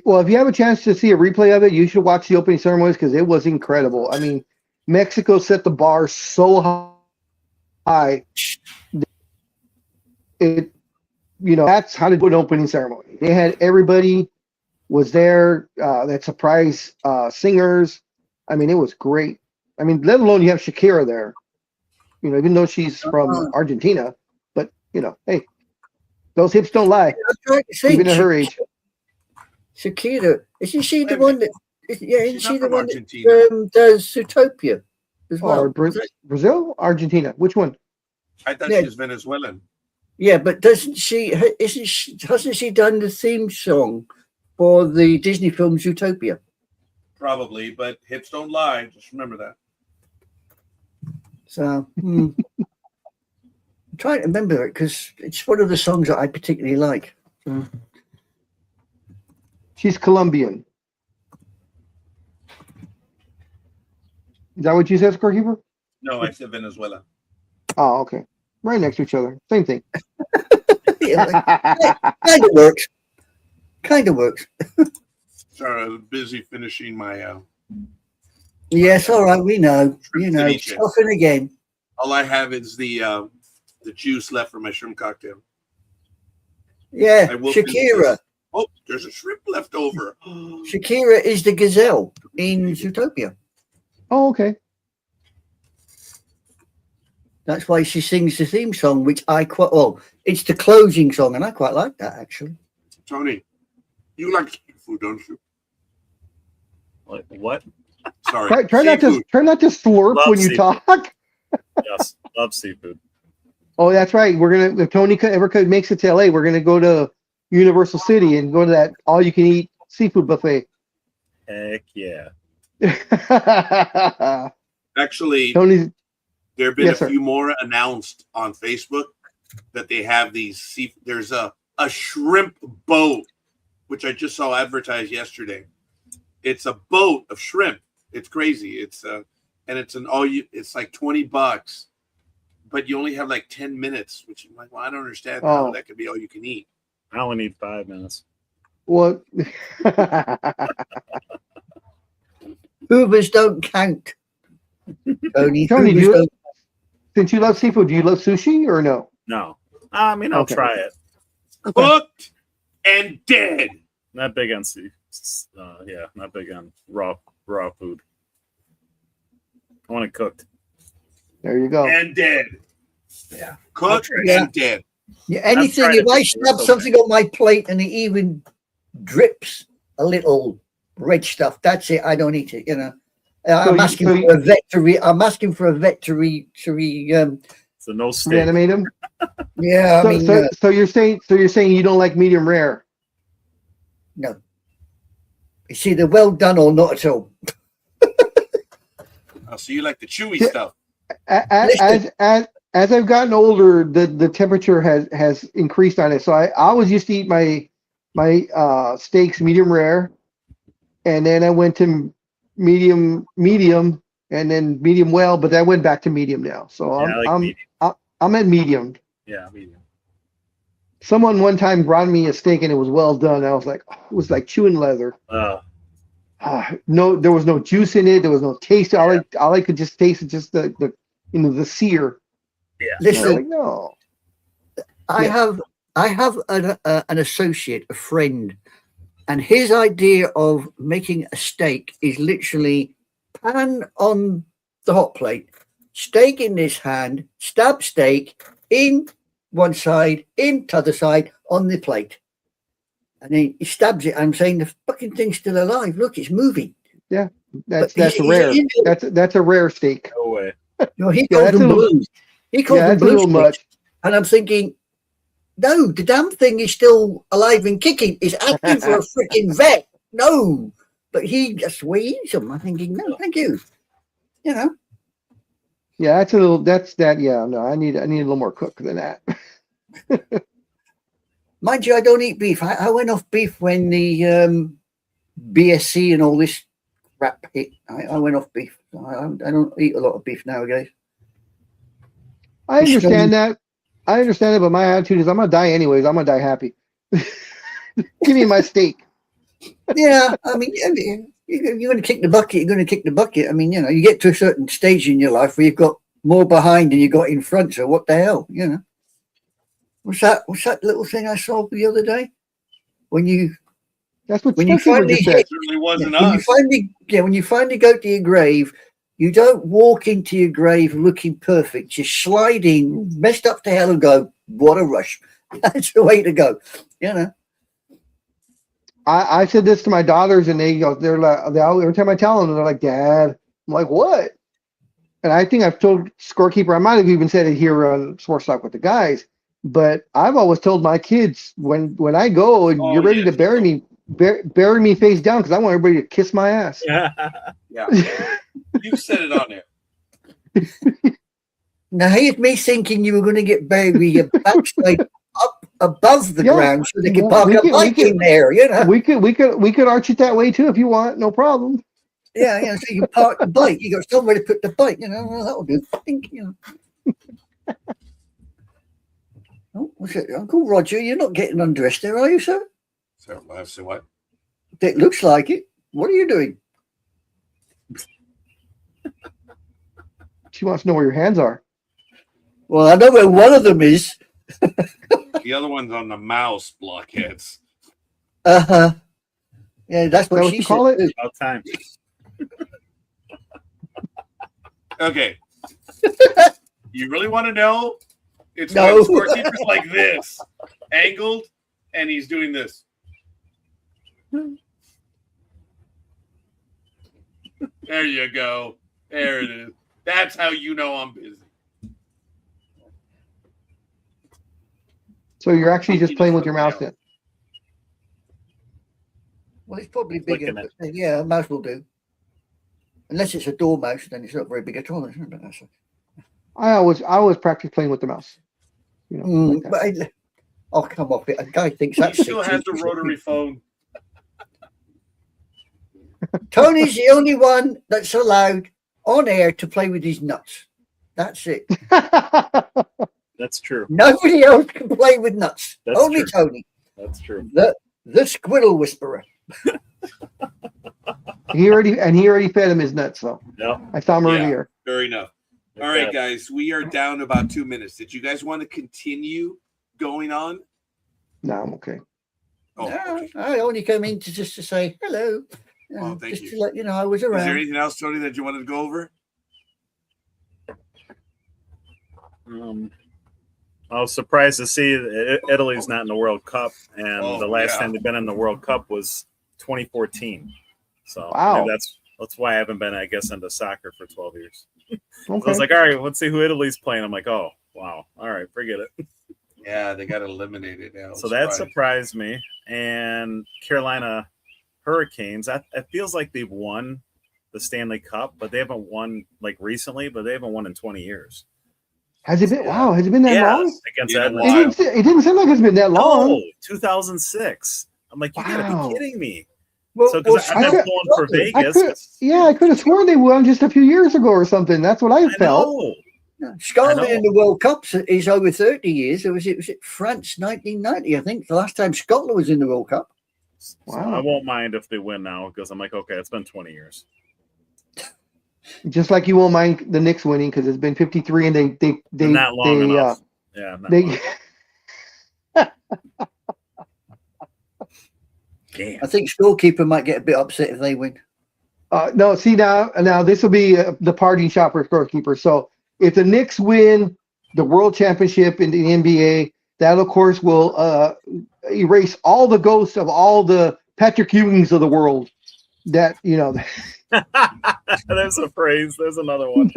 Well, if you have a chance to see a replay of it, you should watch the opening ceremonies because it was incredible. I mean, Mexico set the bar so high. That's how to do an opening ceremony. They had everybody was there. That surprise singers. I mean, it was great. I mean, let alone you have Shakira there. Even though she's from Argentina, but hey, those hips don't lie. I'm trying to think. Even at her age. Shakira, isn't she the one that? Isn't she the one Argentina. that does Zootopia as well? Or Brazil, Argentina. Which one? I thought she was Venezuelan. Yeah, but hasn't she done the theme song for the Disney film Zootopia? Probably, but hips don't lie. Just remember that. So I'm trying to remember it because it's one of the songs that I particularly like. So. She's Colombian. Is that what you said, Scorekeeper? No, I said Venezuela. Oh, okay. Right next to each other. Same thing. Kind of works. Kind of works. Sorry, I was busy finishing my. Yes, all right. We know. Stuffing again. All I have is the juice left for my shrimp cocktail. Yeah, I will Shakira. Oh, there's a shrimp left over. Shakira is the gazelle in Zootopia. Oh, okay. That's why she sings the theme song, which I quite it's the closing song, and I quite like that actually. Tony, you like seafood, don't you? What? Sorry. Try not to slurp Love when you seafood. talk. Yes, love seafood. Oh, that's right. If Tony ever makes it to LA, we're gonna go to Universal City and go to that all-you-can-eat seafood buffet. Heck yeah. Actually, Tony's. there have been Yes, a sir. few more announced on Facebook that they have these there's a shrimp boat, which I just saw advertised yesterday. It's a boat of shrimp. It's crazy. It's it's like $20, but you only have like 10 minutes, which I'm like, well, I don't understand how that could be all you can eat. I only need 5 minutes. What? Hoovers don't count. Tony, Hoovers don't. since you love seafood, do you love sushi or no? No. I mean, I'll Okay. try it. Cooked and dead. Not big on not big on raw food. I want it cooked. There you go. And dead. Yeah. Cooked Yeah. and dead. Yeah, anything. tried If it I before, snap it's something on my plate and it even drips a little red stuff, that's it. I don't eat it. I'm asking for a vet to So no steak. Reanimate him. Yeah, So you're saying you don't like medium rare? no. It's either well done or not at all. Oh, so you like the chewy stuff. As I've gotten older, the temperature has increased on it. So I always used to eat my steaks medium rare, and then I went to medium, and then medium well, but I went back to medium now. So medium. I'm at medium. Yeah, medium. Someone one time brought me a steak and it was well done. I was like, it was like chewing leather. No, there was no juice in it. There was no taste. All I could just taste is just the sear. Yeah. Listen, Like, no. I have an associate, a friend, and his idea of making a steak is literally pan on the hot plate, steak in this hand, stab steak in one side, in the other side on the plate. And then he stabs it. I'm saying the fucking thing's still alive. Look, it's moving. Yeah, that's But a rare. That's a rare steak. No way. He calls them blues. He calls them That's a blues. little much. And I'm thinking, no, the damn thing is still alive and kicking. It's acting for a freaking vet. No, But he just weighs them. I'm thinking, no, thank you. You know. Yeah, that's a little. That's that. Yeah, no, I need a little more cook than that. Mind you, I don't eat beef. I went off beef when the BSC and all this crap hit. I went off beef. I don't eat a lot of beef nowadays. I understand that. I understand it, but my attitude is I'm gonna die anyways. I'm gonna die happy. Give me my steak. Yeah, I mean, you're going to kick the bucket. You're going to kick the bucket. I mean, you know, you get to a certain stage in your life where you've got more behind than you got in front. So what the hell, you know? What's that little thing I saw the other day? When you It finally certainly wasn't us. when you finally go to your grave, you don't walk into your grave looking perfect. You slide in, messed up to hell, and go, "What a rush!" That's the way to go, you know. I said this to my daughters, and they're like, every time I tell them, they're like, "Dad," I'm like, "What?" And I think I've told Scorekeeper, I might have even said it here on Sports Talk with the guys, but I've always told my kids when I go and you're ready to bury me, bury me face down because I want everybody to kiss my ass. Yeah, you said it on there. Now here's me thinking you were going to get buried with your backside up above the ground so they could park a bike in there, you know. We could arch it that way too if you want, no problem. Yeah, so you can park the bike. You got somewhere to put the bike, you know. Well, that'll do. I think, you know. Oh, what's it, Uncle Roger? You're not getting undressed there, are you, sir? So what? It looks like it. What are you doing? She wants to know where your hands are. Well, I know where one of them is. The other one's on the mouse blockheads. Yeah, that's what she call it. About time. Okay. You really want to know? It's No. when Scorekeeper's like this, angled, and he's doing this. There you go. There it is. That's how you know I'm busy. So you're actually just playing with your mouse then? Well, it's probably bigger. Flicking But, yeah, a mouse will do. Unless it's a door mouse, then it's not very big at all. Isn't it? I always practice playing with the mouse. You know, like that. But I'll come off it. A guy thinks He that's still has the rotary phone. Tony's the only one that's allowed on air to play with his nuts. That's it. That's true. Nobody else can play with nuts. That's Only true. Tony, That's true. the squirrel whisperer. He already fed him his nuts, though. No. I saw him Yeah. earlier. Fair enough. All right, guys. We are down to about 2 minutes. Did you guys want to continue going on? No, I'm okay. Oh, No, okay. I only came in to say hello. Well, thank just you. to let you know I was Is there around. anything else, Tony, that you wanted to go over? I was surprised to see that Italy's not in the World Cup, and the last yeah. time they've been in the World Cup was 2014. So Wow. maybe that's why I haven't been, I guess, into soccer for 12 years. Okay. So I was like, all right, let's see who Italy's playing. I'm like, oh, wow. All right, forget it. Yeah, they got eliminated now. So that surprised me. And Carolina Hurricanes, it feels like they've won the Stanley Cup, but they haven't won like recently, but they haven't won in 20 years. Has it been? Wow, has it been that long? Against Yeah, Edmonton. It didn't seem like it's been that long. No, 2006. I'm like, you gotta Wow. be kidding me. Well, So because I've been I- going for Vegas. I could have sworn they won just a few years ago or something. That's what I I felt. know. Scotland I know. in the World Cup is over 30 years. It was France 1990, I think, the last time Scotland was in the World Cup. So Wow. I won't mind if they win now because I'm like, okay, it's been 20 years. Just like you won't mind the Knicks winning because it's been 53 and they Not long enough. Yeah. Not long. Damn. I think Scorekeeper might get a bit upset if they win. No, see now this will be the parting shot for Scorekeeper. So if the Knicks win the World Championship in the NBA, that of course will erase all the ghosts of all the Patrick Ewings of the world. That There's a phrase. There's another one.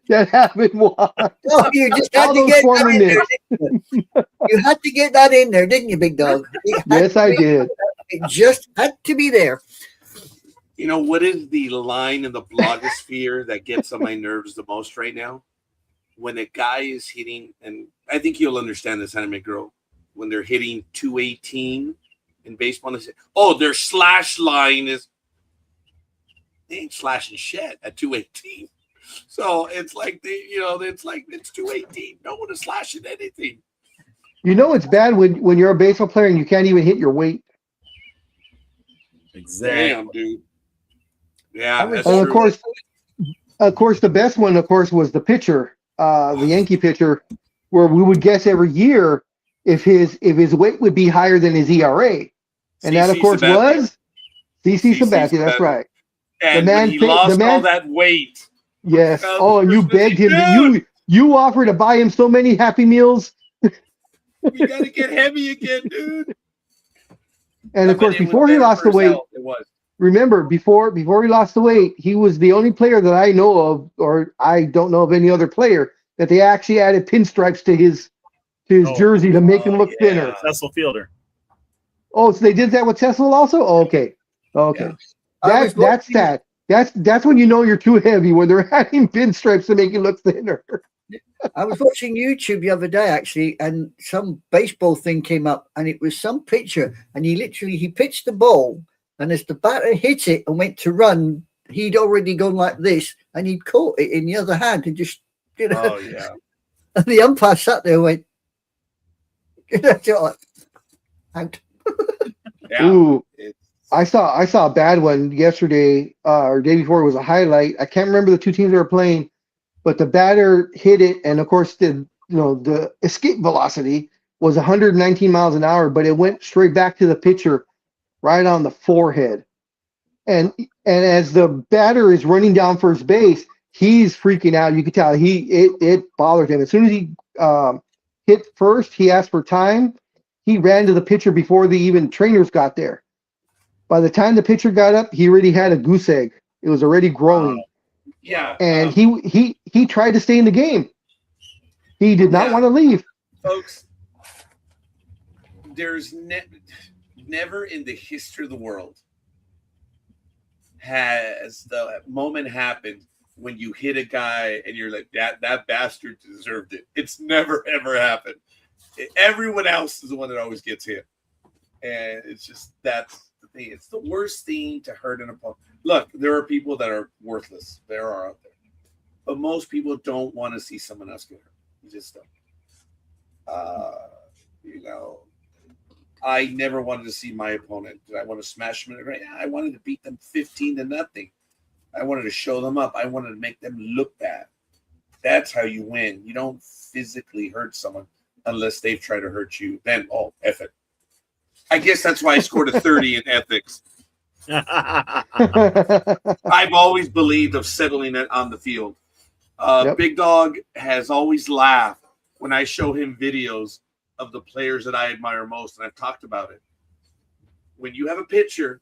that haven't won. Oh, you just had All to those get former that in there, Knicks. didn't you? You had to get that in there, didn't you, big dog? Yes, I did. It just had to be there. You know what is the line in the blogosphere that gets on my nerves the most right now? When a guy is hitting, and I think you'll understand this, anime girl, when they're hitting 218 in baseball, they say, "Oh, their slash line is." They ain't slashing shit at 218. So it's like it's 218. No one is slashing anything. You know it's bad when you're a baseball player and you can't even hit your weight. Exactly. Damn, dude. Yeah, that's And true. of course, the best one, of course, was the pitcher, the Yankee pitcher, where we would guess every year if his weight would be higher than his ERA, and that, of course, was CC Sabathia. That's right. And when he lost all that weight. Yes. Oh, and you begged him. You offered to buy him so many Happy Meals. You got to get heavy again, dude. And of course, before he lost the weight, it was. Remember, before he lost the weight, he was the only player that I know of, or I don't know of any other player, that they actually added pinstripes to his jersey to make him look thinner. Cecil Fielder. Oh, so they did that with Cecil also? Oh, okay. Okay. Yeah. That's sad. That's when you know you're too heavy, when they're adding pinstripes to make you look thinner. I was watching YouTube the other day, actually, and some baseball thing came up, and it was some pitcher, and he pitched the ball, and as the batter hit it and went to run, he'd already gone like this, and he'd caught it in the other hand and just, Oh, yeah. And the umpire sat there and went, out. Yeah. Ooh, I saw a bad one yesterday or day before. It was a highlight. I can't remember the two teams they were playing, but the batter hit it, and of course the escape velocity was 119 miles an hour, but it went straight back to the pitcher, right on the forehead. And as the batter is running down first base, he's freaking out. You could tell it bothered him. As soon as he hit first, he asked for time. He ran to the pitcher before the even trainers got there. By the time the pitcher got up, he already had a goose egg. It was already growing. Yeah. And he tried to stay in the game. He did not want to leave. Folks, there's never in the history of the world has the moment happened when you hit a guy and you're like, that bastard deserved it. It's never, ever happened. Everyone else is the one that always gets hit. And it's just, that's the thing. It's the worst thing to hurt an opponent. Look, there are people that are worthless. There are out there. But most people don't want to see someone else get hurt. You just don't. I never wanted to see my opponent. Did I want to smash them in the ground? Yeah, I wanted to beat them 15-0. I wanted to show them up. I wanted to make them look bad. That's how you win. You don't physically hurt someone unless they've tried to hurt you. Then, F it. I guess that's why I scored a 30 in ethics. I've always believed of settling it on the field. Big Dog has always laughed when I show him videos of the players that I admire most, and I've talked about it. When you have a pitcher,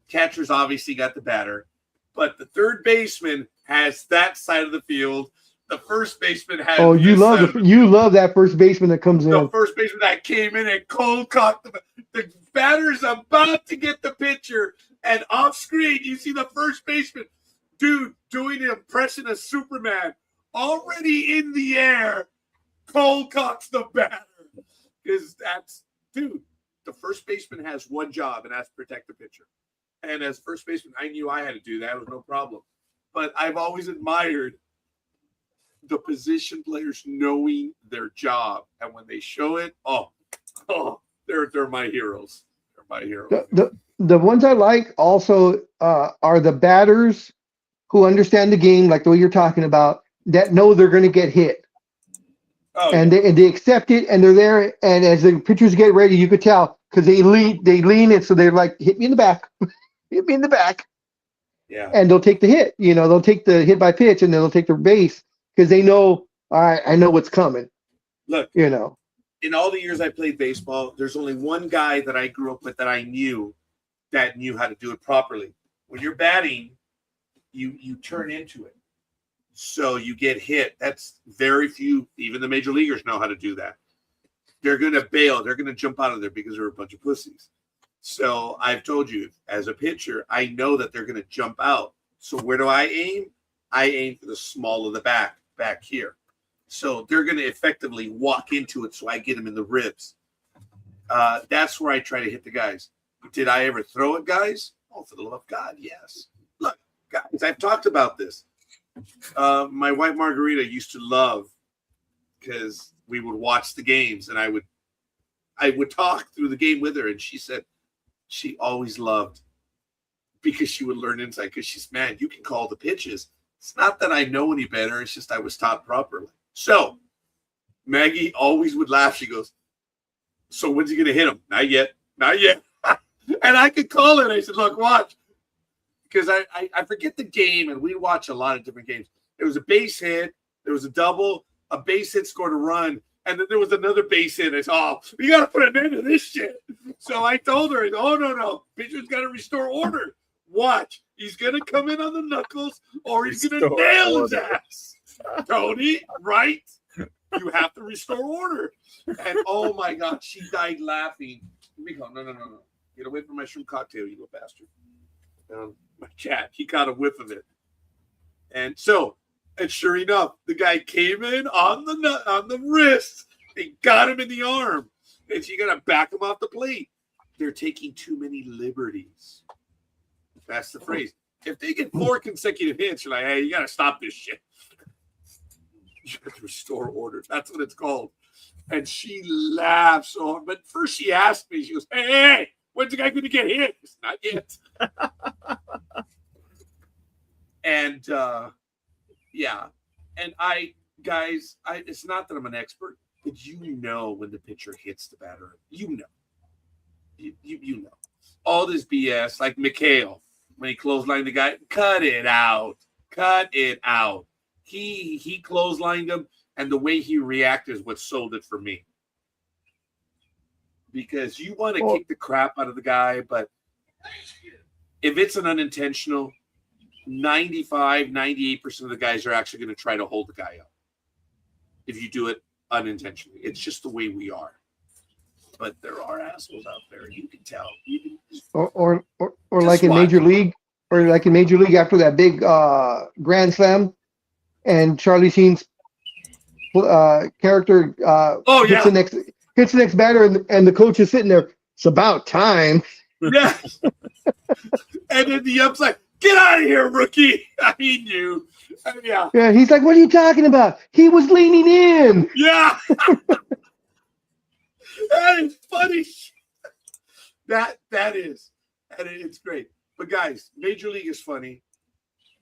catcher's obviously got the batter, but the third baseman has that side of the field. The first baseman has. Oh, you love that first baseman that comes in. The first baseman that came in and cold cocked the batter's about to get the pitcher, and off screen you see the first baseman, dude, doing an impression of Superman, already in the air, cold cocks the batter. Because the first baseman has one job, and that's to protect the pitcher. And as first baseman, I knew I had to do that. It was no problem. But I've always admired the position players knowing their job. And when they show it, they're my heroes. They're my heroes. The ones I like also are the batters who understand the game, like the way you're talking about, that know they're going to get hit. They accept it, and they're there. And as the pitchers get ready, you could tell because they lean it, so they're like, "Hit me in the back, hit me in the back." Yeah. And they'll take the hit. They'll take the hit by pitch, and then they'll take their base because they know. All right, I know what's coming. Look, in all the years I played baseball, there's only one guy that I grew up with that I knew that knew how to do it properly. When you're batting, you turn into it. So you get hit. That's very few. Even the major leaguers know how to do that. They're going to bail. They're going to jump out of there because they're a bunch of pussies. So I've told you, as a pitcher, I know that they're going to jump out. So where do I aim? I aim for the small of the back here. So they're going to effectively walk into it, so I get them in the ribs. That's where I try to hit the guys. Did I ever throw at guys? Oh, for the love of God, yes. Look, guys, I've talked about this. My wife Margarita used to love, because we would watch the games, and I would talk through the game with her, and she said she always loved, because she would learn insight, because she's, man, you can call the pitches. It's not that I know any better. It's just I was taught properly. So Maggie always would laugh. She goes, so when's he going to hit him? Not yet. Not yet. And I could call it. I said, look, watch. Because I forget the game, and we watch a lot of different games. There was a base hit. There was a double. A base hit scored a run. And then there was another base hit. I said, oh, you got to put an end to this shit. So I told her, oh, no. Pitcher's got to restore order. Watch. He's going to come in on the knuckles, or he's going to nail his ass. Tony, right? You have to restore order. And oh my God, she died laughing. Let me go. No. Get away from my shrimp cocktail, you little bastard. My cat, he caught a whiff of it. And sure enough, the guy came in on the wrist and got him in the arm. And she got to back him off the plate. They're taking too many liberties. That's the phrase. If they get 4 consecutive hits, you're like, hey, you got to stop this shit. You have to restore order. That's what it's called. And she laughs so hard. But first she asked me, she goes, hey, when's the guy going to get hit? It's not yet. And, yeah. And it's not that I'm an expert, but you know when the pitcher hits the batter. You know. You know. All this BS, like Mikhail, when he clotheslined the guy, cut it out. Cut it out. He clotheslined him, and the way he reacted is what sold it for me. Because you want to kick the crap out of the guy, but if it's an unintentional, 95, 98% of the guys are actually going to try to hold the guy up. If you do it unintentionally. It's just the way we are. But there are assholes out there. You can tell. Or like in Major League, after that big Grand Slam, and Charlie Sheen's character hits the next batter, and the coach is sitting there. It's about time. Yeah. And then the ump's like, get out of here, rookie. I mean you. Yeah. Yeah. He's like, what are you talking about? He was leaning in. Yeah. That is funny. That is. And it's great. But guys, Major League is funny.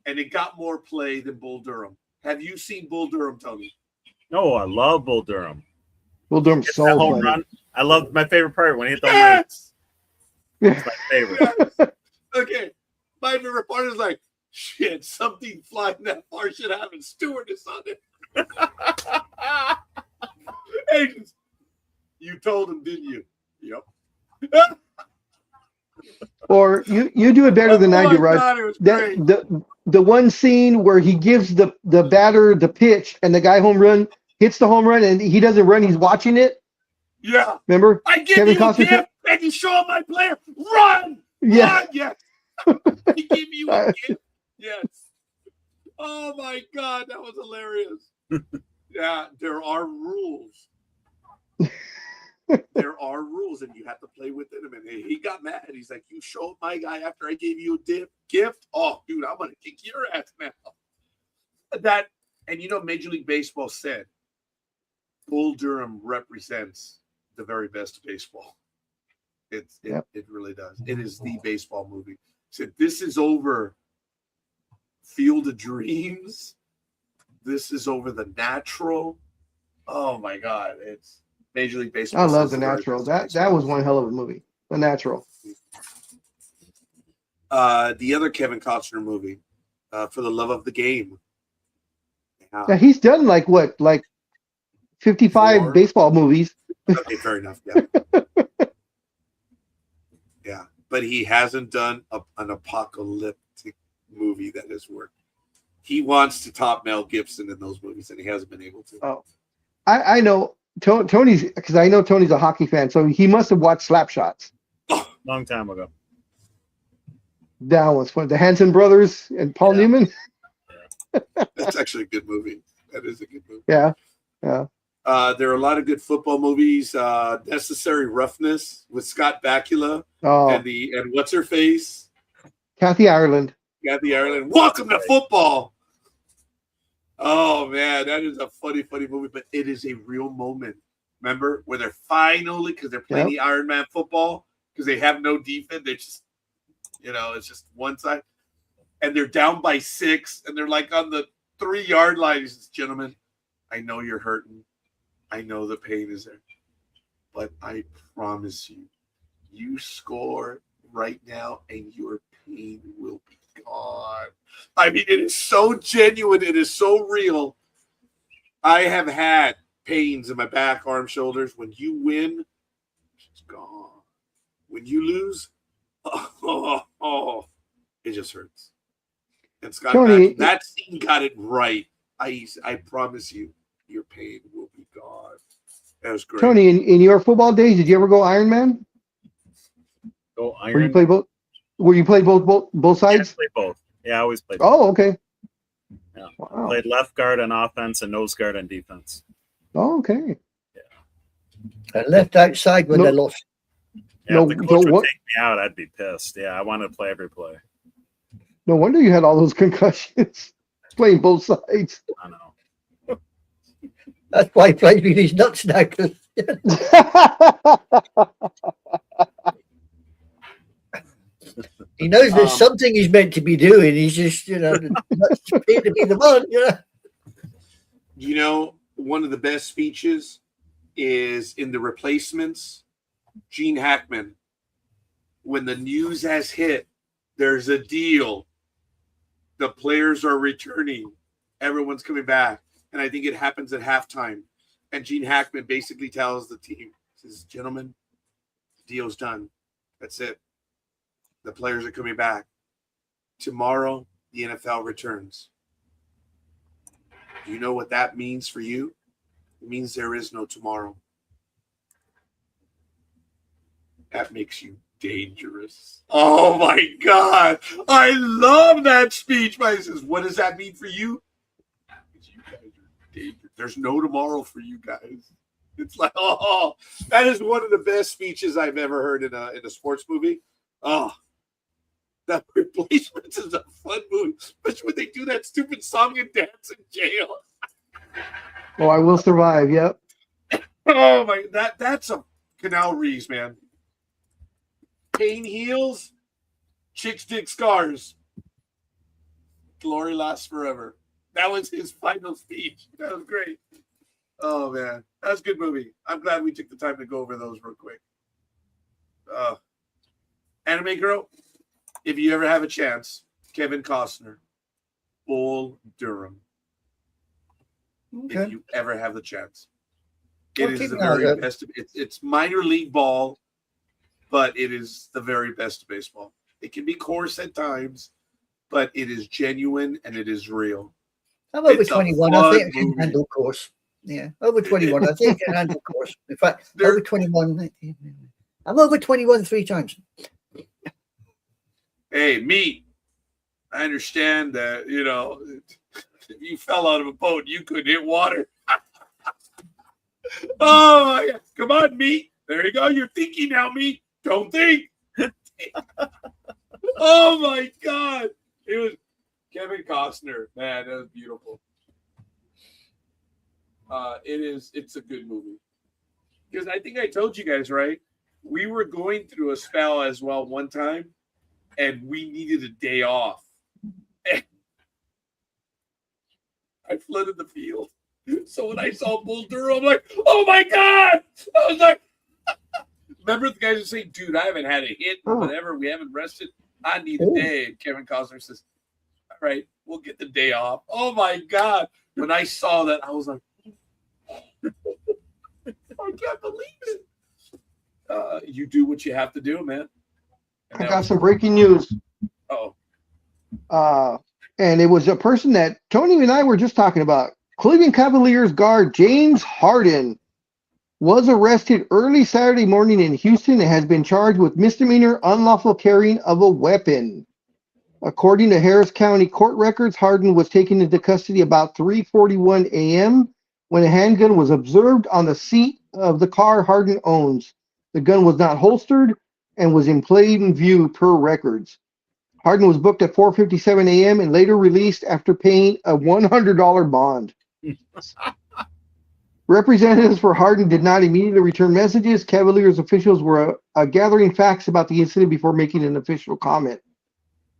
And it got more play than Bull Durham. Have you seen Bull Durham, Tony? No, I love Bull Durham. Bull Durham's so home funny. run. I love my favorite part when he hit the home run. It's my favorite. Yes. Okay. My favorite part is like, shit, something flying that far should have a stewardess on it. Hey, you told him, didn't you? Yep. Or you do it better than I do, Rod. God, the one scene where he gives the batter the pitch and the guy hits the home run and he doesn't run, he's watching it. Yeah. Remember? I give Kevin you Costner a gift and you show my player. Run! Yeah. Run! Yes. He gave you a gift. Yes. Oh my God, that was hilarious. Yeah, there are rules. There are rules, and you have to play within them. And he got mad. He's like, "You showed my guy after I gave you a gift. Oh, dude, I'm gonna kick your ass now." And Major League Baseball said, Bull Durham represents the very best of baseball. It really does. It is the baseball movie. Said this is over Field of Dreams. This is over The Natural. Oh my God, it's Major League Baseball. I love The Natural. That was one hell of a movie. The Natural. The other Kevin Costner movie, For the Love of the Game. Yeah, he's done like 55 baseball movies. Okay, fair enough. Yeah. Yeah, but he hasn't done an apocalyptic movie that has worked. He wants to top Mel Gibson in those movies, and he hasn't been able to. Oh, I know Tony's, because I know Tony's a hockey fan, so he must have watched Slapshots. Oh Long time ago. That was fun. The Hanson brothers and Paul Yeah. Newman. That's actually a good movie. That is a good movie. Yeah. Yeah. There are a lot of good football movies. Necessary Roughness with Scott Bakula Oh, and what's her face? Kathy Ireland. Kathy Ireland. Welcome to football. Oh man, that is a funny movie, but it is a real moment. Remember where they're finally, because they're playing the Iron Man football, because they have no defense. They just, it's just one side, and they're down by 6, and they're like on the 3-yard line. He says, "Gentlemen, I know you're hurting. I know the pain is there, but I promise you, you score right now, and your pain will be gone." I mean, it is so genuine. It is so real. I have had pains in my back, arm, shoulders. When you win, it's gone. When you lose, it just hurts. And Scott, Tony, that scene got it right. I promise you, your pain will be gone. That was great. Tony, in your football days, did you ever go Iron Man? Go Where you Iron. play both? Where you play both sides? I play both. Yeah, I always play both. Oh, okay. Yeah. Wow. Played left guard on offense and nose guard on defense. Oh, okay. And left outside when they lost. Yeah, No, if the so coach would what- take me out, I'd be pissed. Yeah, I wanted to play every play. No wonder you had all those concussions playing both sides. I know. That's why he plays with his nuts now. 'Cause he knows there's something he's meant to be doing. He's just, the nuts appear to be the one. One of the best speeches is in The Replacements. Gene Hackman, when the news has hit, there's a deal. The players are returning. Everyone's coming back. And I think it happens at halftime. And Gene Hackman basically tells the team, says, "Gentlemen, the deal's done. That's it. The players are coming back. Tomorrow, the NFL returns." Do you know what that means for you? It means there is no tomorrow. That makes you dangerous. Oh my God. I love that speech. He says, "What does that mean for you?" You guys are dangerous. There's no tomorrow for you guys. It's like, that is one of the best speeches I've ever heard in a sports movie. Oh, that Replacements is a fun movie, especially when they do that stupid song and dance in jail. Oh, I Will Survive. Yep. Oh my, that's a Canal Reeves, man. Pain heals, chicks dig scars. Glory lasts forever. That was his final speech. That was great. Oh man, that was a good movie. I'm glad we took the time to go over those real quick. Anime Girl, if you ever have a chance, Kevin Costner, Bull Durham. Okay. If you ever have the chance, I'll it is keep the an eye on very that. best. It's minor league ball, but it is the very best of baseball. It can be coarse at times, but it is genuine and it is real. I'm over It's a 21. I fun think I can movie. handle course. Yeah, over 21. I think I can handle course. In fact, over 21. I'm over 21 3 times. Hey, me, I understand that, if you fell out of a boat, you could hit water. Oh, my God. Come on, me. There you go. You're thinking now, me. Don't think. Oh, my God. It was Kevin Costner. Man, that was beautiful. It's a good movie. Because I think I told you guys, right? We were going through a spell as well one time, and we needed a day off. And I flooded the field. So when I saw Bull Durham, I'm like, oh my God! I was like, remember the guys were saying, dude, I haven't had a hit or whatever. We haven't rested. I need a day. And Kevin Costner says, all right, we'll get the day off. Oh my God. When I saw that, I was like, I can't believe it. You do what you have to do, man. I got some breaking news. Oh, And it was a person that Tony and I were just talking about. Cleveland Cavaliers guard James Harden was arrested early Saturday morning in Houston and has been charged with misdemeanor unlawful carrying of a weapon. According to Harris County court records, Harden was taken into custody about 3:41 a.m. when a handgun was observed on the seat of the car Harden owns. The gun was not holstered and was in plain view per records. Harden was booked at 4:57 a.m. and later released after paying a $100 bond. Representatives for Harden did not immediately return messages. Cavaliers officials were gathering facts about the incident before making an official comment.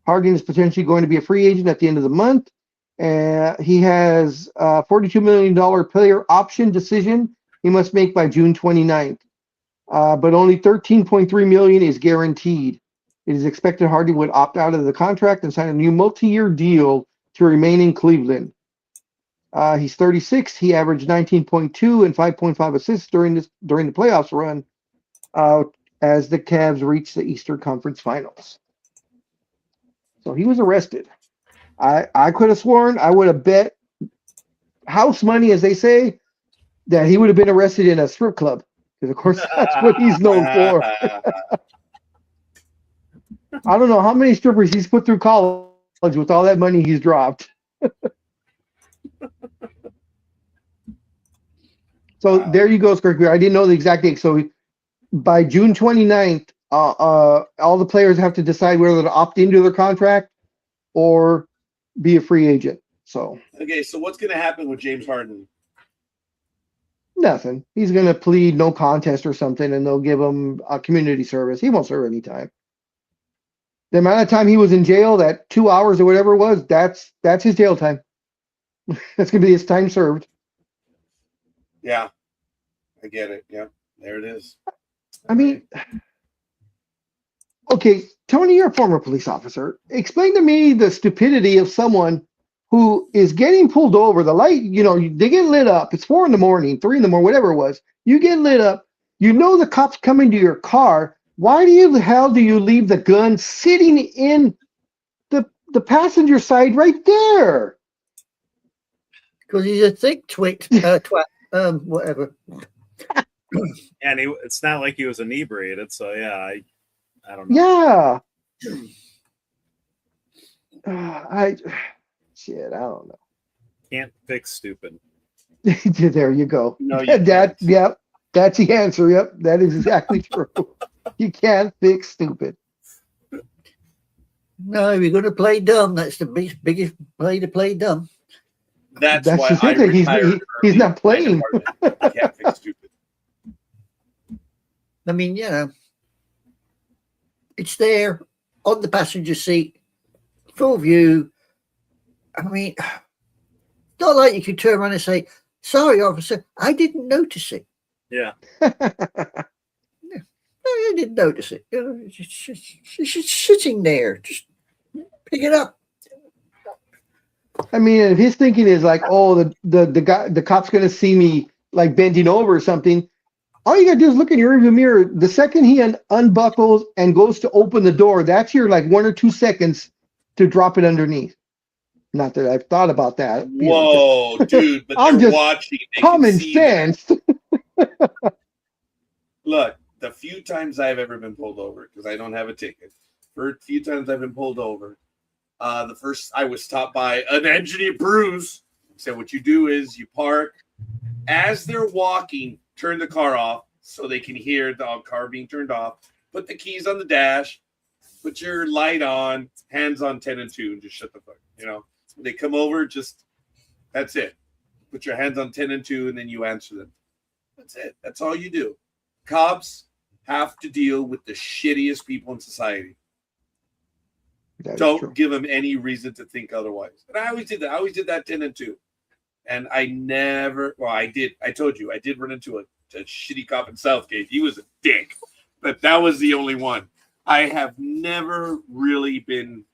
Harden is potentially going to be a free agent at the end of the month. He has a $42 million player option decision he must make by June 29th. But only $13.3 million is guaranteed. It is expected Harden would opt out of the contract and sign a new multi-year deal to remain in Cleveland. He's 36. He averaged 19.2 and 5.5 assists during the playoffs run as the Cavs reached the Eastern Conference Finals. So he was arrested. I could have sworn, I would have bet house money, as they say, that he would have been arrested in a strip club. Because, of course, that's what he's known for. I don't know how many strippers he's put through college with all that money he's dropped. So there you go, Skirk. I didn't know the exact date. So by June 29th, all the players have to decide whether to opt into their contract or be a free agent. So Okay, so what's going to happen with James Harden? nothing. He's going to plead no contest or something, and they'll give him a community service. He won't serve any time. The amount of time he was in jail, that 2 hours or whatever it was, that's his jail time. That's going to be his time served. Yeah, I get it. Yeah, there it is. I mean, okay, Tony, you're a former police officer. Explain to me the stupidity of someone who is getting pulled over. The light, they get lit up. It's 4 a.m, 3 a.m, whatever it was. You get lit up. You know the cops coming to your car. Why the hell do you leave the gun sitting in the passenger side right there? Because he's a thick twit, whatever. And it's not like he was inebriated, so yeah, I don't know. Yeah. I don't know. Can't fix stupid. There you go. No, you Yep, that's the answer. Yep, that is exactly true. You can't fix stupid. No, we're going to play dumb. That's the biggest play to play dumb. That's why just I it. retired He's early. not playing. I can't fix stupid. I mean, it's there on the passenger seat, full view. I mean, not like you could turn around and say, "Sorry, officer, I didn't notice it." Yeah. I didn't notice it. It's just sitting there. Just pick it up. I mean, if his thinking is like, oh, the cop's gonna see me like bending over or something, all you gotta do is look in your rearview mirror. The second he unbuckles and goes to open the door, that's your like 1 or 2 seconds to drop it underneath. Not that I've thought about that. Whoa, dude! But I'm they're just watching. They common can see that. sense. Look, the few times I've ever been pulled over, because I don't have a ticket, for a few times I've been pulled over, the first I was stopped by an engineer, Bruce. Said, what you do is you park as they're walking, turn the car off so they can hear the car being turned off. Put the keys on the dash, put your light on, hands on 10 and 2, and just shut the fuck. When they come over, that's it. Put your hands on 10 and 2, and then you answer them. That's it. That's all you do. Cops have to deal with the shittiest people in society. Don't give them any reason to think otherwise. And I always did that. I always did that 10 and 2. And I never, I did. I told you, I did run into a shitty cop in Southgate. He was a dick. But that was the only one. I have never really been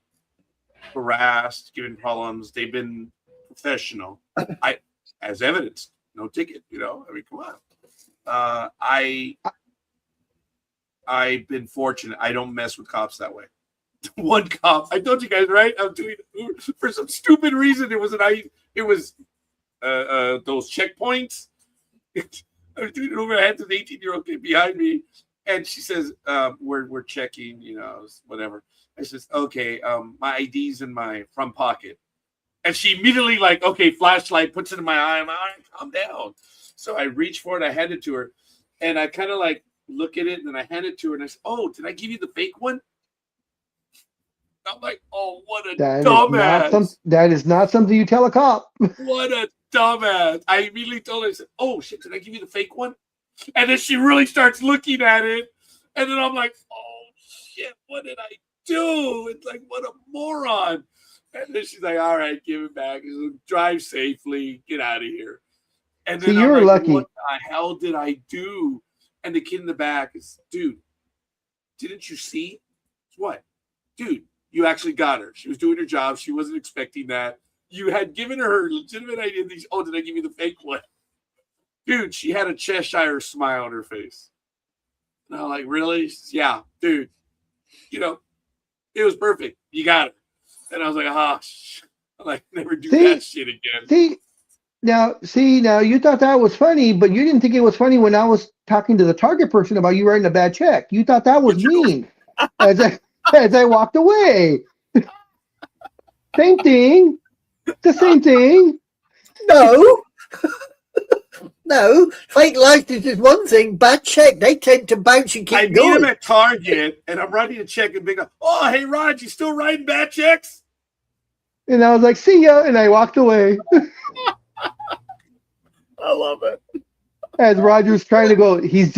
harassed, given problems. They've been professional. As evidenced, no ticket, I mean, come on. I've been fortunate. I don't mess with cops that way. One cop, I told you guys, right? I'm doing for some stupid reason. It was those checkpoints. I was doing it over. I had this 18-year-old kid behind me, and she says, "We're checking, whatever." I says, "Okay, my ID's in my front pocket," and she immediately like, "Okay, flashlight," puts it in my eye. I'm like, "All right, calm down." So I reach for it. I hand it to her, and I kind of like look at it, and then I hand it to her, and I said, "Oh, did I give you the fake one?" I'm like, "Oh, what a dumbass!" That is not something you tell a cop. What a dumbass. I immediately told her, I said, "Oh, shit, did I give you the fake one?" And then she really starts looking at it. And then I'm like, "Oh, shit, what did I do?" It's like, what a moron. And then she's like, "All right, give it back. Drive safely. Get out of here." And then So you were like, lucky. "What the hell did I do?" And the kid in the back is, "Dude, didn't you see?" "What?" "Dude, you actually got her. She was doing her job. She wasn't expecting that. You had given her legitimate idea. Oh, did I give you the fake one?" Dude, she had a Cheshire smile on her face. And I'm like, "Really?" She says, "Yeah, dude. It was perfect. You got her." And I was like, I'm like, never do that shit again. Now you thought that was funny, but you didn't think it was funny when I was talking to the Target person about you writing a bad check. You thought that was mean as I walked away. Same thing. The same thing. No. No. Fake license is one thing. Bad check. They tend to bounce and keep I meet going. him at Target, and I'm writing a check, and big, "Oh, hey, Rod, you still writing bad checks?" And I was like, "See ya," and I walked away. I love it. As Roger's trying to go, he's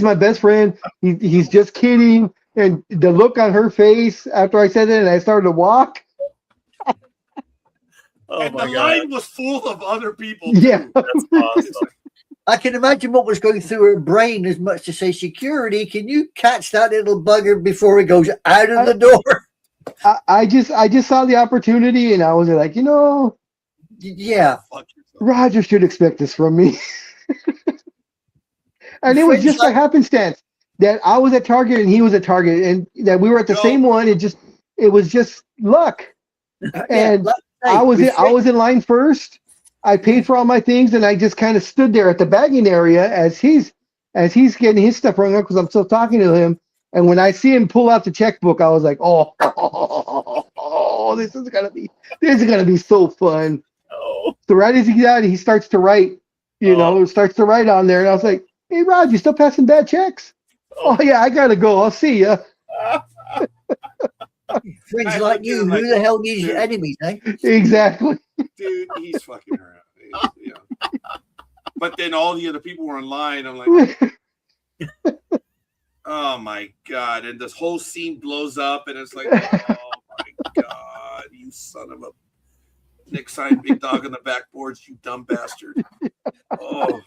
my best friend. He's just kidding. And the look on her face after I said it, and I started to walk. Oh And my the God. line was full of other people. Yeah. Too. That's awesome. I can imagine what was going through her brain as much to say, "Security, can you catch that little bugger before he goes out of the door?" I just saw the opportunity, and I was like, Yeah. Fuck yourself. Roger should expect this from me. And it was Friends just by like- happenstance that I was at Target and he was at Target, and that we were at the No. same one. It was just luck. And like I say, I was with in line first. I paid for all my things, and I just kind of stood there at the bagging area as he's getting his stuff rung up because I'm still talking to him. And when I see him pull out the checkbook, I was like, "Oh, this is gonna be so fun." Oh, So right as he got out, he starts to write, starts to write on there, and I was like, "Hey, Rod, you still passing bad checks?" "Oh yeah, I gotta go. I'll see ya." friends I like looked at you, him like, who the hell needs dude. enemies, eh? Exactly. Dude, he's fucking around. But then all the other people were in line. I'm like, "Oh my God." And this whole scene blows up, and it's like, "Oh my God, you son of a Nick signed big dog on the backboards, you dumb bastard." Oh.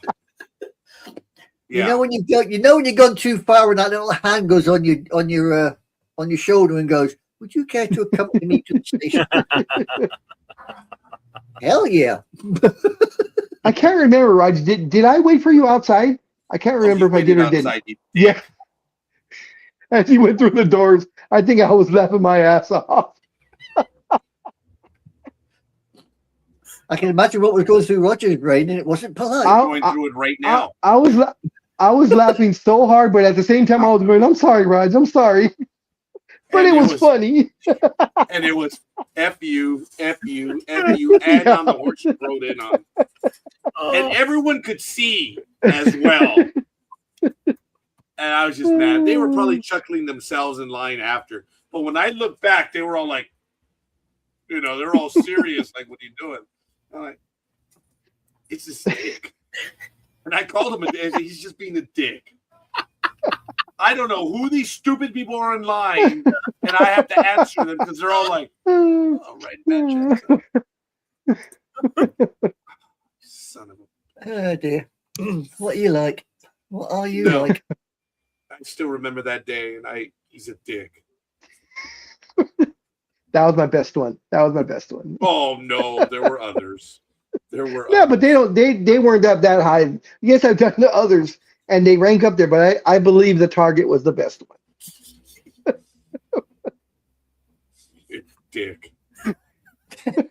Yeah. When you've gone too far, and that little hand goes on your shoulder and goes, "Would you care to accompany me to the station?" Hell yeah! I can't remember, Raj. Did I wait for you outside? I can't remember if I did or didn't. Yeah. As he went through the doors, I think I was laughing my ass off. I can imagine what was going through Roger's brain, and it wasn't polite. I'm going through it right now. I was laughing so hard, but at the same time, I was going, "I'm sorry, Raj. I'm sorry." But it was funny. And it was F you, F you, F you, and on the horse you rode in on. And everyone could see as well. And I was just mad. They were probably chuckling themselves in line after. But when I look back, they were all like, they're all serious. Like, "What are you doing?" I'm like, "It's this dick." And I called him he's just being a dick. I don't know who these stupid people are in line, and I have to answer them because they're all like, "Oh, right, son of a." Oh dear. What are you like? What are you No. like? I still remember that day, and he's a dick. That was my best one. Oh no, there were others. Yeah, but they weren't up that high. Yes, I've done the others, and they rank up there, but I believe the Target was the best one. Dick. Then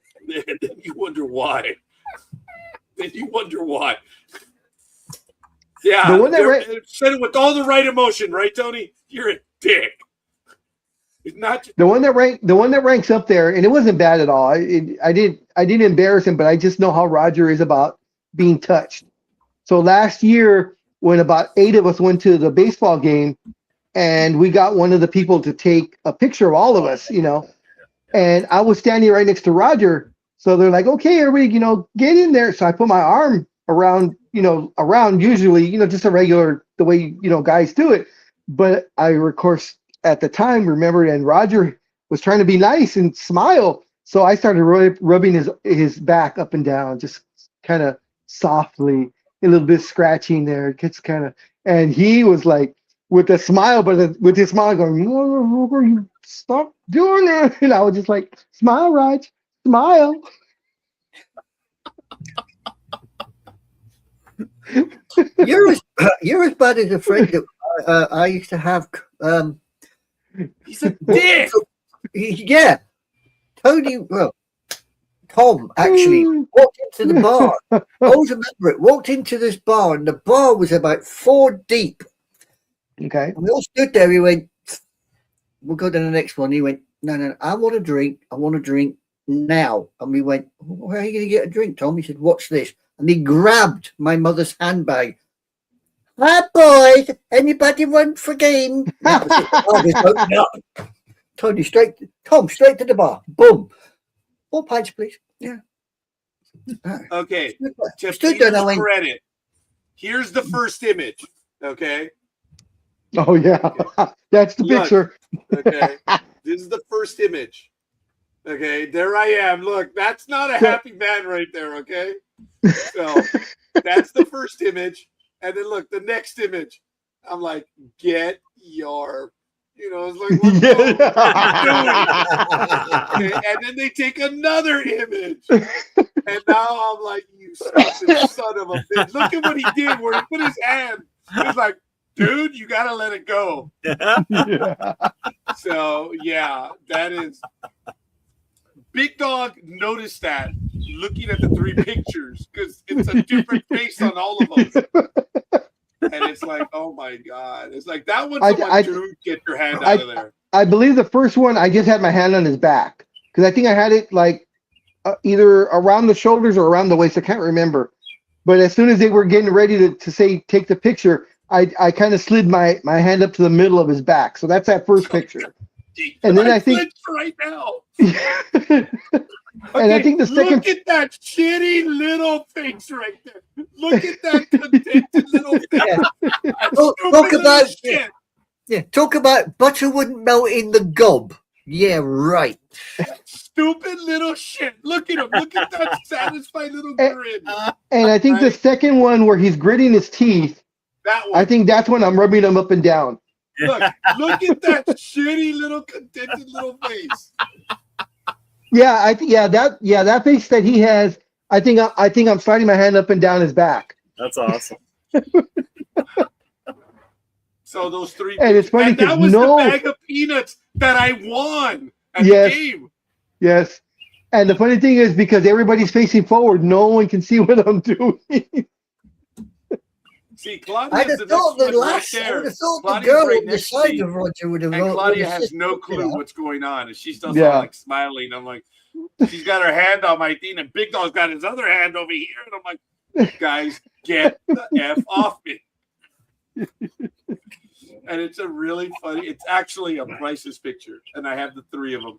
you wonder why. Yeah, The one that said it with all the right emotion, right, Tony? You're a dick. It's not the one that ranks up there, and it wasn't bad at all. I didn't embarrass him, but I just know how Roger is about being touched. So last year, when about 8 of us went to the baseball game, and we got one of the people to take a picture of all of us, and I was standing right next to Roger. So they're like, okay, everybody, get in there. So I put my arm around, usually, just a regular, the way, guys do it. But I, of course, at the time, remembered, and Roger was trying to be nice and smile. So I started rubbing his back up and down, just kind of softly, a little bit scratching there. It gets kind of, and he was like, with a smile, but with his smile going, stop doing it. And I was just like, smile, Raj, smile. You're as bad as a friend that I used to have. He's a dick. Yeah. Tom actually walked into the bar. I always remember it. Walked into this bar, and the bar was about 4 deep. Okay. And we all stood there. He went, we'll go to the next one. He went, no, I want a drink. I want a drink now. And we went, where are you going to get a drink, Tom? He said, watch this. And he grabbed my mother's handbag. Hi, boys. Anybody want for game? That was it. I was opening up. Tom, straight to the bar. Boom. 4 pints, please. Yeah. Okay. To Stood there, Peter's I went, credit, here's the first image. Okay. Oh yeah, that's the Look. picture. Okay. This is the first image. Okay. There I am. Look, that's not a happy man right there. Okay. So that's the first image. And then look, the next image. I'm like, get your, it's like, okay, and then they take another image. And now I'm like, you son of a bitch. Look at what he did where he put his hand. He's like, dude, you got to let it go. Yeah. So, yeah, that is. Big Dog noticed that looking at the 3 pictures because it's a different face on all of them. And it's like, oh my God. It's like that one's the one, dude, get your hand out of there. I believe the first one, I just had my hand on his back because I think I had it like either around the shoulders or around the waist. I can't remember. But as soon as they were getting ready to say, take the picture, I kind of slid my hand up to the middle of his back. So that's that first picture. And then I think right now. And I think the second. Look at that shitty little face right there. Look at that contented little face. Talk about butter wouldn't melt in the gob. Yeah, right. Stupid little shit. Look at him. Look at that satisfied little grin. And I think the second one where he's gritting his teeth. That one. I think that's when I'm rubbing him up and down. Look at that shitty little contented little face. Yeah, that face that he has. I think I'm sliding my hand up and down his back. That's awesome. So those 3 and it's funny that was the bag of peanuts that I won at the game. Yes. And the funny thing is because everybody's facing forward, no one can see what I'm doing. See, Claudia I would have thought the girl on the side of Roger would have. And Claudia has no clue what's going on, and she's still like smiling. I'm like, she's got her hand on my thing, and Big Dog's got his other hand over here, and I'm like, guys, get the F off me. And it's a really funny. It's actually a priceless picture, and I have the 3 of them,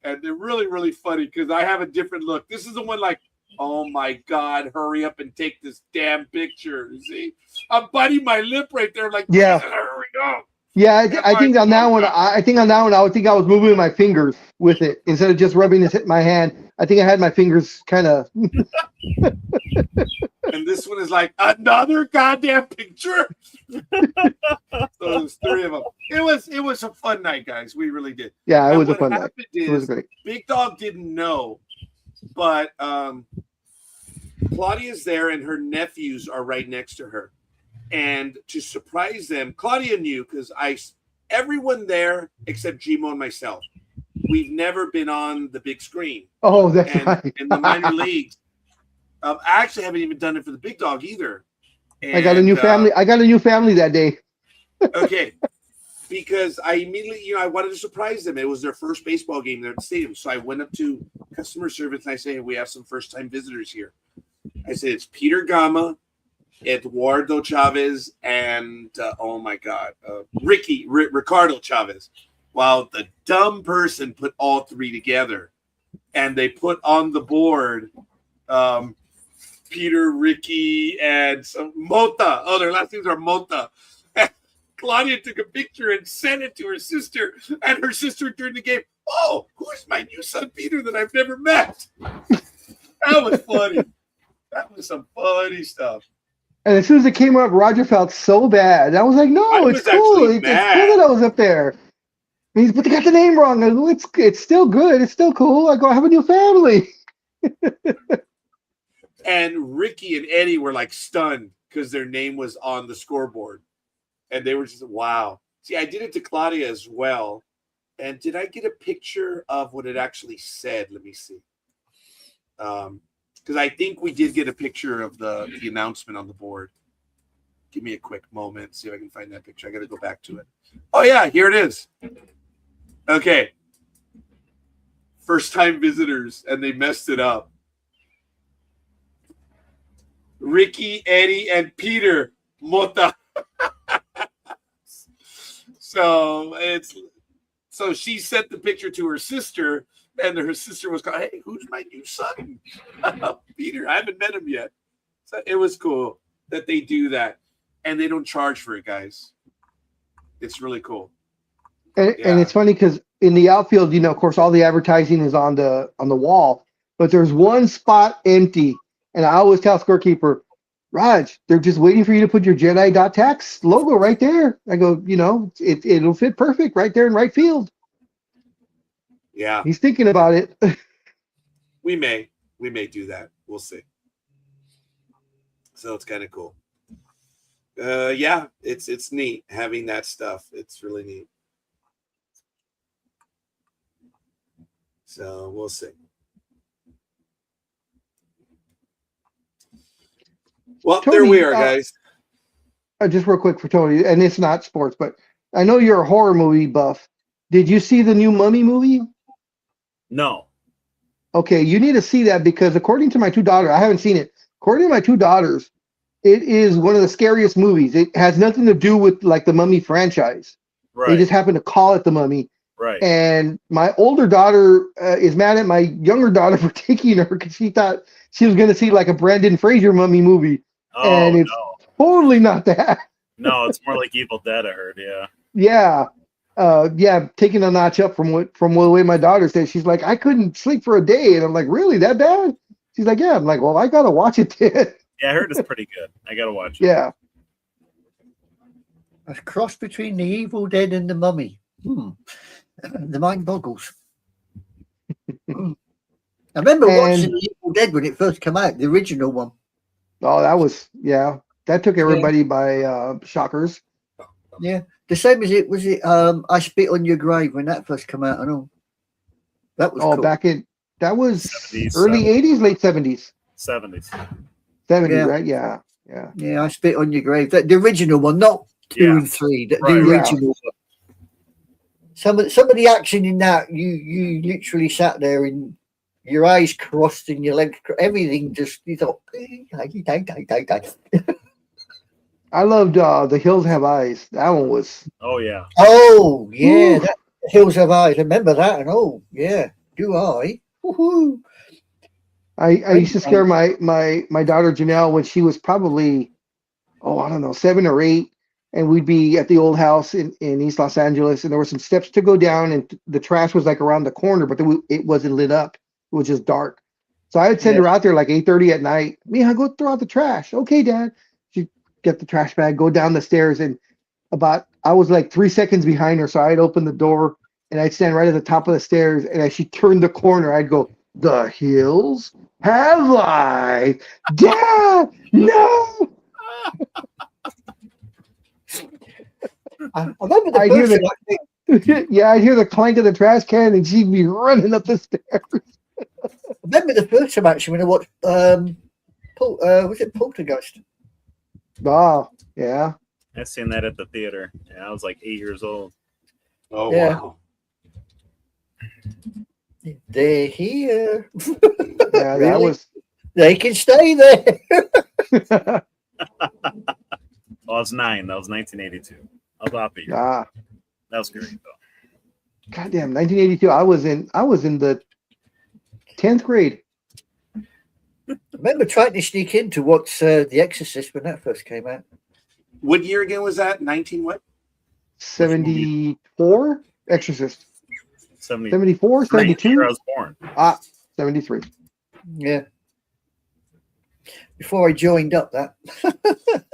and they're really, really funny because I have a different look. This is the one like, oh my God, hurry up and take this damn picture. You see, I'm biting my lip right there, like, yeah, hurry up. Yeah, I think on that one, I would think I was moving my fingers with it instead of just rubbing my hand. I think I had my fingers kind of. And this one is like another goddamn picture. So there's 3 of them. It was a fun night, guys. We really did. Yeah, it was a fun night. It was great. Big Dog didn't know, but Claudia's there and her nephews are right next to her. And to surprise them, Claudia knew because everyone there except Gmo and myself, we've never been on the big screen. Oh, that's right. In the minor leagues. I actually haven't even done it for the Big Dog either. I got a new family. I got a new family that day. Okay. Because I immediately, I wanted to surprise them. It was their first baseball game there at the stadium. So I went up to customer service and I say, hey, we have some first-time visitors here. I said, it's Peter Gama, Eduardo Chavez, and, oh my God, Ricardo Chavez. Well, the dumb person put all three together. And they put on the board Peter, Ricky, and some Mota. Oh, their last names are Mota. Claudia took a picture and sent it to her sister, and her sister during the game, oh, who's my new son Peter that I've never met? That was funny. That was some funny stuff. And as soon as it came up, Roger felt so bad. I was like, no, it's cool. It's cool that I was up there. And he's, but they got the name wrong. I go, it's still good. It's still cool. I go, I have a new family. And Ricky and Eddie were like stunned because their name was on the scoreboard. And they were just, wow. See, I did it to Claudia as well. And did I get a picture of what it actually said? Let me see. Because I think we did get a picture of the announcement on the board. Give me a quick moment. See if I can find that picture. I got to go back to it. Oh, yeah. Here it is. Okay. First-time visitors, and they messed it up. Ricky, Eddie, and Peter Mota. So she sent the picture to her sister, and her sister was going, hey, who's my new son? Peter, I haven't met him yet. So it was cool that they do that. And they don't charge for it, guys. It's really cool. And it's funny because in the outfield, of course, all the advertising is on the wall, but there's one spot empty. And I always tell scorekeeper, Raj, they're just waiting for you to put your Jedi.tax logo right there. I go, it'll fit perfect right there in right field. Yeah. He's thinking about it. We may do that. We'll see. So it's kind of cool. Yeah, it's neat having that stuff. It's really neat. So we'll see. Well, Tony, there we are, guys. Just real quick for Tony, and it's not sports, but I know you're a horror movie buff. Did you see the new Mummy movie? No. Okay, you need to see that because according to my two daughters, I haven't seen it. According to my two daughters, it is one of the scariest movies. It has nothing to do with like the Mummy franchise. Right. They just happen to call it the Mummy. Right. And my older daughter is mad at my younger daughter for taking her because she thought she was going to see like a Brendan Fraser Mummy movie. Oh, and it's totally not that. No, it's more like Evil Dead, I heard, yeah. Yeah, taking a notch up from the way my daughter said. She's like, I couldn't sleep for a day, and I'm like, really, that bad? She's like, yeah. I'm like, well, I gotta watch it then. Yeah, I heard it's pretty good. I gotta watch it. Yeah, A cross between the Evil Dead and the Mummy. The mind boggles. I remember watching the Evil Dead when it first came out, the original one. Oh, that took everybody by shockers. Yeah. The same as it was I Spit on Your Grave when that first came out. I know. That was cool. That was 70s, early 80s, late 70s. 70s. 70s, right? Yeah. Yeah, I Spit on Your Grave. The original one, not 2 and 3. The original one. Some of the action in that, you literally sat there and your eyes crossed and your legs, everything just, you thought, I loved The Hills Have Eyes. That one was. Oh, yeah. Oh, yeah. That, Hills Have Eyes. I remember that. And oh, yeah. Do I? Woohoo. I used to scare my daughter Janelle when she was probably, I don't know, 7 or 8. And we'd be at the old house in East Los Angeles. And there were some steps to go down. And the trash was like around the corner, but it wasn't lit up. It was just dark. So I would send her out there like 8:30 at night. Mija, go throw out the trash. Okay, Dad. She'd get the trash bag, go down the stairs. And I was like 3 seconds behind her. So I'd open the door and I'd stand right at the top of the stairs. And as she turned the corner, I'd go, the hills have eyes. Dad, no. I remember the I'd hear the clank of the trash can and she'd be running up the stairs. I remember the first time actually when I watched was it Poltergeist? Oh, yeah. I seen that at the theater. Yeah, I was like 8 years old. Oh Yeah. wow. They're here. Yeah, that Really? was. They can stay there. Oh, I was 9. That was 1982. I was off a year. Ah, That was great though. goddamn, 1982. I was in the 10th grade. I remember trying to sneak in to watch The Exorcist when that first came out. What year again was that? 19 what? 74 Exorcist. 70, 74, the year 72. I was born. 73. Yeah. Before I joined up that.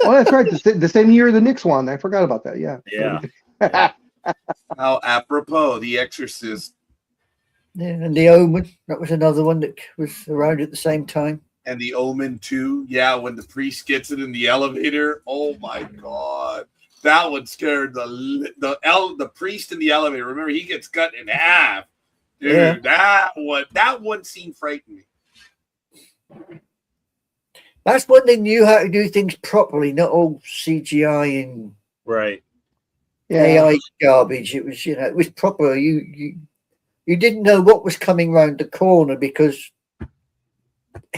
Oh, that's right. The same year the Knicks won. I forgot about that. Yeah. Yeah. How apropos, The Exorcist Yeah, and The Omen. That was another one that was around at the same time. and The Omen 2. Yeah, when the priest gets it in the elevator. Oh my god. That one scared the priest in the elevator. Remember, he gets cut in half. Dude, Yeah. that one scene frightened me. That's when they knew how to do things properly, not all CGI and Right. Yeah. AI garbage. It was, it was proper. You didn't know what was coming round the corner because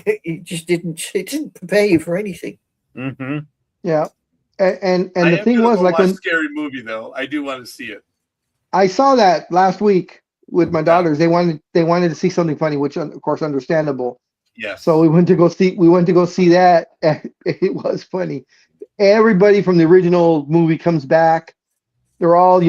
it just didn't prepare you for anything. Mm-hmm. Yeah. And I the am thing gonna was, go like, watch when Scary Movie though, I do want to see it. I saw that last week with my daughters, they wanted to see something funny, which of course understandable. Yes. So we went to go see that, and it was funny. Everybody from the original movie comes back. They're all,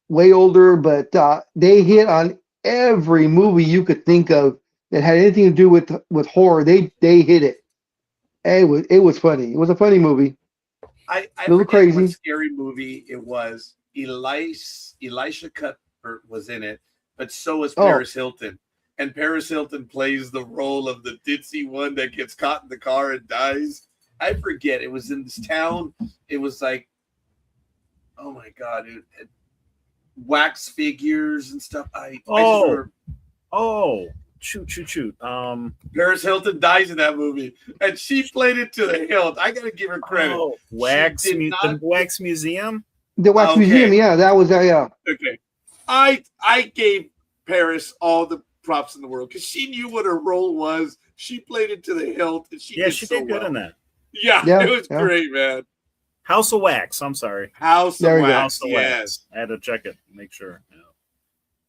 way older, but they hit on every movie you could think of that had anything to do with horror. They hit it. It was funny. It was a funny movie. I little forget crazy. what Scary Movie it was. Elisha Cuthbert was in it, but so was Paris Hilton. And Paris Hilton plays the role of the ditzy one that gets caught in the car and dies. I forget. It was in this town. It was like, oh my god, it wax figures and stuff. Shoot. Paris Hilton dies in that movie, and she played it to the hilt. I gotta give her credit. The Wax Museum. The Wax Museum, yeah, that was yeah. Okay, I gave Paris all the props in the world because she knew what her role was. She played it to the hilt, and she did so good well. in that. Yeah, it was great, man. House of Wax. I'm sorry. House of Wax. Yes. I had to check it, make sure.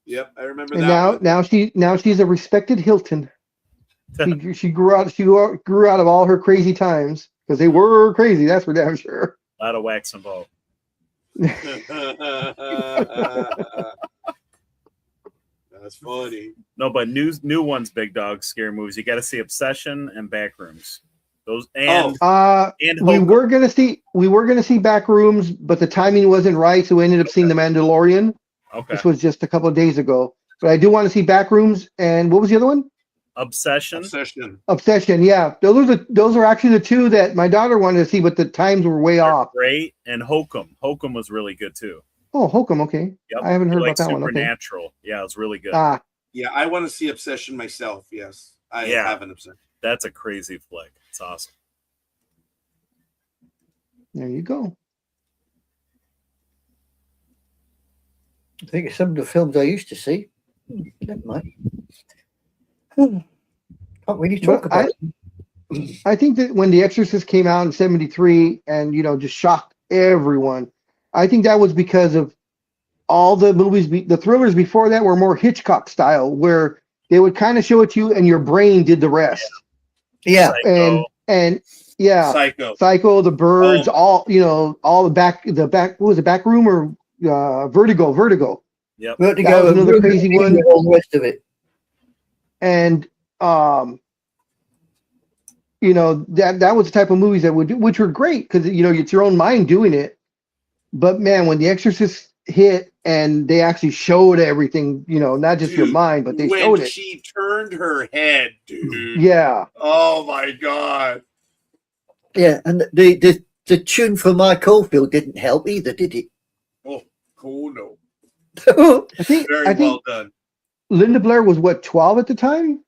Yep, I remember And that. now she's a respected Hilton. She grew out of all her crazy times because they were crazy. That's for damn sure. A lot of wax involved. That's funny. No, but new ones, big dog, scary movies. You got to see Obsession and Backrooms. Those and we were gonna see Backrooms, but the timing wasn't right, so we ended up seeing The Mandalorian. Okay. This was just a couple of days ago, but I do want to see Backrooms. And what was the other one? Obsession. Yeah, those are actually the two that my daughter wanted to see, but the times were way off. Great, and Hokum was really good too. Oh, Hokum, okay. Yep. I haven't heard about that one. Okay. Supernatural. Yeah, it was really good. Yeah, I want to see Obsession myself. Yes, I have an Obsession. That's a crazy flick. It's awesome. There you go. I think it's some of the films I used to see. Never mind. Can't really talk about it. I think that when The Exorcist came out in '73 and just shocked everyone, I think that was because of all the movies, the thrillers before that were more Hitchcock style, where they would kind of show it to you and your brain did the rest. Yeah. And yeah, Psycho, The Birds, all the back. What was it, Back Room or Vertigo? Yep. Vertigo, that was another crazy one. All the rest of it. And that was the type of movies that which were great because it's your own mind doing it. But man, when The Exorcist hit and they actually showed everything, not just your mind, but they showed it. When she turned her head, dude. Yeah. Oh my god. Yeah, and the tune for Mike Oldfield didn't help either, did it? Oh, cool, no. I think well done. Linda Blair was 12 at the time?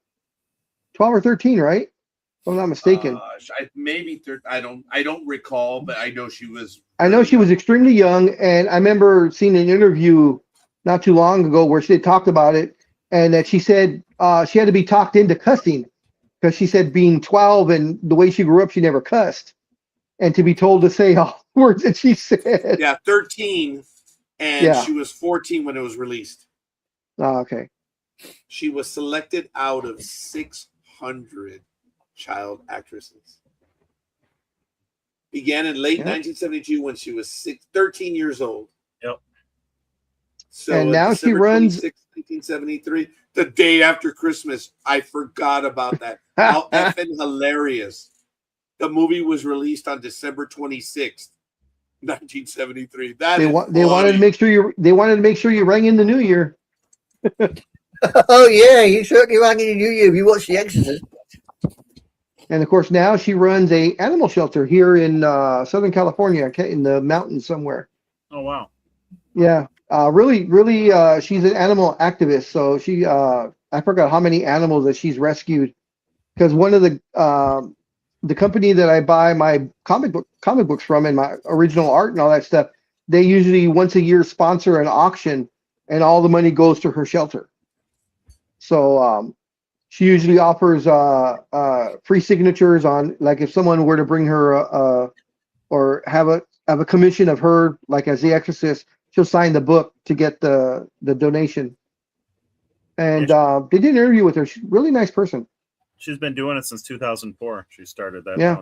12 or 13, right? I'm not mistaken. I don't recall, but I know she was. I know she was extremely young, and I remember seeing an interview not too long ago where she talked about it, and that she said she had to be talked into cussing because she said being 12 and the way she grew up, she never cussed, and to be told to say all the words that she said. Yeah, 13, and she was 14 when it was released. Oh, okay. She was selected out of 600 child actresses. Began in late 1972 when she was 13 years old. Yep. So and now December she runs 1973, the day after Christmas. I forgot about that. How effing hilarious! The movie was released on December 26th, 1973. They wanted to make sure you rang in the new year. Oh yeah, you certainly rang in the new year if you watched The Exorcist. And of course, now she runs a animal shelter here in Southern California, in the mountains somewhere. Oh wow! Yeah, really, she's an animal activist. So she, I forgot how many animals that she's rescued. Because one of the company that I buy my comic books from and my original art and all that stuff, they usually once a year sponsor an auction, and all the money goes to her shelter. So she usually offers free signatures on, like if someone were to bring her or have a commission of her, like as the Exorcist, she'll sign the book to get the donation. And they did an interview with her. She's a really nice person. She's been doing it since 2004. She started that. Yeah.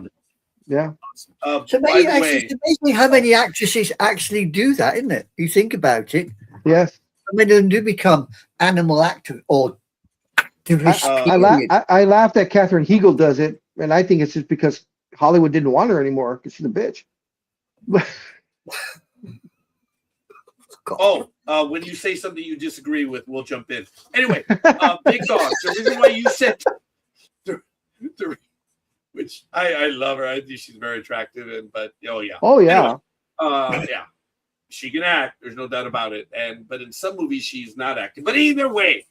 Yeah. So it's amazing how many actresses actually do that, isn't it? You think about it. Yes. Many of them do become animal actors or. I laughed at Katherine Heigl does it, and I think it's just because Hollywood didn't want her anymore because she's a bitch. When you say something you disagree with, we'll jump in. Anyway, Big Dog. The reason why you said, which I love her. I think she's very attractive, yeah, she can act. There's no doubt about it. But in some movies she's not acting. But either way.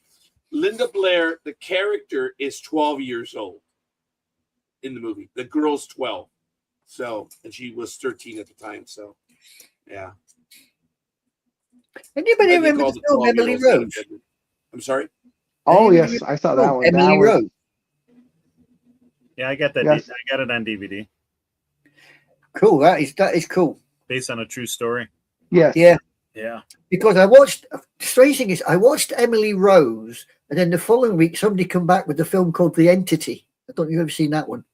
Linda Blair, the character, is 12 years old in the movie. The girl's 12. So, and she was 13 at the time. So, yeah. Anybody remember the film Emily Rose? I'm sorry? Oh, yes. I saw that one. Emily Rose. Yeah, I got that. Yes. I got it on DVD. Cool. That is cool. Based on a true story. Yes. Yeah. Yeah. Because the strange thing is, I watched Emily Rose, and then the following week, somebody come back with a film called The Entity. I don't know if you've ever seen that one.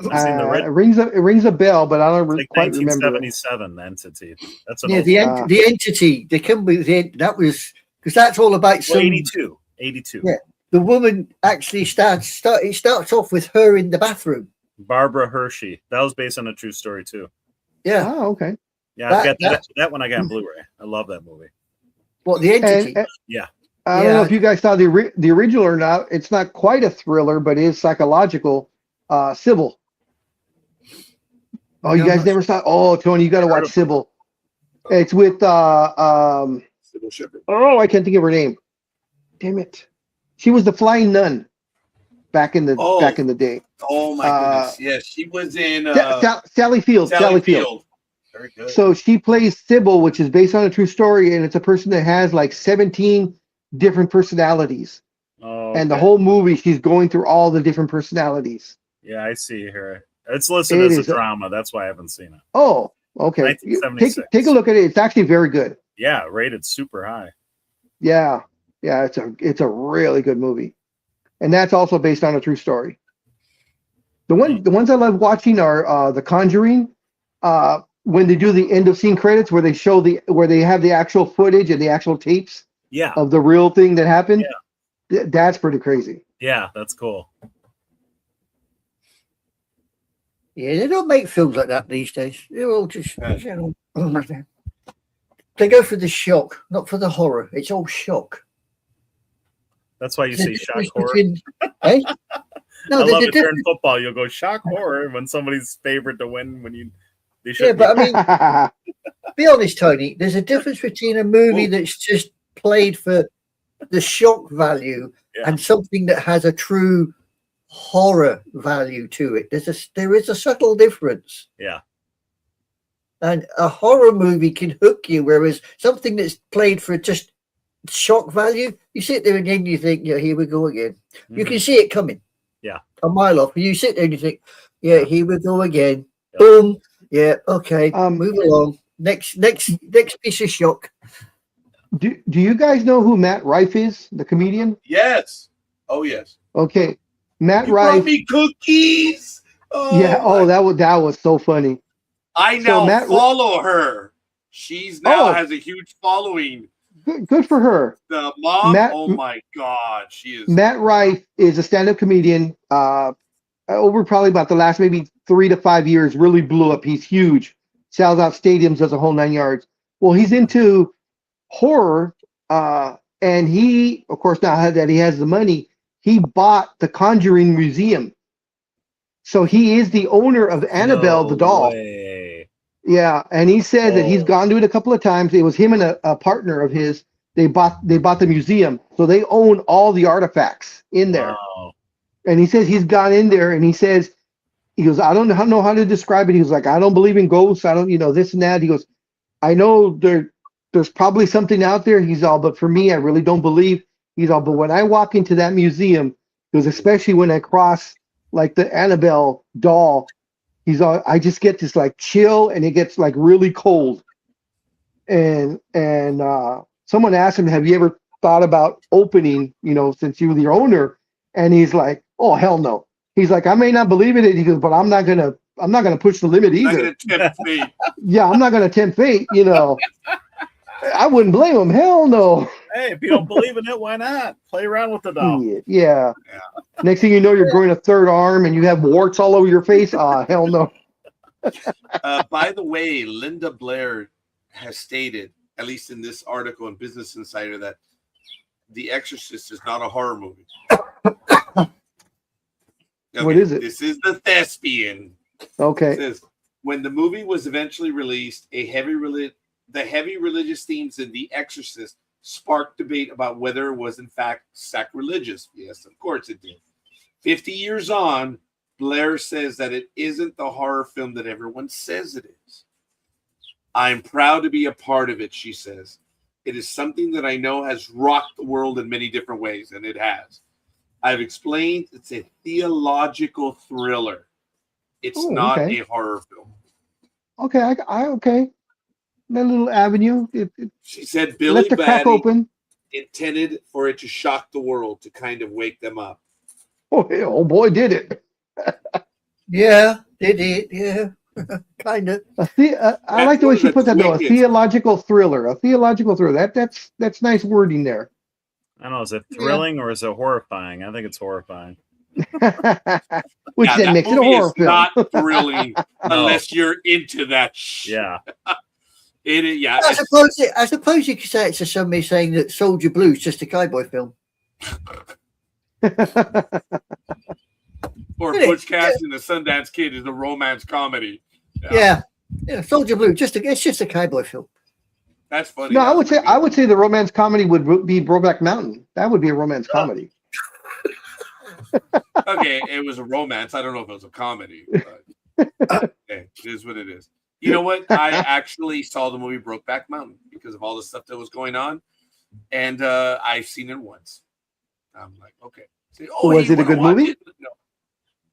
It rings a bell, but I don't quite remember. 1977 Entity. That's an the Entity. They come with that was because that's all about 82. Yeah, the woman actually it starts off with her in the bathroom. Barbara Hershey. That was based on a true story too. Yeah. Oh, okay. Yeah, I've got that one. I got on Blu-ray. I love that movie. What, The Entity? Yeah. I don't know if you guys saw the original or not. It's not quite a thriller, but it is psychological. Sybil. Oh, you guys never saw? Oh, Tony, you got to watch Sybil. It's with Sybil Shepherd. Oh, I can't think of her name. Damn it! She was the flying nun back in the day. Oh my goodness! Yes, she was in Sally Field. Sally Field. Very good. So she plays Sybil, which is based on a true story, and it's a person that has like 17 different personalities. Oh, and the whole movie, she's going through all the different personalities. Yeah, I see her. It's listed as a drama. That's why I haven't seen it. Oh, okay. Take a look at it. It's actually very good. Yeah, rated super high. Yeah, it's a really good movie, and that's also based on a true story. The ones I love watching are The Conjuring. When they do the end of scene credits, where they have the actual footage and the actual tapes. Yeah. Of the real thing that happened. Yeah. That's pretty crazy. Yeah, that's cool. Yeah, they don't make films like that these days. They're all just, they go for the shock, not for the horror. It's all shock. That's why you say shock horror. Eh? No, I love it. During football, you'll go shock horror when somebody's favored to win. But I mean, be honest, Tony. There's a difference between a movie that's just played for the shock value and something that has a true horror value to it. There is a subtle difference. Yeah. And a horror movie can hook you, whereas something that's played for just shock value, you sit there and then you think, yeah, here we go again. You can see it coming. Yeah. A mile off. You sit there and you think, yeah, here we go again. Yeah. Boom. Yeah, okay. Move along. Next piece of shock. Do you guys know who Matt Rife is, the comedian? Yes. Oh yes. Okay. Matt You brought Rife. me cookies. Oh, Yeah. Oh, that was so funny. I So now Matt- follow her. She's now Oh. has a huge following. Good for her. The mom, Matt- oh my God, she is. Matt Rife is a stand-up comedian. Over probably about the last maybe 3 to 5 years, really blew up. He's huge, sells out stadiums, does a whole 9 yards. Well, he's into horror, and he, of course, now that he has the money, he bought the Conjuring Museum. So he is the owner of Annabelle the doll. Way. Yeah, and he said that he's Oh. gone to it a couple of times. It was him and a partner of his. They bought the museum, so they own all the artifacts in there. Wow. And he says he's gone in there, and he goes, I don't know how to describe it. He was like, I don't believe in ghosts. I don't, this and that. He goes, I know there's probably something out there. He's all, but for me, I really don't believe. He's all, but when I walk into that museum, he goes, especially when I cross like the Annabelle doll, he's all, I just get this like chill, and it gets like really cold. And someone asked him, have you ever thought about opening, since you were the owner? And he's like, oh, hell no. He's like, I may not believe in it. He goes, but I'm not gonna push the limit Not either. gonna tempt fate. Yeah, I'm not gonna tempt fate. I wouldn't blame him. Hell no. Hey, if you don't believe in it, why not? Play around with the doll. Yeah. Next thing you know, you're growing a third arm and you have warts all over your face. Hell no. By the way, Linda Blair has stated, at least in this article in Business Insider, that The Exorcist is not a horror movie. What is it? This is the thespian. Okay. It says, when the movie was eventually released, the heavy religious themes in The Exorcist sparked debate about whether it was in fact sacrilegious. Yes, of course it did. 50 years on, Blair says that it isn't the horror film that everyone says it is. I'm proud to be a part of it, she says. It is something that I know has rocked the world in many different ways, and it has. I've explained it's a theological thriller. It's not a horror film. Okay. Okay. That little avenue. She said Billy Let the crack Batty open. intended for it to shock the world, to kind of wake them up. Oh boy, did it. Yeah, did it? Yeah, kind of. I like the way she put that though. A wicked. theological thriller. A theological thriller. That's nice wording there. I don't know. Is it thrilling or is it horrifying? I think it's horrifying. Which then makes it a movie horror is film. not thrilling unless you're into that. Yeah. Yeah. I suppose you could say it's somebody saying that Soldier Blue's just a cowboy film. Or Really? Butch Cassidy and the Sundance Kid is a romance comedy. Yeah, Soldier Blue. It's just a cowboy film. That's funny. No, That's I would say the romance comedy would be Brokeback Mountain. That would be a romance comedy. okay, it was a romance. I don't know if it was a comedy. But okay, it is what it is. You know what? I actually saw the movie Brokeback Mountain because of all the stuff that was going on, and I've seen it once. I'm like, okay. Say, Was it a good movie? No.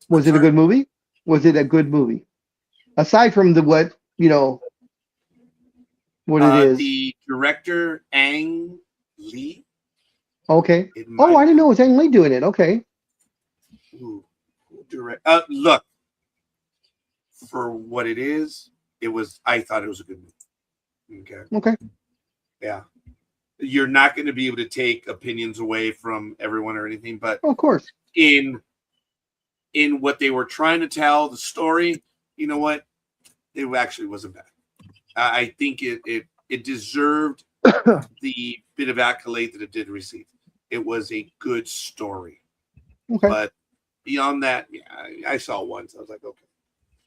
Was it a good movie? Was it a good movie? Aside from what it is. The director, Ang Lee. Okay. It might- Oh, I didn't know it was Ang Lee doing it. Okay. Who look, for what it is, I thought it was a good movie. Okay. Yeah. You're not going to be able to take opinions away from everyone or anything, but Of course. in what they were trying to tell, the story, you know what? It actually wasn't bad. I think it deserved the bit of accolade that it did receive. It was a good story. Okay. But beyond that, yeah, I saw it once. I was like, okay.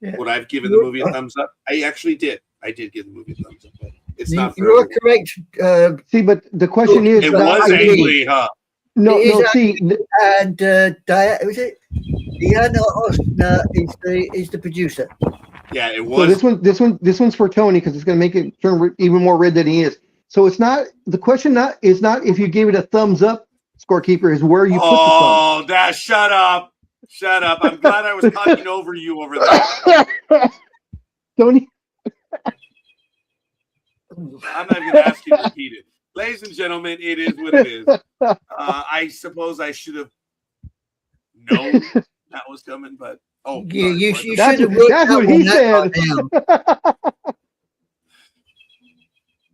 Yeah. Would I have given the movie a thumbs up? I actually did. I did give the movie a thumbs up. But it's not for You are everyone. correct. See, but the question is, It not- was Ang Lee, huh? no, It is see, And was it Yeah, no, is the producer. Yeah, it So was. this one's for Tony because it's going to make it turn even more red than he is. So it's not the question. Is not if you gave it a thumbs up, scorekeeper, is where you put the thumb. Oh, shut up. Shut up. I'm glad I was talking over you over there. Tony. I'm not even going to ask you to repeat it. Ladies and gentlemen, it is what it is. I suppose I should have known that was coming, but You sorry, should have worked that's out what he that said. by now.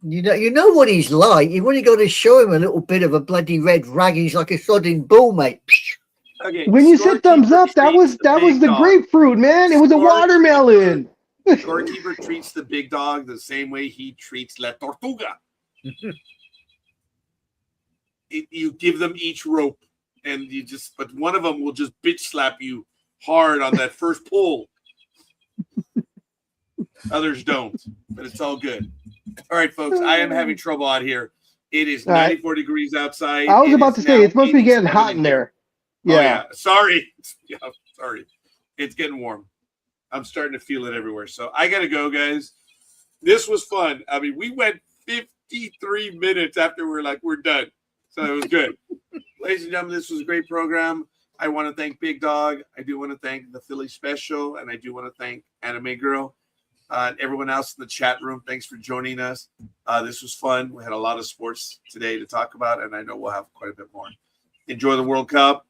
You know what he's like. You've only got to show him a little bit of a bloody red rag. He's like a sodding bull, mate. Okay, When you said thumbs up, that was the grapefruit, man. It was a watermelon. Scorekeeper treats the big dog the same way he treats La Tortuga. You give them each rope, and but one of them will just bitch slap you hard on that first pull. Others don't, but it's all good. All right, folks, I am having trouble out here. It is 94 degrees outside. I was about to say, it's supposed to be getting hot in there. Yeah. Oh, yeah. Sorry. Yeah, sorry. It's getting warm. I'm starting to feel it everywhere. So I got to go, guys. This was fun. I mean, we went 53 minutes after we're done. So it was good. Ladies and gentlemen, this was a great program. I want to thank Big Dog. I do want to thank the Philly Special. And I do want to thank Anime Girl. And everyone else in the chat room, thanks for joining us. This was fun. We had a lot of sports today to talk about, and I know we'll have quite a bit more. Enjoy the World Cup.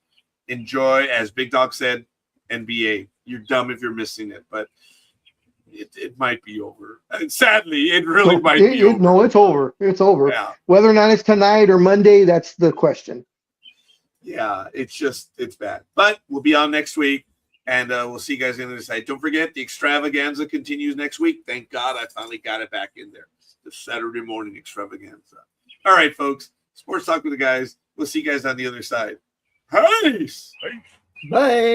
Enjoy, as Big Dog said, NBA. You're dumb if you're missing it, but it might be over. And sadly, it really might be over. No, it's over. It's over. Yeah. Whether or not it's tonight or Monday, that's the question. Yeah, it's bad. But we'll be on next week. And we'll see you guys on the other side. Don't forget, the Extravaganza continues next week. Thank God I finally got it back in there. The Saturday morning Extravaganza. All right, folks. Sports Talk with the guys. We'll see you guys on the other side. Peace. Bye.